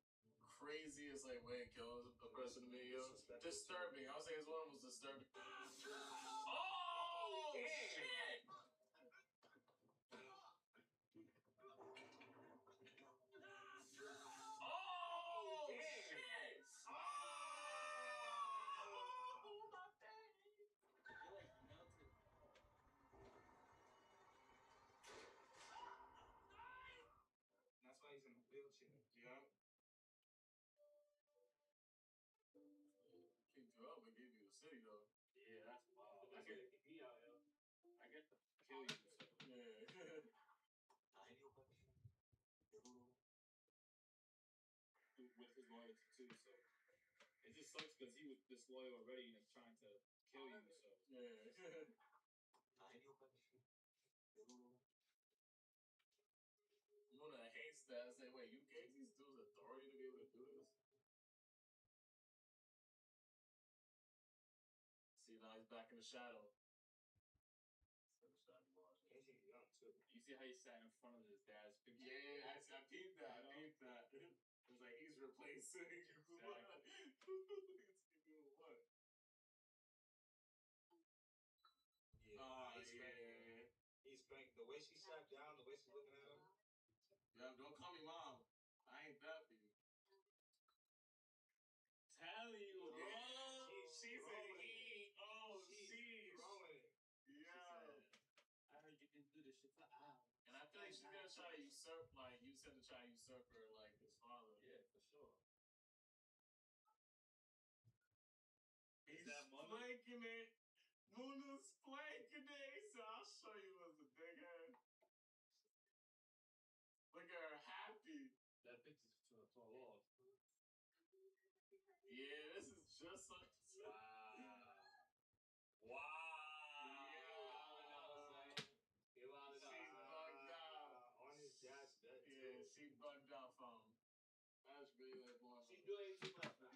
craziest like way of killing a person to me, yo. Disturbing. I would say it's one of the most disturbing. Oh shit! Oh shit! Oh my baby! That's why he's in a wheelchair. Yeah. Kicked you out, but gave you the city though. Yeah, that's wild. I get to be out here. I get to kill you. So. Yeah. With his loyalty too, so it just sucks because he was disloyal already and trying to kill you. So Yeah. Muna hates that. I say, wait, you gave these dudes authority to be able to do this? See, now he's back in the shadow. you see how he sat in front of his dad's picture? Yeah, I peeped that. I peeped that. It's like he's replacing. What? she sat down, the way she looking at him. Yo, don't call me mom. I ain't that for you. Tell you, Yeah, she said he. Oh, she's throwing it. Yeah. I heard you can do this shit for hours. And I feel like she's gonna try to usurp, like, you said to try to usurp her, like, his father. Yeah, for sure. He's flanking it. Muna's flanking it. He said, I'll show you as a dickhead. Look at her happy. That picture's gonna fall off. Yeah, this is just like. Wow. Yeah. He wilded out, She bugged out. On his dad's bed, Yeah, too. she bugged out from him. That's really like more. She's doing too much, man.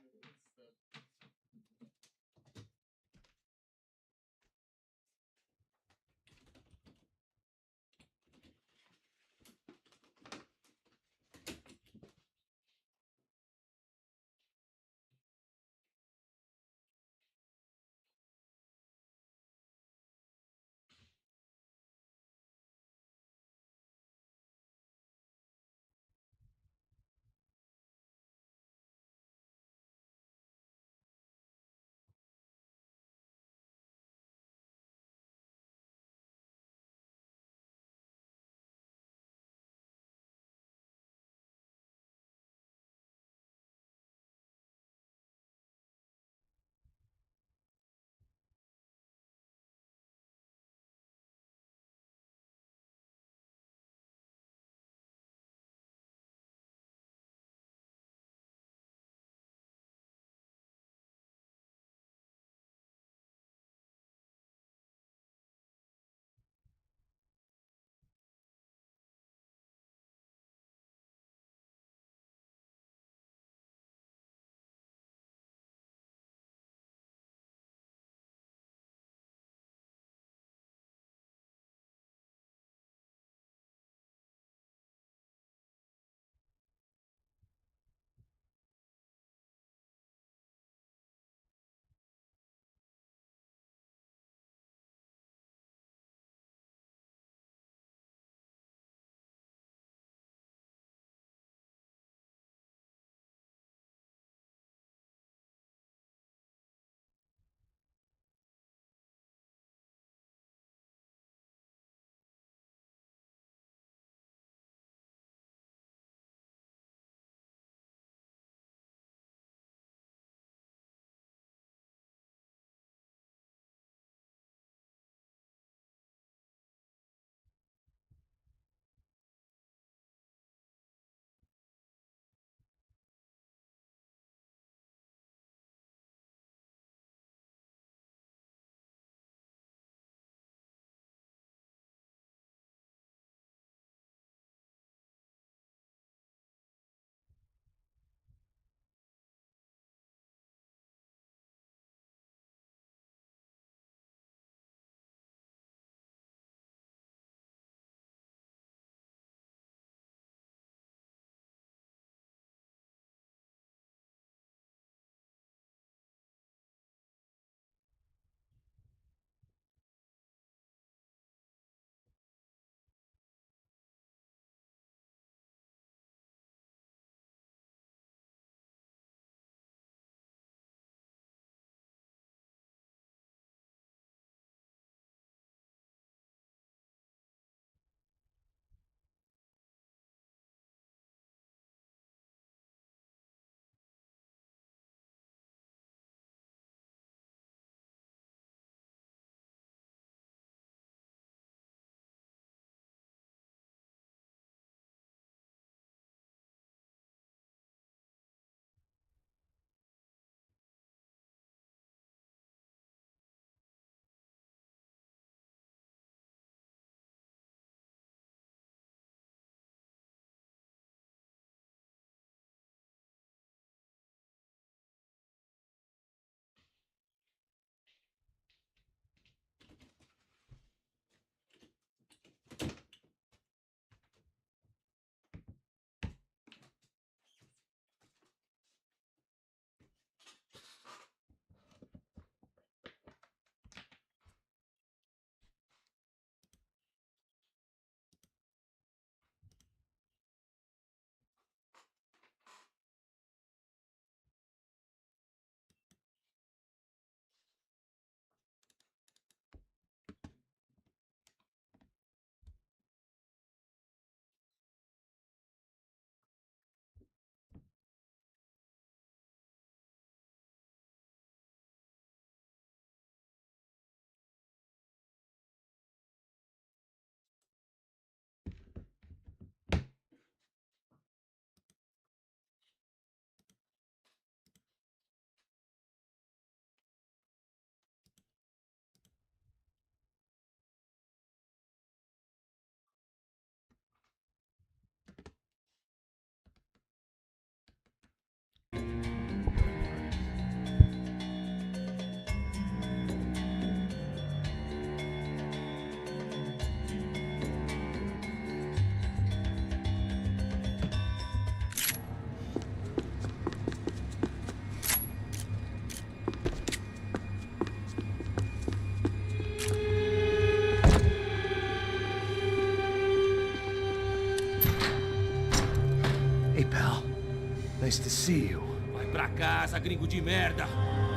Nice to see you. Vai pra casa, gringo de merda.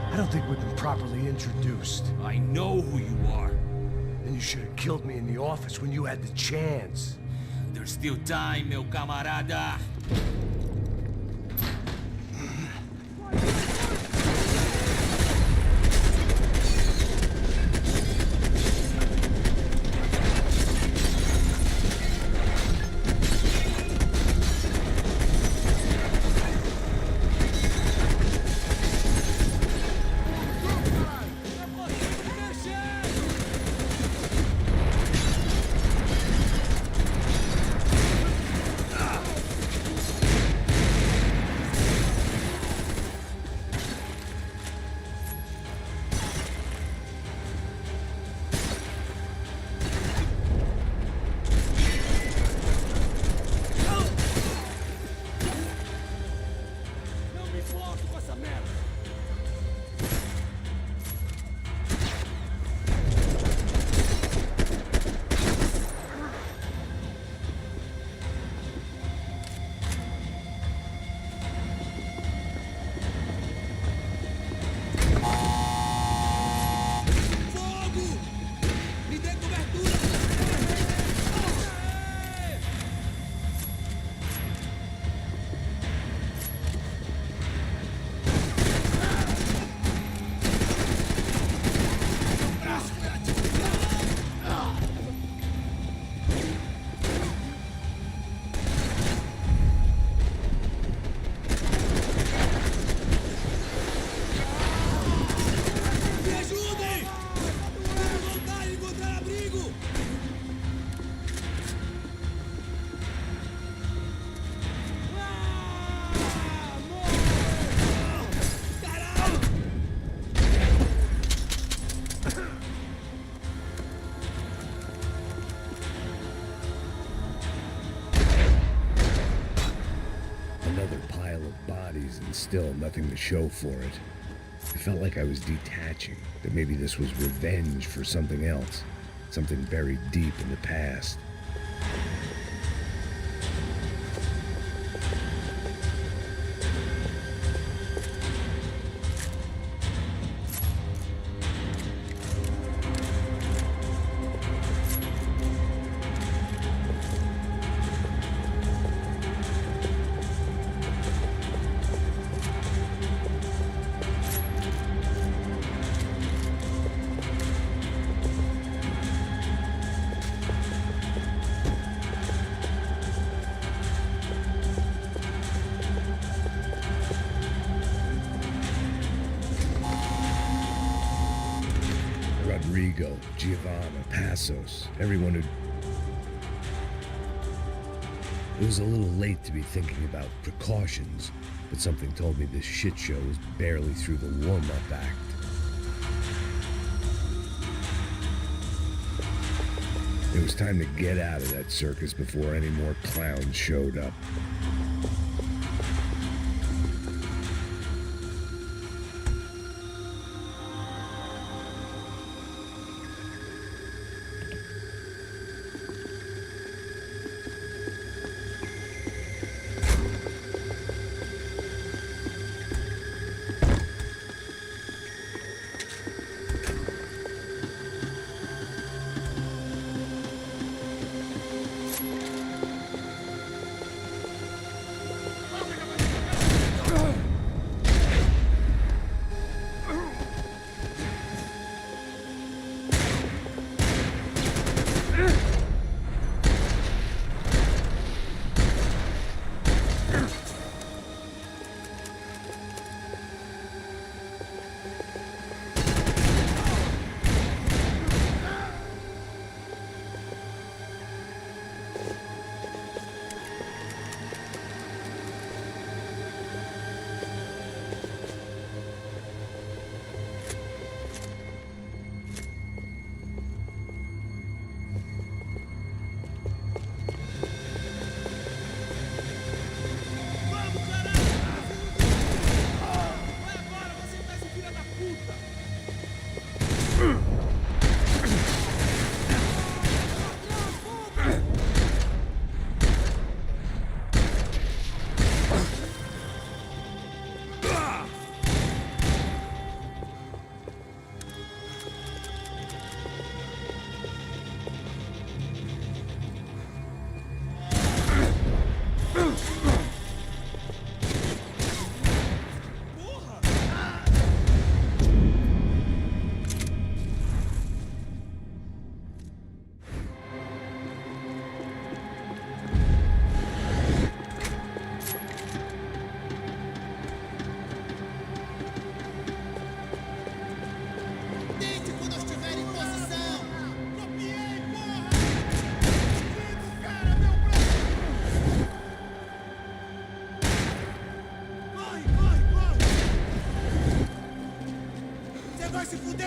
I don't think we've been properly introduced. I know who you are. Then you should have killed me in the office when you had the chance. There's still time, meu camarada. And still nothing to show for it. It felt like I was detaching, that maybe this was revenge for something else, something buried deep in the past. Rodrigo, Giovanna, Passos, everyone who... It was a little late to be thinking about precautions, but something told me this shit show was barely through the warm-up act. It was time to get out of that circus before any more clowns showed up.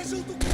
vai junto com...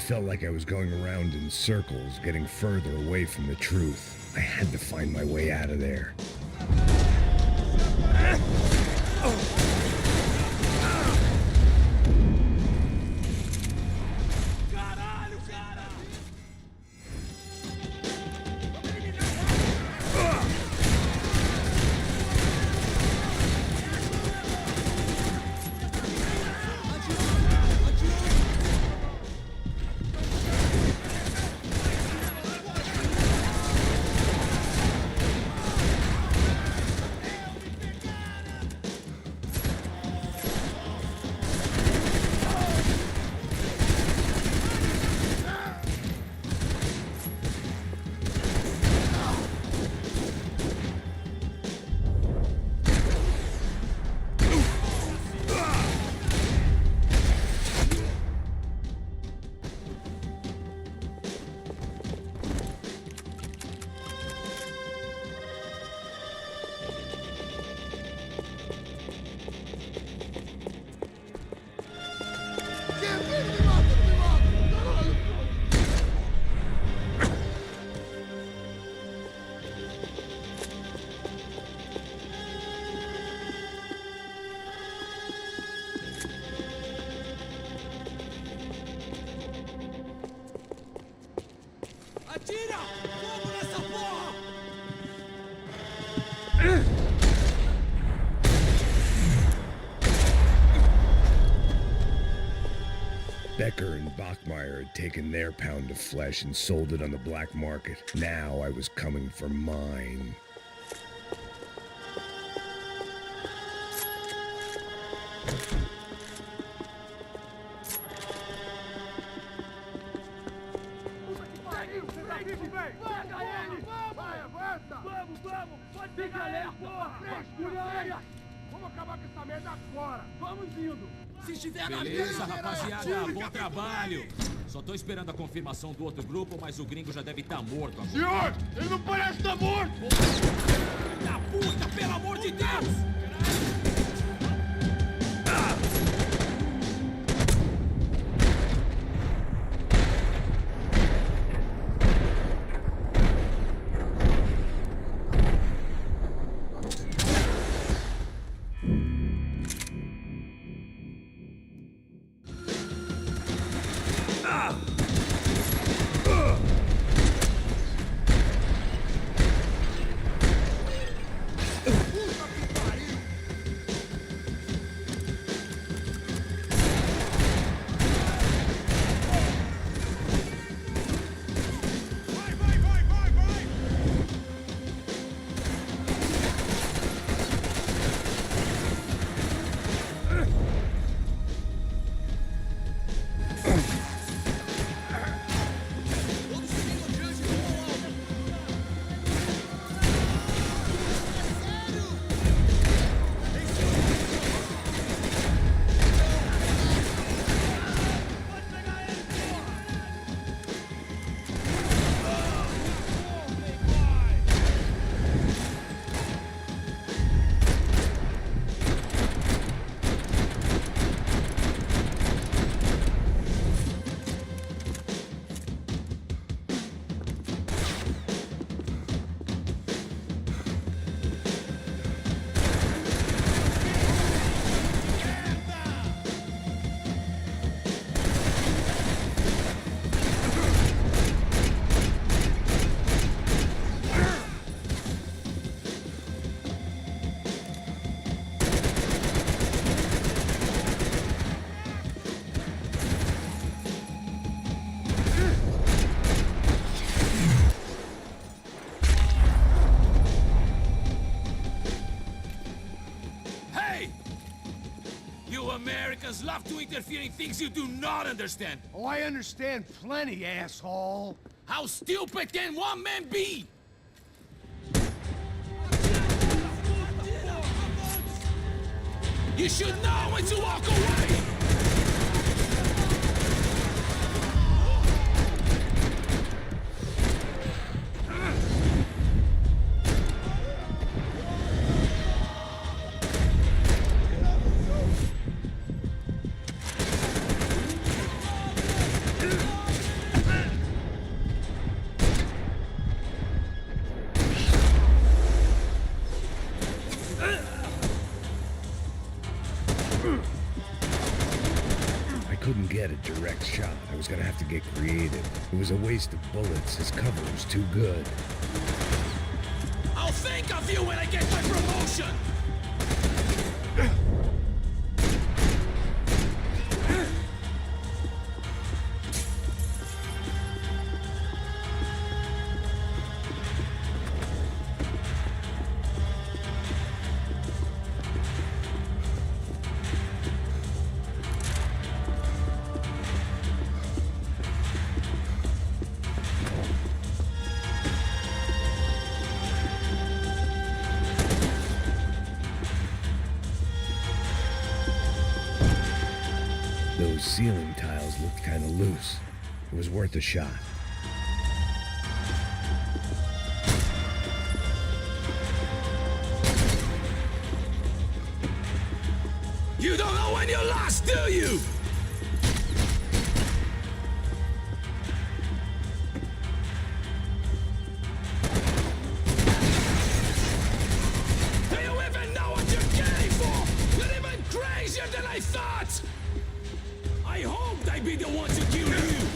Felt like I was going around in circles, getting further away from the truth. I had to find my way out of there. Atira! Fogo nessa porra! Becker and Bachmeyer had taken their pound of flesh and sold it on the black market. Now I was coming for mine. Beleza, rapaziada, bom trabalho. Só tô esperando a confirmação do outro grupo, mas o gringo já deve estar morto agora. Senhor, ele não parece estar morto! Da puta, pelo amor de Deus! Americans love to interfere in things you do not understand. Oh, I understand plenty, asshole. How stupid can one man be? You should know when to walk away! Couldn't get a direct shot. I was gonna have to get creative. It was a waste of bullets. His cover was too good. I'll think of you when I get my promotion! Those ceiling tiles looked kind of loose. It was worth a shot. You don't know when you're lost, do you? Do you even know what you're getting for? You're even crazier than I thought! I hoped I'd be the one to kill you!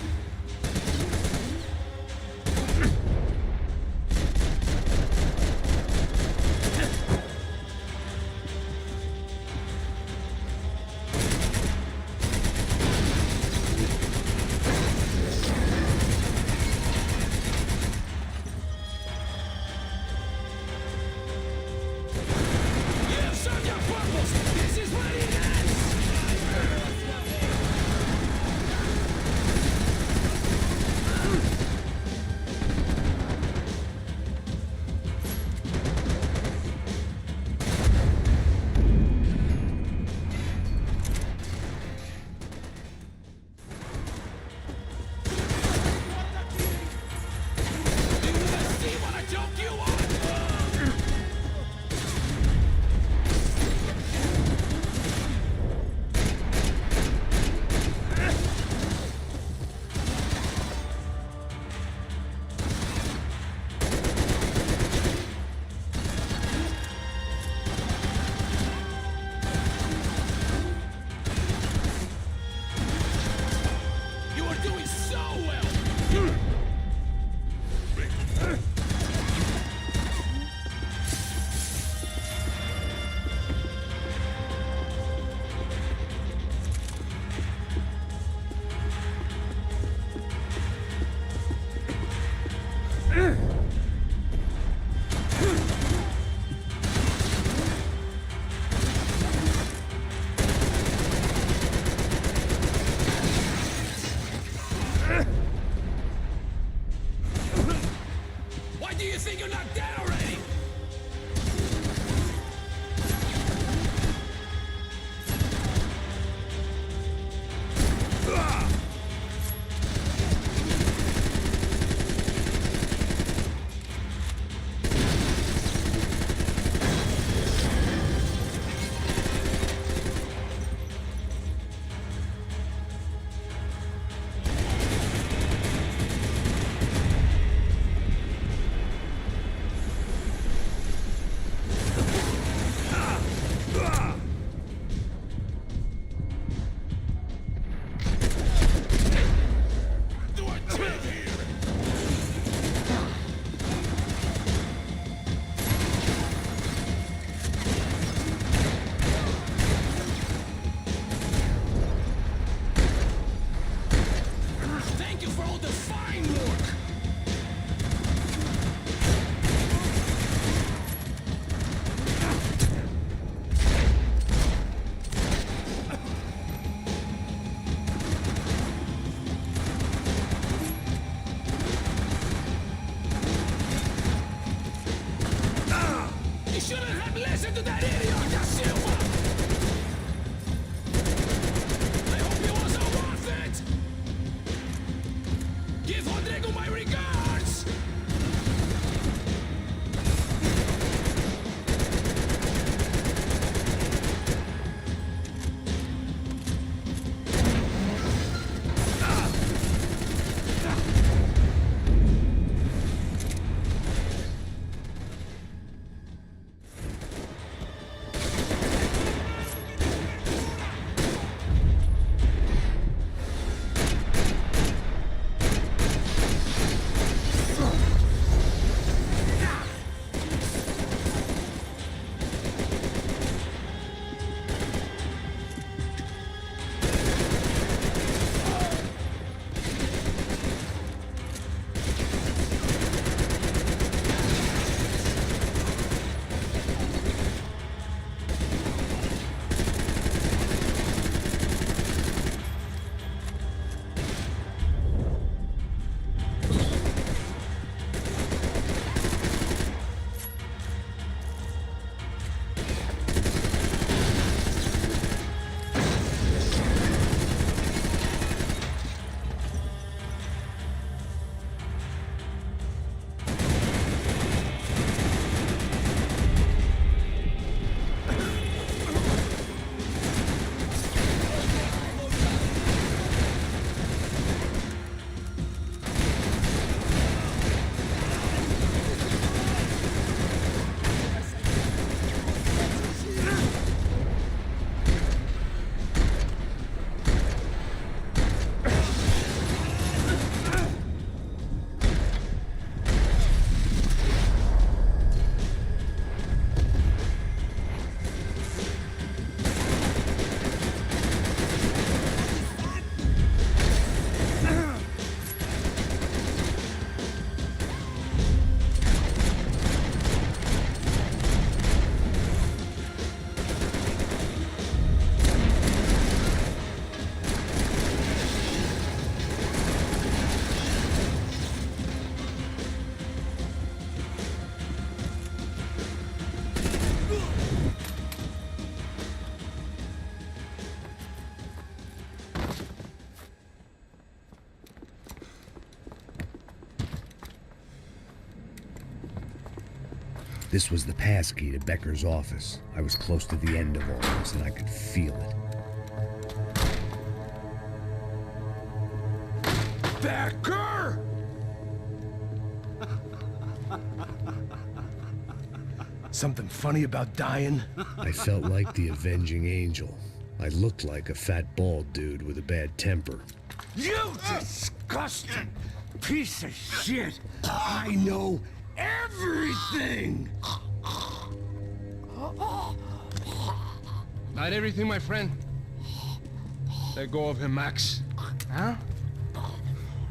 shouldn't have listened to that idiot, Da Silva! I hope it wasn't worth it! Give Rodrigo my regards! This was the passkey to Becker's office. I was close to the end of all this, and I could feel it. Becker! Something funny about dying? I felt like the avenging angel. I looked like a fat bald dude with a bad temper. You disgusting piece of shit! I know everything! Not everything, my friend. Let go of him, Max. Huh?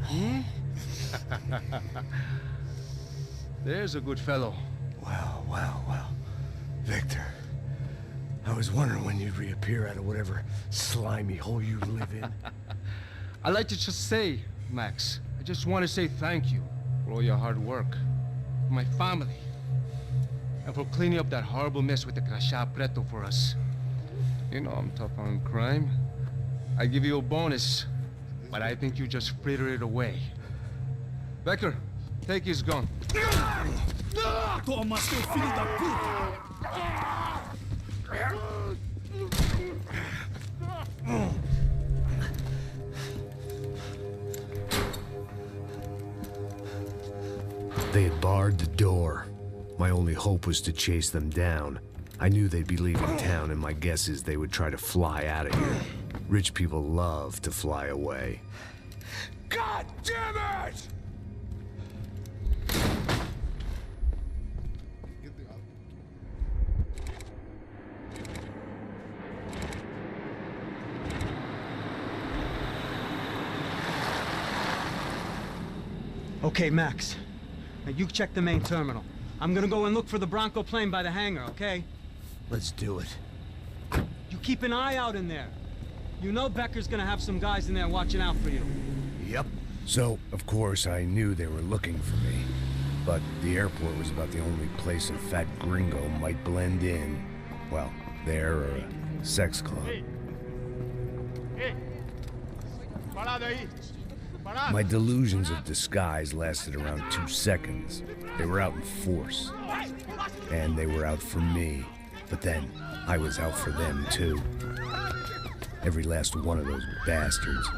Hmm? There's a good fellow. Well, well, well. Victor, I was wondering when you'd reappear out of whatever slimy hole you live in. I'd like to just say, Max, I just want to say thank you for all your hard work, for my family, and for cleaning up that horrible mess with the Crachá Preto for us. You know I'm tough on crime. I give you a bonus, but I think you just fritter it away. Becker, take his gun. Toma, seu filho da puta! They had barred the door. My only hope was to chase them down. I knew they'd be leaving town, and my guess is they would try to fly out of here. Rich people love to fly away. God damn it! Okay, Max. Now you check the main terminal. I'm gonna go and look for the Bronco plane by the hangar, okay? Let's do it. You keep an eye out in there. You know Becker's gonna have some guys in there watching out for you. Yep. So, of course, I knew they were looking for me. but the airport was about the only place a fat gringo might blend in. Well, there or a sex club. My delusions of disguise lasted around 2 seconds. They were out in force. And they were out for me. But then, I was out for them too. Every last one of those bastards.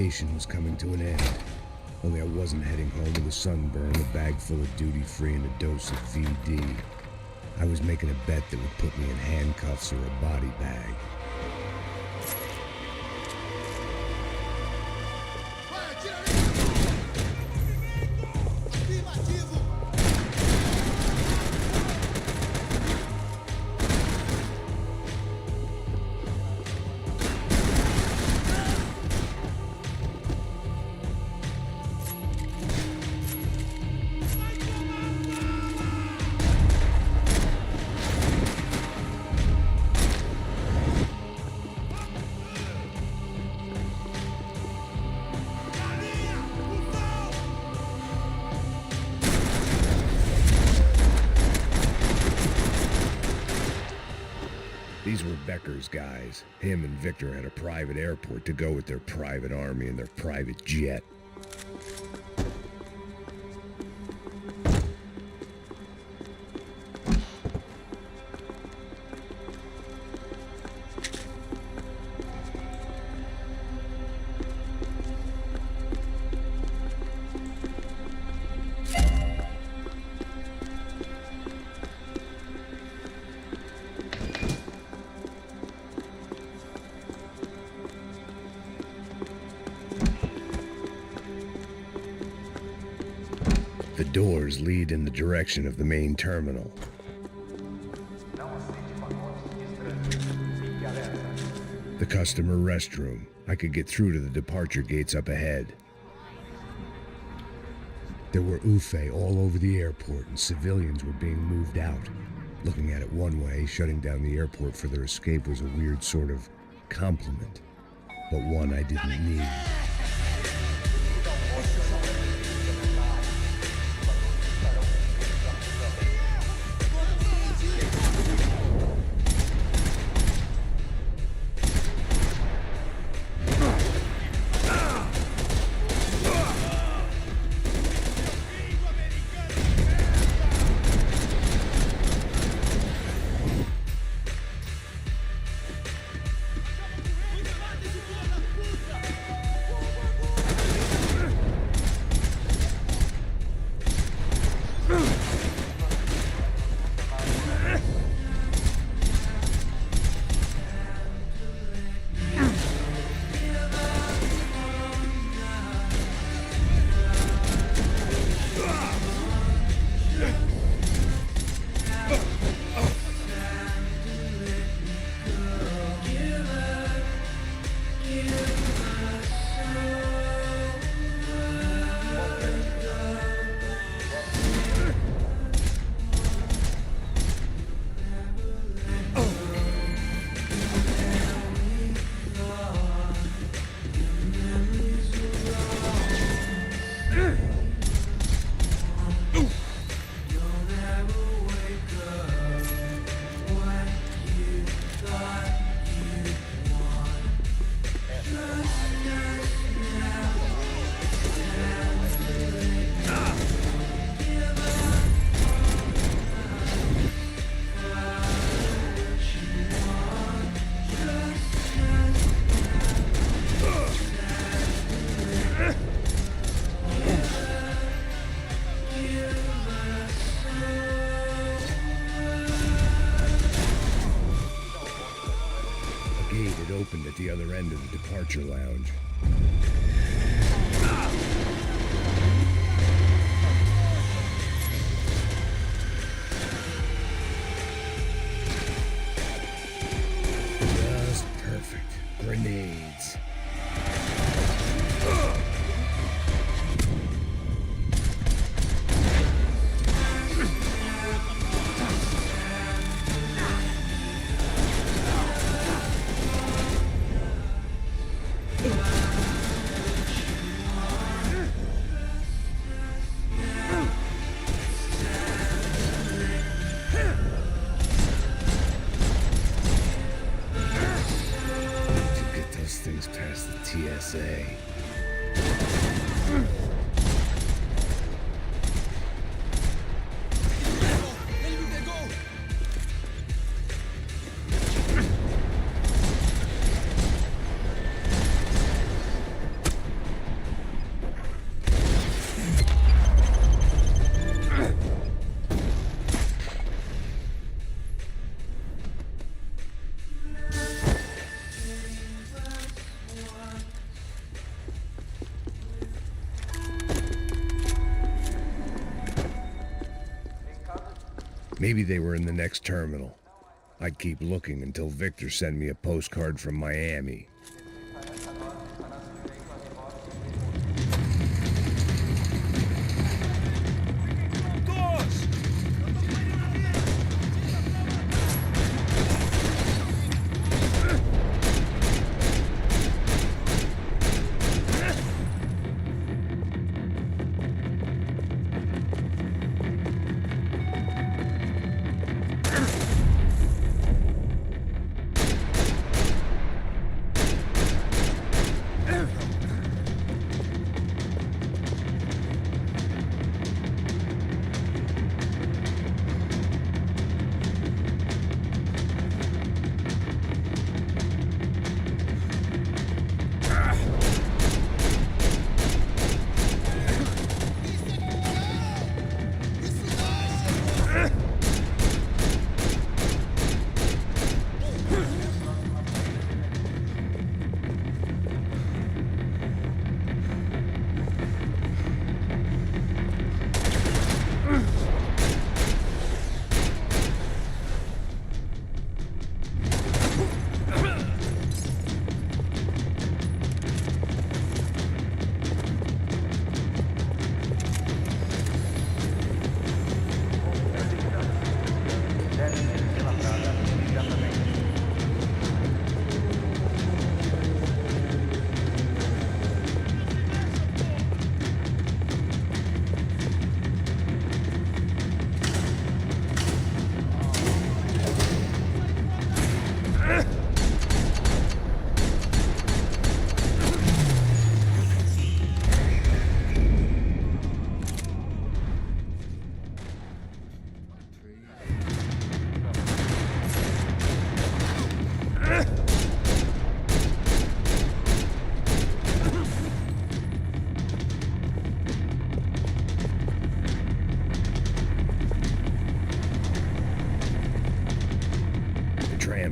vacation was coming to an end. Only I wasn't heading home with a sunburn, a bag full of duty-free, and a dose of VD. I was making a bet that would put me in handcuffs or a body bag. These were Becker's guys. Him and Victor had a private airport to go with their private army and their private jet. The doors lead in the direction of the main terminal. The customer restroom. I could get through to the departure gates up ahead. There were UFE all over the airport, and civilians were being moved out. Looking at it one way, shutting down the airport for their escape was a weird sort of compliment, but one I didn't need. Opened at the other end of the departure lounge. Just perfect. Grenades. Maybe they were in the next terminal. I'd keep looking until Victor sent me a postcard from Miami.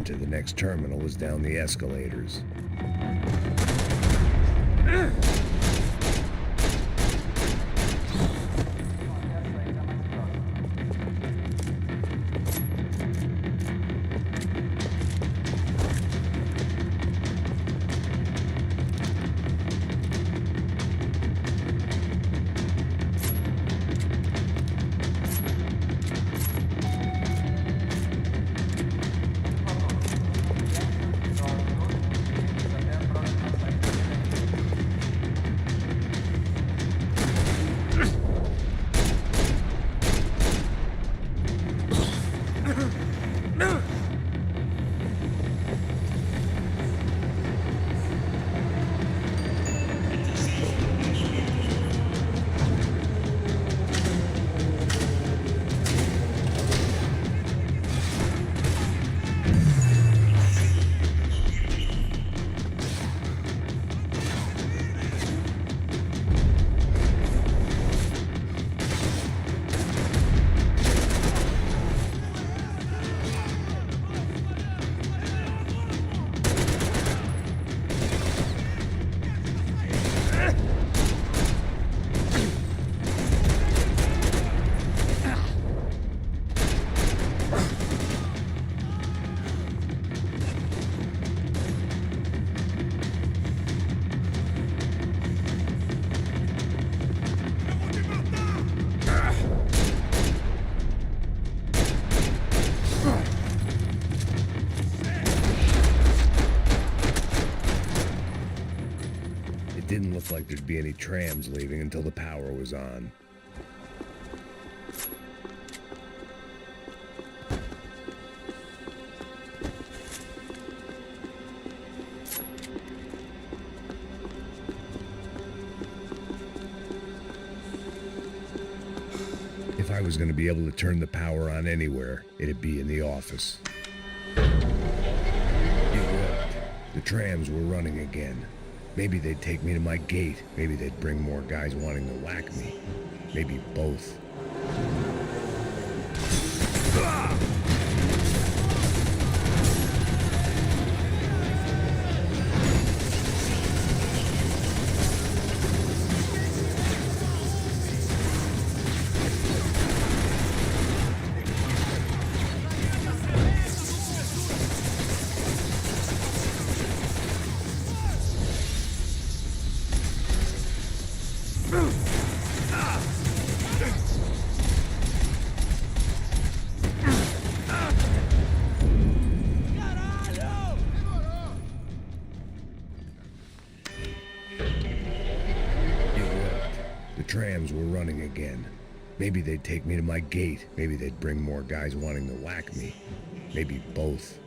To the next terminal was down the escalators. Didn't look like there'd be any trams leaving until the power was on. If I was going to be able to turn the power on anywhere, it'd be in the office. It worked. The trams were running again. Maybe they'd take me to my gate. Maybe they'd bring more guys wanting to whack me. Maybe both. Trams were running again. Maybe they'd take me to my gate. Maybe they'd bring more guys wanting to whack me. Maybe both.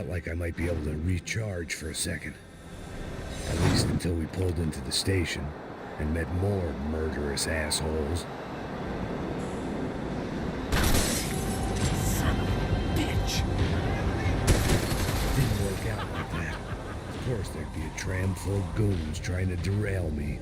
Like I might be able to recharge for a second. At least until we pulled into the station and met more murderous assholes. Son of a bitch! Didn't work out like that. Of course there'd be a tram full of goons trying to derail me.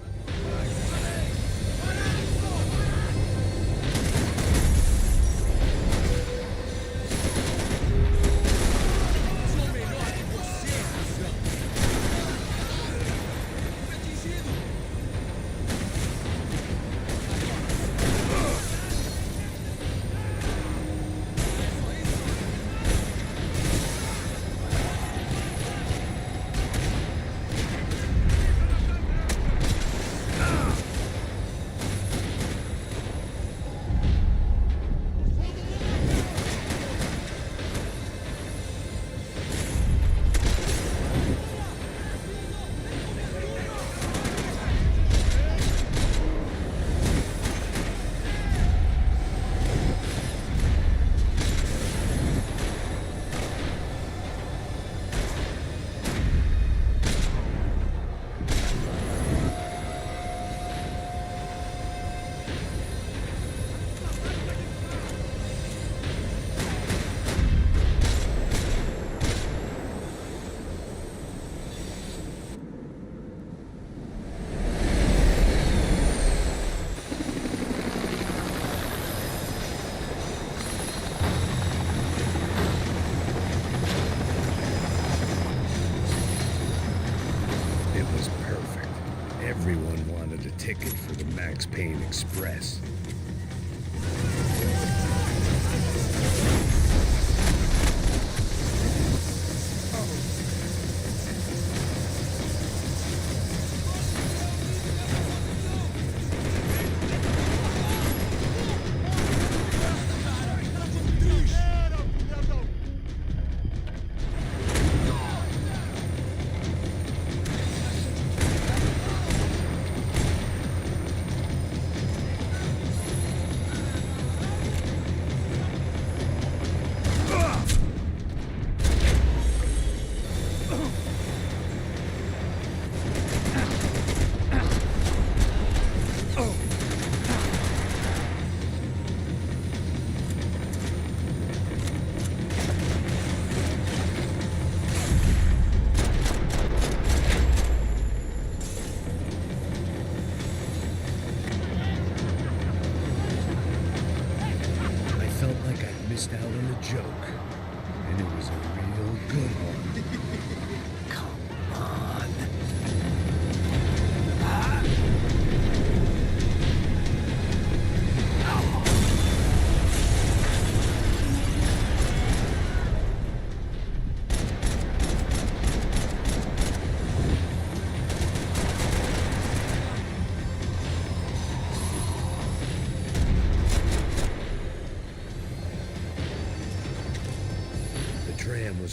Everyone wanted a ticket for the Max Payne Express.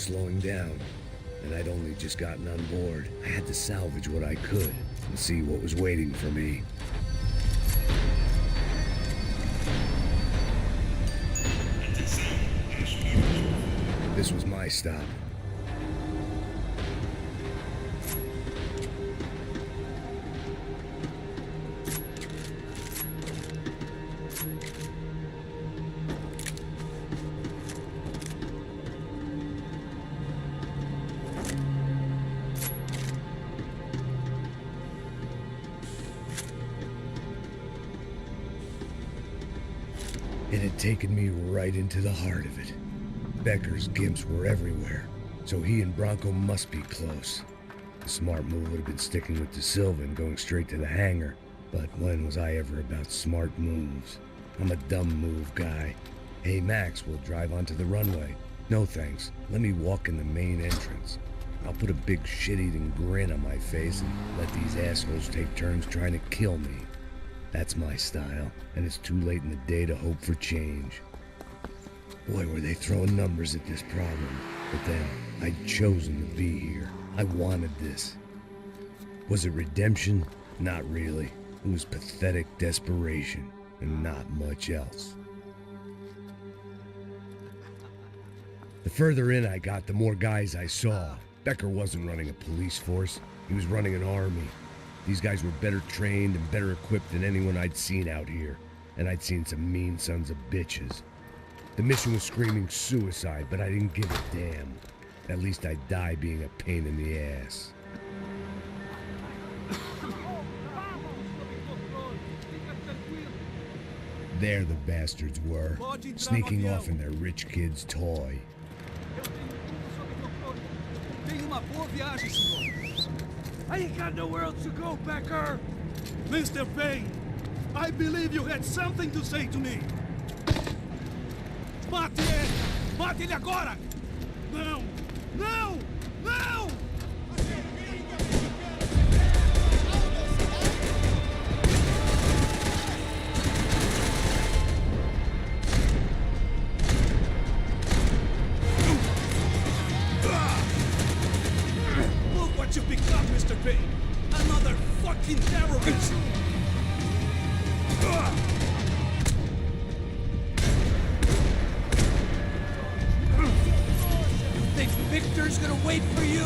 slowing down, and I'd only just gotten on board. I had to salvage what I could and see what was waiting for me. This was my stop. It had taken me right into the heart of it. Becker's gimps were everywhere, so he and Bronco must be close. The smart move would have been sticking with De Silva and going straight to the hangar, but when was I ever about smart moves? I'm a dumb move guy. Hey Max, we'll drive onto the runway. No thanks, let me walk in the main entrance. I'll put a big shit-eating grin on my face and let these assholes take turns trying to kill me. That's my style, and it's too late in the day to hope for change. Boy, were they throwing numbers at this problem. But then, I'd chosen to be here. I wanted this. Was it redemption? Not really. It was pathetic desperation, and not much else. The further in I got, the more guys I saw. Becker wasn't running a police force. He was running an army. These guys were better trained and better equipped than anyone I'd seen out here. And I'd seen some mean sons of bitches. The mission was screaming suicide, but I didn't give a damn. At least I'd die being a pain in the ass. There the bastards were, sneaking off in their rich kid's toy. I ain't got nowhere else to go, Becker! Mr. Payne, I believe you had something to say to me. Mate ele! Mate ele agora! Não! Não! Não! Look what you've become, Mr. Payne! Another fucking terrorist! Think Victor's gonna wait for you?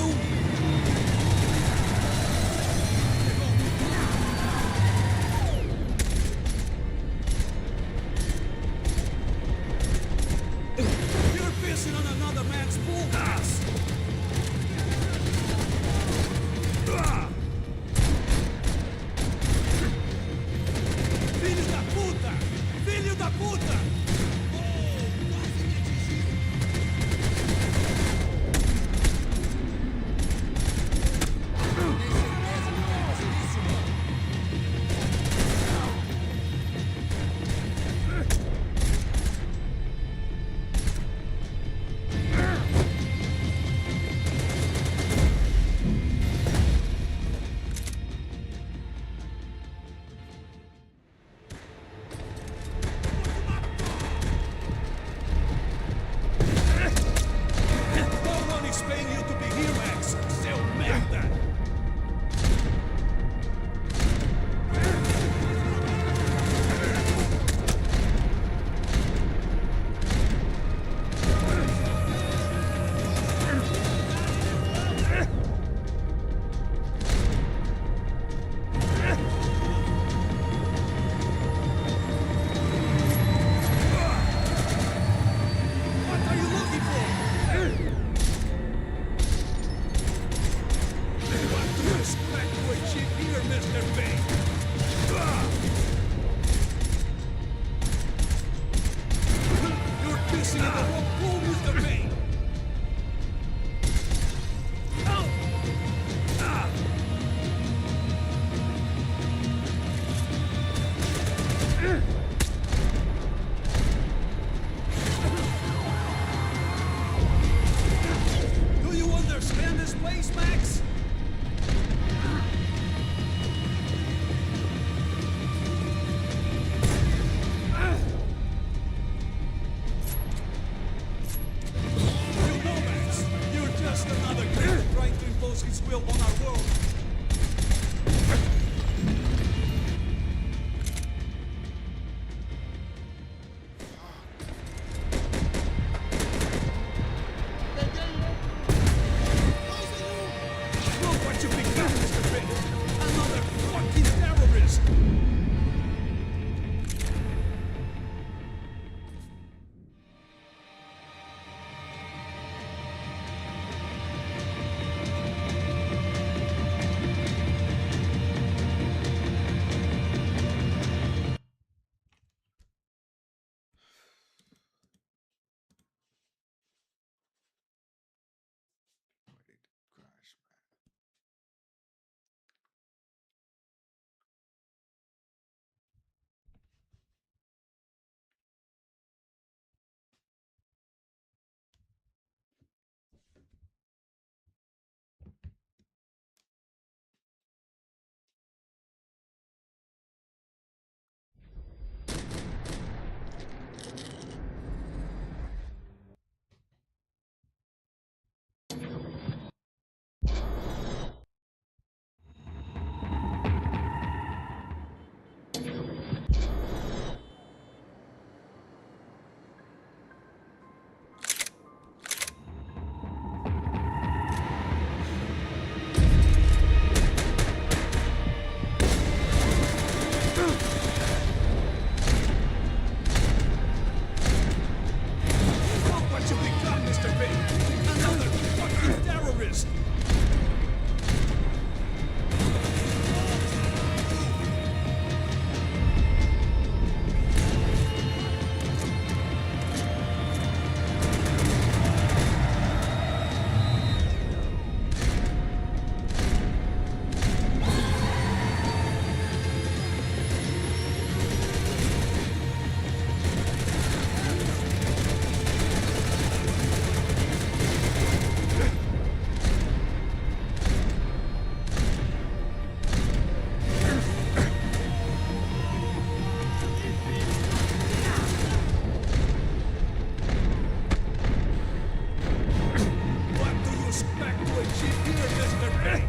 You're pissing on another man's pool house! Filho da puta! Filho da puta! impose his will on our world. Look what you become, Mr. Finn! Another fucking terrorist! Look what you become, Mr. Finn! Another fucking terrorist! What do you expect to achieve here, Mr. Finn?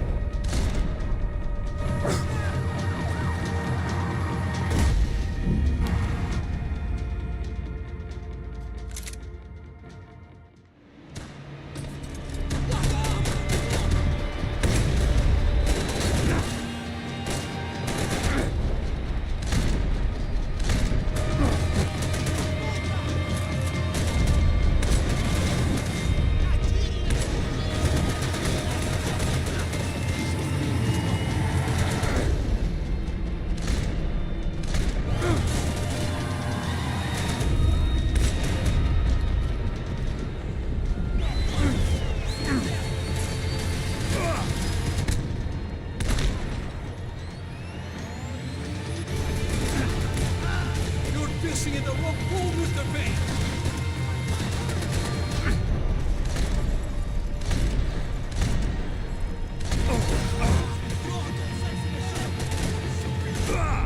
You're pissing in the wrong pool, Mr. Finn!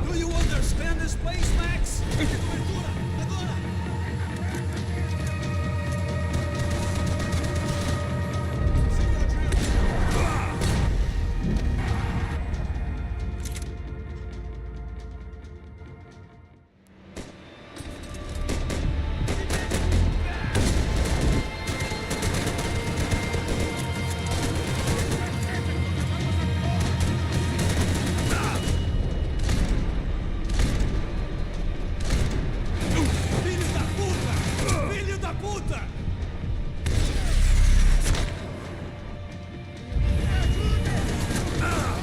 Do you understand this place, Max? Filho da puta!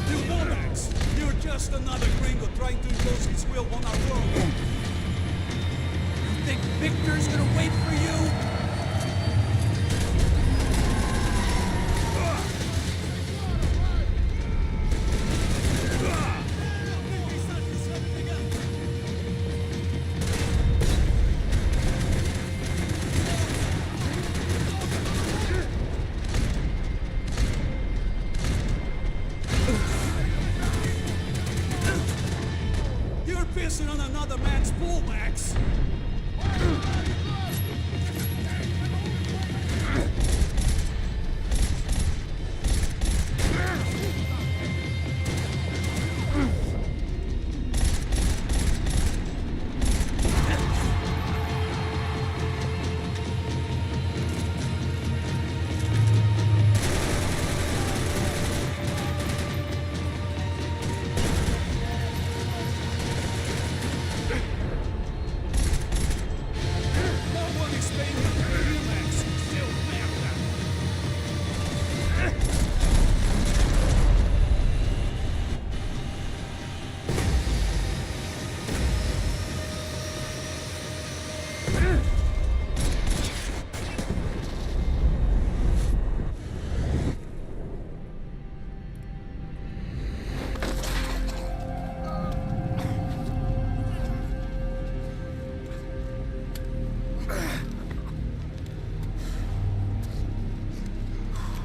You know, Max, you're just another gringo trying to impose his will on our world. You think Victor's gonna wait for you? You're pissing on another man's pool, Max!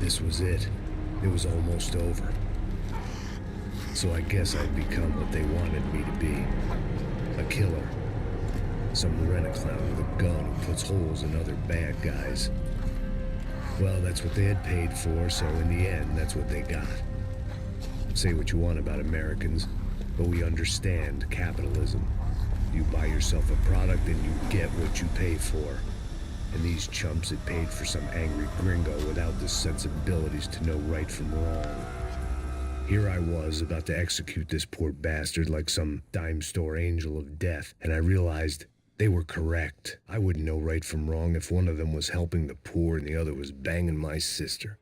This was it. It was almost over. So I guess I'd become what they wanted me to be. A killer. Some rent-a-clown with a gun who puts holes in other bad guys. Well, that's what they had paid for, so in the end, that's what they got. Say what you want about Americans, but we understand capitalism. You buy yourself a product and you get what you pay for. And these chumps had paid for some angry gringo without the sensibilities to know right from wrong. Here I was, about to execute this poor bastard like some dime store angel of death, and I realized they were correct. I wouldn't know right from wrong if one of them was helping the poor and the other was banging my sister.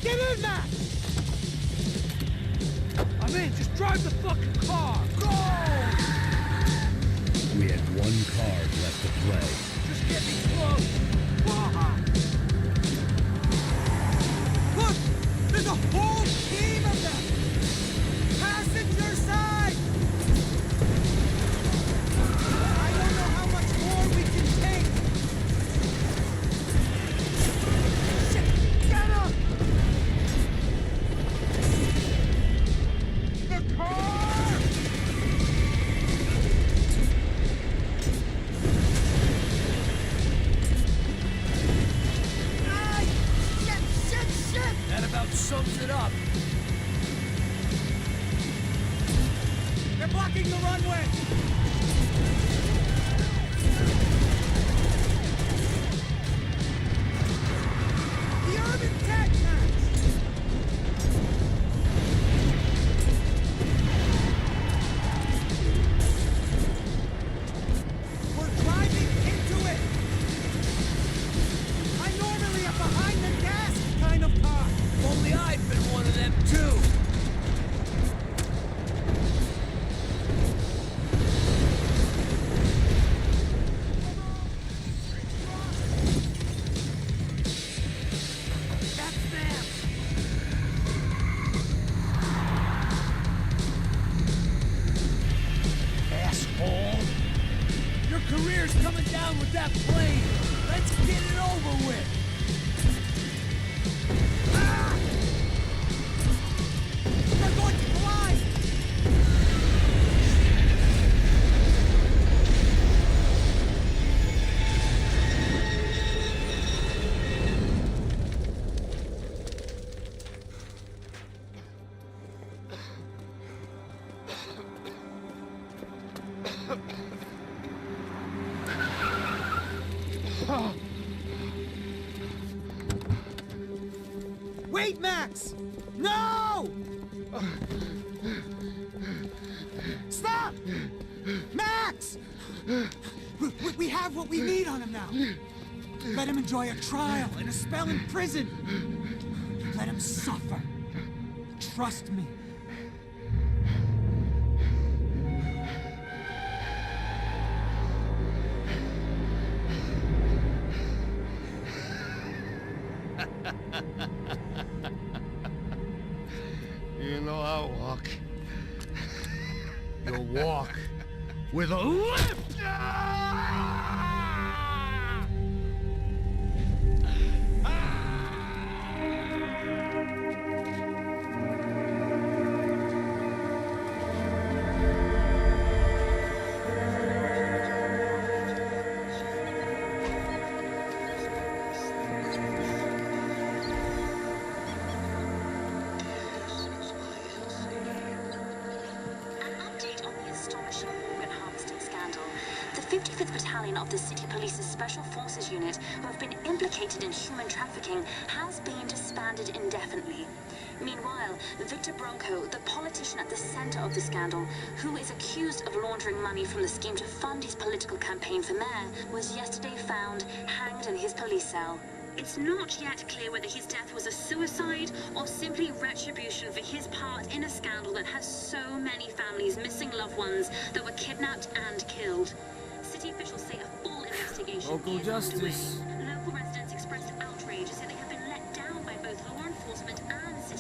Get in there! I'm in, just drive the fucking car! Go! We had one card left to play. Just get me close! Look! There's a whole team of them! Passenger side! I don't know how much more we can take! Shit! Get up! The car! Ay! Shit! That about sums it up. They're blocking the runway! The urban tech Max! We're driving into it! I'm normally a behind the gas kind of car! Only I've been one of them too. That's them. Asshole. Your career's coming down with that plane. Let's get it over with. They're going to fly! Wait, Max! No! Stop! Max! We have what we need on him now. Let him enjoy a trial and a spell in prison. Let him suffer. Trust me. You know I walk. You'll walk with a limp. The 55th Battalion of the City Police's Special Forces Unit, who have been implicated in human trafficking, has been disbanded indefinitely. Meanwhile, Victor Bronco, the politician at the center of the scandal, who is accused of laundering money from the scheme to fund his political campaign for mayor, was yesterday found hanged in his police cell. It's not yet clear whether his death was a suicide or simply retribution for his part in a scandal that has so many families missing loved ones that were kidnapped and killed. City officials say a full investigation Local is justice. underway. Local residents expressed outrage, say they have been let down by both law enforcement and city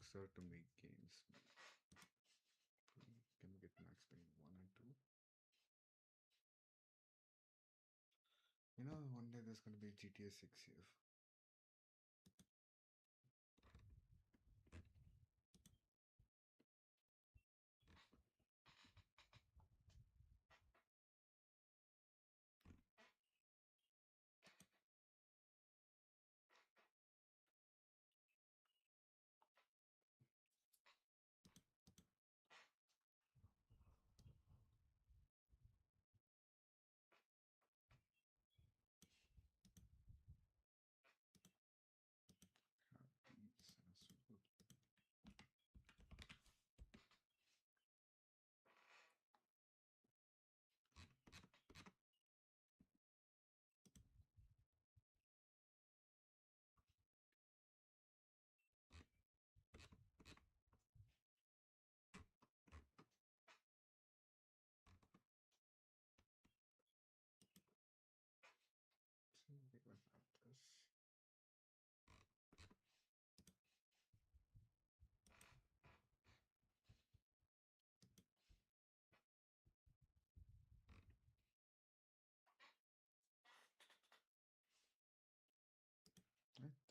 Rockstar to make games. Can we get Max Payne 1 and 2? You know, one day there's gonna be GTA 6 here.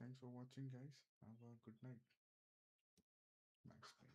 Thanks for watching, guys. Have a good night. Max Payne.